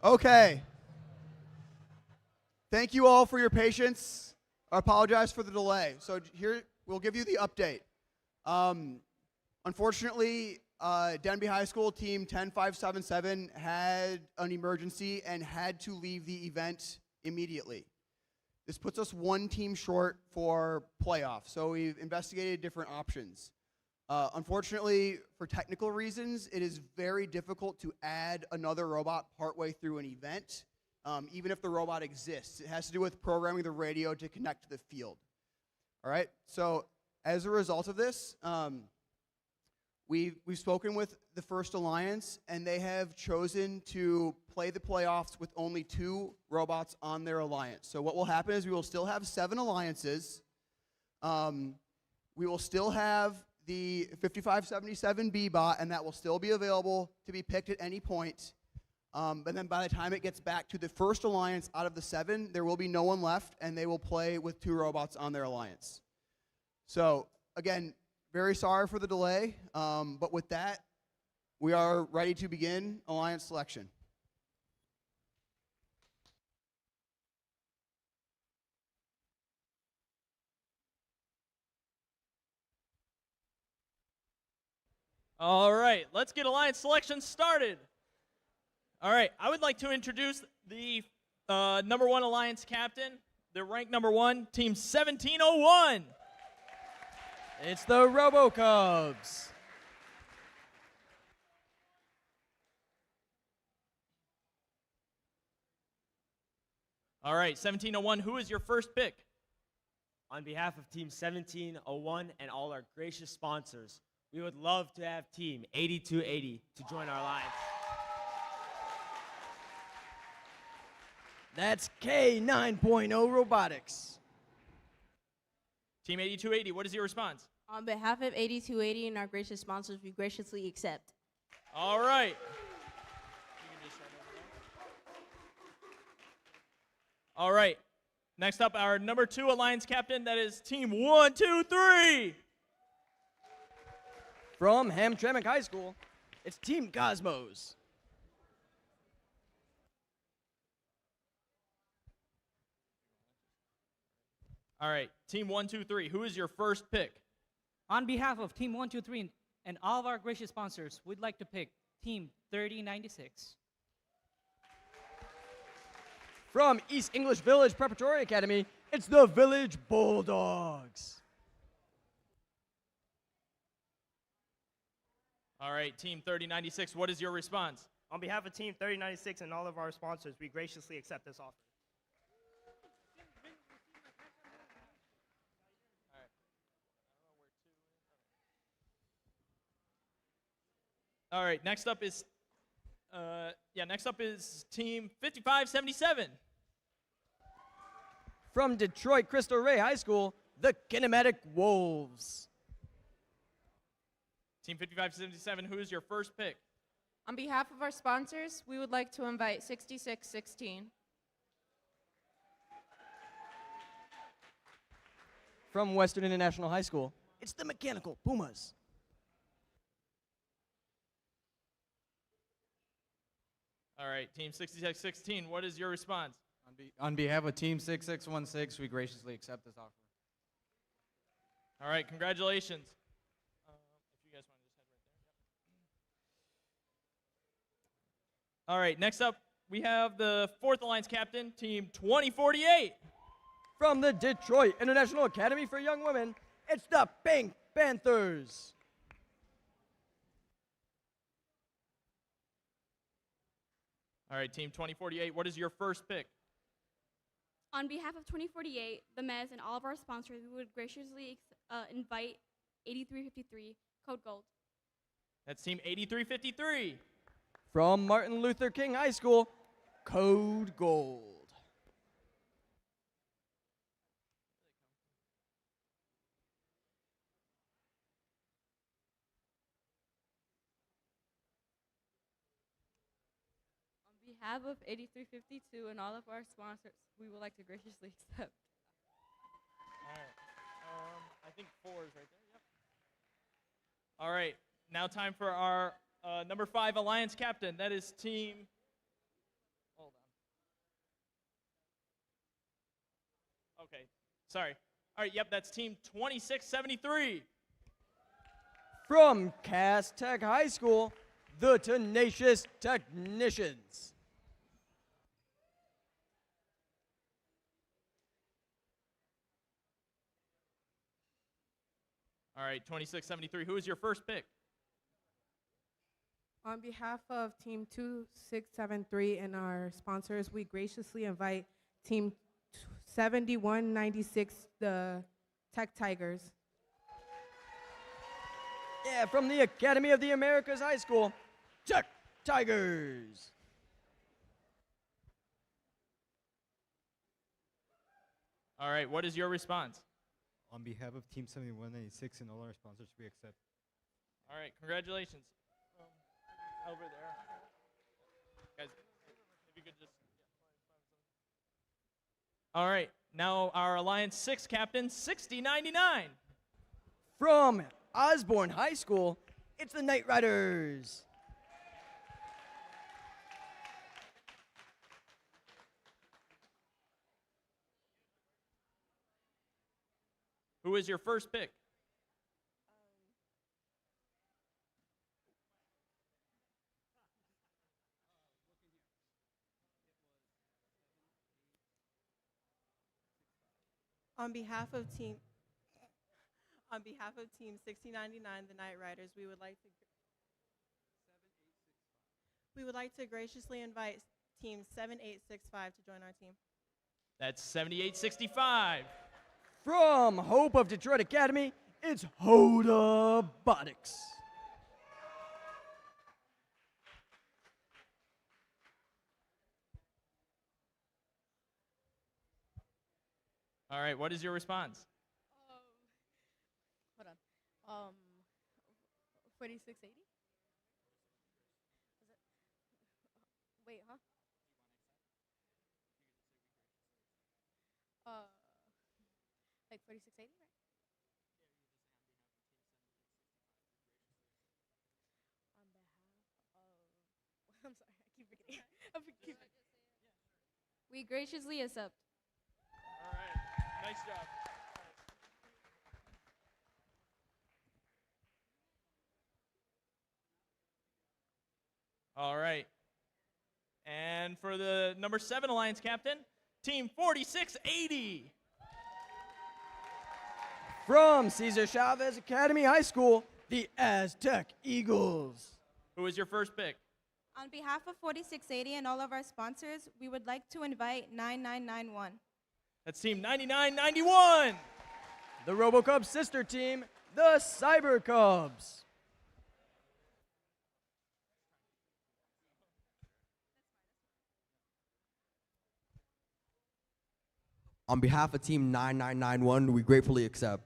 Okay. Thank you all for your patience. I apologize for the delay. So here, we'll give you the update. Unfortunately, Denby High School team 10577 had an emergency and had to leave the event immediately. This puts us one team short for playoffs, so we've investigated different options. Unfortunately, for technical reasons, it is very difficult to add another robot partway through an event, even if the robot exists. It has to do with programming the radio to connect to the field. All right, so as a result of this, we've spoken with the First Alliance, and they have chosen to play the playoffs with only 2 robots on their alliance. So what will happen is we will still have 7 alliances. We will still have the 5577B bot, and that will still be available to be picked at any point. But then by the time it gets back to the First Alliance out of the 7, there will be no one left, and they will play with 2 robots on their alliance. So again, very sorry for the delay, but with that, we are ready to begin alliance selection. All right, let's get alliance selection started. All right, I would like to introduce the number 1 alliance captain. They're ranked number 1, team 1701. It's the RoboCubs. All right, 1701, who is your first pick? On behalf of Team 1701 and all our gracious sponsors, we would love to have Team 8280 to join our alliance. That's K9.0 Robotics. Team 8280, what is your response? On behalf of 8280 and our gracious sponsors, we graciously accept. All right. All right. Next up, our number 2 alliance captain, that is Team 123. From Hamtramck High School, it's Team Cosmos. All right, Team 123, who is your first pick? On behalf of Team 123 and all of our gracious sponsors, we'd like to pick Team 3096. From East English Village Preparatory Academy, it's the Village Bulldogs. All right, Team 3096, what is your response? On behalf of Team 3096 and all of our sponsors, we graciously accept this offer. All right, next up is Team 5577. From Detroit Cristo Rey High School, the Kinematic Wolves. Team 5577, who is your first pick? On behalf of our sponsors, we would like to invite 6616. From Western International High School, it's the Mechanical Pumas. All right, Team 6616, what is your response? On behalf of Team 6616, we graciously accept this offer. All right, congratulations. If you guys want to just head right there. Yep. All right, next up, we have the 4th Alliance captain, Team 2048. From the Detroit International Academy for Young Women, it's the Pink Panthers. All right, Team 2048, what is your first pick? On behalf of 2048, the MES, and all of our sponsors, we would graciously invite 8353, Code Gold. That's Team 8353. From Martin Luther King High School, Code Gold. On behalf of 8352 and all of our sponsors, we would like to graciously accept. All right. I think 4 is right there. Yep. All right. Now time for our number 5 Alliance captain. That is Team. Oh, sorry. All right, yep, that's team 2673. From Cass Tech High School, the Tenacious Technicians. All right, 2673. Who is your first pick? On behalf of Team 2673 and our sponsors, we graciously invite Team 7196, the Tech Tigers. Yeah, from the Academy of the Americas High School, Tech Tigers. All right, what is your response? On behalf of Team 7196 and all our sponsors, we accept. All right, congratulations. Over there. Guys, if you could just. All right, now our Alliance 6 captain, 6099. From Osborne High School, it's the Knight Riders. Who is your first pick? On behalf of Team 6099, the Knight Riders, we would like to graciously invite Team 7865 to join our team. That's 7865. From Hope of Detroit Academy, it's Robotics. All right, what is your response? Hold on. 4680? Wait, huh? Like 4680, right? On behalf of, I'm sorry, I keep forgetting. We graciously accept. All right, nice job. All right. And for the number 7 Alliance captain, Team 4680. From Cesar Chavez Academy High School, the Aztec Eagles. Who is your first pick? On behalf of 4680 and all of our sponsors, we would like to invite 9991. That's Team 9991. The RoboCubs sister team, the Cyber Cubs. On behalf of Team 9991, we gratefully accept.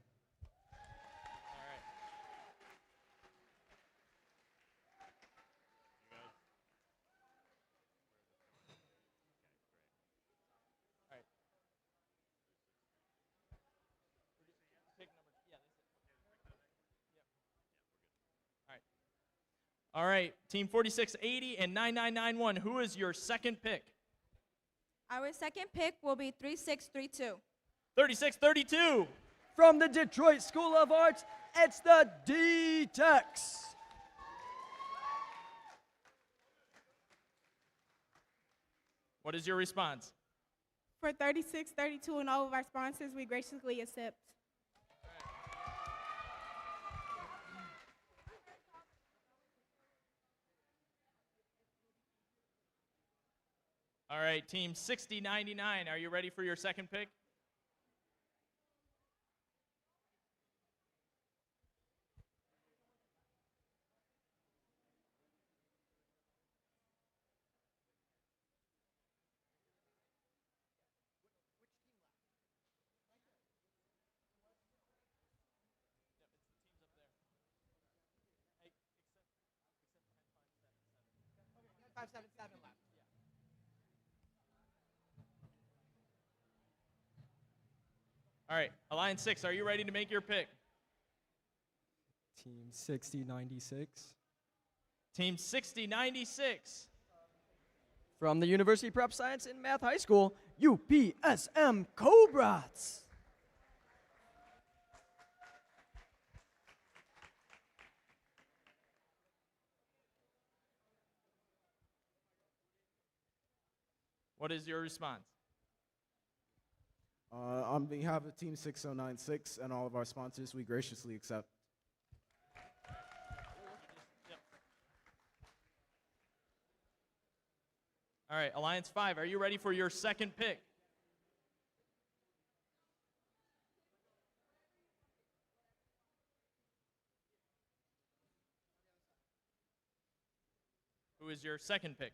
All right, Team 4680 and 9991. Who is your second pick? Our second pick will be 3632. 3632. From the Detroit School of Arts, it's the D-Techs. What is your response? For 3632 and all of our sponsors, we graciously accept. All right, Team 6099. Are you ready for your second pick? All right, Alliance 6, are you ready to make your pick? Team 6096. Team 6096. From the University Prep Science and Math High School, UPSM Cobras. What is your response? On behalf of Team 6096 and all of our sponsors, we graciously accept. All right, Alliance 5, are you ready for your second pick? Who is your second pick?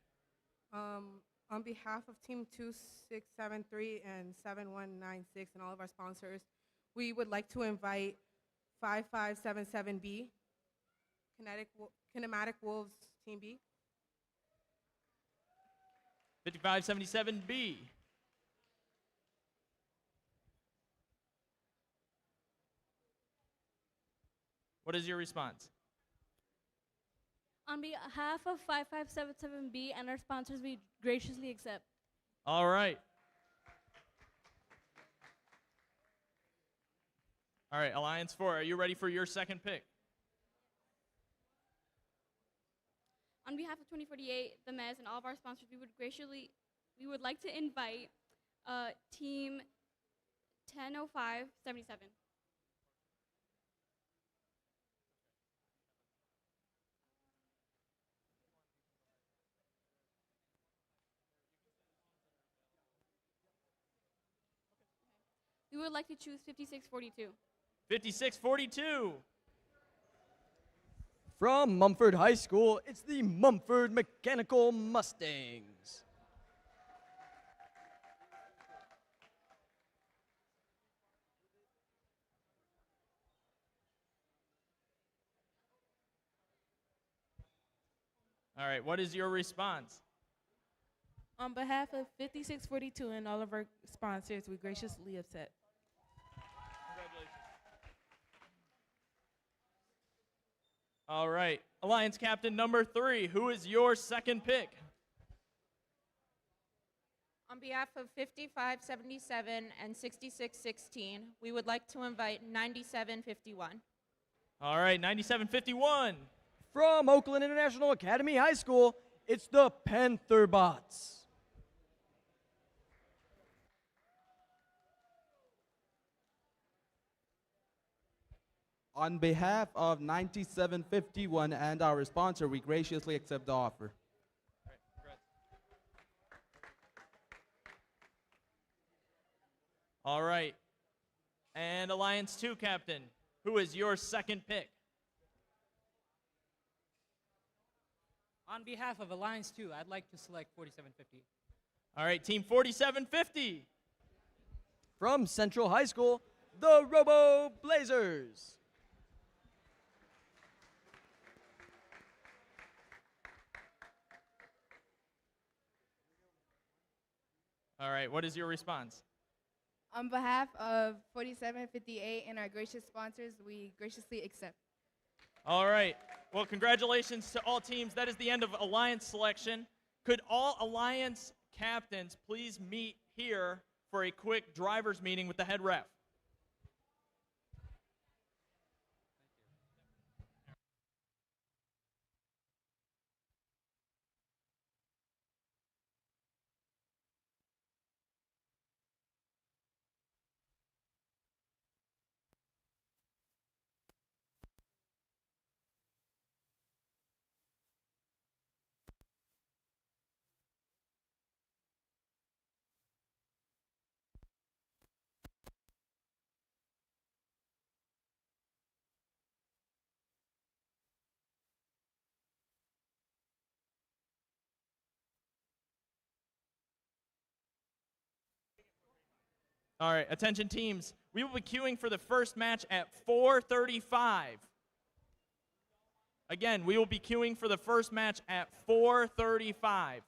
On behalf of Team 2673 and 7196 and all of our sponsors, we would like to invite 5577B, Kinematic Wolves Team B. 5577B. What is your response? On behalf of 5577B and our sponsors, we graciously accept. All right. All right, Alliance 4, are you ready for your second pick? On behalf of 2048, the Mez, and all of our sponsors, we would like to invite Team 100577. We would like to choose 5642. 5642. From Mumford High School, it's the Mumford Mechanical Mustangs. All right, what is your response? On behalf of 5642 and all of our sponsors, we graciously accept. All right, Alliance Captain number 3, who is your second pick? On behalf of 5577 and 6616, we would like to invite 9751. All right, 9751. From Oakland International Academy High School, it's the Panther Bots. On behalf of 9751 and our sponsor, we graciously accept the offer. All right, and Alliance 2 Captain, who is your second pick? On behalf of Alliance 2, I'd like to select 4750. All right, Team 4750. From Central High School, the Robo Blazers. All right, what is your response? On behalf of 4758 and our gracious sponsors, we graciously accept. All right, well, congratulations to all teams. That is the end of Alliance selection. Could all Alliance captains please meet here for a quick driver's meeting with the head ref? All right, attention teams. We will be queuing for the first match at 4:35. Again, we will be queuing for the first match at 4:35.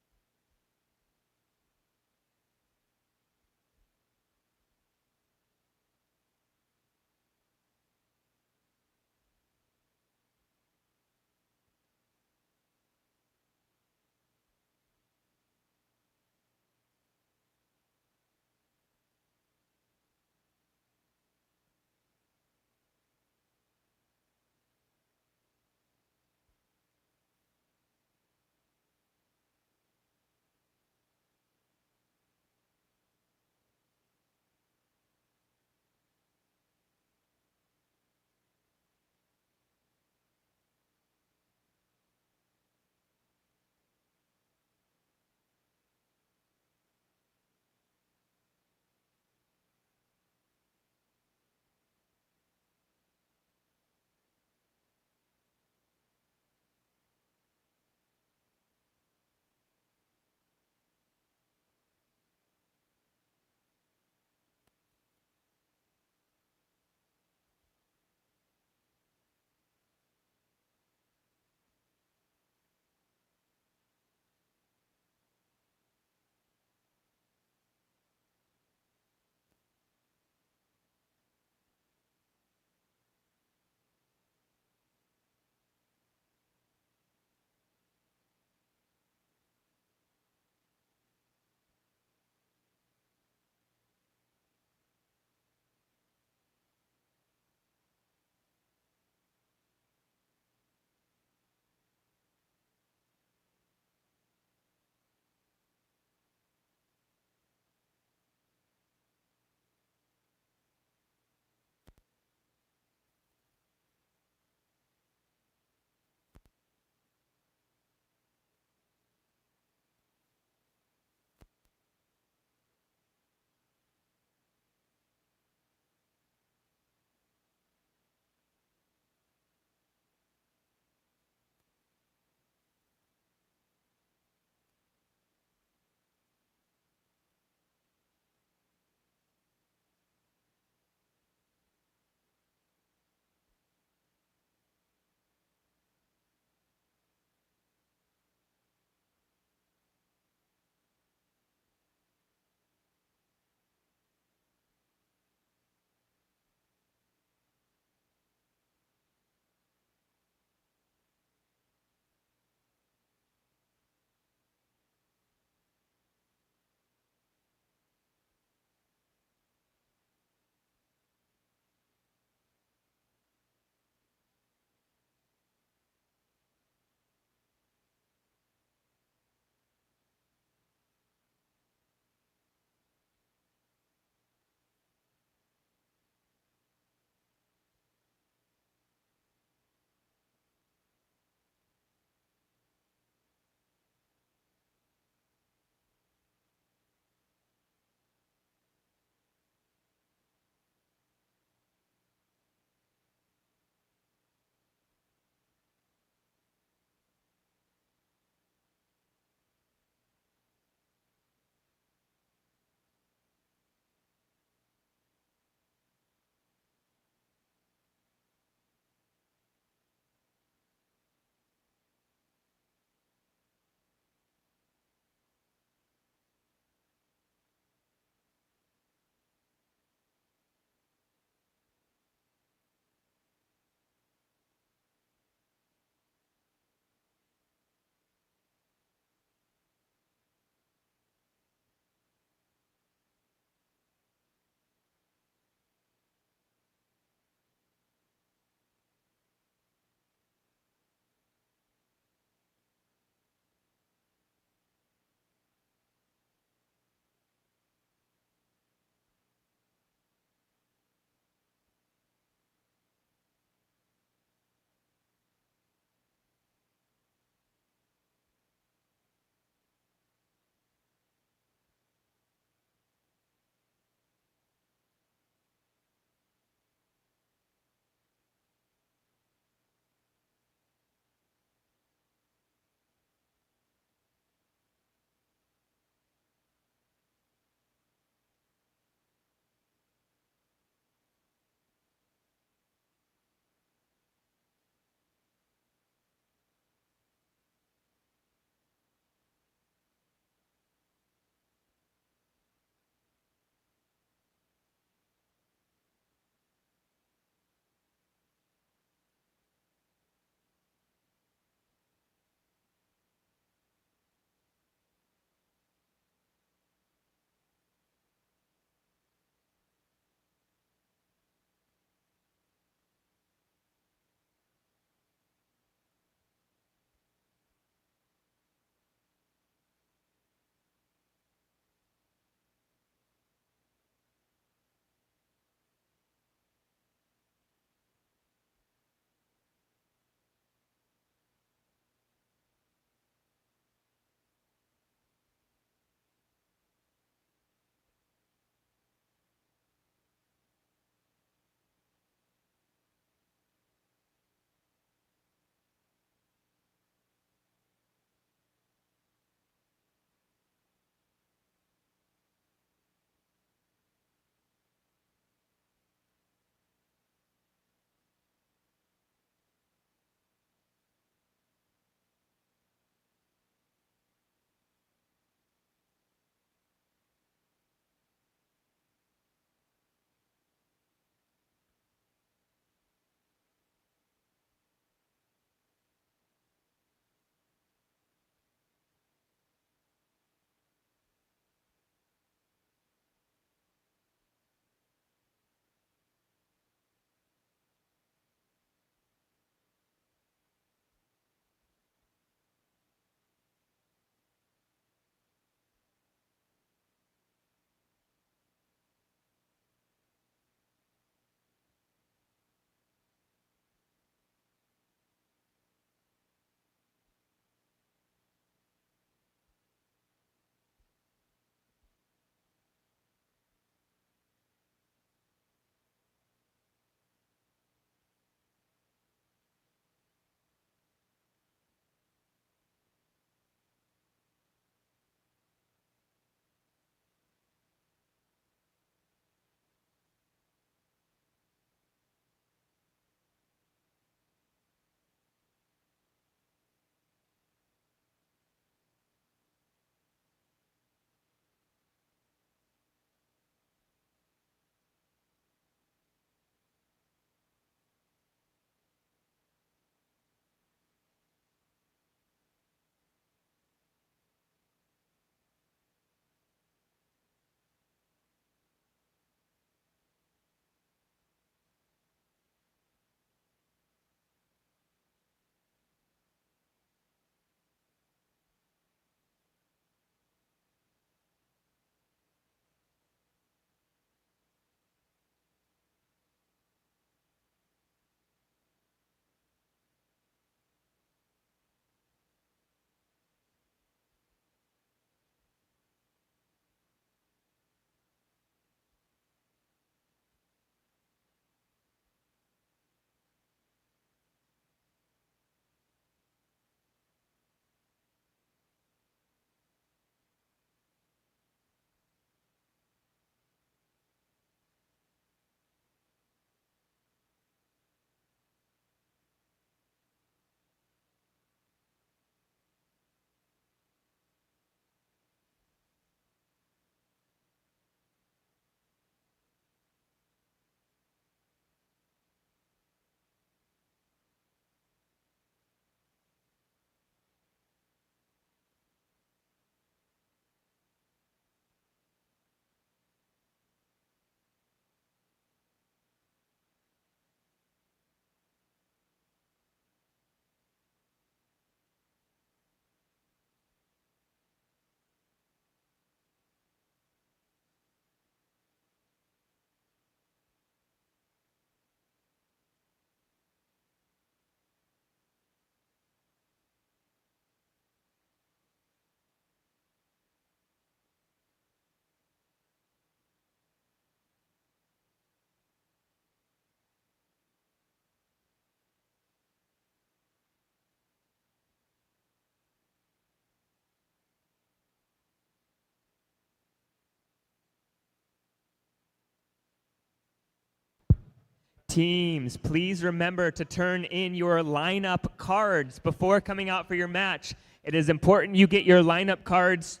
Teams, please remember to turn in your lineup cards before coming out for your match. It is important you get your lineup cards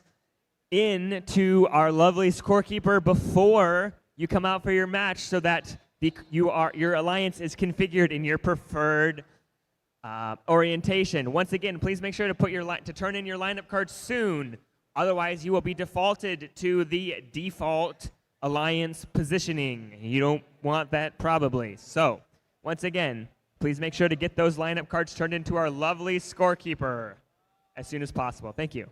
in to our lovely scorekeeper before you come out for your match so that your alliance is configured in your preferred orientation. Once again, please make sure to turn in your lineup cards soon. Otherwise, you will be defaulted to the default alliance positioning. You don't want that probably. So, once again, please make sure to get those lineup cards turned into our lovely scorekeeper as soon as possible. Thank you.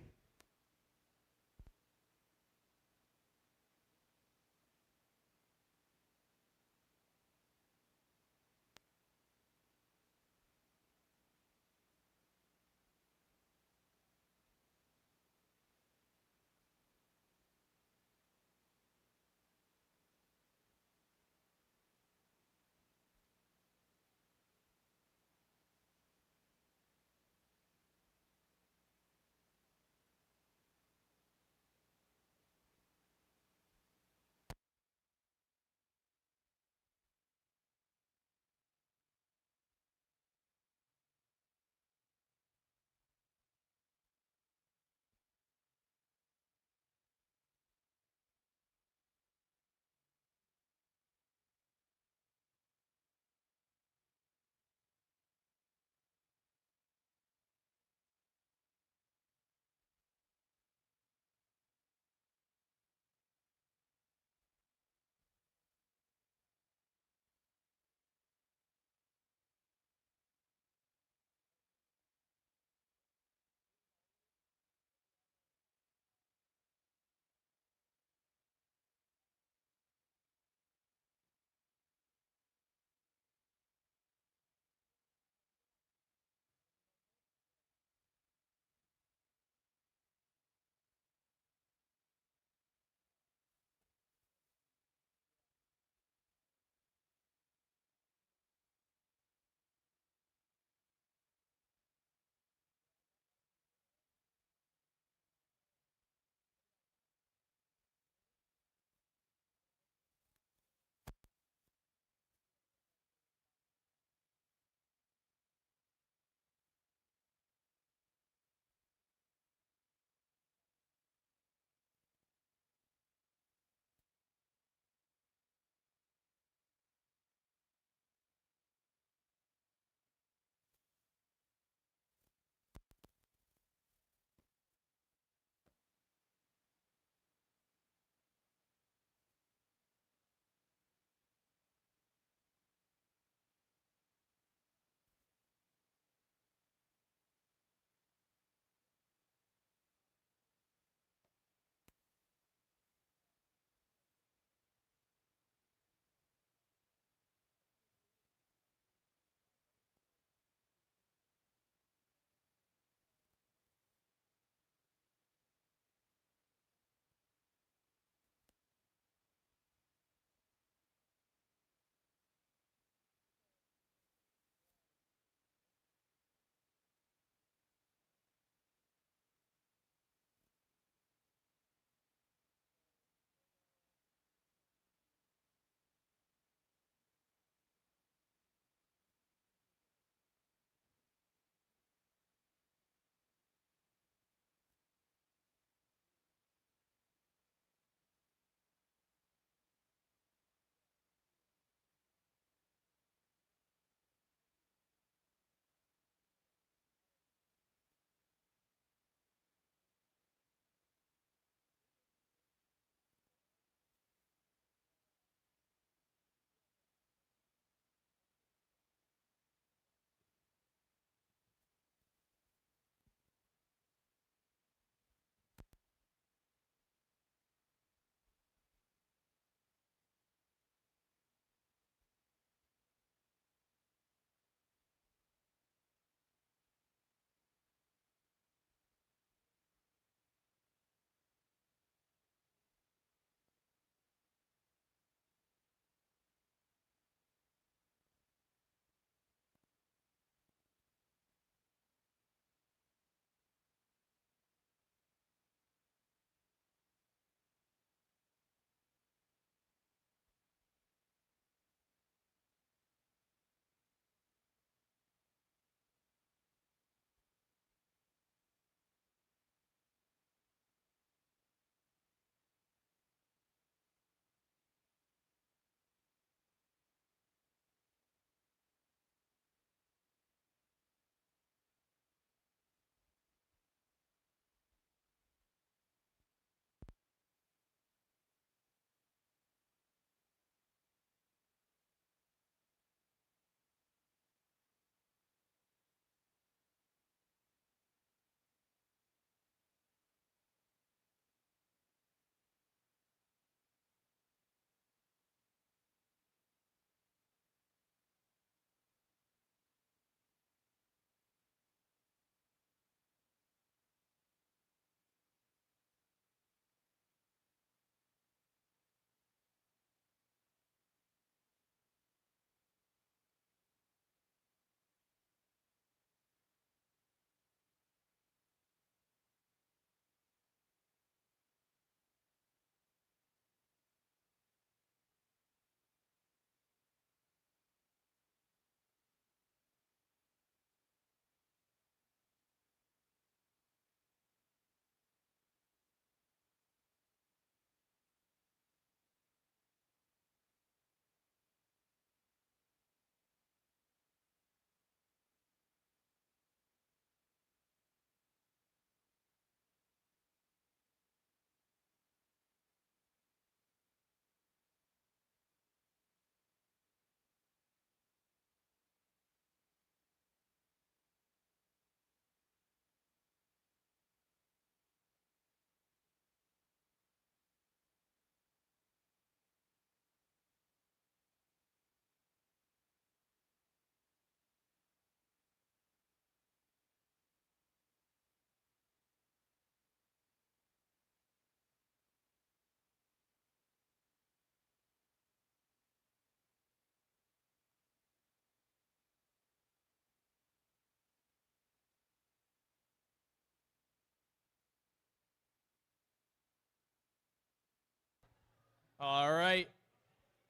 All right.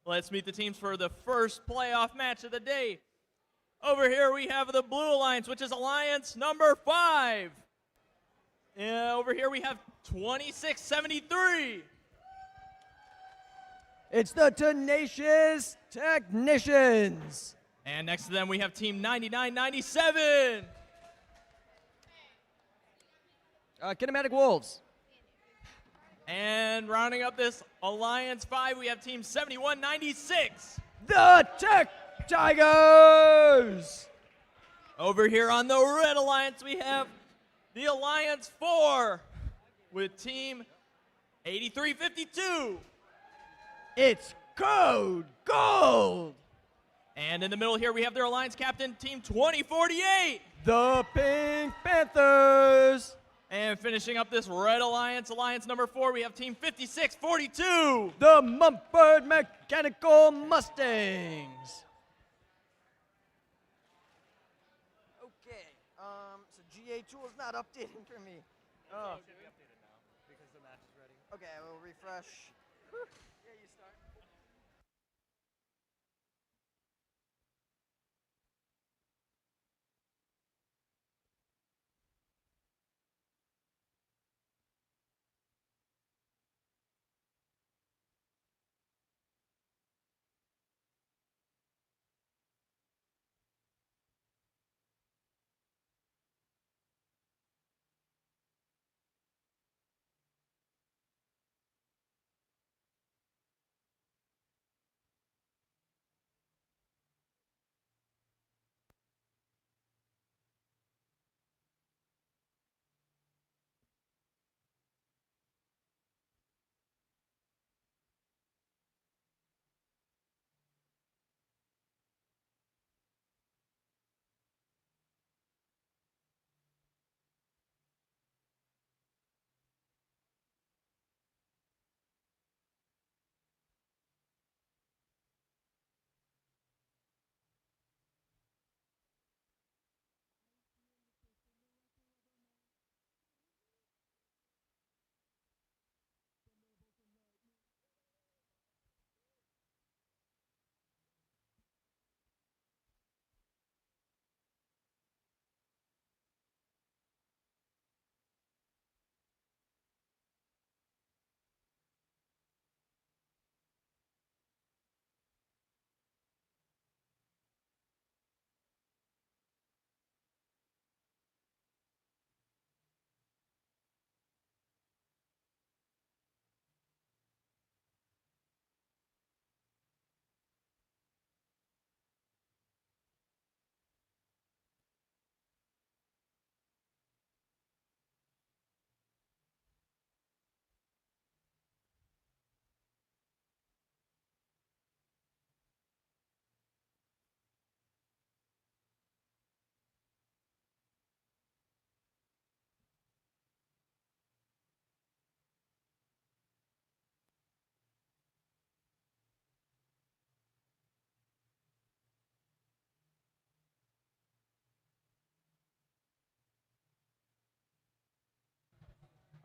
Let's meet the teams for the first playoff match of the day. Over here we have the Blue Alliance, which is Alliance number 5. Over here we have 2673. It's the Tenacious Technicians. And next to them we have Team 9997. Kinematic Wolves. And rounding up this Alliance 5, we have Team 7196. The Tech Tigers. Over here on the Red Alliance, we have the Alliance 4 with Team 8352. It's Code Gold. And in the middle here, we have their Alliance captain, Team 2048. The Pink Panthers. And finishing up this Red Alliance, Alliance number 4, we have Team 5642. The Mumford Mechanical Mustangs. Okay, so GA2 is not updating for me. Oh. It should be updated now because the match is ready. Okay, I will refresh. Yeah, you start.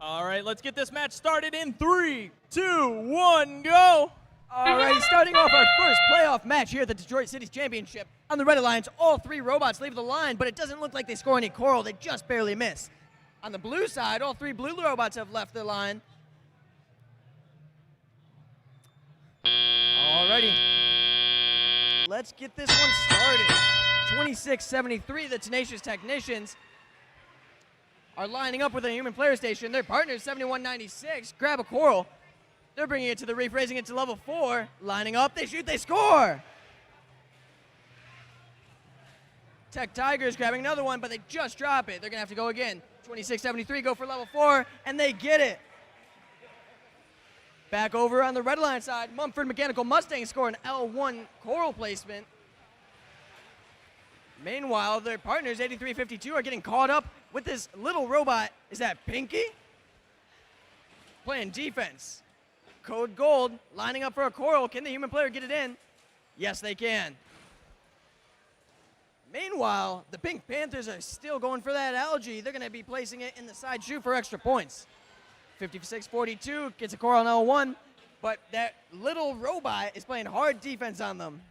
All right, let's get this match started in 3, 2, 1, go. Alrighty, starting off our first playoff match here at the Detroit City Championship. On the Red Alliance, all 3 robots leave the line, but it doesn't look like they score any coral. They just barely miss. On the blue side, all 3 blue robots have left the line. Alrighty. Let's get this one started. 2673, the Tenacious Technicians, are lining up with a human player station. Their partners, 7196, grab a coral. They're bringing it to the reef, raising it to level 4. Lining up, they shoot, they score! Tech Tigers grabbing another one, but they just drop it. They're gonna have to go again. 2673 go for level 4, and they get it. Back over on the Red Line side, Mumford Mechanical Mustang score an L1 coral placement. Meanwhile, their partners, 8352, are getting caught up with this little robot. Is that Pinky? Playing defense. Code Gold lining up for a coral. Can the human player get it in? Yes, they can. Meanwhile, the Pink Panthers are still going for that algae. They're going to be placing it in the side chute for extra points. 5642 gets a coral on L1. But that little robot is playing hard defense on them.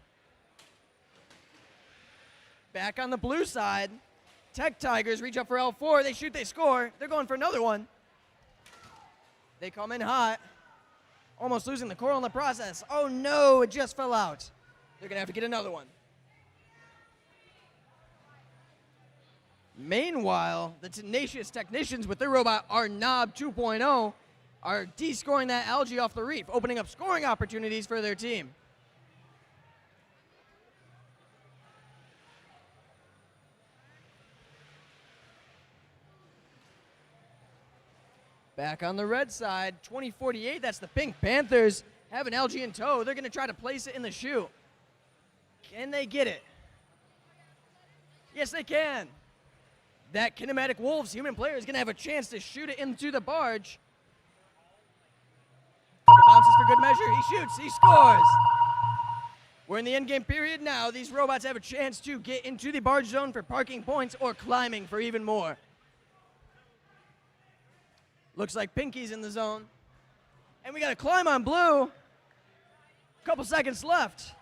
Back on the blue side, Tech Tigers reach up for L4. They shoot, they score. They're going for another one. They come in hot. Almost losing the coral in the process. Oh no, it just fell out. They're gonna have to get another one. Meanwhile, the tenacious technicians with their robot, our Knob 2.0, are descoring that algae off the reef, opening up scoring opportunities for their team. Back on the red side, 2048, that's the Pink Panthers, have an algae in tow. They're going to try to place it in the chute. Can they get it? Yes, they can. That Kinematic Wolves human player is going to have a chance to shoot it into the barge. Couple bounces for good measure. He shoots. He scores. We're in the endgame period now. These robots have a chance to get into the barge zone for parking points or climbing for even more. Looks like Pinky's in the zone. And we got to climb on blue. Couple seconds left.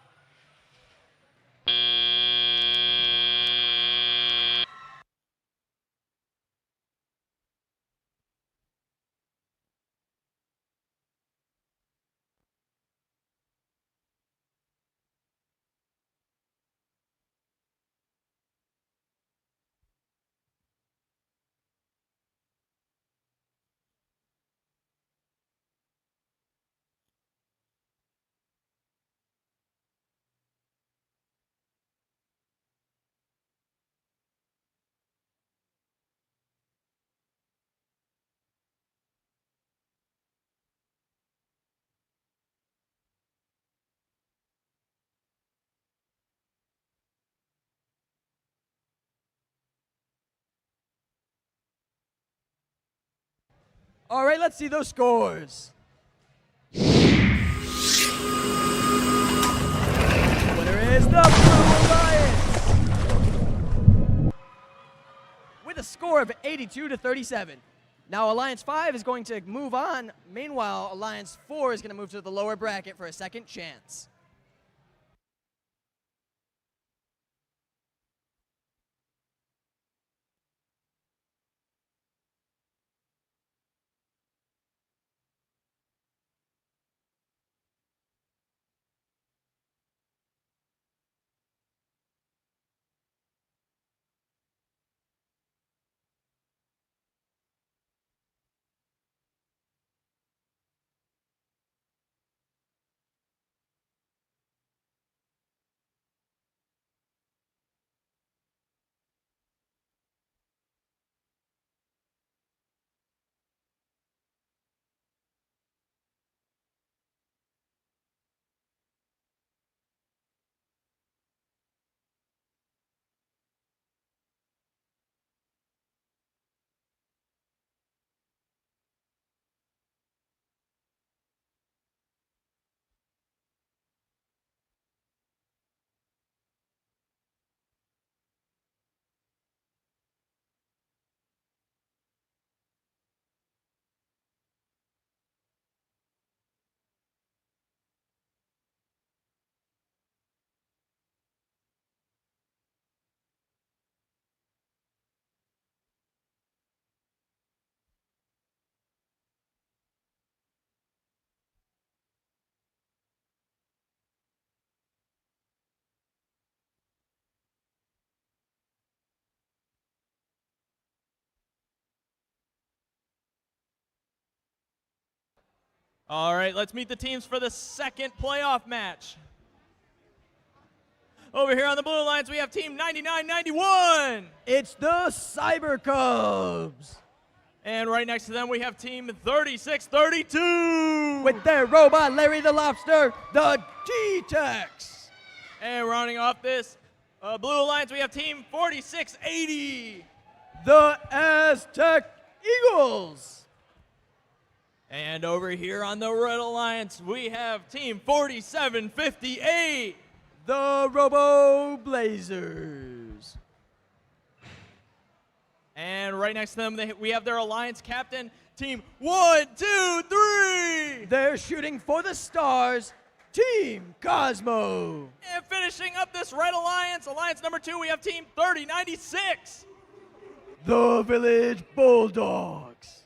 All right, let's see those scores. Winner is the Blue Alliance with a score of 82-37. Now Alliance 5 is going to move on. Meanwhile, Alliance 4 is going to move to the lower bracket for a second chance. All right, let's meet the teams for the second playoff match. Over here on the Blue Alliance, we have Team 9991. It's the Cyber Cubs. And right next to them, we have Team 3632. With their robot, Larry the Lobster, the T-Tex. And rounding off this Blue Alliance, we have Team 4680. The Aztec Eagles. And over here on the Red Alliance, we have Team 4758. The Robo Blazers. And right next to them, we have their Alliance captain, Team 123. 3. They're shooting for the stars. Team Cosmo. And finishing up this red alliance, alliance number 2, we have team 3096. The Village Bulldogs.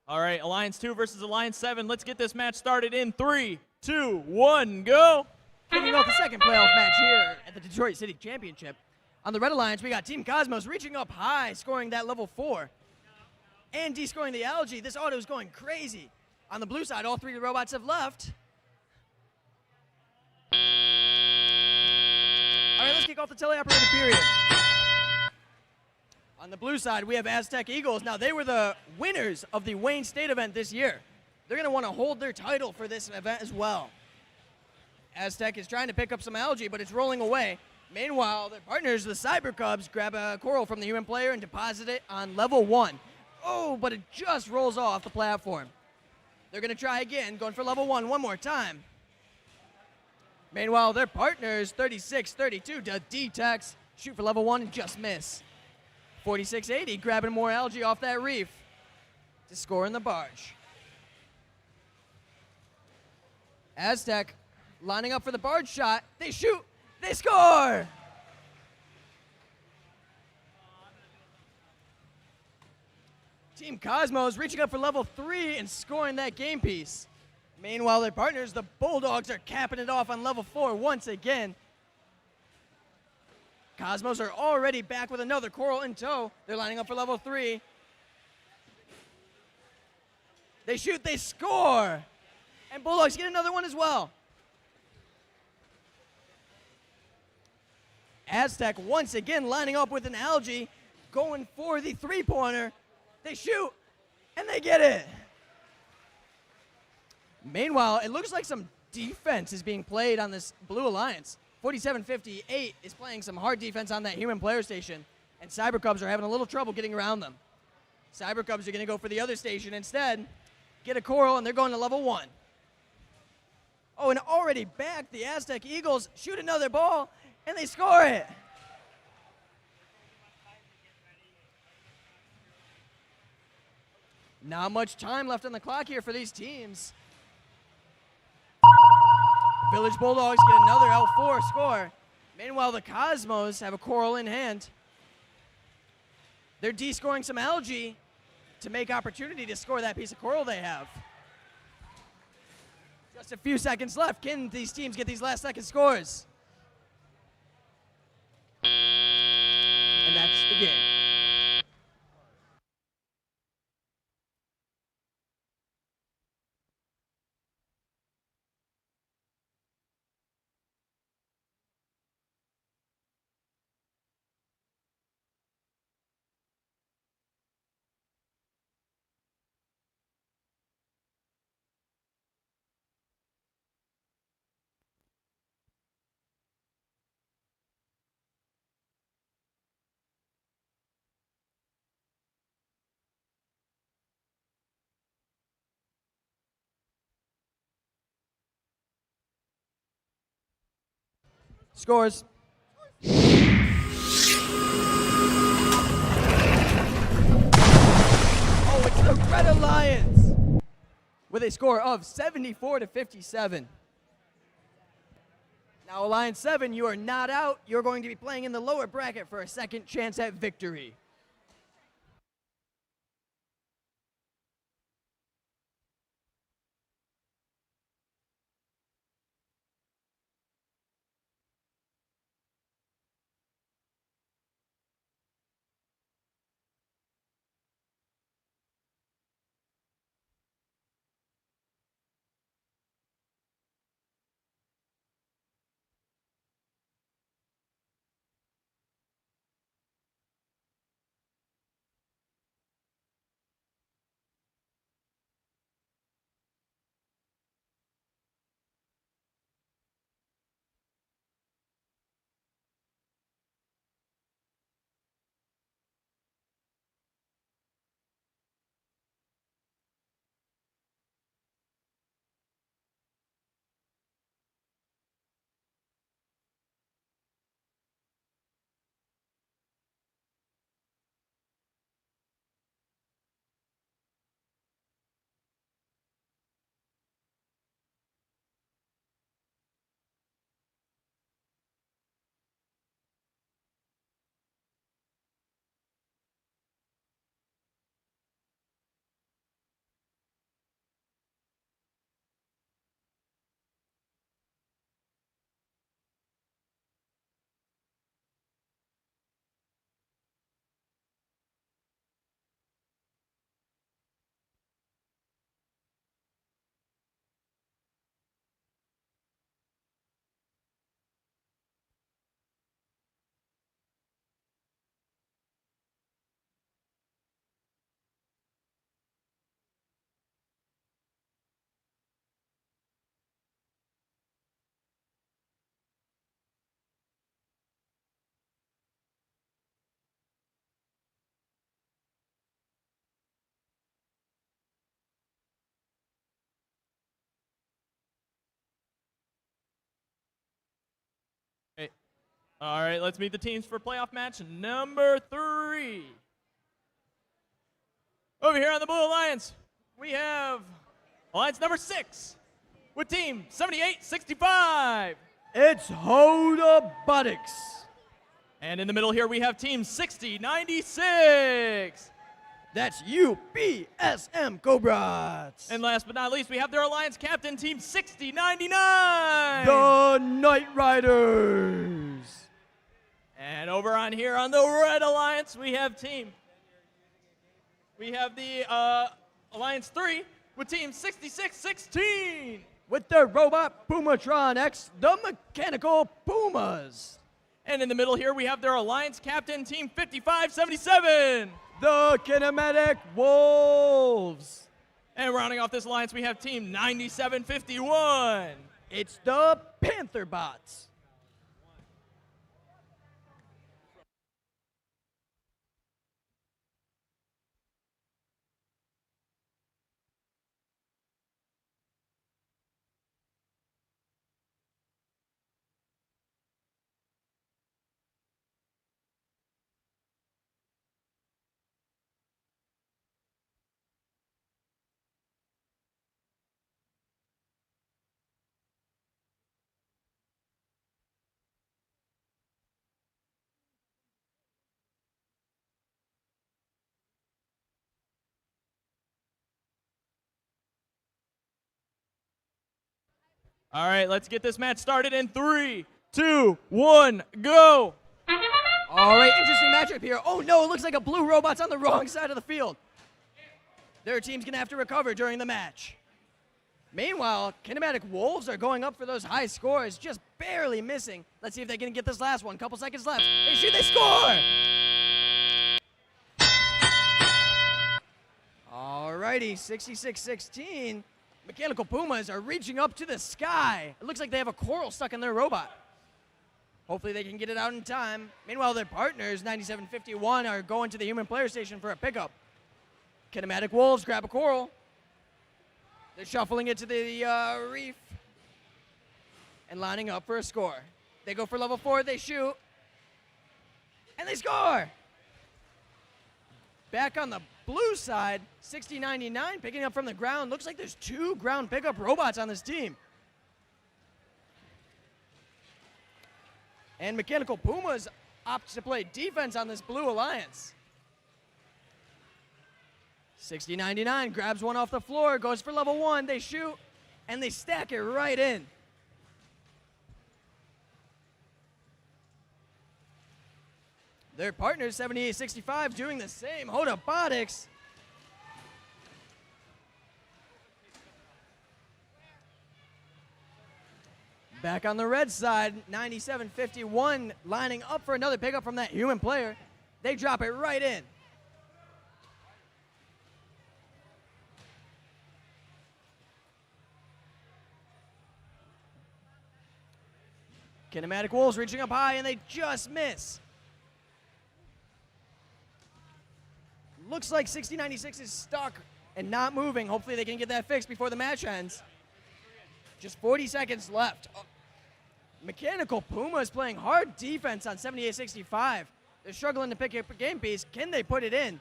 All right, Alliance 2 versus Alliance 7. Let's get this match started in 3, 2, 1, go. Kicking off the second playoff match here at the Detroit City Championship. On the Red Alliance, we got Team Cosmos reaching up high, scoring that level 4. And descoring the algae. This auto is going crazy. On the blue side, all 3 robots have left. All right, let's kick off the teleoperated period. On the blue side, we have Aztec Eagles. Now, they were the winners of the Wayne State event this year. They're going to want to hold their title for this event as well. Aztec is trying to pick up some algae, but it's rolling away. Meanwhile, their partners, the Cyber Cubs, grab a coral from the human player and deposit it on level 1. Oh, but it just rolls off the platform. They're going to try again, going for level 1 one more time. Meanwhile, their partners, 36-32, to D-Tex, shoot for level 1 and just miss. 4680 grabbing more algae off that reef to score in the barge. Aztec lining up for the barge shot. They shoot. They score. Team Cosmos reaching up for level 3 and scoring that game piece. Meanwhile, their partners, the Bulldogs, are capping it off on level 4 once again. Cosmos are already back with another coral in tow. They're lining up for level 3. They shoot, they score. And Bulldogs get another one as well. Aztec once again lining up with an algae, going for the 3-pointer. They shoot, and they get it. Meanwhile, it looks like some defense is being played on this Blue Alliance. 4758 is playing some hard defense on that human player station, and Cyber Cubs are having a little trouble getting around them. Cyber Cubs are going to go for the other station instead, get a coral, and they're going to level 1. Oh, and already back, the Aztec Eagles shoot another ball, and they score it. Not much time left on the clock here for these teams. Village Bulldogs get another L4 score. Meanwhile, the Cosmos have a coral in hand. They're descoring some algae to make opportunity to score that piece of coral they have. Just a few seconds left. Can these teams get these last second scores? And that's the game. Scores. Oh, it's the Red Alliance with a score of 74-57. Now, Alliance 7, you are not out. You're going to be playing in the lower bracket for a second chance at victory. All right, let's meet the teams for playoff match number 3. Over here on the Blue Alliance, we have Alliance number 6 with team 7865. It's Robotics. And in the middle here, we have team 6096. That's UBSM Cobras. And last but not least, we have their Alliance captain, team 6099. The Night Riders. And over on here on the Red Alliance, we have the Alliance 3 with team 6616. With their robot Pumatron X, the Mechanical Pumas. And in the middle here, we have their Alliance captain, team 5577. The Kinematic Wolves. And rounding off this alliance, we have team 9751. It's the Panther Bots. All right, let's get this match started in 3, 2, 1, go. All right, interesting matchup here. Oh no, it looks like a blue robot's on the wrong side of the field. Their team's gonna have to recover during the match. Meanwhile, Kinematic Wolves are going up for those high scores, just barely missing. Let's see if they can get this last one. Couple seconds left. They shoot, they score! Alrighty, 66-16. Mechanical Pumas are reaching up to the sky. It looks like they have a coral stuck in their robot. Hopefully they can get it out in time. Meanwhile, their partners, 9751, are going to the human player station for a pickup. Kinematic Wolves grab a coral. They're shuffling it to the reef and lining up for a score. They go for level 4, they shoot, and they score! Back on the blue side, 6099 picking up from the ground. Looks like there's 2 ground pickup robots on this team. And Mechanical Pumas opt to play defense on this blue alliance. 6099 grabs one off the floor, goes for level 1, they shoot, and they stack it right in. Their partners, 7865, doing the same. Robotics. Back on the red side, 9751 lining up for another pickup from that human player. They drop it right in. Kinematic Wolves reaching up high, and they just miss. Looks like 6096 is stuck and not moving. Hopefully they can get that fixed before the match ends. Just 40 seconds left. Oh. Mechanical Puma is playing hard defense on 7865. They're struggling to pick up a game piece. Can they put it in?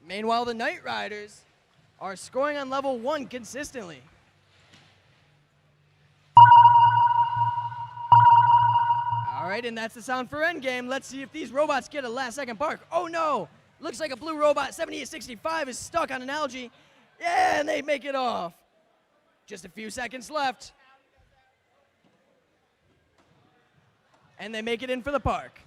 Meanwhile, the Night Riders are scoring on level 1 consistently. All right, and that's the sound for endgame. Let's see if these robots get a last-second bark. Oh, no. Looks like a blue robot, 7865, is stuck on an algae. Yeah, and they make it off. Just a few seconds left. And they make it in for the park.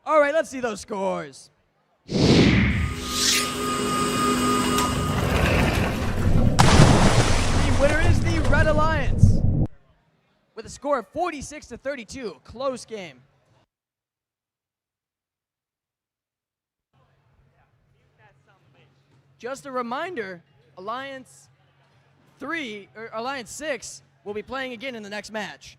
All right, let's see those scores. The winner is the Red Alliance with a score of 46-32. Close game. Just a reminder, Alliance 6 will be playing again in the next match.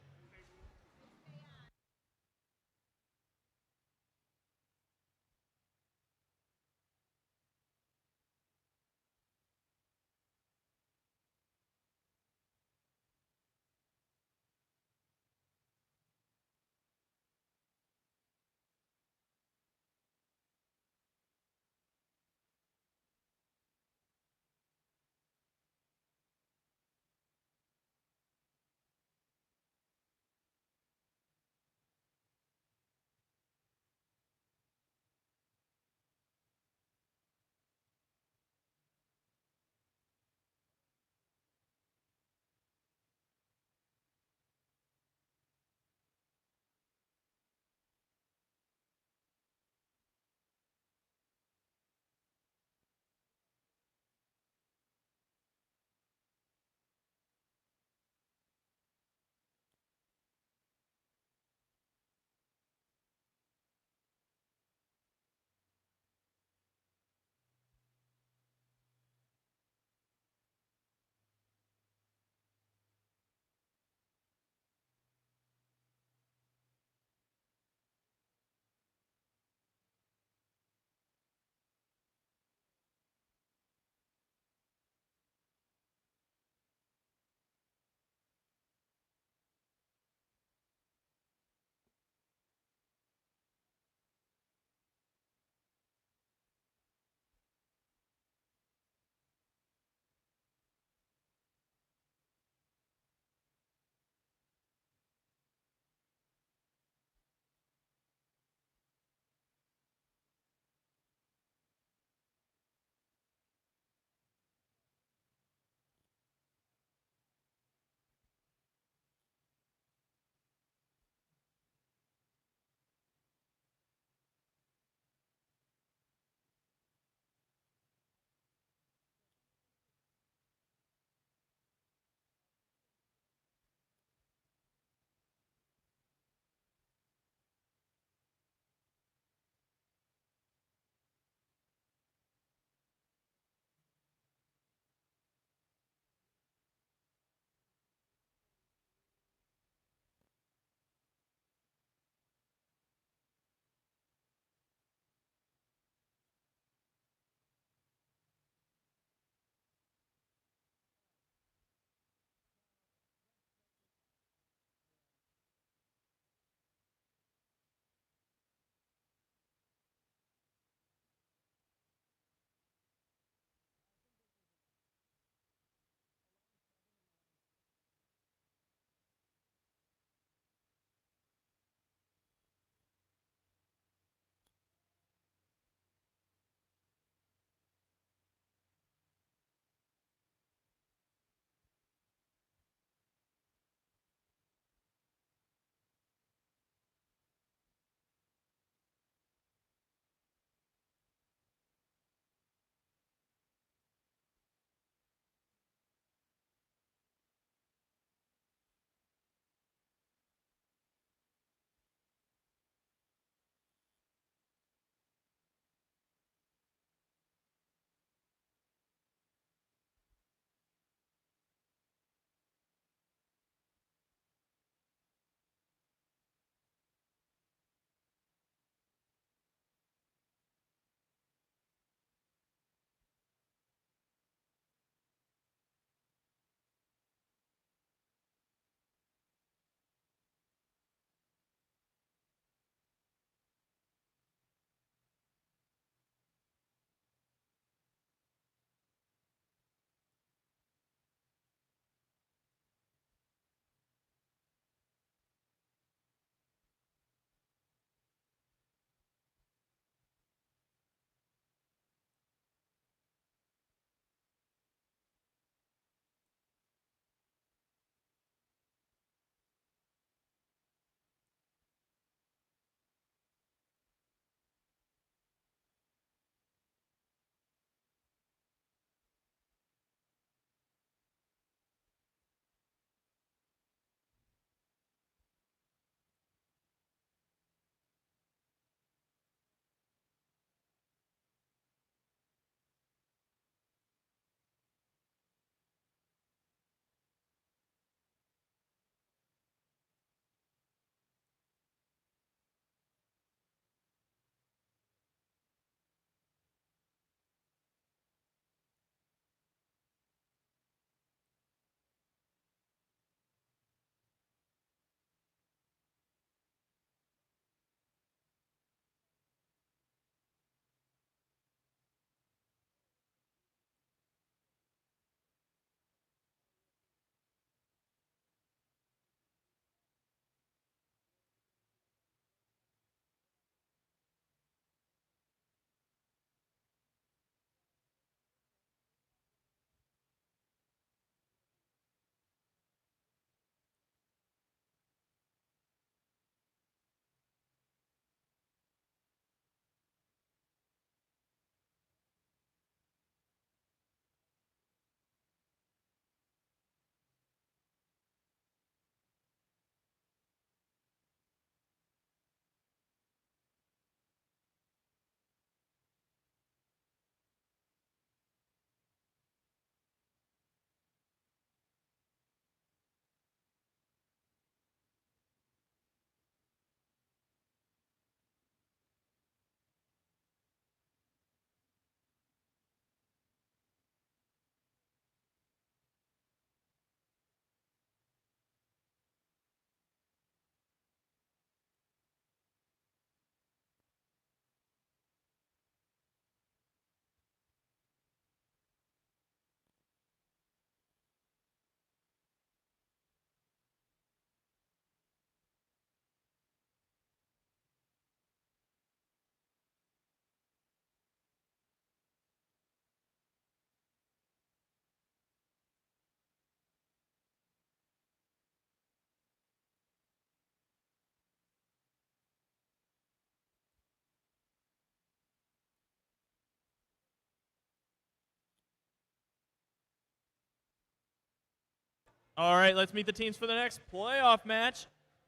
All right, let's meet the teams for the next playoff match.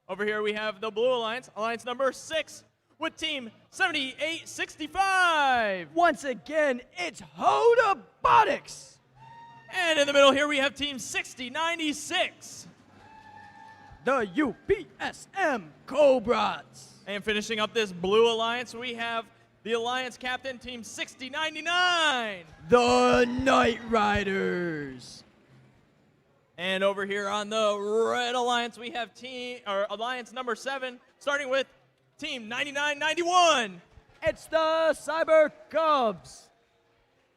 Over here we have the Blue Alliance, Alliance number 6, with Team 7865. Once again, it's Robotics. And in the middle here we have Team 6096. The UPSM Cobras. And finishing up this Blue Alliance, we have the Alliance captain, Team 6099. The Knight Riders. And over here on the Red Alliance, we have Alliance number 7, starting with Team 9991. It's the Cyber Cubs.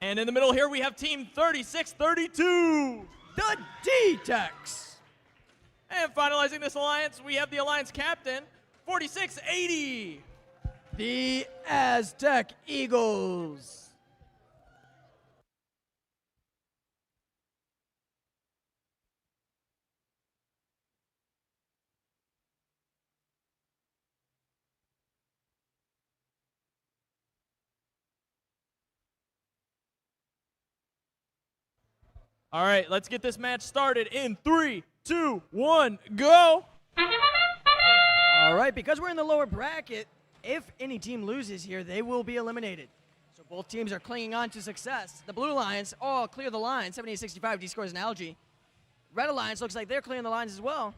And in the middle here, we have Team 3632. The D-Techs. And finalizing this alliance, we have the Alliance captain, 4680. The Aztec Eagles. All right, let's get this match started in 3, 2, 1, go. All right, because we're in the lower bracket, if any team loses here, they will be eliminated. So both teams are clinging on to success. The Blue Alliance all clear the line, 78-65, D scores an algae. Red Alliance looks like they're clearing the lines as well.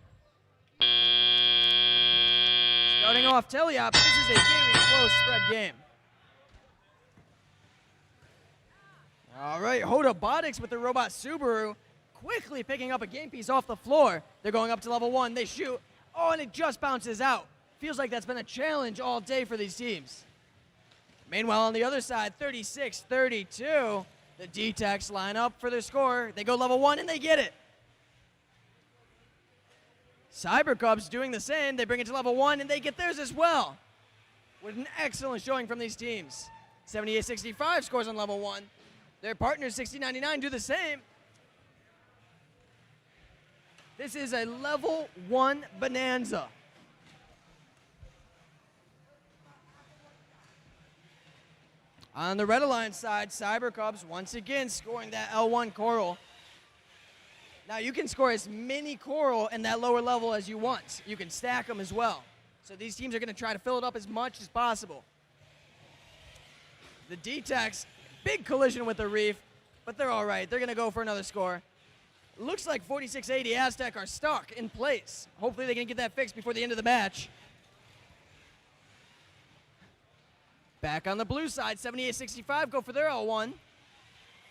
Starting off Teleop, this is a very close spread game. All right, Robotics with the robot Subaru quickly picking up a game piece off the floor. They're going up to level 1, they shoot. Oh, and it just bounces out. Feels like that's been a challenge all day for these teams. Meanwhile, on the other side, 36-32, the D-Techs line up for their score. They go level 1 and they get it. Cyber Cubs doing the same. They bring it to level 1 and they get theirs as well. With an excellent showing from these teams. 78-65 scores on level 1. Their partners, 60-99, do the same. This is a level 1 bonanza. On the Red Alliance side, Cyber Cubs once again scoring that L1 coral. Now you can score as many coral in that lower level as you want. You can stack them as well. So these teams are going to try to fill it up as much as possible. The D-Techs, big collision with the Reef, but they're all right. They're going to go for another score. Looks like 4680 Aztec are stuck in place. Hopefully they can get that fixed before the end of the match. Back on the blue side, 78-65 go for their L1.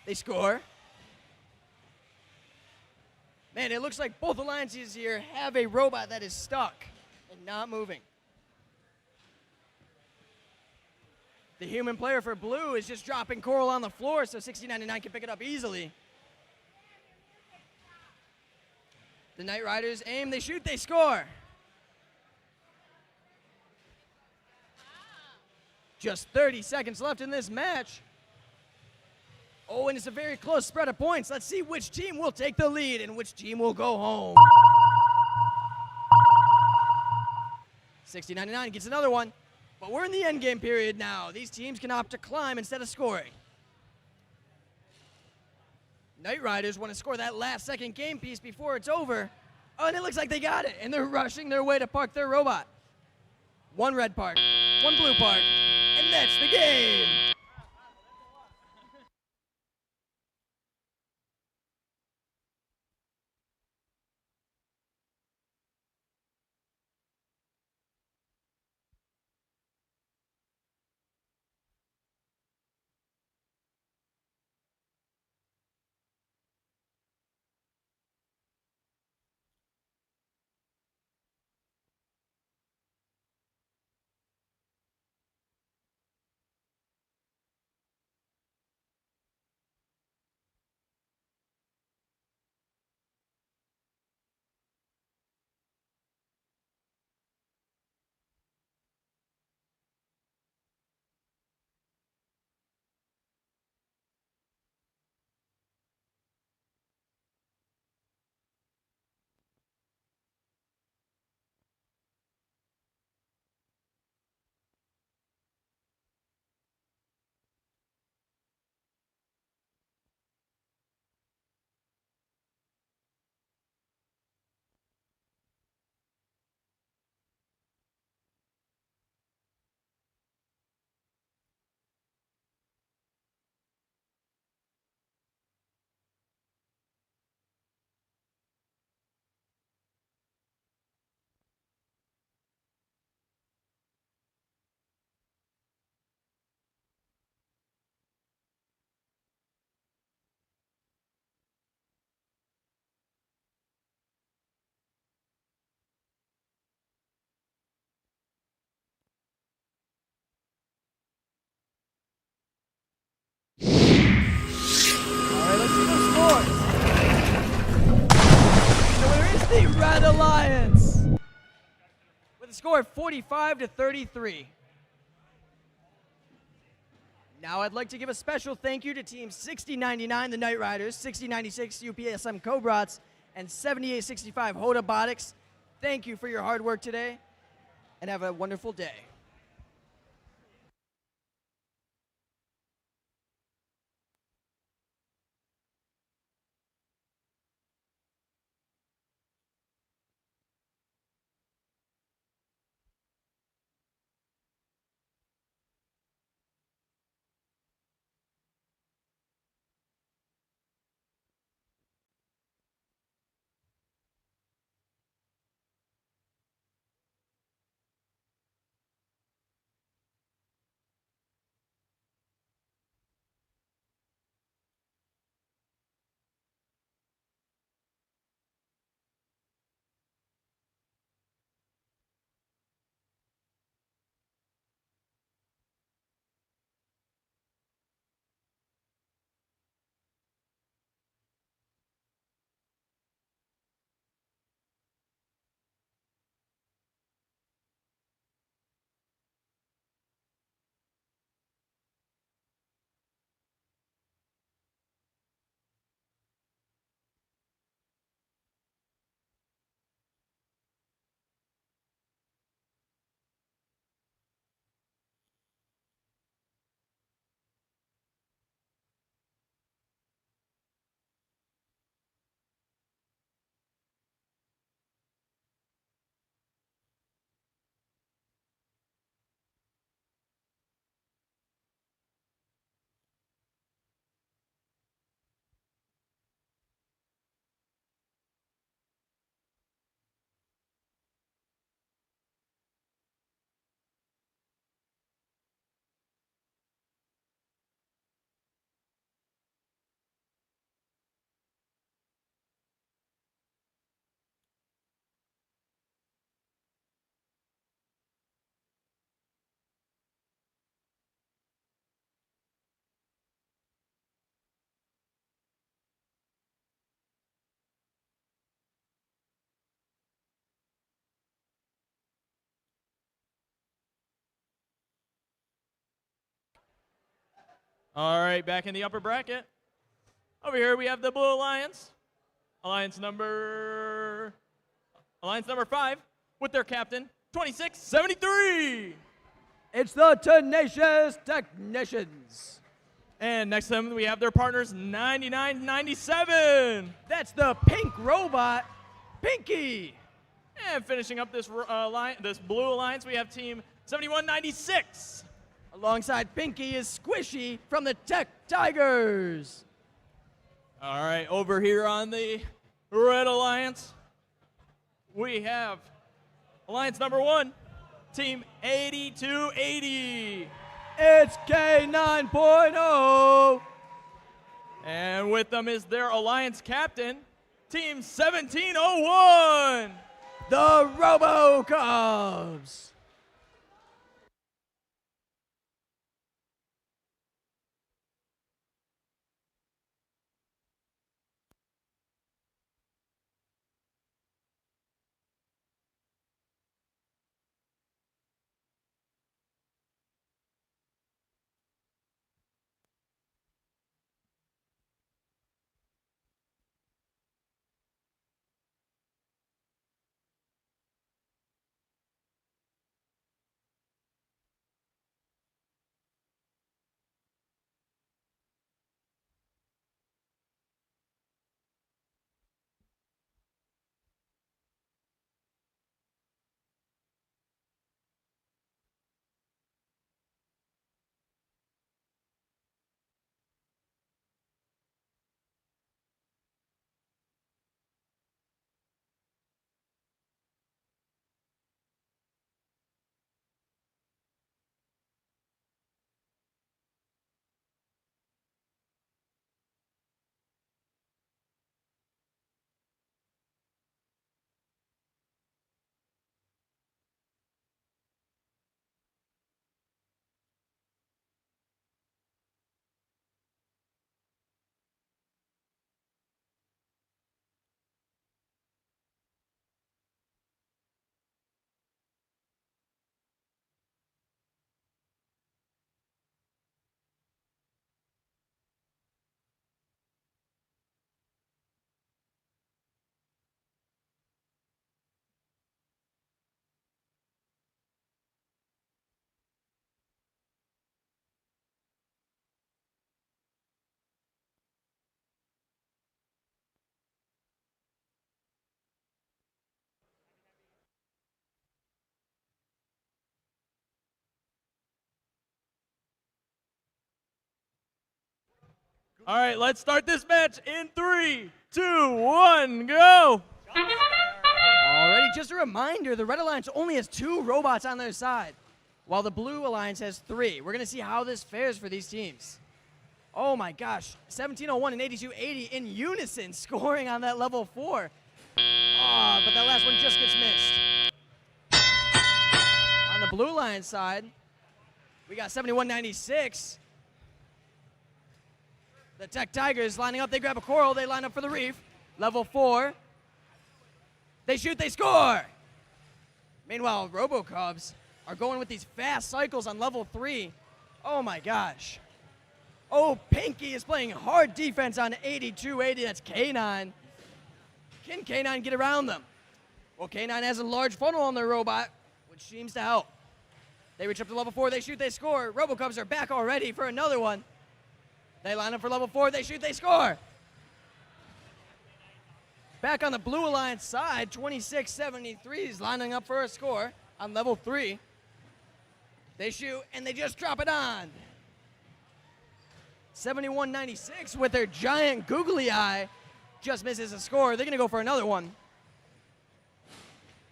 They score. Man, it looks like both alliances here have a robot that is stuck and not moving. The human player for blue is just dropping coral on the floor, so 60-99 can pick it up easily. The Knight Riders aim, they shoot, they score. Just 30 seconds left in this match. Oh, and it's a very close spread of points. Let's see which team will take the lead and which team will go home. 60-99 gets another one, but we're in the endgame period now. These teams can opt to climb instead of scoring. Knight Riders want to score that last second game piece before it's over. Oh, and it looks like they got it, and they're rushing their way to park their robot. One red park, one blue park, and that's the game. Alliance with a score of 45 to 33. Now I'd like to give a special thank you to Team 6099, the Knight Riders, 6096 UPSM Cobrats, and 7865 Robotics. Thank you for your hard work today, and have a wonderful day. All right, back in the upper bracket. Over here we have the Blue Alliance. Alliance number 5 with their captain, 2673. It's the Tenacious Technicians. And next to them we have their partners, 9997. That's the pink robot, Pinky. And finishing up this this Blue Alliance, we have team 7196. Alongside Pinky is Squishy from the Tech Tigers. All right, over here on the Red Alliance, we have Alliance number 1, team 8280. It's K9.0. And with them is their Alliance captain, team 1701. The RoboCubs. All right, let's start this match in 3, 2, 1, go! Alrighty, just a reminder, the Red Alliance only has 2 robots on their side, while the Blue Alliance has 3. We're going to see how this fares for these teams. Oh my gosh, 1701 and 8280 in unison scoring on that level 4. Oh, but that last one just gets missed. On the Blue Alliance side, we got 7196. The Tech Tigers lining up, they grab a coral, they line up for the reef. Level 4. They shoot, they score! Meanwhile, RoboCubs are going with these fast cycles on level 3. Oh my gosh. Oh, Pinky is playing hard defense on 8280, that's K9. Can K9 get around them? Well, K9 has a large funnel on their robot, which seems to help. They reach up to level 4, they shoot, they score. RoboCubs are back already for another one. They line up for level 4, they shoot, they score. Back on the Blue Alliance side, 2673 is lining up for a score on level 3. They shoot, and they just drop it on. 7196 with their giant googly eye just misses a score. They're going to go for another one.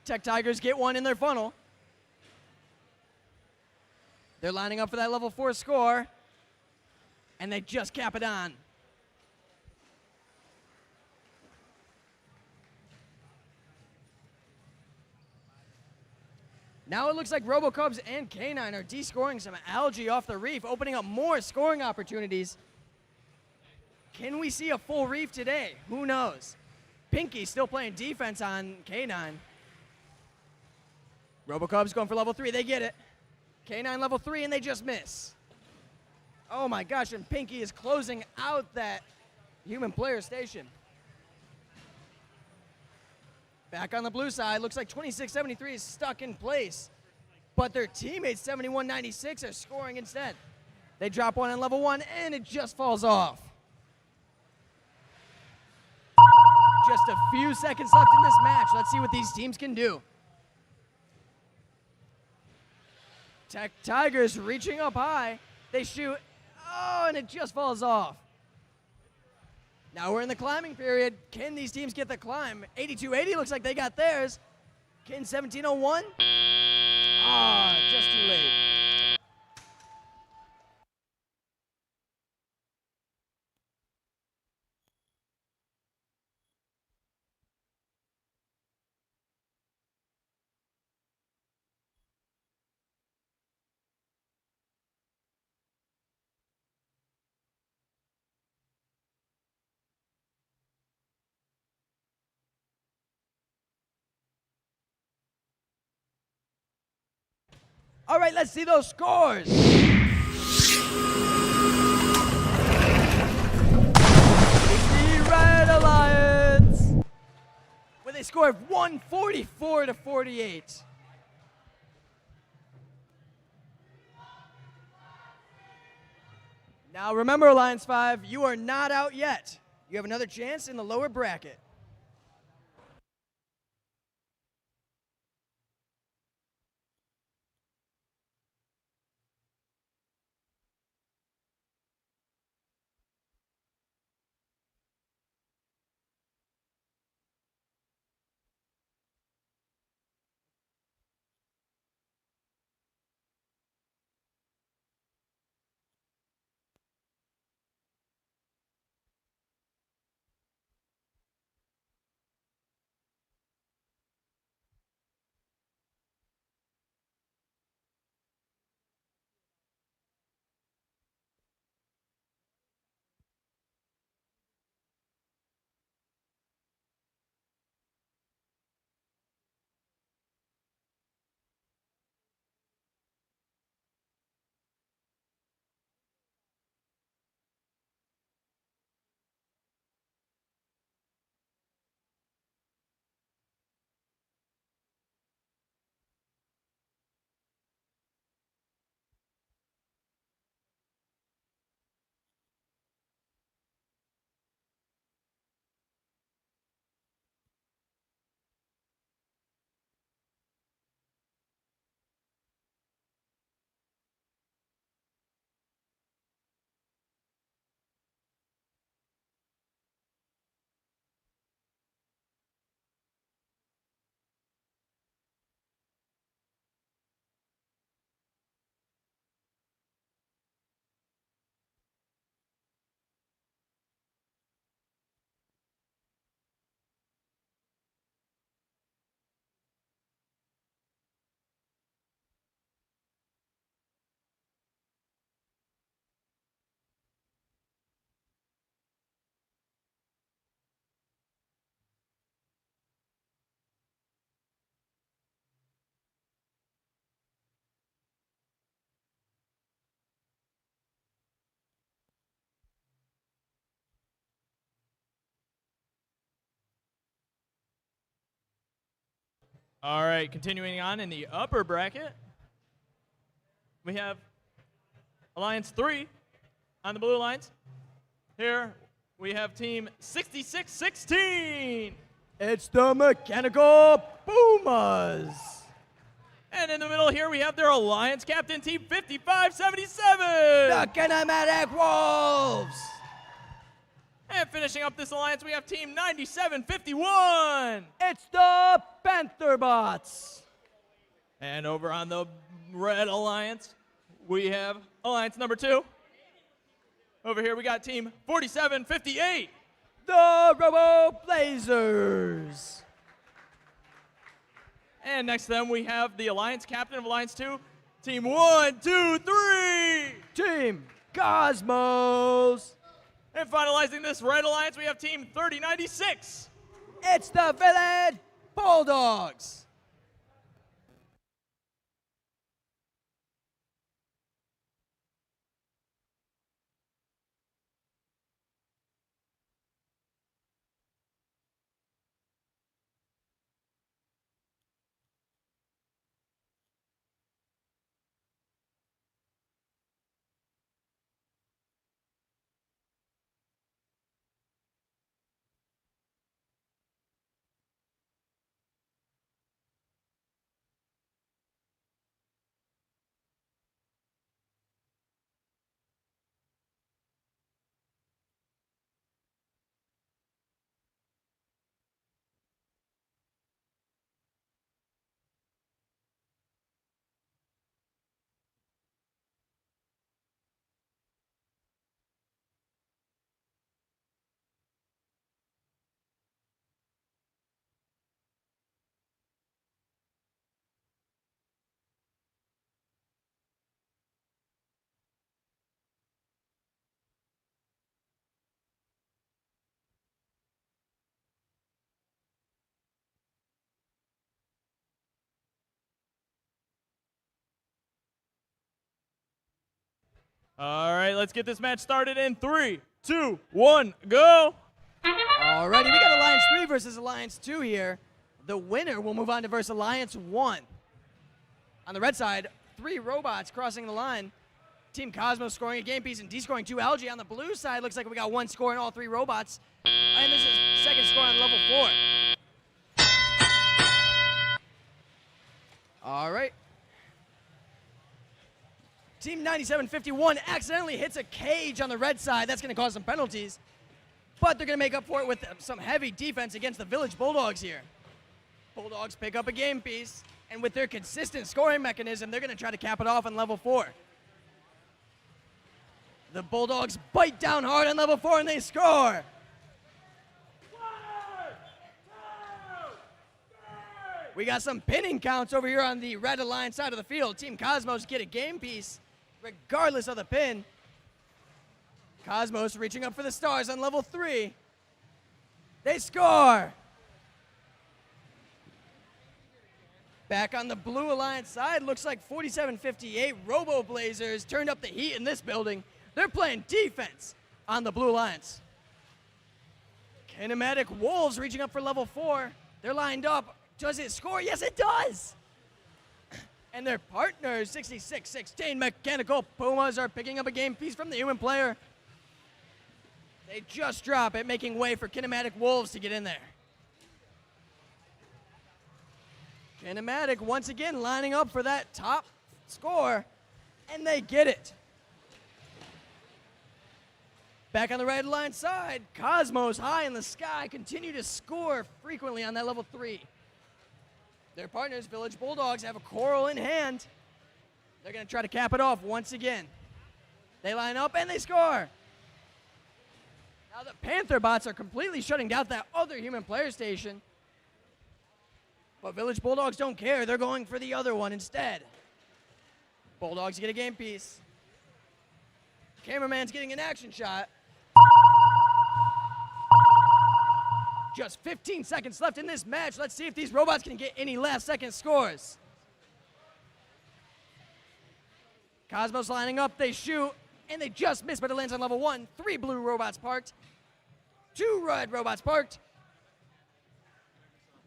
Tech Tigers get one in their funnel. They're lining up for that level 4 score, and they just cap it on. Now it looks like RoboCubs and K9 are descoring some algae off the reef, opening up more scoring opportunities. Can we see a full reef today? Who knows? Pinky still playing defense on K9. RoboCubs going for level 3, they get it. K9 level 3 and they just miss. Oh my gosh, and Pinky is closing out that human player station. Back on the blue side, looks like 2673 is stuck in place, but their teammates 7196 are scoring instead. They drop one on level 1 and it just falls off. Just a few seconds left in this match. Let's see what these teams can do. Tech Tigers reaching up high. They shoot, oh, and it just falls off. Now we're in the climbing period. Can these teams get the climb? 8280 looks like they got theirs. Can 1701? Ah, just too late. All right, let's see those scores. The Red Alliance with a score of 144 to 48. Now remember, Alliance 5, you are not out yet. You have another chance in the lower bracket. All right, continuing on in the upper bracket, we have Alliance 3 on the blue lines. Here we have team 6616. It's the Mechanical Pumas. And in the middle here, we have their Alliance captain, team 5577. The Kinematic Wolves. And finishing up this alliance, we have team 9751. It's the Pantherbots. And over on the red alliance, we have alliance number 2. Over here, we got team 4758. The Robo Blazers. And next to them, we have the alliance captain of alliance 2, team 123. Team Cosmos. And finalizing this red alliance, we have team 3096. It's the Village Bulldogs. All right, let's get this match started in 3, 2, 1, go. Alrighty, we got Alliance 3 versus Alliance 2 here. The winner will move on to versus Alliance 1. On the red side, 3 robots crossing the line. Team Cosmos scoring a game piece and descoring 2 algae. On the blue side, looks like we got 1 score in all 3 robots. And this is second score on level 4. All right. Team 9751 accidentally hits a cage on the red side. That's going to cause some penalties. But they're going to make up for it with some heavy defense against the Village Bulldogs here. Bulldogs pick up a game piece, and with their consistent scoring mechanism, they're going to try to cap it off on level 4. The Bulldogs bite down hard on level 4, and they score. We got some pinning counts over here on the Red Alliance side of the field. Team Cosmos get a game piece regardless of the pin. Cosmos reaching up for the stars on level 3. They score. Back on the Blue Alliance side, looks like 4758 Robo Blazers turned up the heat in this building. They're playing defense on the Blue Alliance. Kinematic Wolves reaching up for level 4. They're lined up. Does it score? Yes, it does. And their partners, 6616 Mechanical Pumas, are picking up a game piece from the human player. They just drop it, making way for Kinematic Wolves to get in there. Kinematic once again lining up for that top score, and they get it. Back on the Red Line side, Cosmos high in the sky continue to score frequently on that level 3. Their partners, Village Bulldogs, have a coral in hand. They're going to try to cap it off once again. They line up and they score. Now the Pantherbots are completely shutting down that other human player station. But Village Bulldogs don't care. They're going for the other one instead. Bulldogs get a game piece. Cameraman's getting an action shot. Just 15 seconds left in this match. Let's see if these robots can get any last-second scores. Cosmos lining up. They shoot, and they just miss, but it lands on level 1. 3 blue robots parked. 2 red robots parked.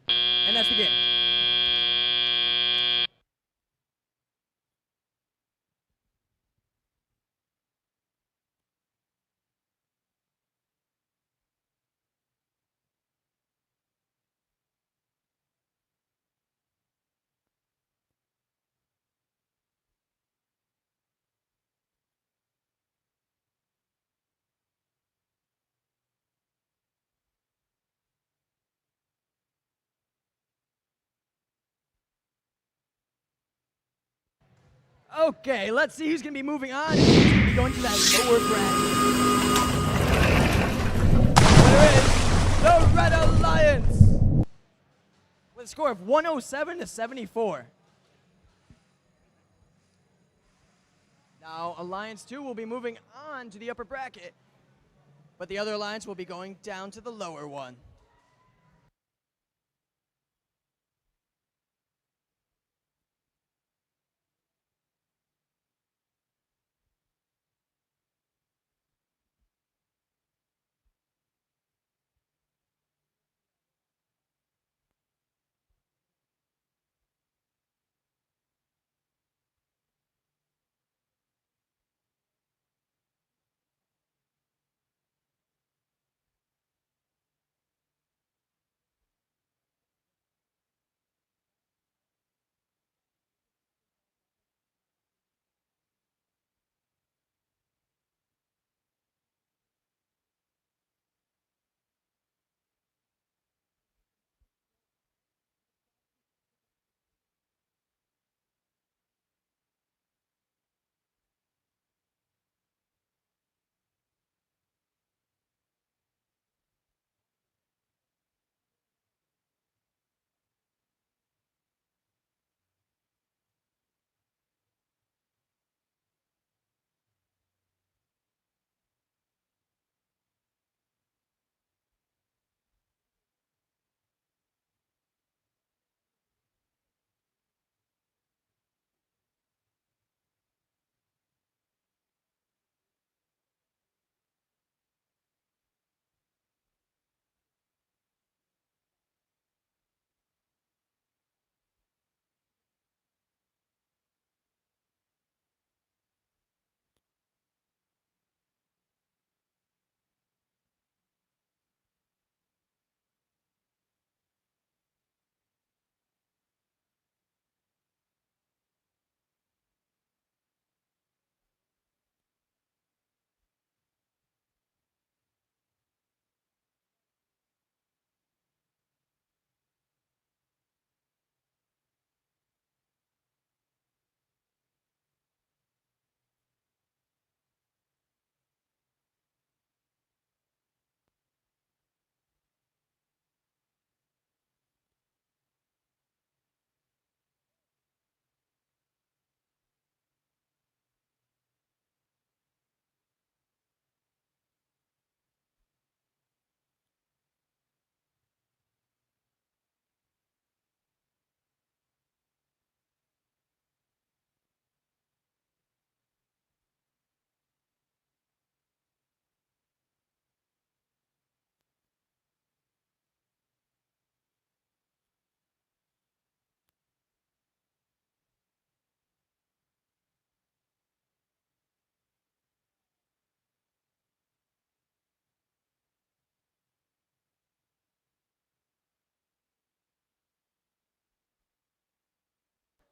And that's the game. Okay, let's see who's going to be moving on. Who's going to be going to that lower bracket. There is the Red Alliance with a score of 107 to 74. Now, Alliance 2 will be moving on to the upper bracket, but the other alliance will be going down to the lower one.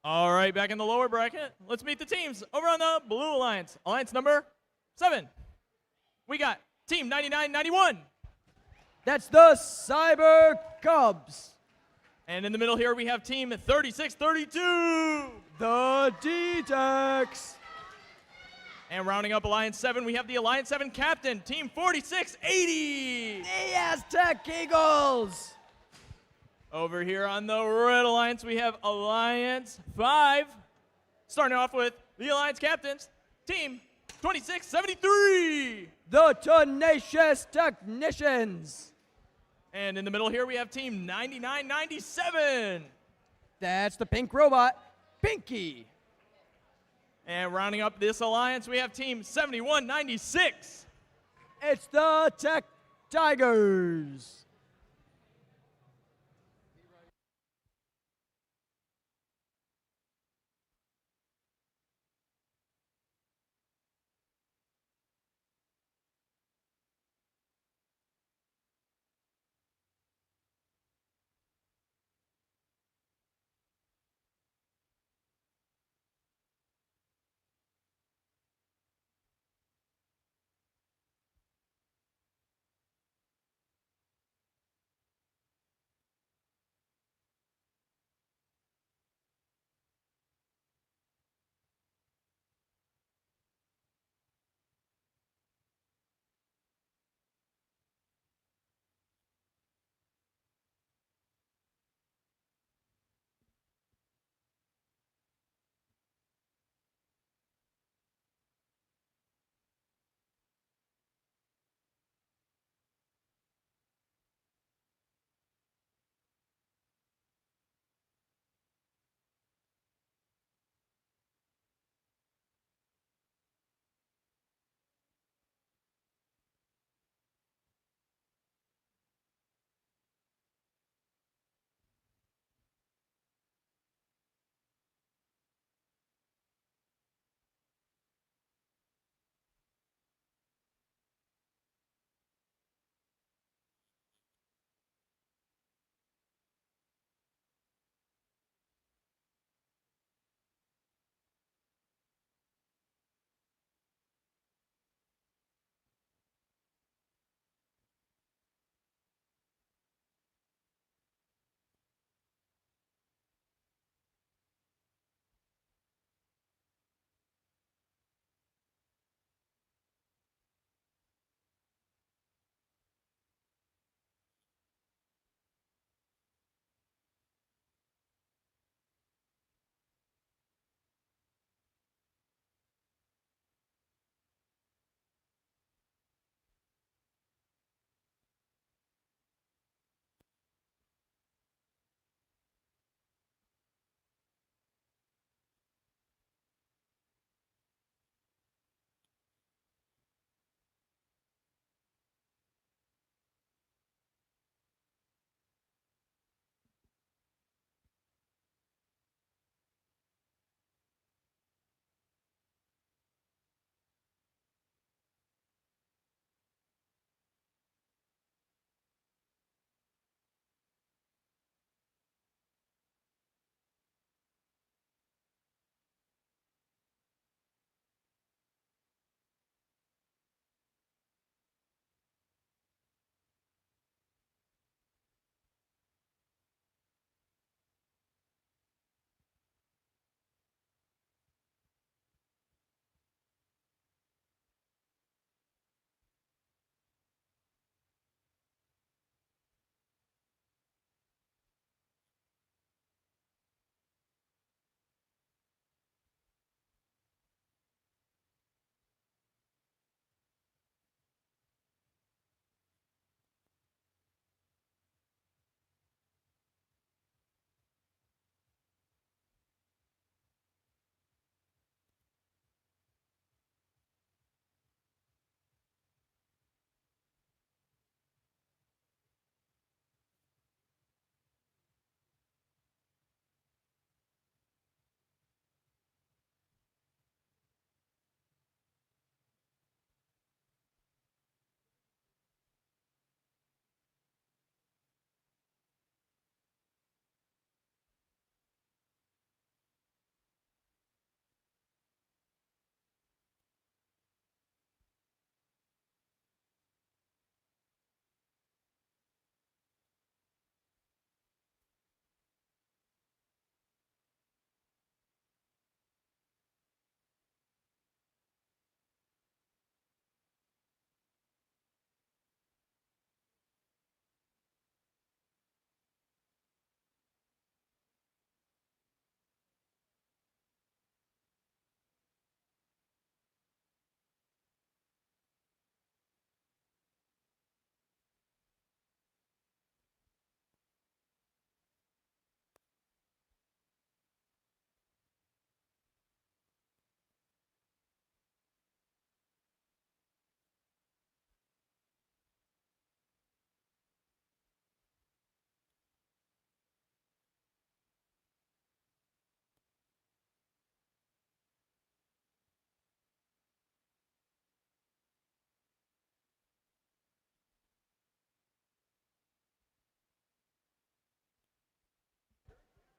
All right, back in the lower bracket. Let's meet the teams over on the Blue Alliance. Alliance number 7. We got Team 9991. That's the Cyber Cubs. And in the middle here, we have Team 3632. The D-Tex. And rounding up Alliance 7, we have the Alliance 7 captain, Team 4680. The Aztec Eagles. Over here on the Red Alliance, we have Alliance 5. Starting off with the Alliance captains, Team 2673. The Tenacious Technicians. And in the middle here, we have Team 9997. That's the pink robot, Pinky. And rounding up this alliance, we have Team 7196. It's the Tech Tigers.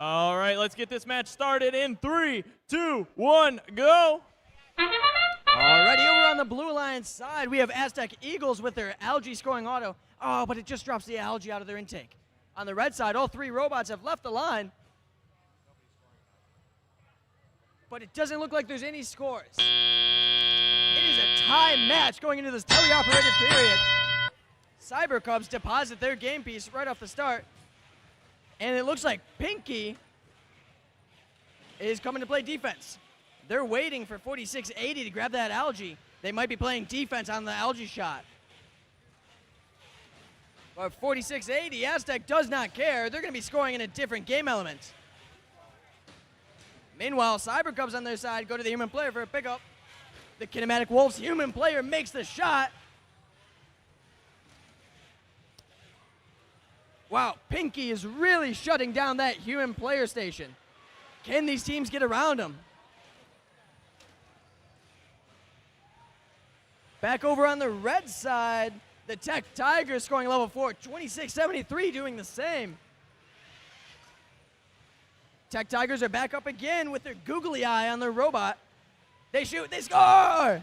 All right, let's get this match started in 3, 2, 1, go. Alrighty, over on the Blue Alliance side, we have Aztec Eagles with their algae scoring auto. Oh, but it just drops the algae out of their intake. On the red side, all three robots have left the line. But it doesn't look like there's any scores. It is a tie match going into this teleoperated period. Cyber Cubs deposit their game piece right off the start. And it looks like Pinky is coming to play defense. They're waiting for 4680 to grab that algae. They might be playing defense on the algae shot. But 4680, Aztec does not care. They're going to be scoring in a different game element. Meanwhile, Cyber Cubs on their side go to the human player for a pickup. The Kinematic Wolves human player makes the shot. Wow, Pinky is really shutting down that human player station. Can these teams get around him? Back over on the red side, the Tech Tigers scoring level 4, 2673 doing the same. Tech Tigers are back up again with their googly eye on their robot. They shoot, they score!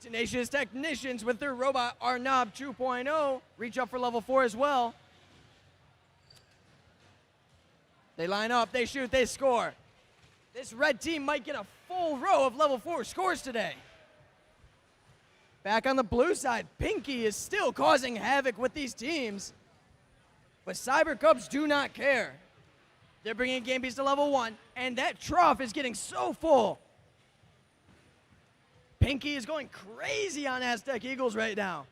Tenacious Technicians with their robot Arnob 2.0 reach up for level 4 as well. They line up, they shoot, they score. This red team might get a full row of level 4 scores today. Back on the blue side, Pinky is still causing havoc with these teams. But Cyber Cubs do not care. They're bringing game piece to level 1, and that trough is getting so full. Pinky is going crazy on Aztec Eagles right now.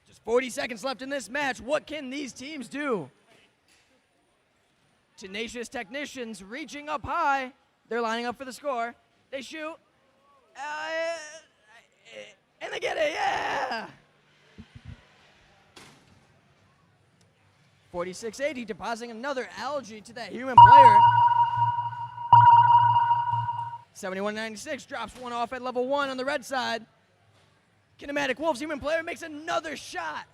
Just 40 seconds left in this match. What can these teams do? Tenacious Technicians reaching up high. They're lining up for the score. They shoot. And they get it, yeah! 4680 depositing another algae to that human player. 7196 drops one off at level 1 on the red side. Kinematic Wolves human player makes another shot.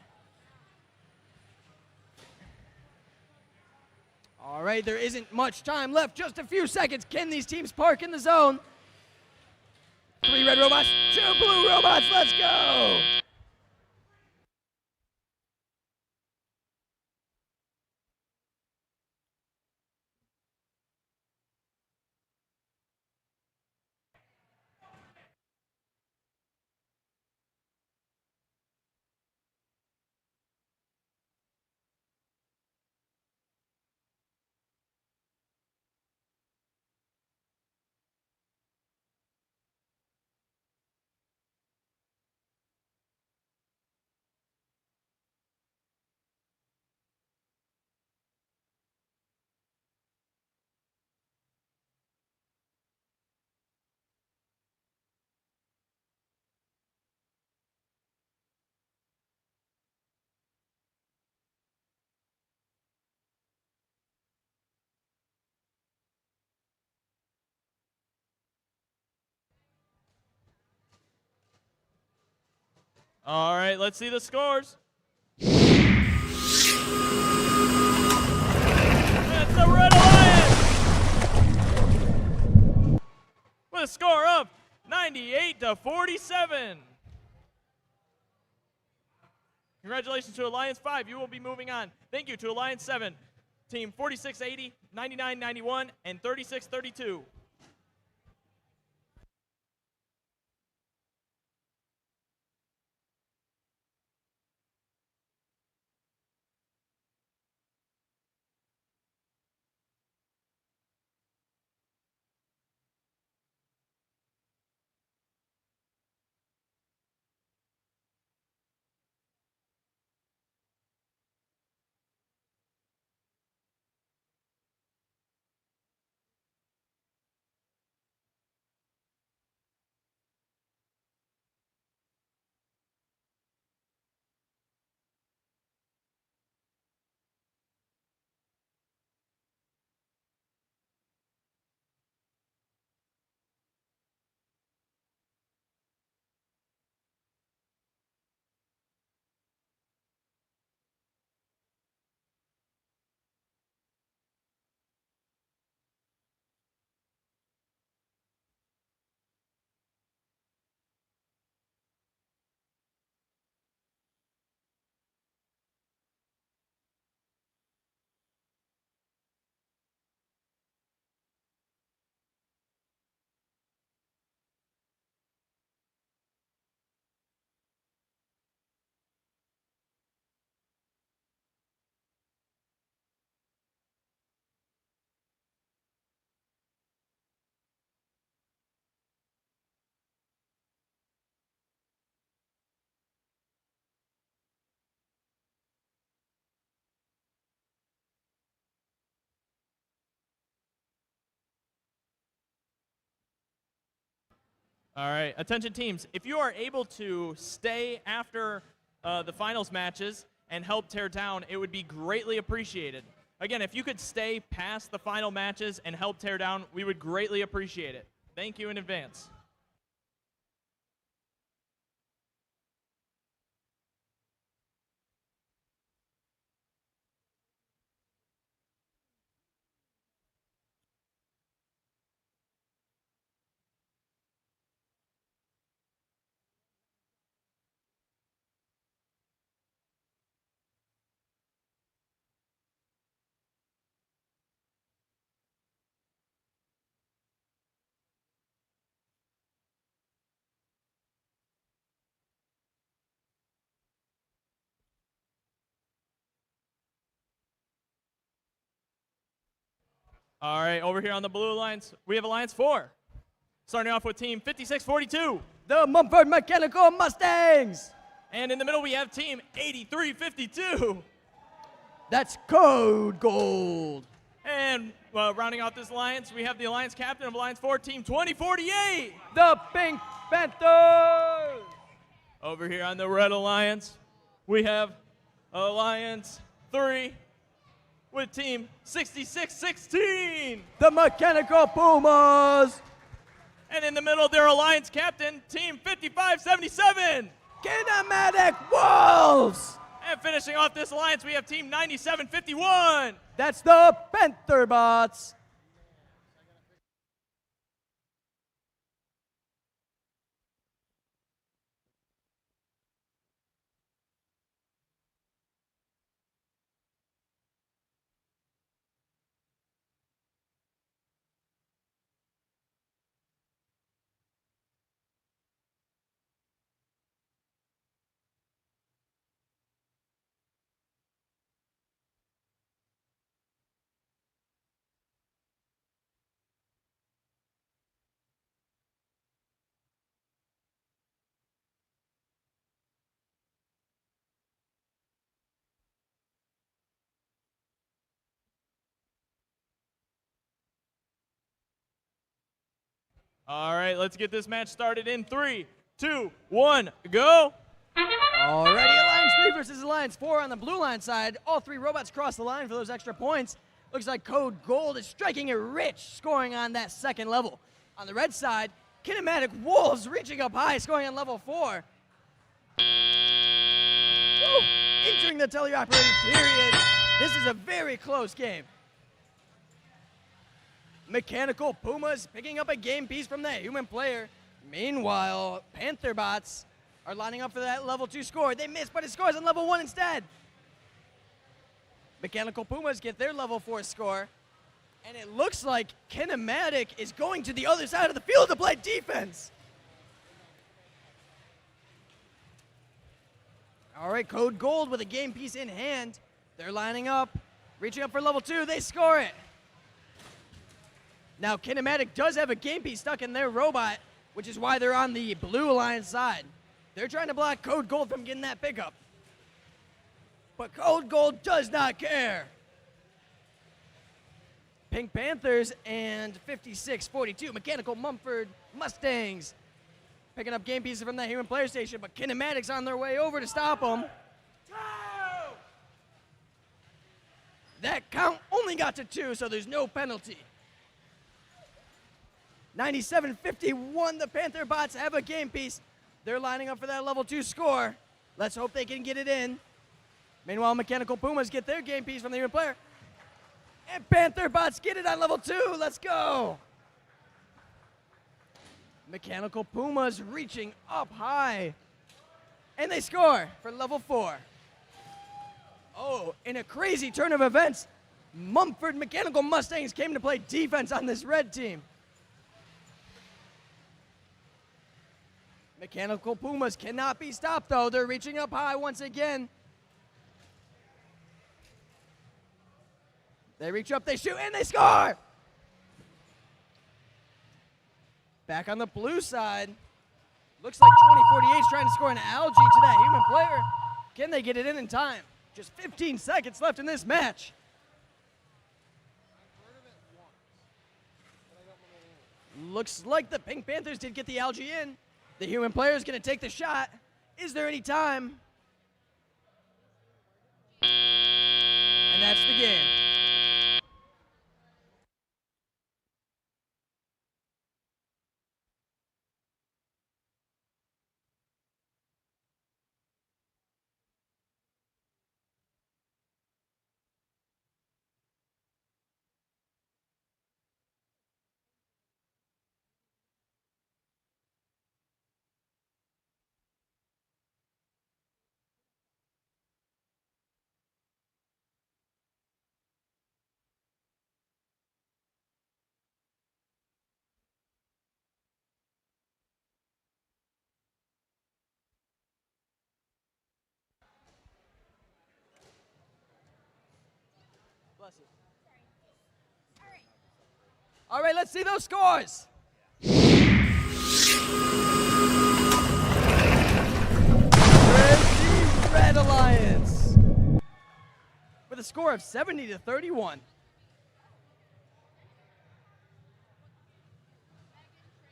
All right, there isn't much time left, just a few seconds. Can these teams park in the zone? 3 red robots, 2 blue robots, let's go! All right, let's see the scores. It's the Red Alliance with a score of 98-47. Congratulations to Alliance 5. You will be moving on. Thank you to Alliance 7, Team 4680, 9991, and 3632. All right, attention teams. If you are able to stay after the finals matches and help tear down, it would be greatly appreciated. Again, if you could stay past the final matches and help tear down, we would greatly appreciate it. Thank you in advance. All right, over here on the blue alliance, we have Alliance 4. Starting off with team 5642. The Mumford Mechanical Mustangs. And in the middle, we have team 8352. That's Code Gold. And rounding out this alliance, we have the alliance captain of Alliance 4, team 2048. The Pink Panthers. Over here on the red alliance, we have Alliance 3 with team 6616. The Mechanical Pumas. And in the middle, their alliance captain, team 5577. Kinematic Wolves. And finishing off this alliance, we have team 9751. That's the Panther Bots. All right, let's get this match started in 3, 2, 1, go. Alrighty, Alliance 3 versus Alliance 4 on the blue line side. All three robots cross the line for those extra points. Looks like Code Gold is striking it rich, scoring on that second level. On the red side, Kinematic Wolves reaching up high, scoring on level 4. Woo! Entering the teleoperated period. This is a very close game. Mechanical Pumas picking up a game piece from the human player. Meanwhile, Panther Bots are lining up for that level 2 score. They miss, but it scores on level 1 instead. Mechanical Pumas get their level 4 score. And it looks like Kinematic is going to the other side of the field to play defense. All right, Code Gold with a game piece in hand. They're lining up, reaching up for level 2. They score it. Now, Kinematic does have a game piece stuck in their robot, which is why they're on the blue alliance side. They're trying to block Code Gold from getting that pickup. But Code Gold does not care. Pink Panthers and 5642, Mechanical Mumford Mustangs, picking up game pieces from that human player station, but Kinematic's on their way over to stop them. That count only got to 2, so there's no penalty. 97-51, the Panther Bots have a game piece. They're lining up for that level 2 score. Let's hope they can get it in. Meanwhile, Mechanical Pumas get their game piece from the human player. And Panther Bots get it on level 2. Let's go. Mechanical Pumas reaching up high. And they score for level 4. Oh, in a crazy turn of events, Mumford Mechanical Mustangs came to play defense on this red team. Mechanical Pumas cannot be stopped, though. They're reaching up high once again. They reach up, they shoot, and they score! Back on the blue side. Looks like 2048 is trying to score an algae to that human player. Can they get it in time? Just 15 seconds left in this match. Looks like the Pink Panthers did get the algae in. The human player is going to take the shot. Is there any time? And that's the game. Bless you. All right, let's see those scores. Red Alliance with a score of 70-31.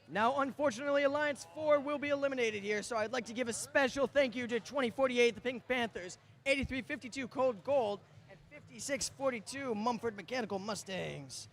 Now, unfortunately, Alliance 4 will be eliminated here, so I'd like to give a special thank you to 2048, the Pink Panthers, 8352 Cold Gold, and 5642 Mumford Mechanical Mustangs.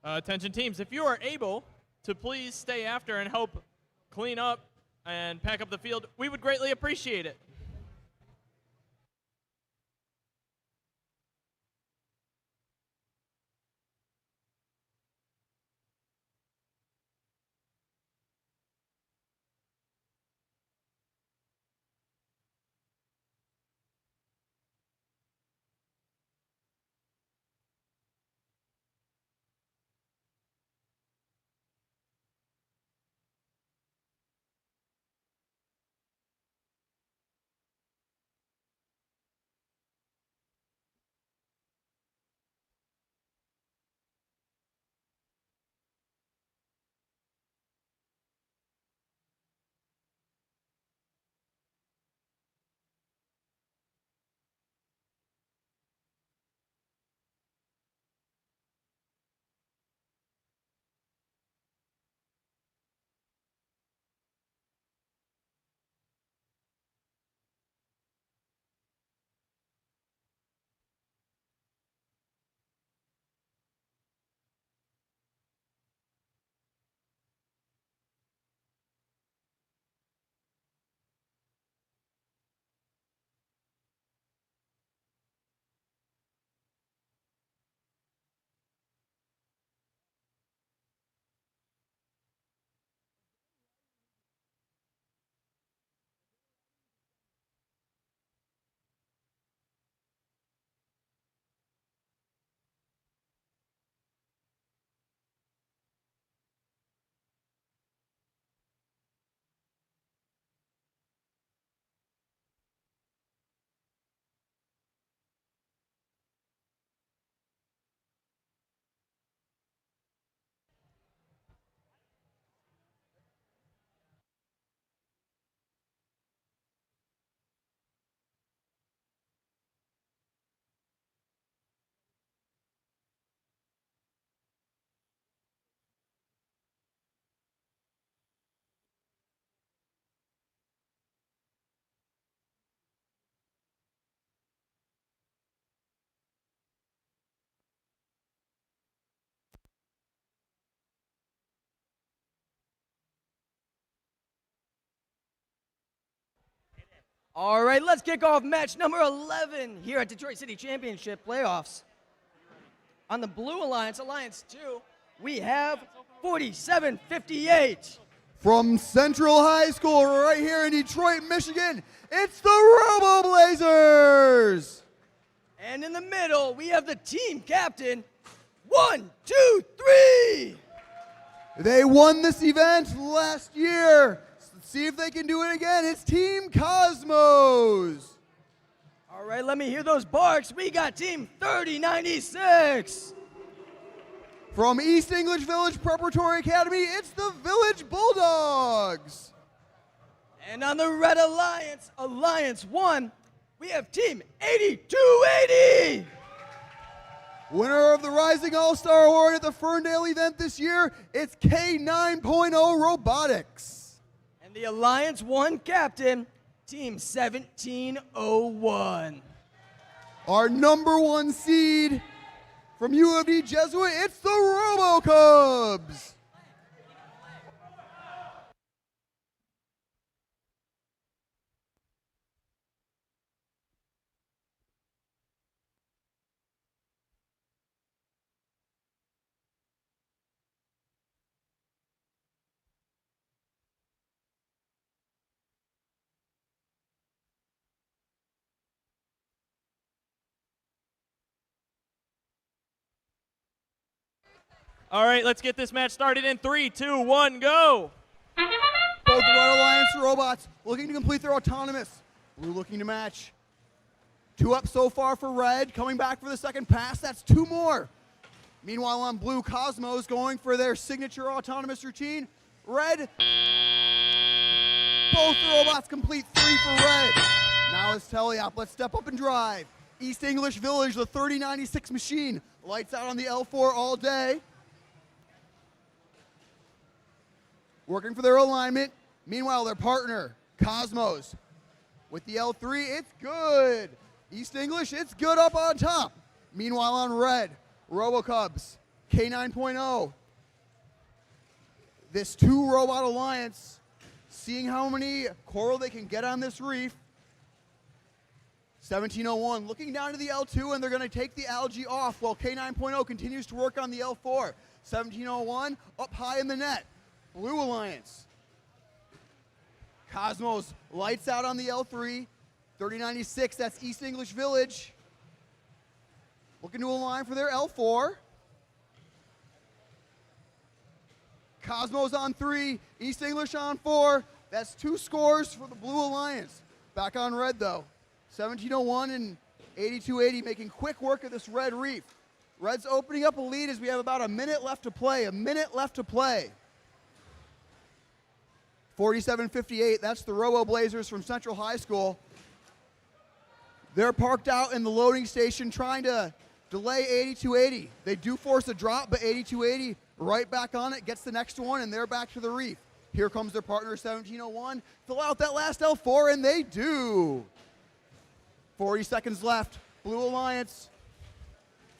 Attention teams, if you are able to please stay after and help clean up and pack up the field, we would greatly appreciate it. All right, let's kick off match number 11 here at Detroit City Championship playoffs. On the Blue Alliance, Alliance 2, we have 4758. From Central High School right here in Detroit, Michigan, it's the Robo Blazers. And in the middle, we have the team captain, 1, 2, 3. They won this event last year. Let's see if they can do it again. It's Team Cosmos. All right, let me hear those barks. We got team 3096. From East English Village Preparatory Academy, it's the Village Bulldogs. And on the Red Alliance, Alliance 1, we have team 8280. Winner of the Rising All-Star Award at the Ferndale event this year, it's K9.0 Robotics. And the Alliance 1 captain, team 1701. Our number 1 seed from U of D Jesuit, it's the Robo Cubs. All right, let's get this match started in 3, 2, 1, go. Both Red Alliance robots looking to complete their autonomous. Blue looking to match. 2 up so far for Red, coming back for the second pass. That's 2 more. Meanwhile on Blue, Cosmos going for their signature autonomous routine. Red, both the robots complete 3 for Red. Now it's Teleop, let's step up and drive. East English Village, the 3096 machine. Lights out on the L4 all day. Working for their alignment. Meanwhile, their partner, Cosmos, with the L3, it's good. East English, it's good up on top. Meanwhile, on Red, RoboCubs, K9.0. This 2 robot alliance, seeing how many coral they can get on this reef. 1701 looking down to the L2, and they're going to take the algae off while K9.0 continues to work on the L4. 1701 up high in the net. Blue Alliance. Cosmos lights out on the L3. 3096, that's East English Village. Looking to align for their L4. Cosmos on 3, East English on 4. That's 2 scores for the Blue Alliance. Back on Red though. 1701 and 8280 making quick work of this Red reef. Red's opening up a lead as we have about a minute left to play. 4758, that's the Robo Blazers from Central High School. They're parked out in the loading station trying to delay 8280. They do force a drop, but 8280 right back on it, gets the next one, and they're back to the reef. Here comes their partner, 1701. Fill out that last L4, and they do. 40 seconds left. Blue Alliance,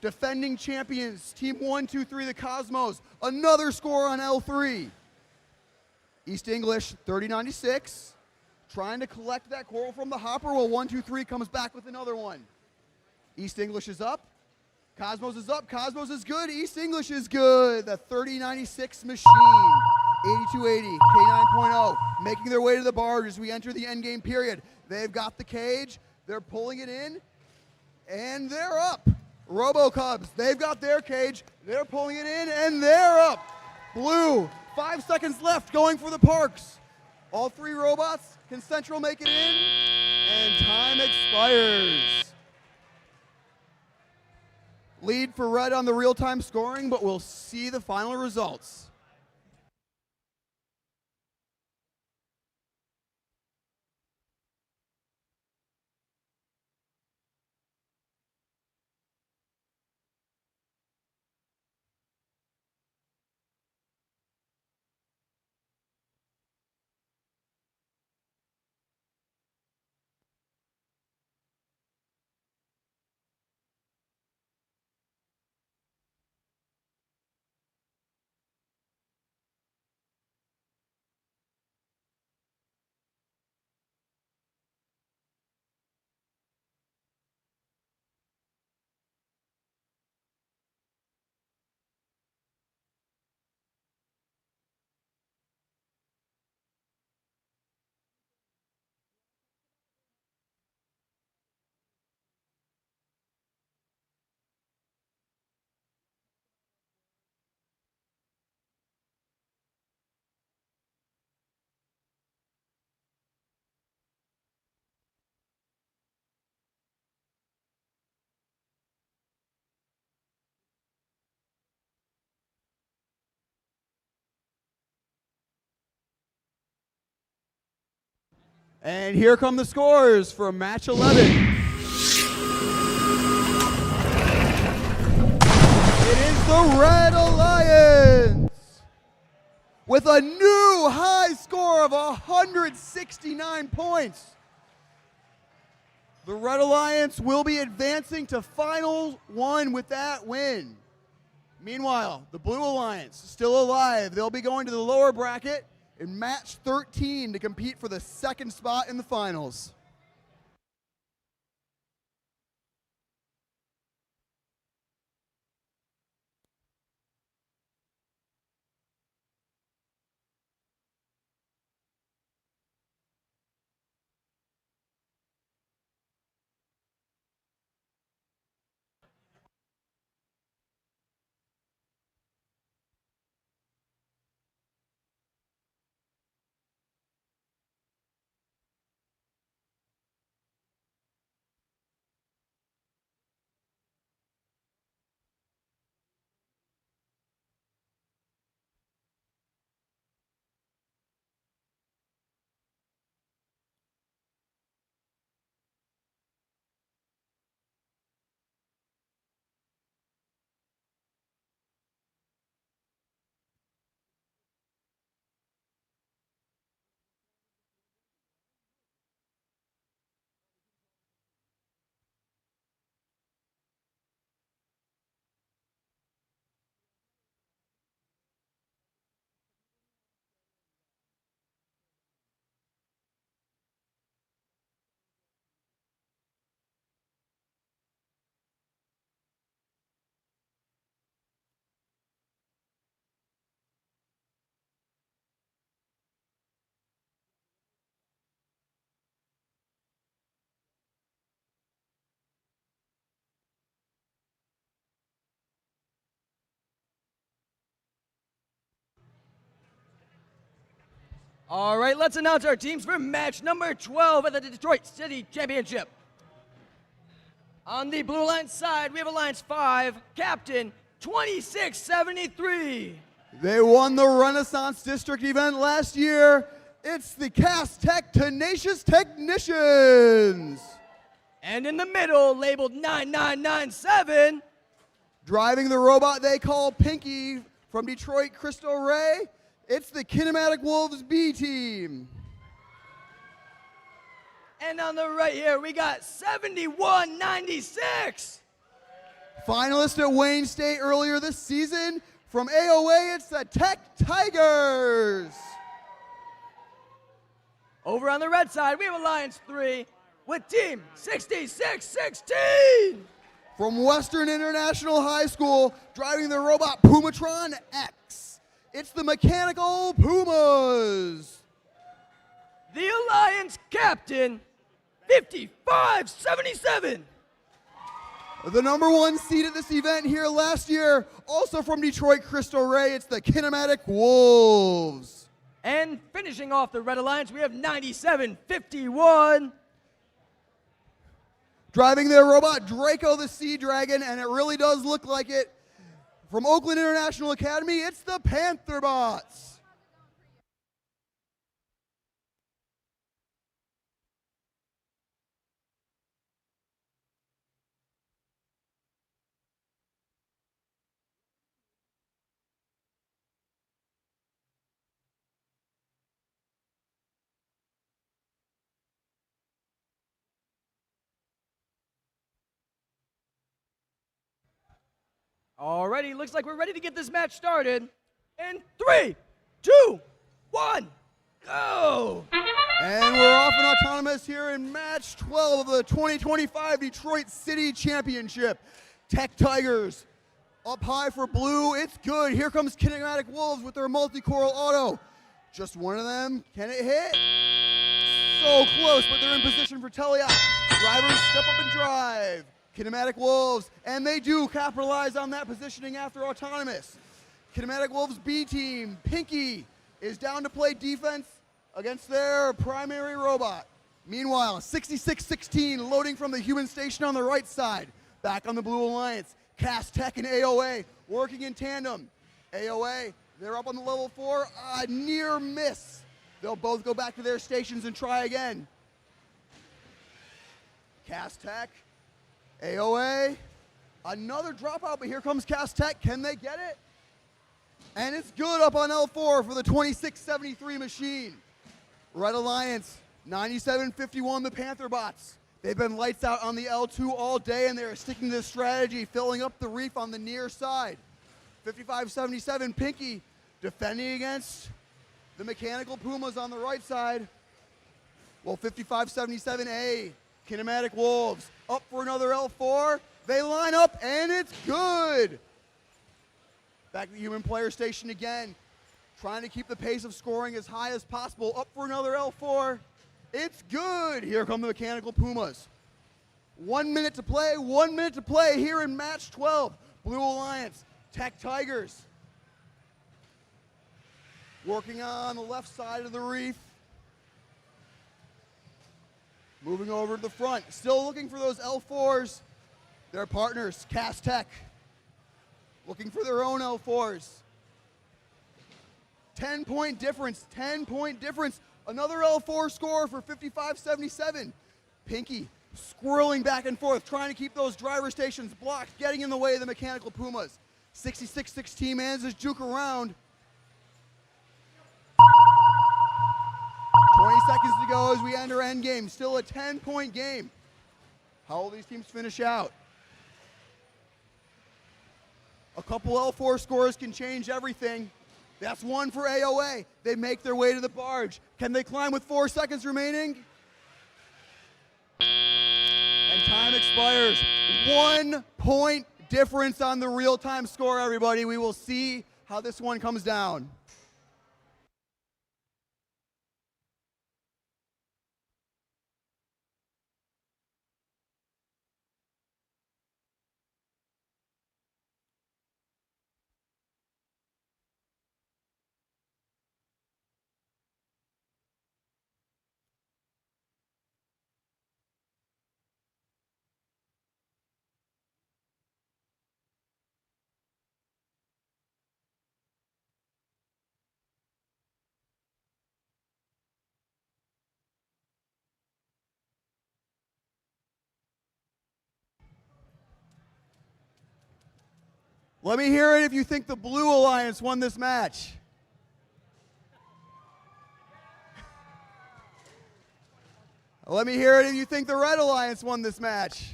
defending champions, team 1, 2, 3, the Cosmos. Another score on L3. East English, 3096. Trying to collect that coral from the hopper while 1, 2, 3 comes back with another one. East English is up. Cosmos is up. Cosmos is good. East English is good. The 3096 machine. 8280, K9.0, making their way to the barge as we enter the endgame period. They've got the cage. They're pulling it in. And they're up. Robo Cubs, they've got their cage. They're pulling it in, and they're up. Blue, 5 seconds left, going for the parks. All 3 robots. Can Central make it in? And time expires. Lead for Red on the real-time scoring, but we'll see the final results. And here come the scores from match 11. It is the Red Alliance with a new high score of 169 points. The Red Alliance will be advancing to Final 1 with that win. Meanwhile, the Blue Alliance still alive. They'll be going to the lower bracket in match 13 to compete for the second spot in the finals. All right, let's announce our teams for match number 12 at the Detroit City Championship. On the Blue Alliance side, we have Alliance 5, Captain 2673. They won the Renaissance District event last year. It's the Cast Tech Tenacious Technicians. And in the middle, labeled 9997. Driving the robot they call Pinky from Detroit Cristo Ray, it's the Kinematic Wolves B team. And on the right here, we got 7196. Finalist at Wayne State earlier this season. From AOA, it's the Tech Tigers. Over on the red side, we have Alliance 3 with Team 6616. From Western International High School, driving the robot Pumatron X, it's the Mechanical Pumas. The Alliance Captain, 5577. The number 1 seed at this event here last year, also from Detroit Cristo Ray, it's the Kinematic Wolves. And finishing off the Red Alliance, we have 9751. Driving their robot Draco the Sea Dragon, and it really does look like it. From Oakland International Academy, it's the Pantherbots. Alrighty, looks like we're ready to get this match started. In 3, 2, 1, go! And we're off and autonomous here in match 12 of the 2025 Detroit City Championship. Tech Tigers up high for blue. It's good. Here comes Kinematic Wolves with their multi-coral auto. Just one of them. Can it hit? So close, but they're in position for teleop. Drivers step up and drive. Kinematic Wolves, and they do capitalize on that positioning after autonomous. Kinematic Wolves B team, Pinky, is down to play defense against their primary robot. Meanwhile, 6616 loading from the human station on the right side. Back on the Blue Alliance, Cast Tech and AOA working in tandem. AOA, they're up on the level 4, near miss. They'll both go back to their stations and try again. Cast Tech, AOA, another dropout, but here comes Cast Tech. Can they get it? And it's good up on L4 for the 2673 machine. Red Alliance, 9751, the Panther bots. They've been lights out on the L2 all day, and they are sticking to this strategy, filling up the reef on the near side. 5577, Pinky, defending against the Mechanical Pumas on the right side. Well, 5577A, Kinematic Wolves, up for another L4. They line up, and it's good. Back to the human player station again, trying to keep the pace of scoring as high as possible. Up for another L4. It's good. Here come the Mechanical Pumas. 1 minute to play, 1 minute to play here in match 12. Blue Alliance, Tech Tigers. Working on the left side of the reef. Moving over to the front. Still looking for those L4s. Their partners, Cast Tech. Looking for their own L4s. 10-point difference, 10-point difference. Another L4 score for 5577. Pinky squirreling back and forth, trying to keep those driver stations blocked, getting in the way of the Mechanical Pumas. 6616 manages to juke around. 20 seconds to go as we enter endgame. Still a 10-point game. How will these teams finish out? A couple L4 scores can change everything. That's one for AOA. They make their way to the barge. Can they climb with 4 seconds remaining? And time expires. 1 point difference on the real-time score, everybody. We will see how this one comes down. Let me hear it if you think the Blue Alliance won this match. Let me hear it if you think the Red Alliance won this match.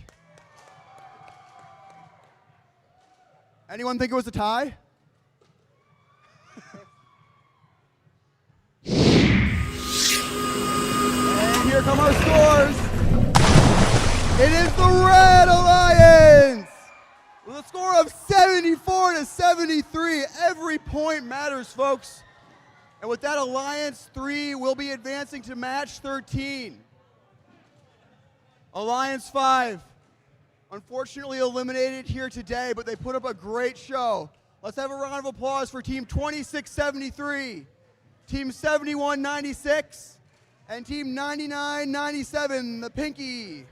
Anyone think it was a tie? And here come our scores. It is the Red Alliance with a score of 74-73. Every point matters, folks. And with that, Alliance 3 will be advancing to match 13. Alliance 5, unfortunately eliminated here today, but they put up a great show. Let's have a round of applause for Team 2673, Team 7196, and Team 9997, the Pinky.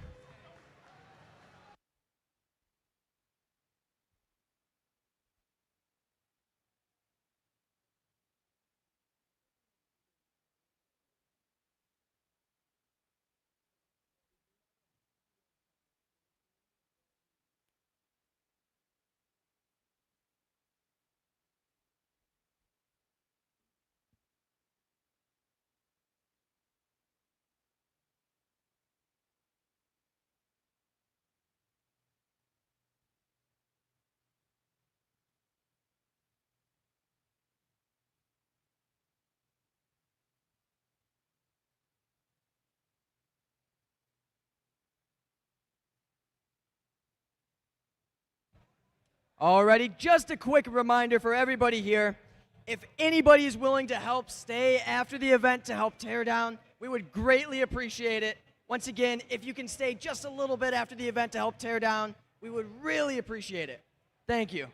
Alrighty, just a quick reminder for everybody here. If anybody is willing to help stay after the event to help tear down, we would greatly appreciate it. Once again, if you can stay just a little bit after the event to help tear down, we would really appreciate it. Thank you.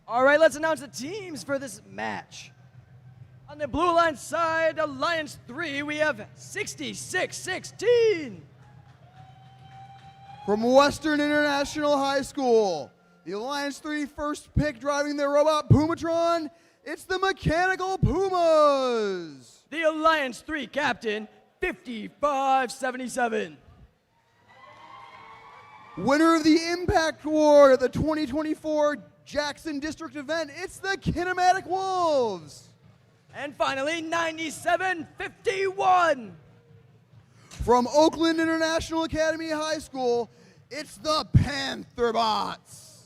All right, let's announce the teams for this match. On the Blue Alliance side, Alliance 3, we have 6616. From Western International High School, the Alliance 3 first pick driving their robot Pumatron, it's the Mechanical Pumas. The Alliance 3 captain, 5577. Winner of the Impact Award at the 2024 Jackson District event, it's the Kinematic Wolves. And finally, 9751. From Oakland International Academy High School, it's the Pantherbots.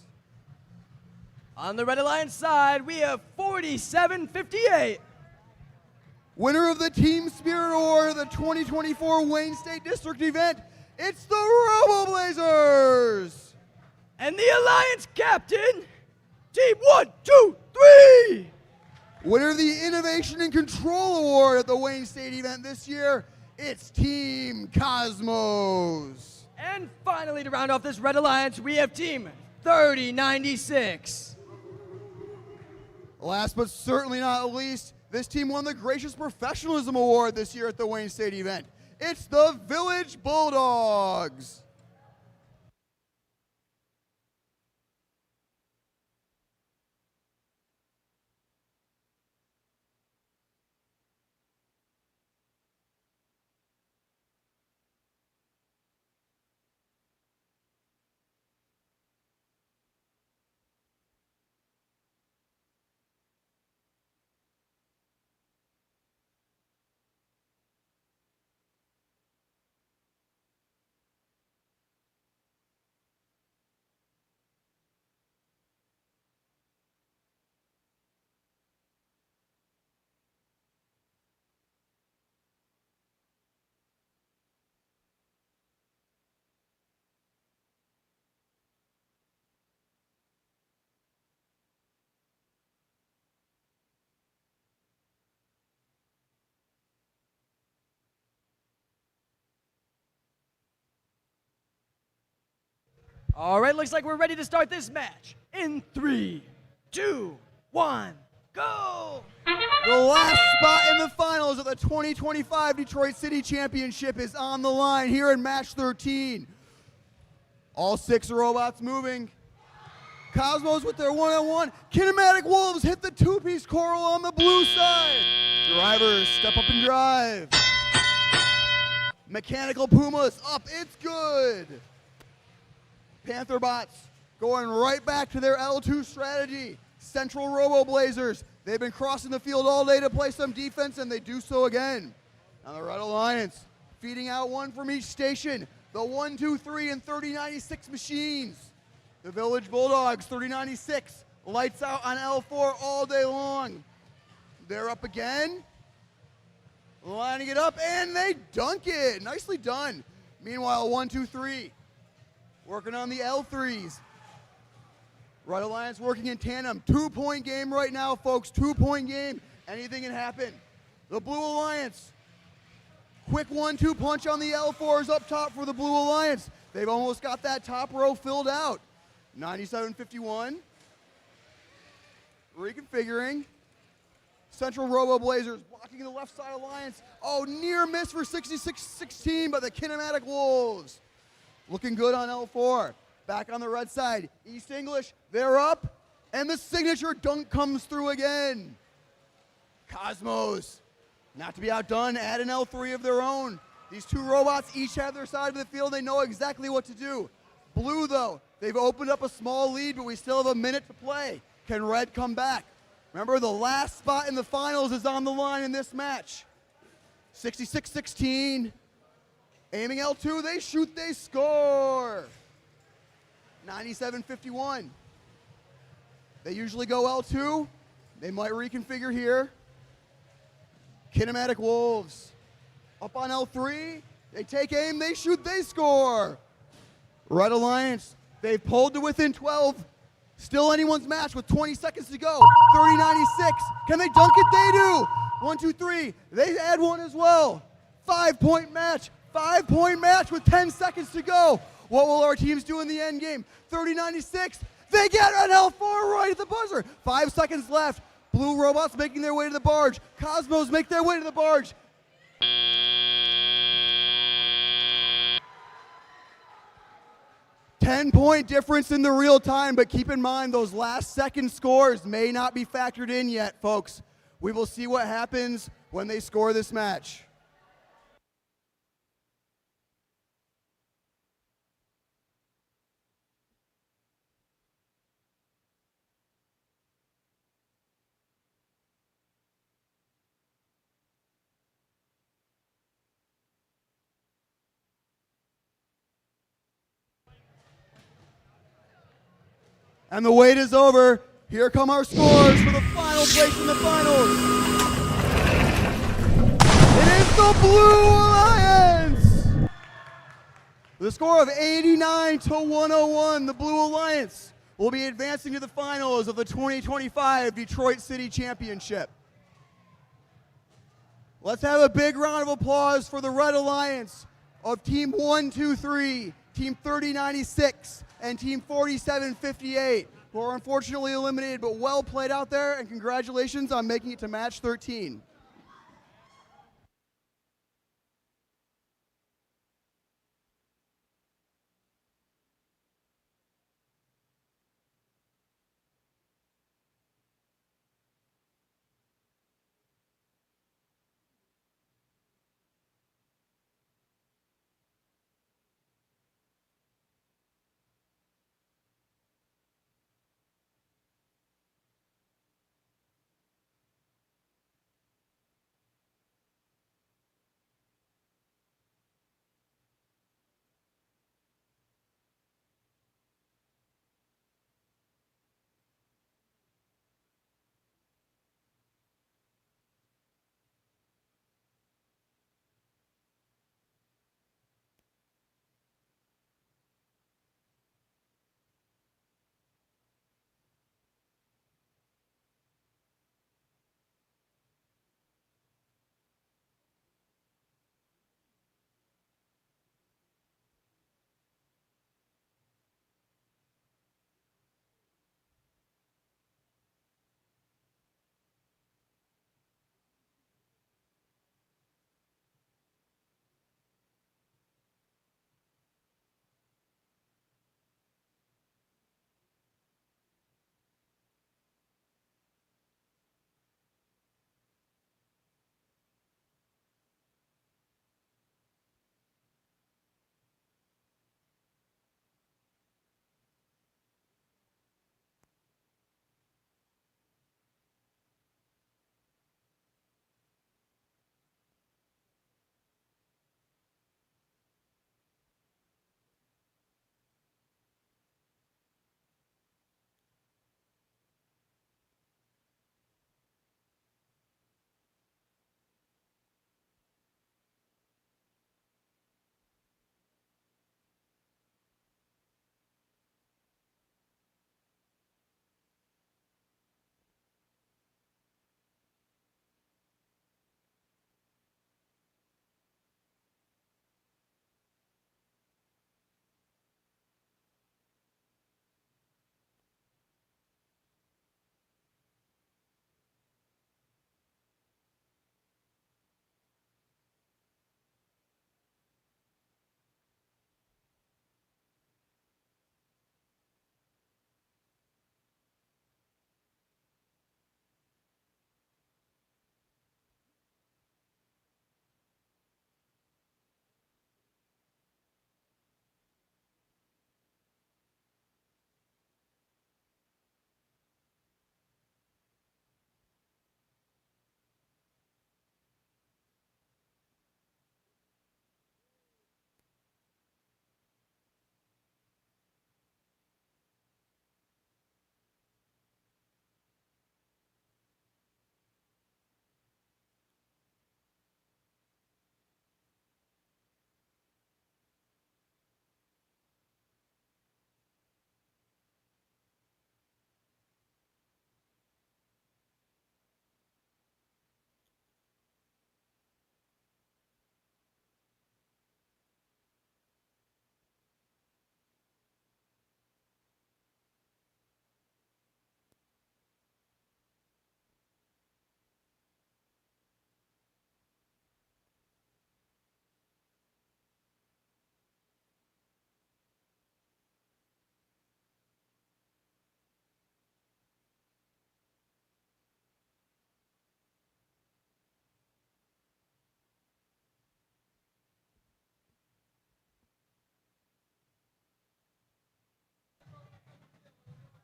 On the Red Alliance side, we have 4758. Winner of the Team Spirit Award at the 2024 Wayne State District event, it's the Roboblazers. And the Alliance captain, Team 1, 2, 3. Winner of the Innovation and Control Award at the Wayne State event this year, it's Team Cosmos. And finally, to round off this Red Alliance, we have Team 3096. Last but certainly not least, this team won the Gracious Professionalism Award this year at the Wayne State event. It's the Village Bulldogs. All right, looks like we're ready to start this match. In 3, 2, 1, go! The last spot in the finals of the 2025 Detroit City Championship is on the line here in match 13. All 6 robots moving. Cosmos with their one-on-one. Kinematic Wolves hit the two-piece coral on the blue side. Drivers step up and drive. Mechanical Pumas up, it's good. Pantherbots going right back to their L2 strategy. Central Roboblazers, they've been crossing the field all day to play some defense, and they do so again. Now the Red Alliance feeding out one from each station. The 1, 2, 3, and 3096 machines. The Village Bulldogs, 3096, lights out on L4 all day long. They're up again, lining it up, and they dunk it. Nicely done. Meanwhile, 1, 2, 3. Working on the L3s. Red Alliance working in tandem. 2-point game right now, folks. 2-point game. Anything can happen. The Blue Alliance. Quick 1-2 punch on the L4s up top for the Blue Alliance. They've almost got that top row filled out. 97-51. Reconfiguring. Central Roboblazers blocking the left side Alliance. Oh, near miss for 66-16 by the Kinematic Wolves. Looking good on L4. Back on the red side. East English, they're up. And the signature dunk comes through again. Cosmos, not to be outdone, add an L3 of their own. These 2 robots each have their side of the field. They know exactly what to do. Blue, though, they've opened up a small lead, but we still have a minute to play. Can Red come back? Remember, the last spot in the finals is on the line in this match. 66-16. Aiming L2, they shoot, they score. 97-51. They usually go L2. They might reconfigure here. Kinematic Wolves up on L3. They take aim, they shoot, they score. Red Alliance, they've pulled to within 12. Still anyone's match with 20 seconds to go. 30-96. Can they dunk it? They do. 1, 2, 3. They add one as well. 5-point match. 5-point match with 10 seconds to go. What will our teams do in the end game? 30-96. They get an L4 right at the buzzer. 5 seconds left. Blue robots making their way to the barge. Cosmos make their way to the barge. Ten-point difference in the real time, but keep in mind those last second scores may not be factored in yet, folks. We will see what happens when they score this match. And the wait is over. Here come our scores for the final place in the finals. It is the Blue Alliance. With a score of 89 to 101, the Blue Alliance will be advancing to the finals of the 2025 Detroit City Championship. Let's have a big round of applause for the Red Alliance of Team 123, Team 3096, and Team 4758, who are unfortunately eliminated, but well played out there, and congratulations on making it to match 13.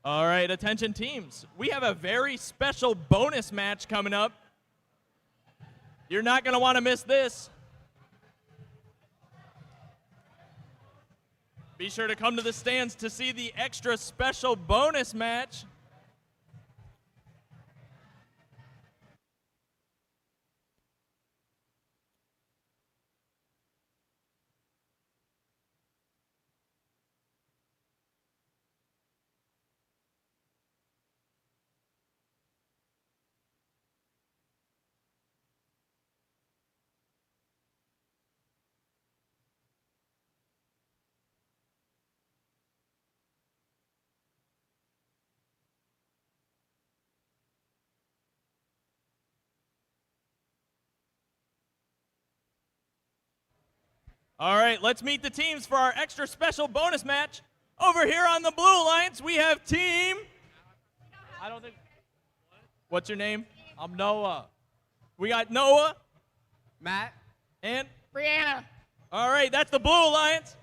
All right, attention teams. We have a very special bonus match coming up. You're not going to want to miss this. Be sure to come to the stands to see the extra special bonus match. All right, let's meet the teams for our extra special bonus match. Over here on the Blue Alliance, we have team. I don't think. What's your name? I'm Noah. We got Noah. Matt. And Brianna. all right, that's the Blue Alliance.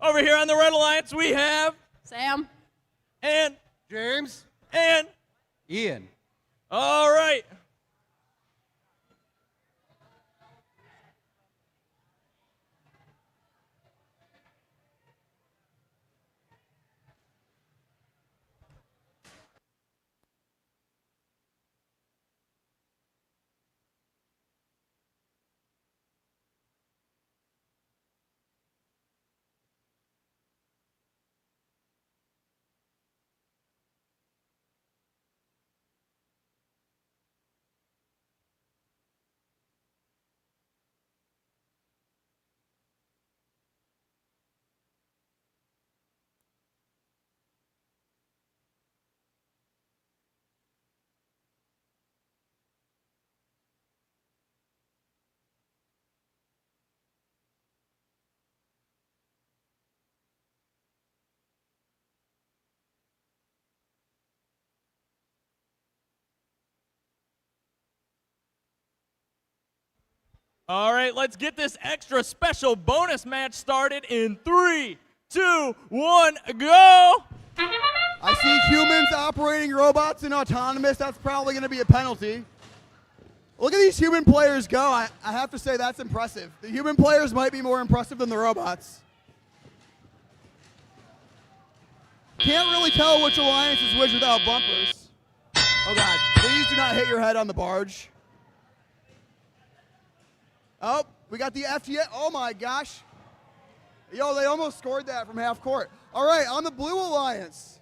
Over here on the Red Alliance, we have Sam. and James. and Ian. all right. All right, let's get this extra special bonus match started in 3, 2, 1, go! I see humans operating robots in autonomous. That's probably going to be a penalty. Look at these human players go. I have to say that's impressive. The human players might be more impressive than the robots. Can't really tell which alliance is which without bumpers. Oh, God. Please do not hit your head on the barge. Oh, we got the FTA. Oh, my gosh. Yo, they almost scored that from half court. All right, on the Blue Alliance,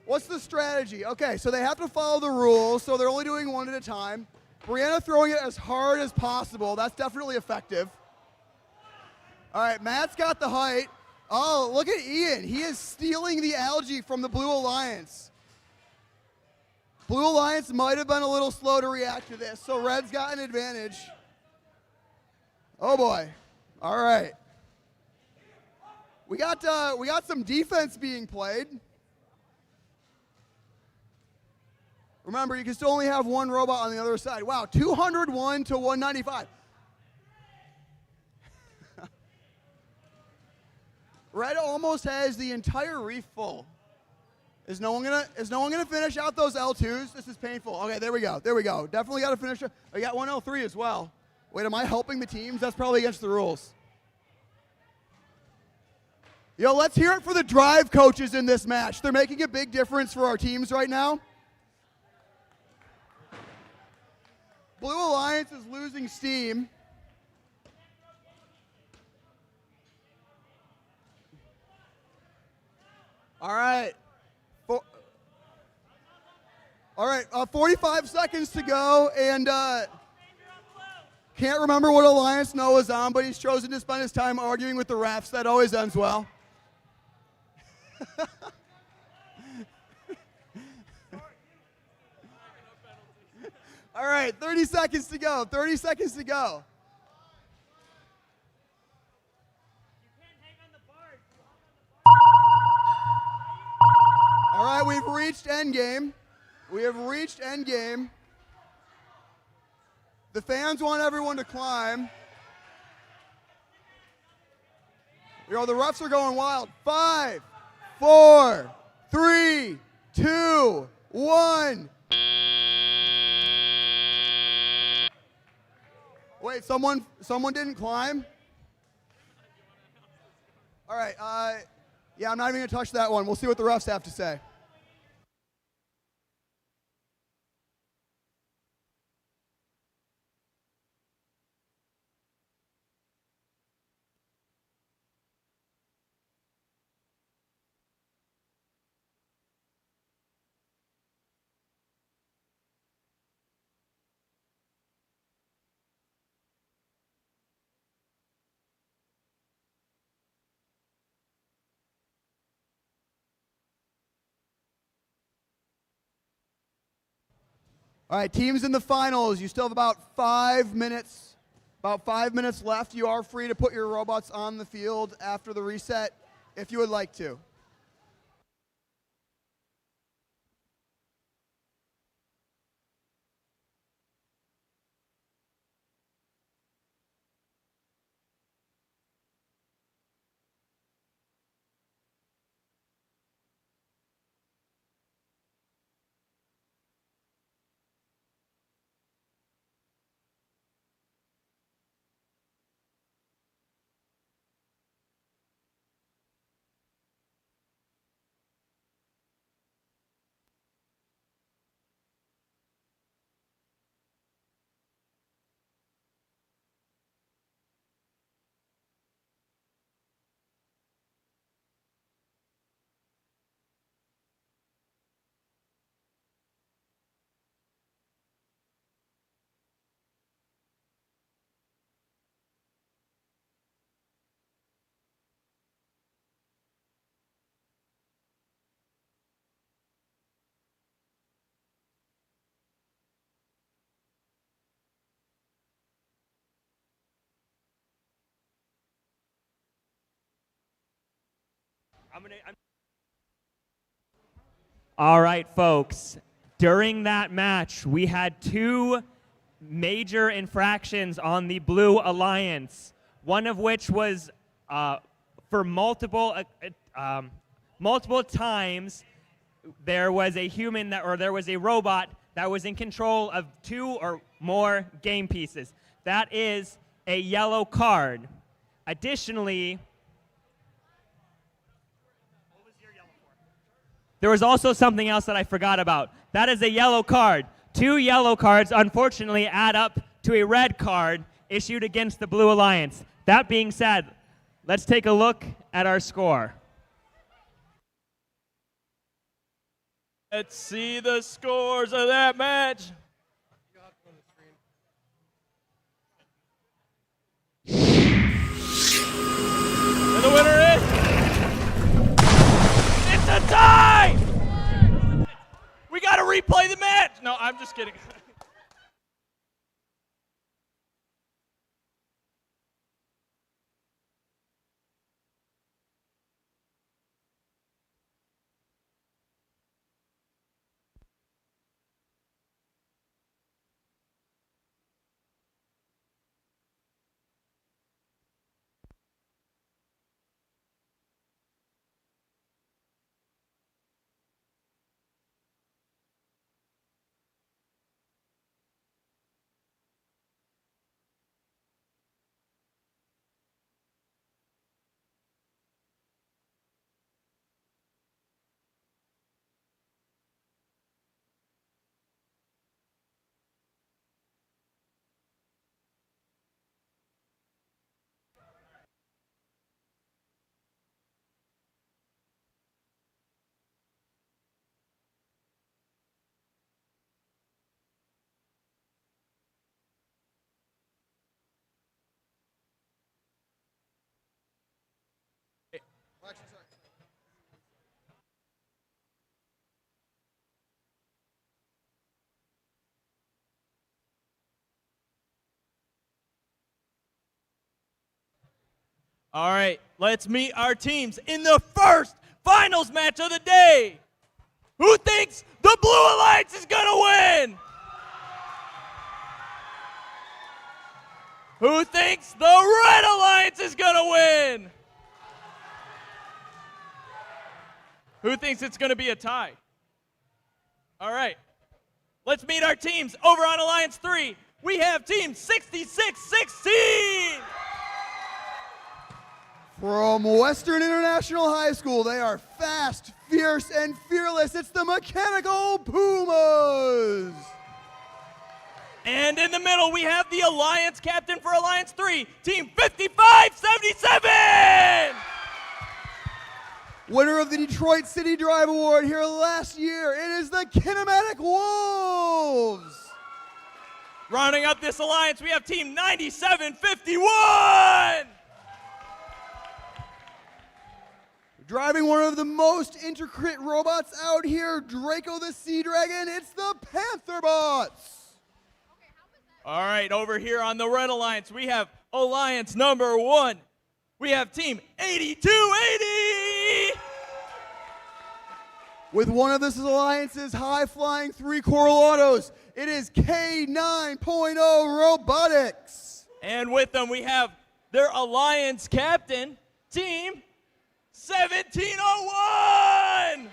what's the strategy? Okay, so they have to follow the rules, so they're only doing one at a time. Brianna throwing it as hard as possible. That's definitely effective. All right, Matt's got the height. Oh, look at Ian. He is stealing the algae from the Blue Alliance. Blue Alliance might have been a little slow to react to this, so Red's got an advantage. Oh, boy. All right. We got some defense being played. Remember, you can still only have one robot on the other side. Wow, 201 to 195. Red almost has the entire reef full. Is no one gonna finish out those L2s? This is painful. Okay, there we go. There we go. Definitely got to finish. I got one L3 as well. Wait, am I helping the teams? That's probably against the rules. Yo, let's hear it for the drive coaches in this match. They're making a big difference for our teams right now. Blue Alliance is losing steam. All right. 45 seconds to go, and can't remember what alliance Noah's on, but he's chosen to spend his time arguing with the refs. That always ends well. All right, 30 seconds to go. 30 seconds to go. All right, we've reached endgame. We have reached endgame. The fans want everyone to climb. You know, the refs are going wild. 5, 4, 3, 2, 1. Wait, someone didn't climb? All right, yeah, I'm not even gonna touch that one. We'll see what the refs have to say. All right, teams in the finals, you still have about 5 minutes. About 5 minutes left. You are free to put your robots on the field after the reset if you would like to. All right, folks. During that match, we had 2 major infractions on the Blue Alliance, one of which was for multiple times there was a human or there was a robot that was in control of 2 or more game pieces. That is a yellow card. Additionally, there was also something else that I forgot about. That is a yellow card. 2 yellow cards, unfortunately, add up to a red card issued against the Blue Alliance. That being said, let's take a look at our score. Let's see the scores of that match. And the winner is... It's a tie! We gotta replay the match! No, I'm just kidding. All right, let's meet our teams in the first finals match of the day. Who thinks the Blue Alliance is gonna win? Who thinks the Red Alliance is gonna win? Who thinks it's going to be a tie? All right. Let's meet our teams. Over on Alliance 3, we have team 6616. From Western International High School, they are fast, fierce, and fearless. It's the Mechanical Pumas. And in the middle, we have the Alliance captain for Alliance 3, team 5577. Winner of the Detroit City Drive Award here last year, it is the Kinematic Wolves. Rounding up this alliance, we have team 9751. Driving one of the most intricate robots out here, Draco the Sea Dragon, it's the Pantherbots. All right, over here on the Red Alliance, we have Alliance number 1. We have team 8280. With one of this alliance's high-flying 3 Coral Autos, it is K9.0 Robotics. And with them, we have their alliance captain, team 1701.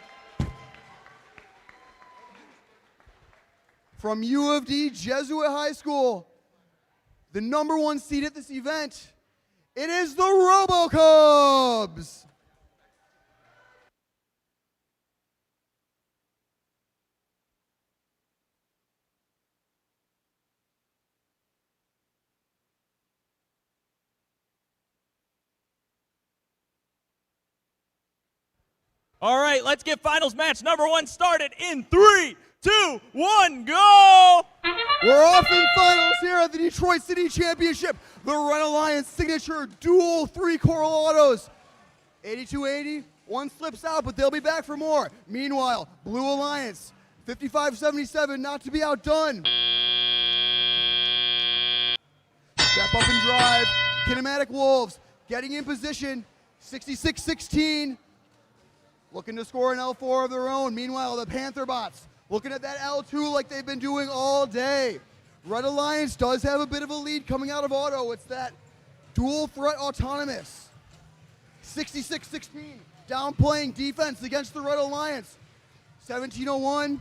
From U of D Jesuit High School, the #1 seed at this event, it is the RoboCubs. All right, let's get finals match number 1 started in 3, 2, 1, go! We're off in finals here at the Detroit City Championship. The Red Alliance signature dual 3 Coral Autos. 8280, one slips out, but they'll be back for more. Meanwhile, Blue Alliance, 5577, not to be outdone. Step up and drive. Kinematic Wolves getting in position. 6616. Looking to score an L4 of their own. Meanwhile, the Pantherbots looking at that L2 like they've been doing all day. Red Alliance does have a bit of a lead coming out of auto. It's that dual threat autonomous. 6616 downplaying defense against the Red Alliance. 1701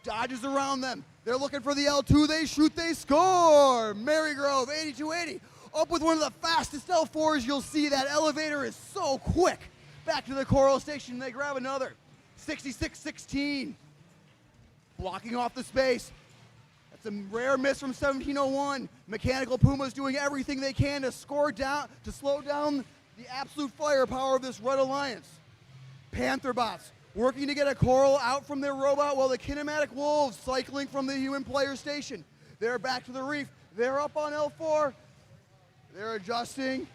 dodges around them. They're looking for the L2. They shoot, they score. Marygrove 8280 up with one of the fastest L4s you'll see. That elevator is so quick. Back to the Coral Station, they grab another. 6616. Blocking off the space. That's a rare miss from 1701. Mechanical Pumas doing everything they can to slow down the absolute firepower of this Red Alliance. Pantherbots working to get a Coral out from their robot while the Kinematic Wolves cycling from the human player station. They're back to the reef. They're up on L4. They're adjusting.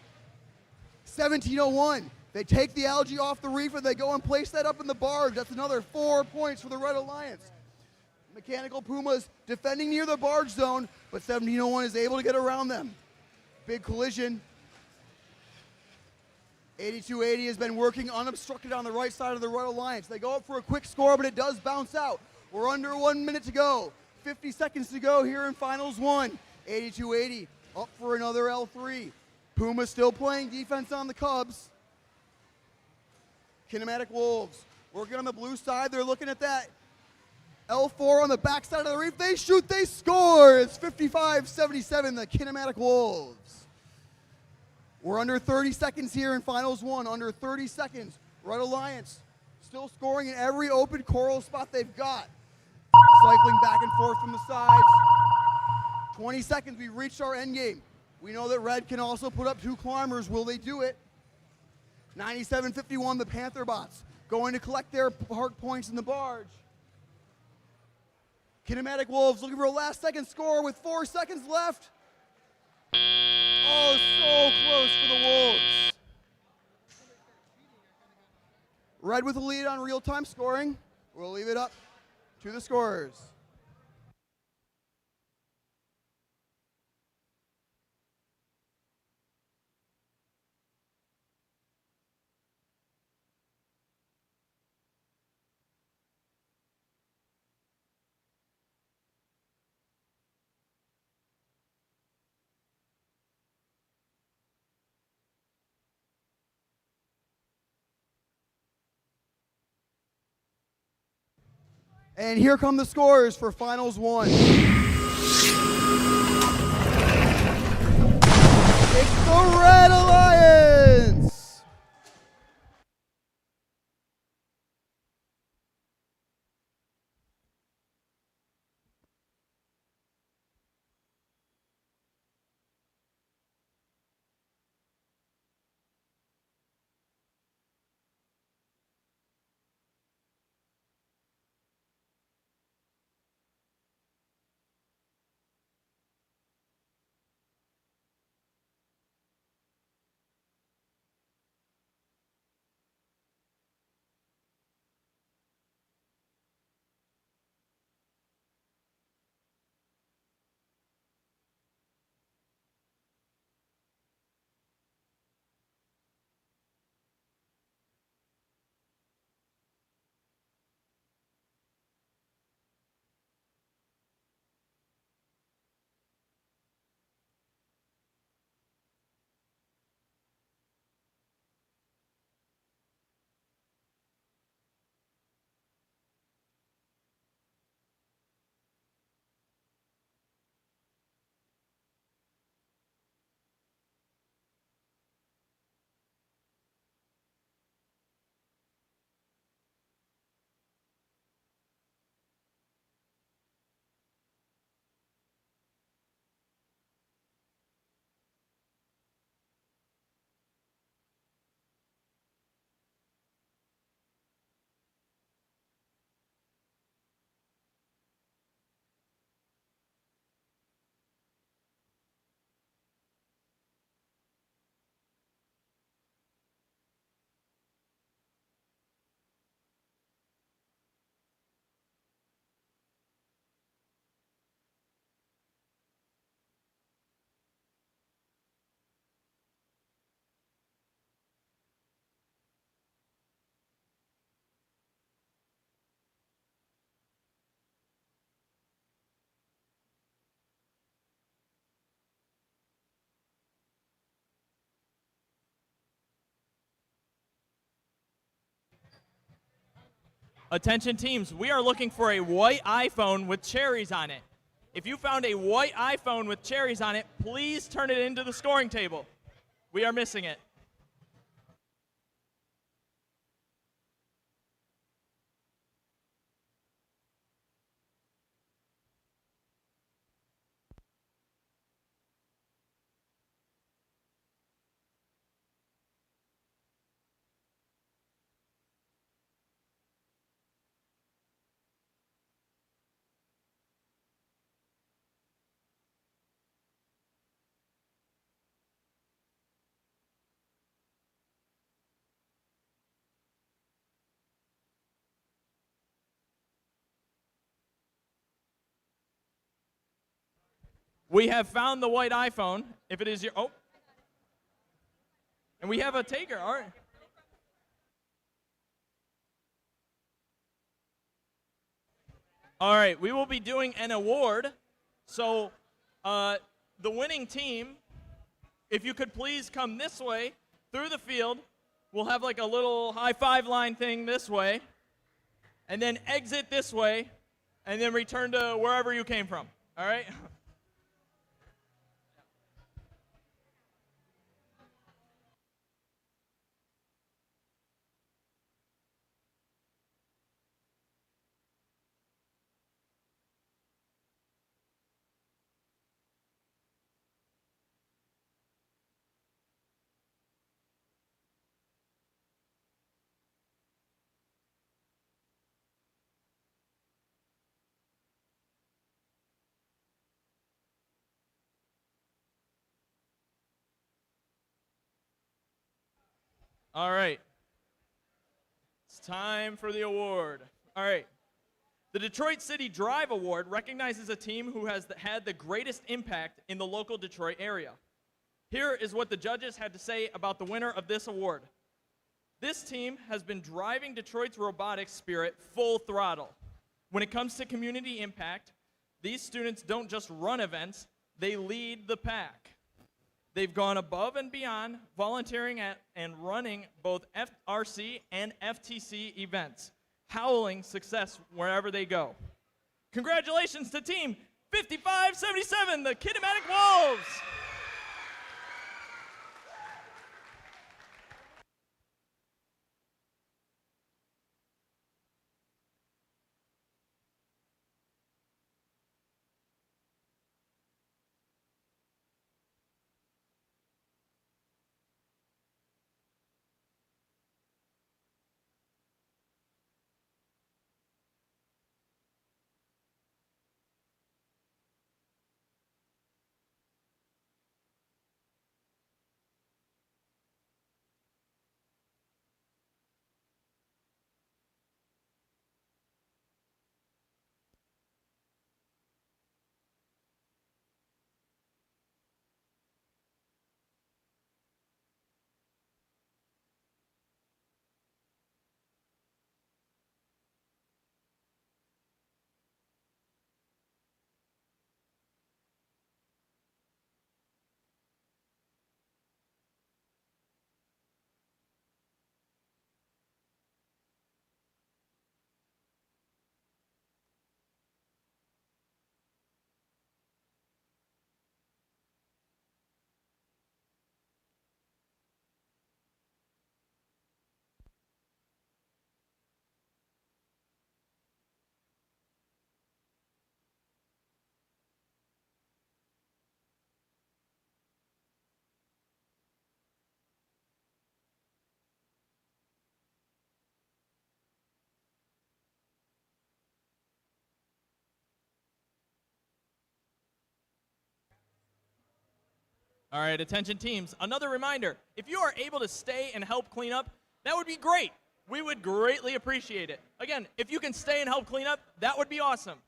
1701. They take the algae off the reef and they go and place that up in the barge. That's another 4 points for the Red Alliance. Mechanical Pumas defending near the barge zone, but 1701 is able to get around them. Big collision. 8280 has been working unobstructed on the right side of the Red Alliance. They go up for a quick score, but it does bounce out. We're under 1 minute to go. 50 seconds to go here in Finals 1. 8280 up for another L3. Puma still playing defense on the Cubs. Kinematic Wolves working on the blue side. They're looking at that L4 on the backside of the reef. They shoot, they score. It's 55-77, the Kinematic Wolves. We're under 30 seconds here in Finals 1. Under 30 seconds. Red Alliance still scoring in every open Coral spot they've got. Cycling back and forth from the sides. 20 seconds, we've reached our end game. We know that Red can also put up 2 climbers. Will they do it? 97-51, the Pantherbots going to collect their hard points in the barge. Kinematic Wolves looking for a last second score with 4 seconds left. Oh, so close for the Wolves. Red with a lead on real-time scoring. We'll leave it up to the scorers. And here come the scores for Finals 1. It's the Red Alliance! Attention teams, we are looking for a white iPhone with cherries on it. If you found a white iPhone with cherries on it, please turn it into the scoring table. We are missing it. We have found the white iPhone. If it is your, oh. And we have a taker, all right. All right, we will be doing an award. So the winning team, if you could please come this way through the field, we'll have like a little high five line thing this way, and then exit this way, and then return to wherever you came from, all right? All right. It's time for the award. All right. The Detroit City Drive Award recognizes a team who has had the greatest impact in the local Detroit area. Here is what the judges had to say about the winner of this award. This team has been driving Detroit's robotics spirit full throttle. When it comes to community impact, these students don't just run events, they lead the pack. They've gone above and beyond, volunteering at and running both FRC and FTC events, howling success wherever they go. Congratulations to Team 5577, the Kinematic Wolves! All right, attention teams. Another reminder, if you are able to stay and help clean up, that would be great. We would greatly appreciate it. Again, if you can stay and help clean up, that would be awesome.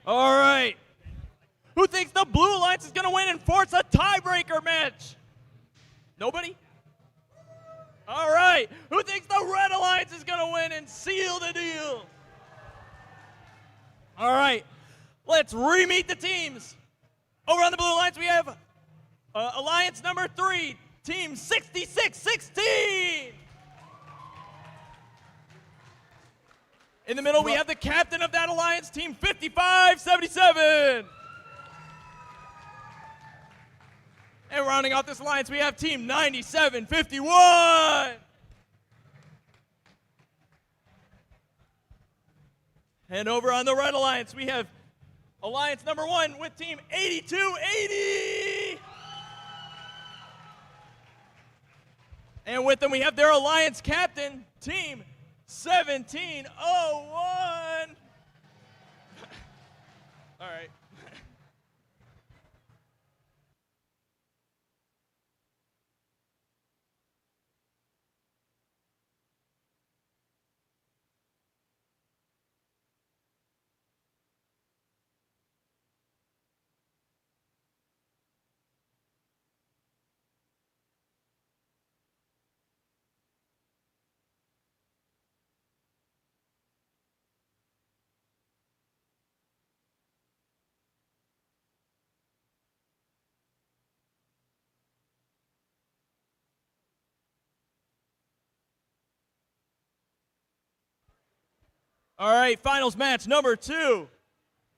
All right. Who thinks the Blue Alliance is going to win and force a tiebreaker match? Nobody? All right. Who thinks the Red Alliance is going to win and seal the deal? All right. Let's re-meet the teams. Over on the Blue Alliance, we have Alliance number 3, Team 6616. In the middle, we have the captain of that alliance, Team 5577. And rounding off this alliance, we have Team 9751. And over on the Red Alliance, we have Alliance number 1 with Team 8280. And with them, we have their alliance captain, Team 1701. All right. All right, finals match number 2.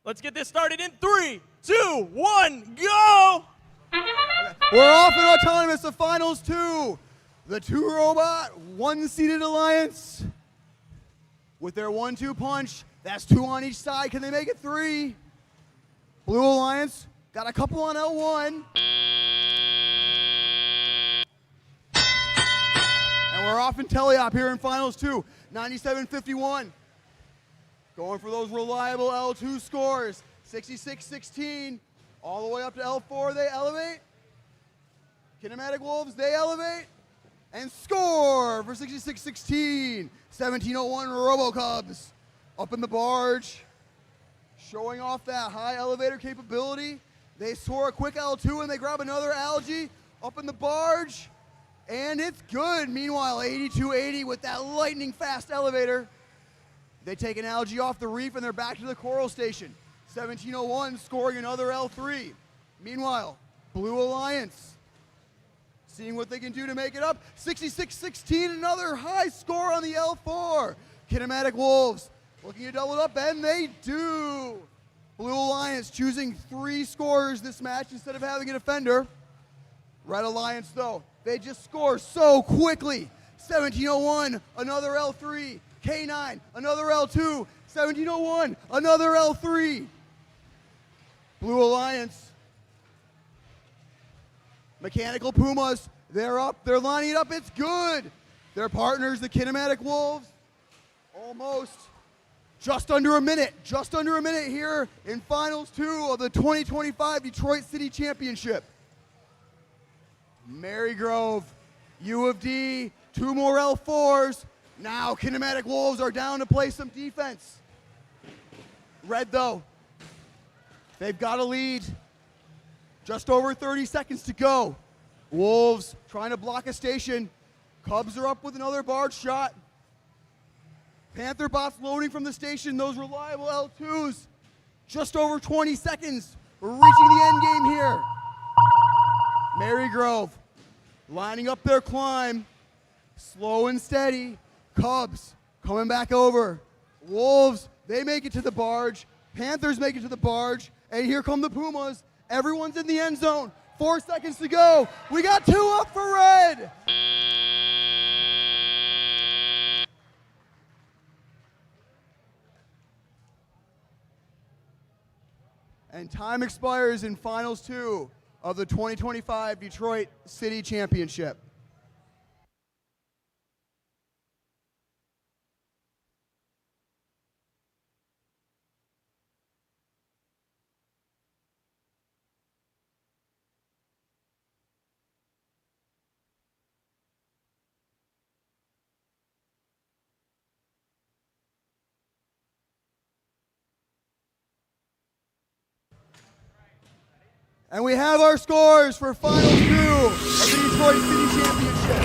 Let's get this started in 3, 2, 1, go! We're off in autonomous to finals 2. The 2-robot, 1-seated alliance with their 1-2 punch. That's 2 on each side. Can they make it 3? Blue Alliance got a couple on L1. And we're off in teleop here in finals 2. 97-51. Going for those reliable L2 scores. 66-16. All the way up to L4, they elevate. Kinematic Wolves, they elevate. And score for 66-16. 1701 RoboCubs up in the barge. Showing off that high elevator capability. They score a quick L2 and they grab another algae up in the barge. And it's good. Meanwhile, 8280 with that lightning fast elevator. They take an algae off the reef and they're back to the coral station. 1701 scoring another L3. Meanwhile, Blue Alliance seeing what they can do to make it up. 66-16, another high score on the L4. Kinematic Wolves looking to double it up, and they do. Blue Alliance choosing 3 scorers this match instead of having a defender. Red Alliance, though, they just score so quickly. 1701, another L3. K9, another L2, 1701, another L3. Blue Alliance. Mechanical Pumas, they're up, they're lining it up, it's good. Their partners, the Kinematic Wolves, almost just under a minute here in Finals 2 of the 2025 Detroit City Championship. Marygrove, U of D, 2 more L4s. Now Kinematic Wolves are down to play some defense. Red, though, they've got a lead. Just over 30 seconds to go. Wolves trying to block a station. Cubs are up with another barge shot. Panther bots loading from the station. Those reliable L2s. Just over 20 seconds. We're reaching the end game here. Marygrove lining up their climb. Slow and steady. Cubs coming back over. Wolves, they make it to the barge. Panthers make it to the barge. And here come the Pumas. Everyone's in the end zone. 4 seconds to go. We got 2 up for Red. And time expires in Finals 2 of the 2025 Detroit City Championship. And we have our scores for Final 2 of the Detroit City Championship.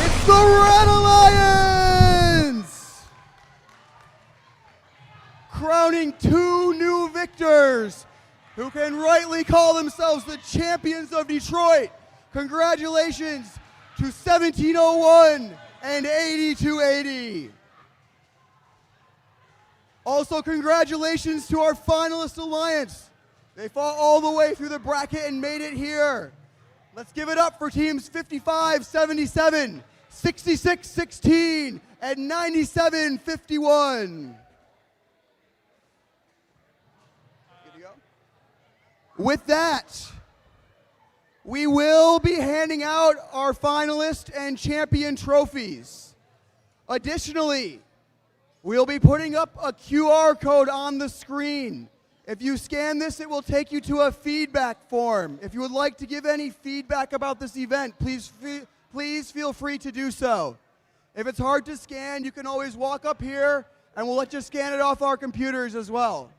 It's the Red Alliance! Crowning 2 new victors who can rightly call themselves the champions of Detroit. Congratulations to 1701 and 8280. Also, congratulations to our finalist alliance. They fought all the way through the bracket and made it here. Let's give it up for teams 55-77, 66-16, and 97-51. With that, we will be handing out our finalist and champion trophies. Additionally, we'll be putting up a QR code on the screen. If you scan this, it will take you to a feedback form. If you would like to give any feedback about this event, please feel free to do so. If it's hard to scan, you can always walk up here and we'll let you scan it off our computers as well.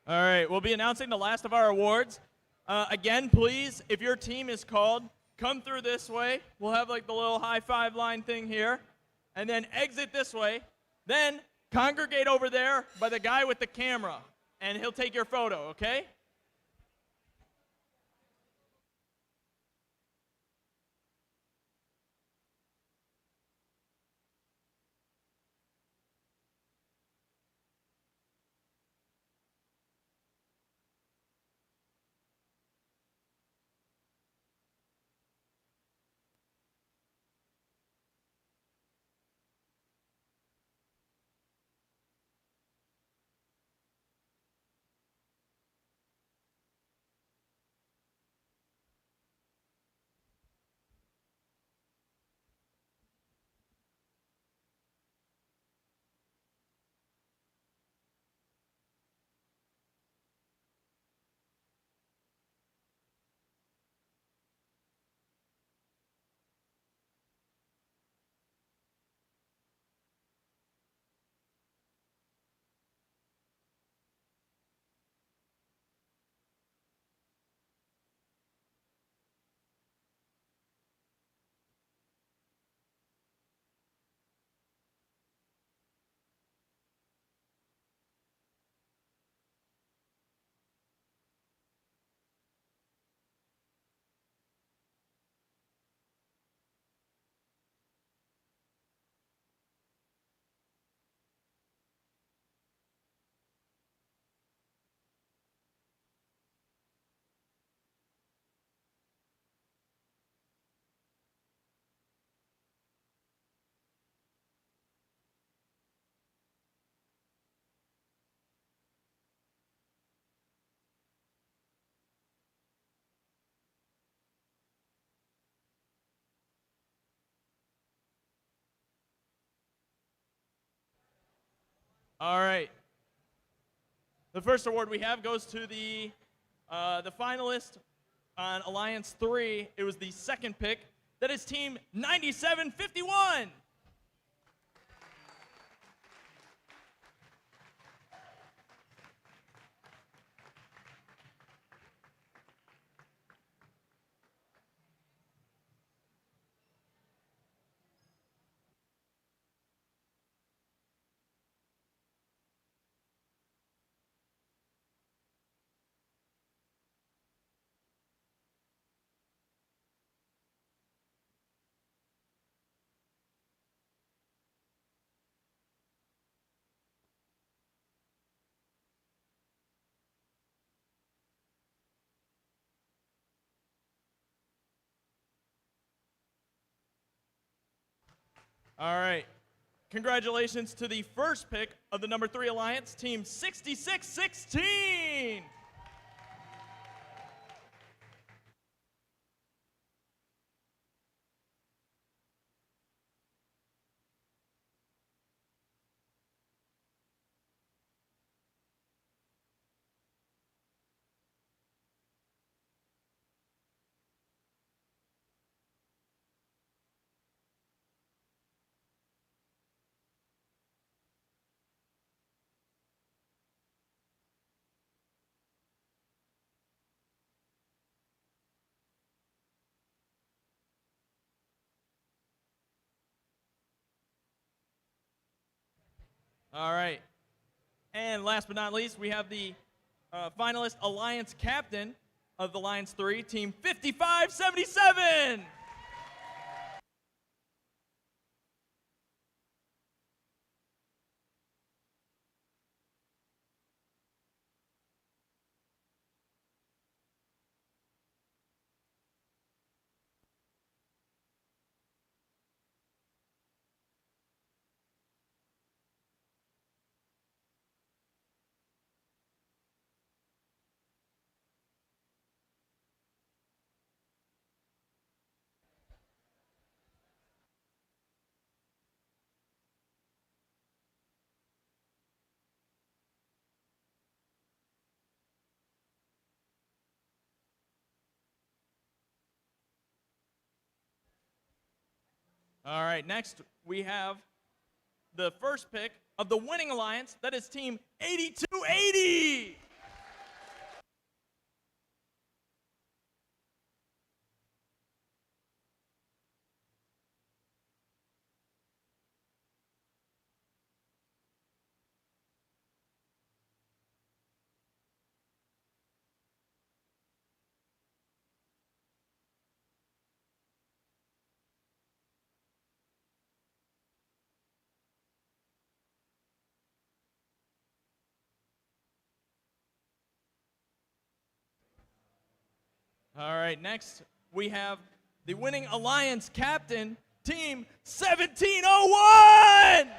All right, we'll be announcing the last of our awards. Again, please, if your team is called, come through this way. We'll have like the little high five line thing here, and then exit this way. Then congregate over there by the guy with the camera, and he'll take your photo, okay? All right. The first award we have goes to the finalist on Alliance 3. It was the second pick. That is Team 9751. All right. Congratulations to the first pick of the number 3 Alliance, Team 6616. All right. And last but not least, we have the finalist Alliance Captain of the Lions 3, Team 5577. All right, next we have the first pick of the winning alliance. That is Team 8280. All right, next we have the winning alliance captain, Team 1701.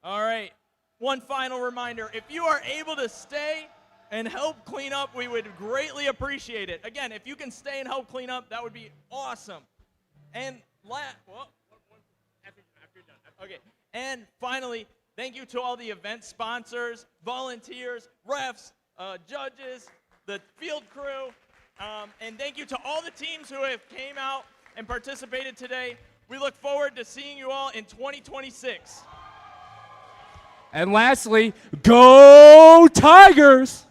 All right, one final reminder. If you are able to stay and help clean up, we would greatly appreciate it. Again, if you can stay and help clean up, that would be awesome. And after you're done. Okay. And finally, thank you to all the event sponsors, volunteers, refs, judges, the field crew, and thank you to all the teams who have came out and participated today. We look forward to seeing you all in 2026. And lastly, go Tigers!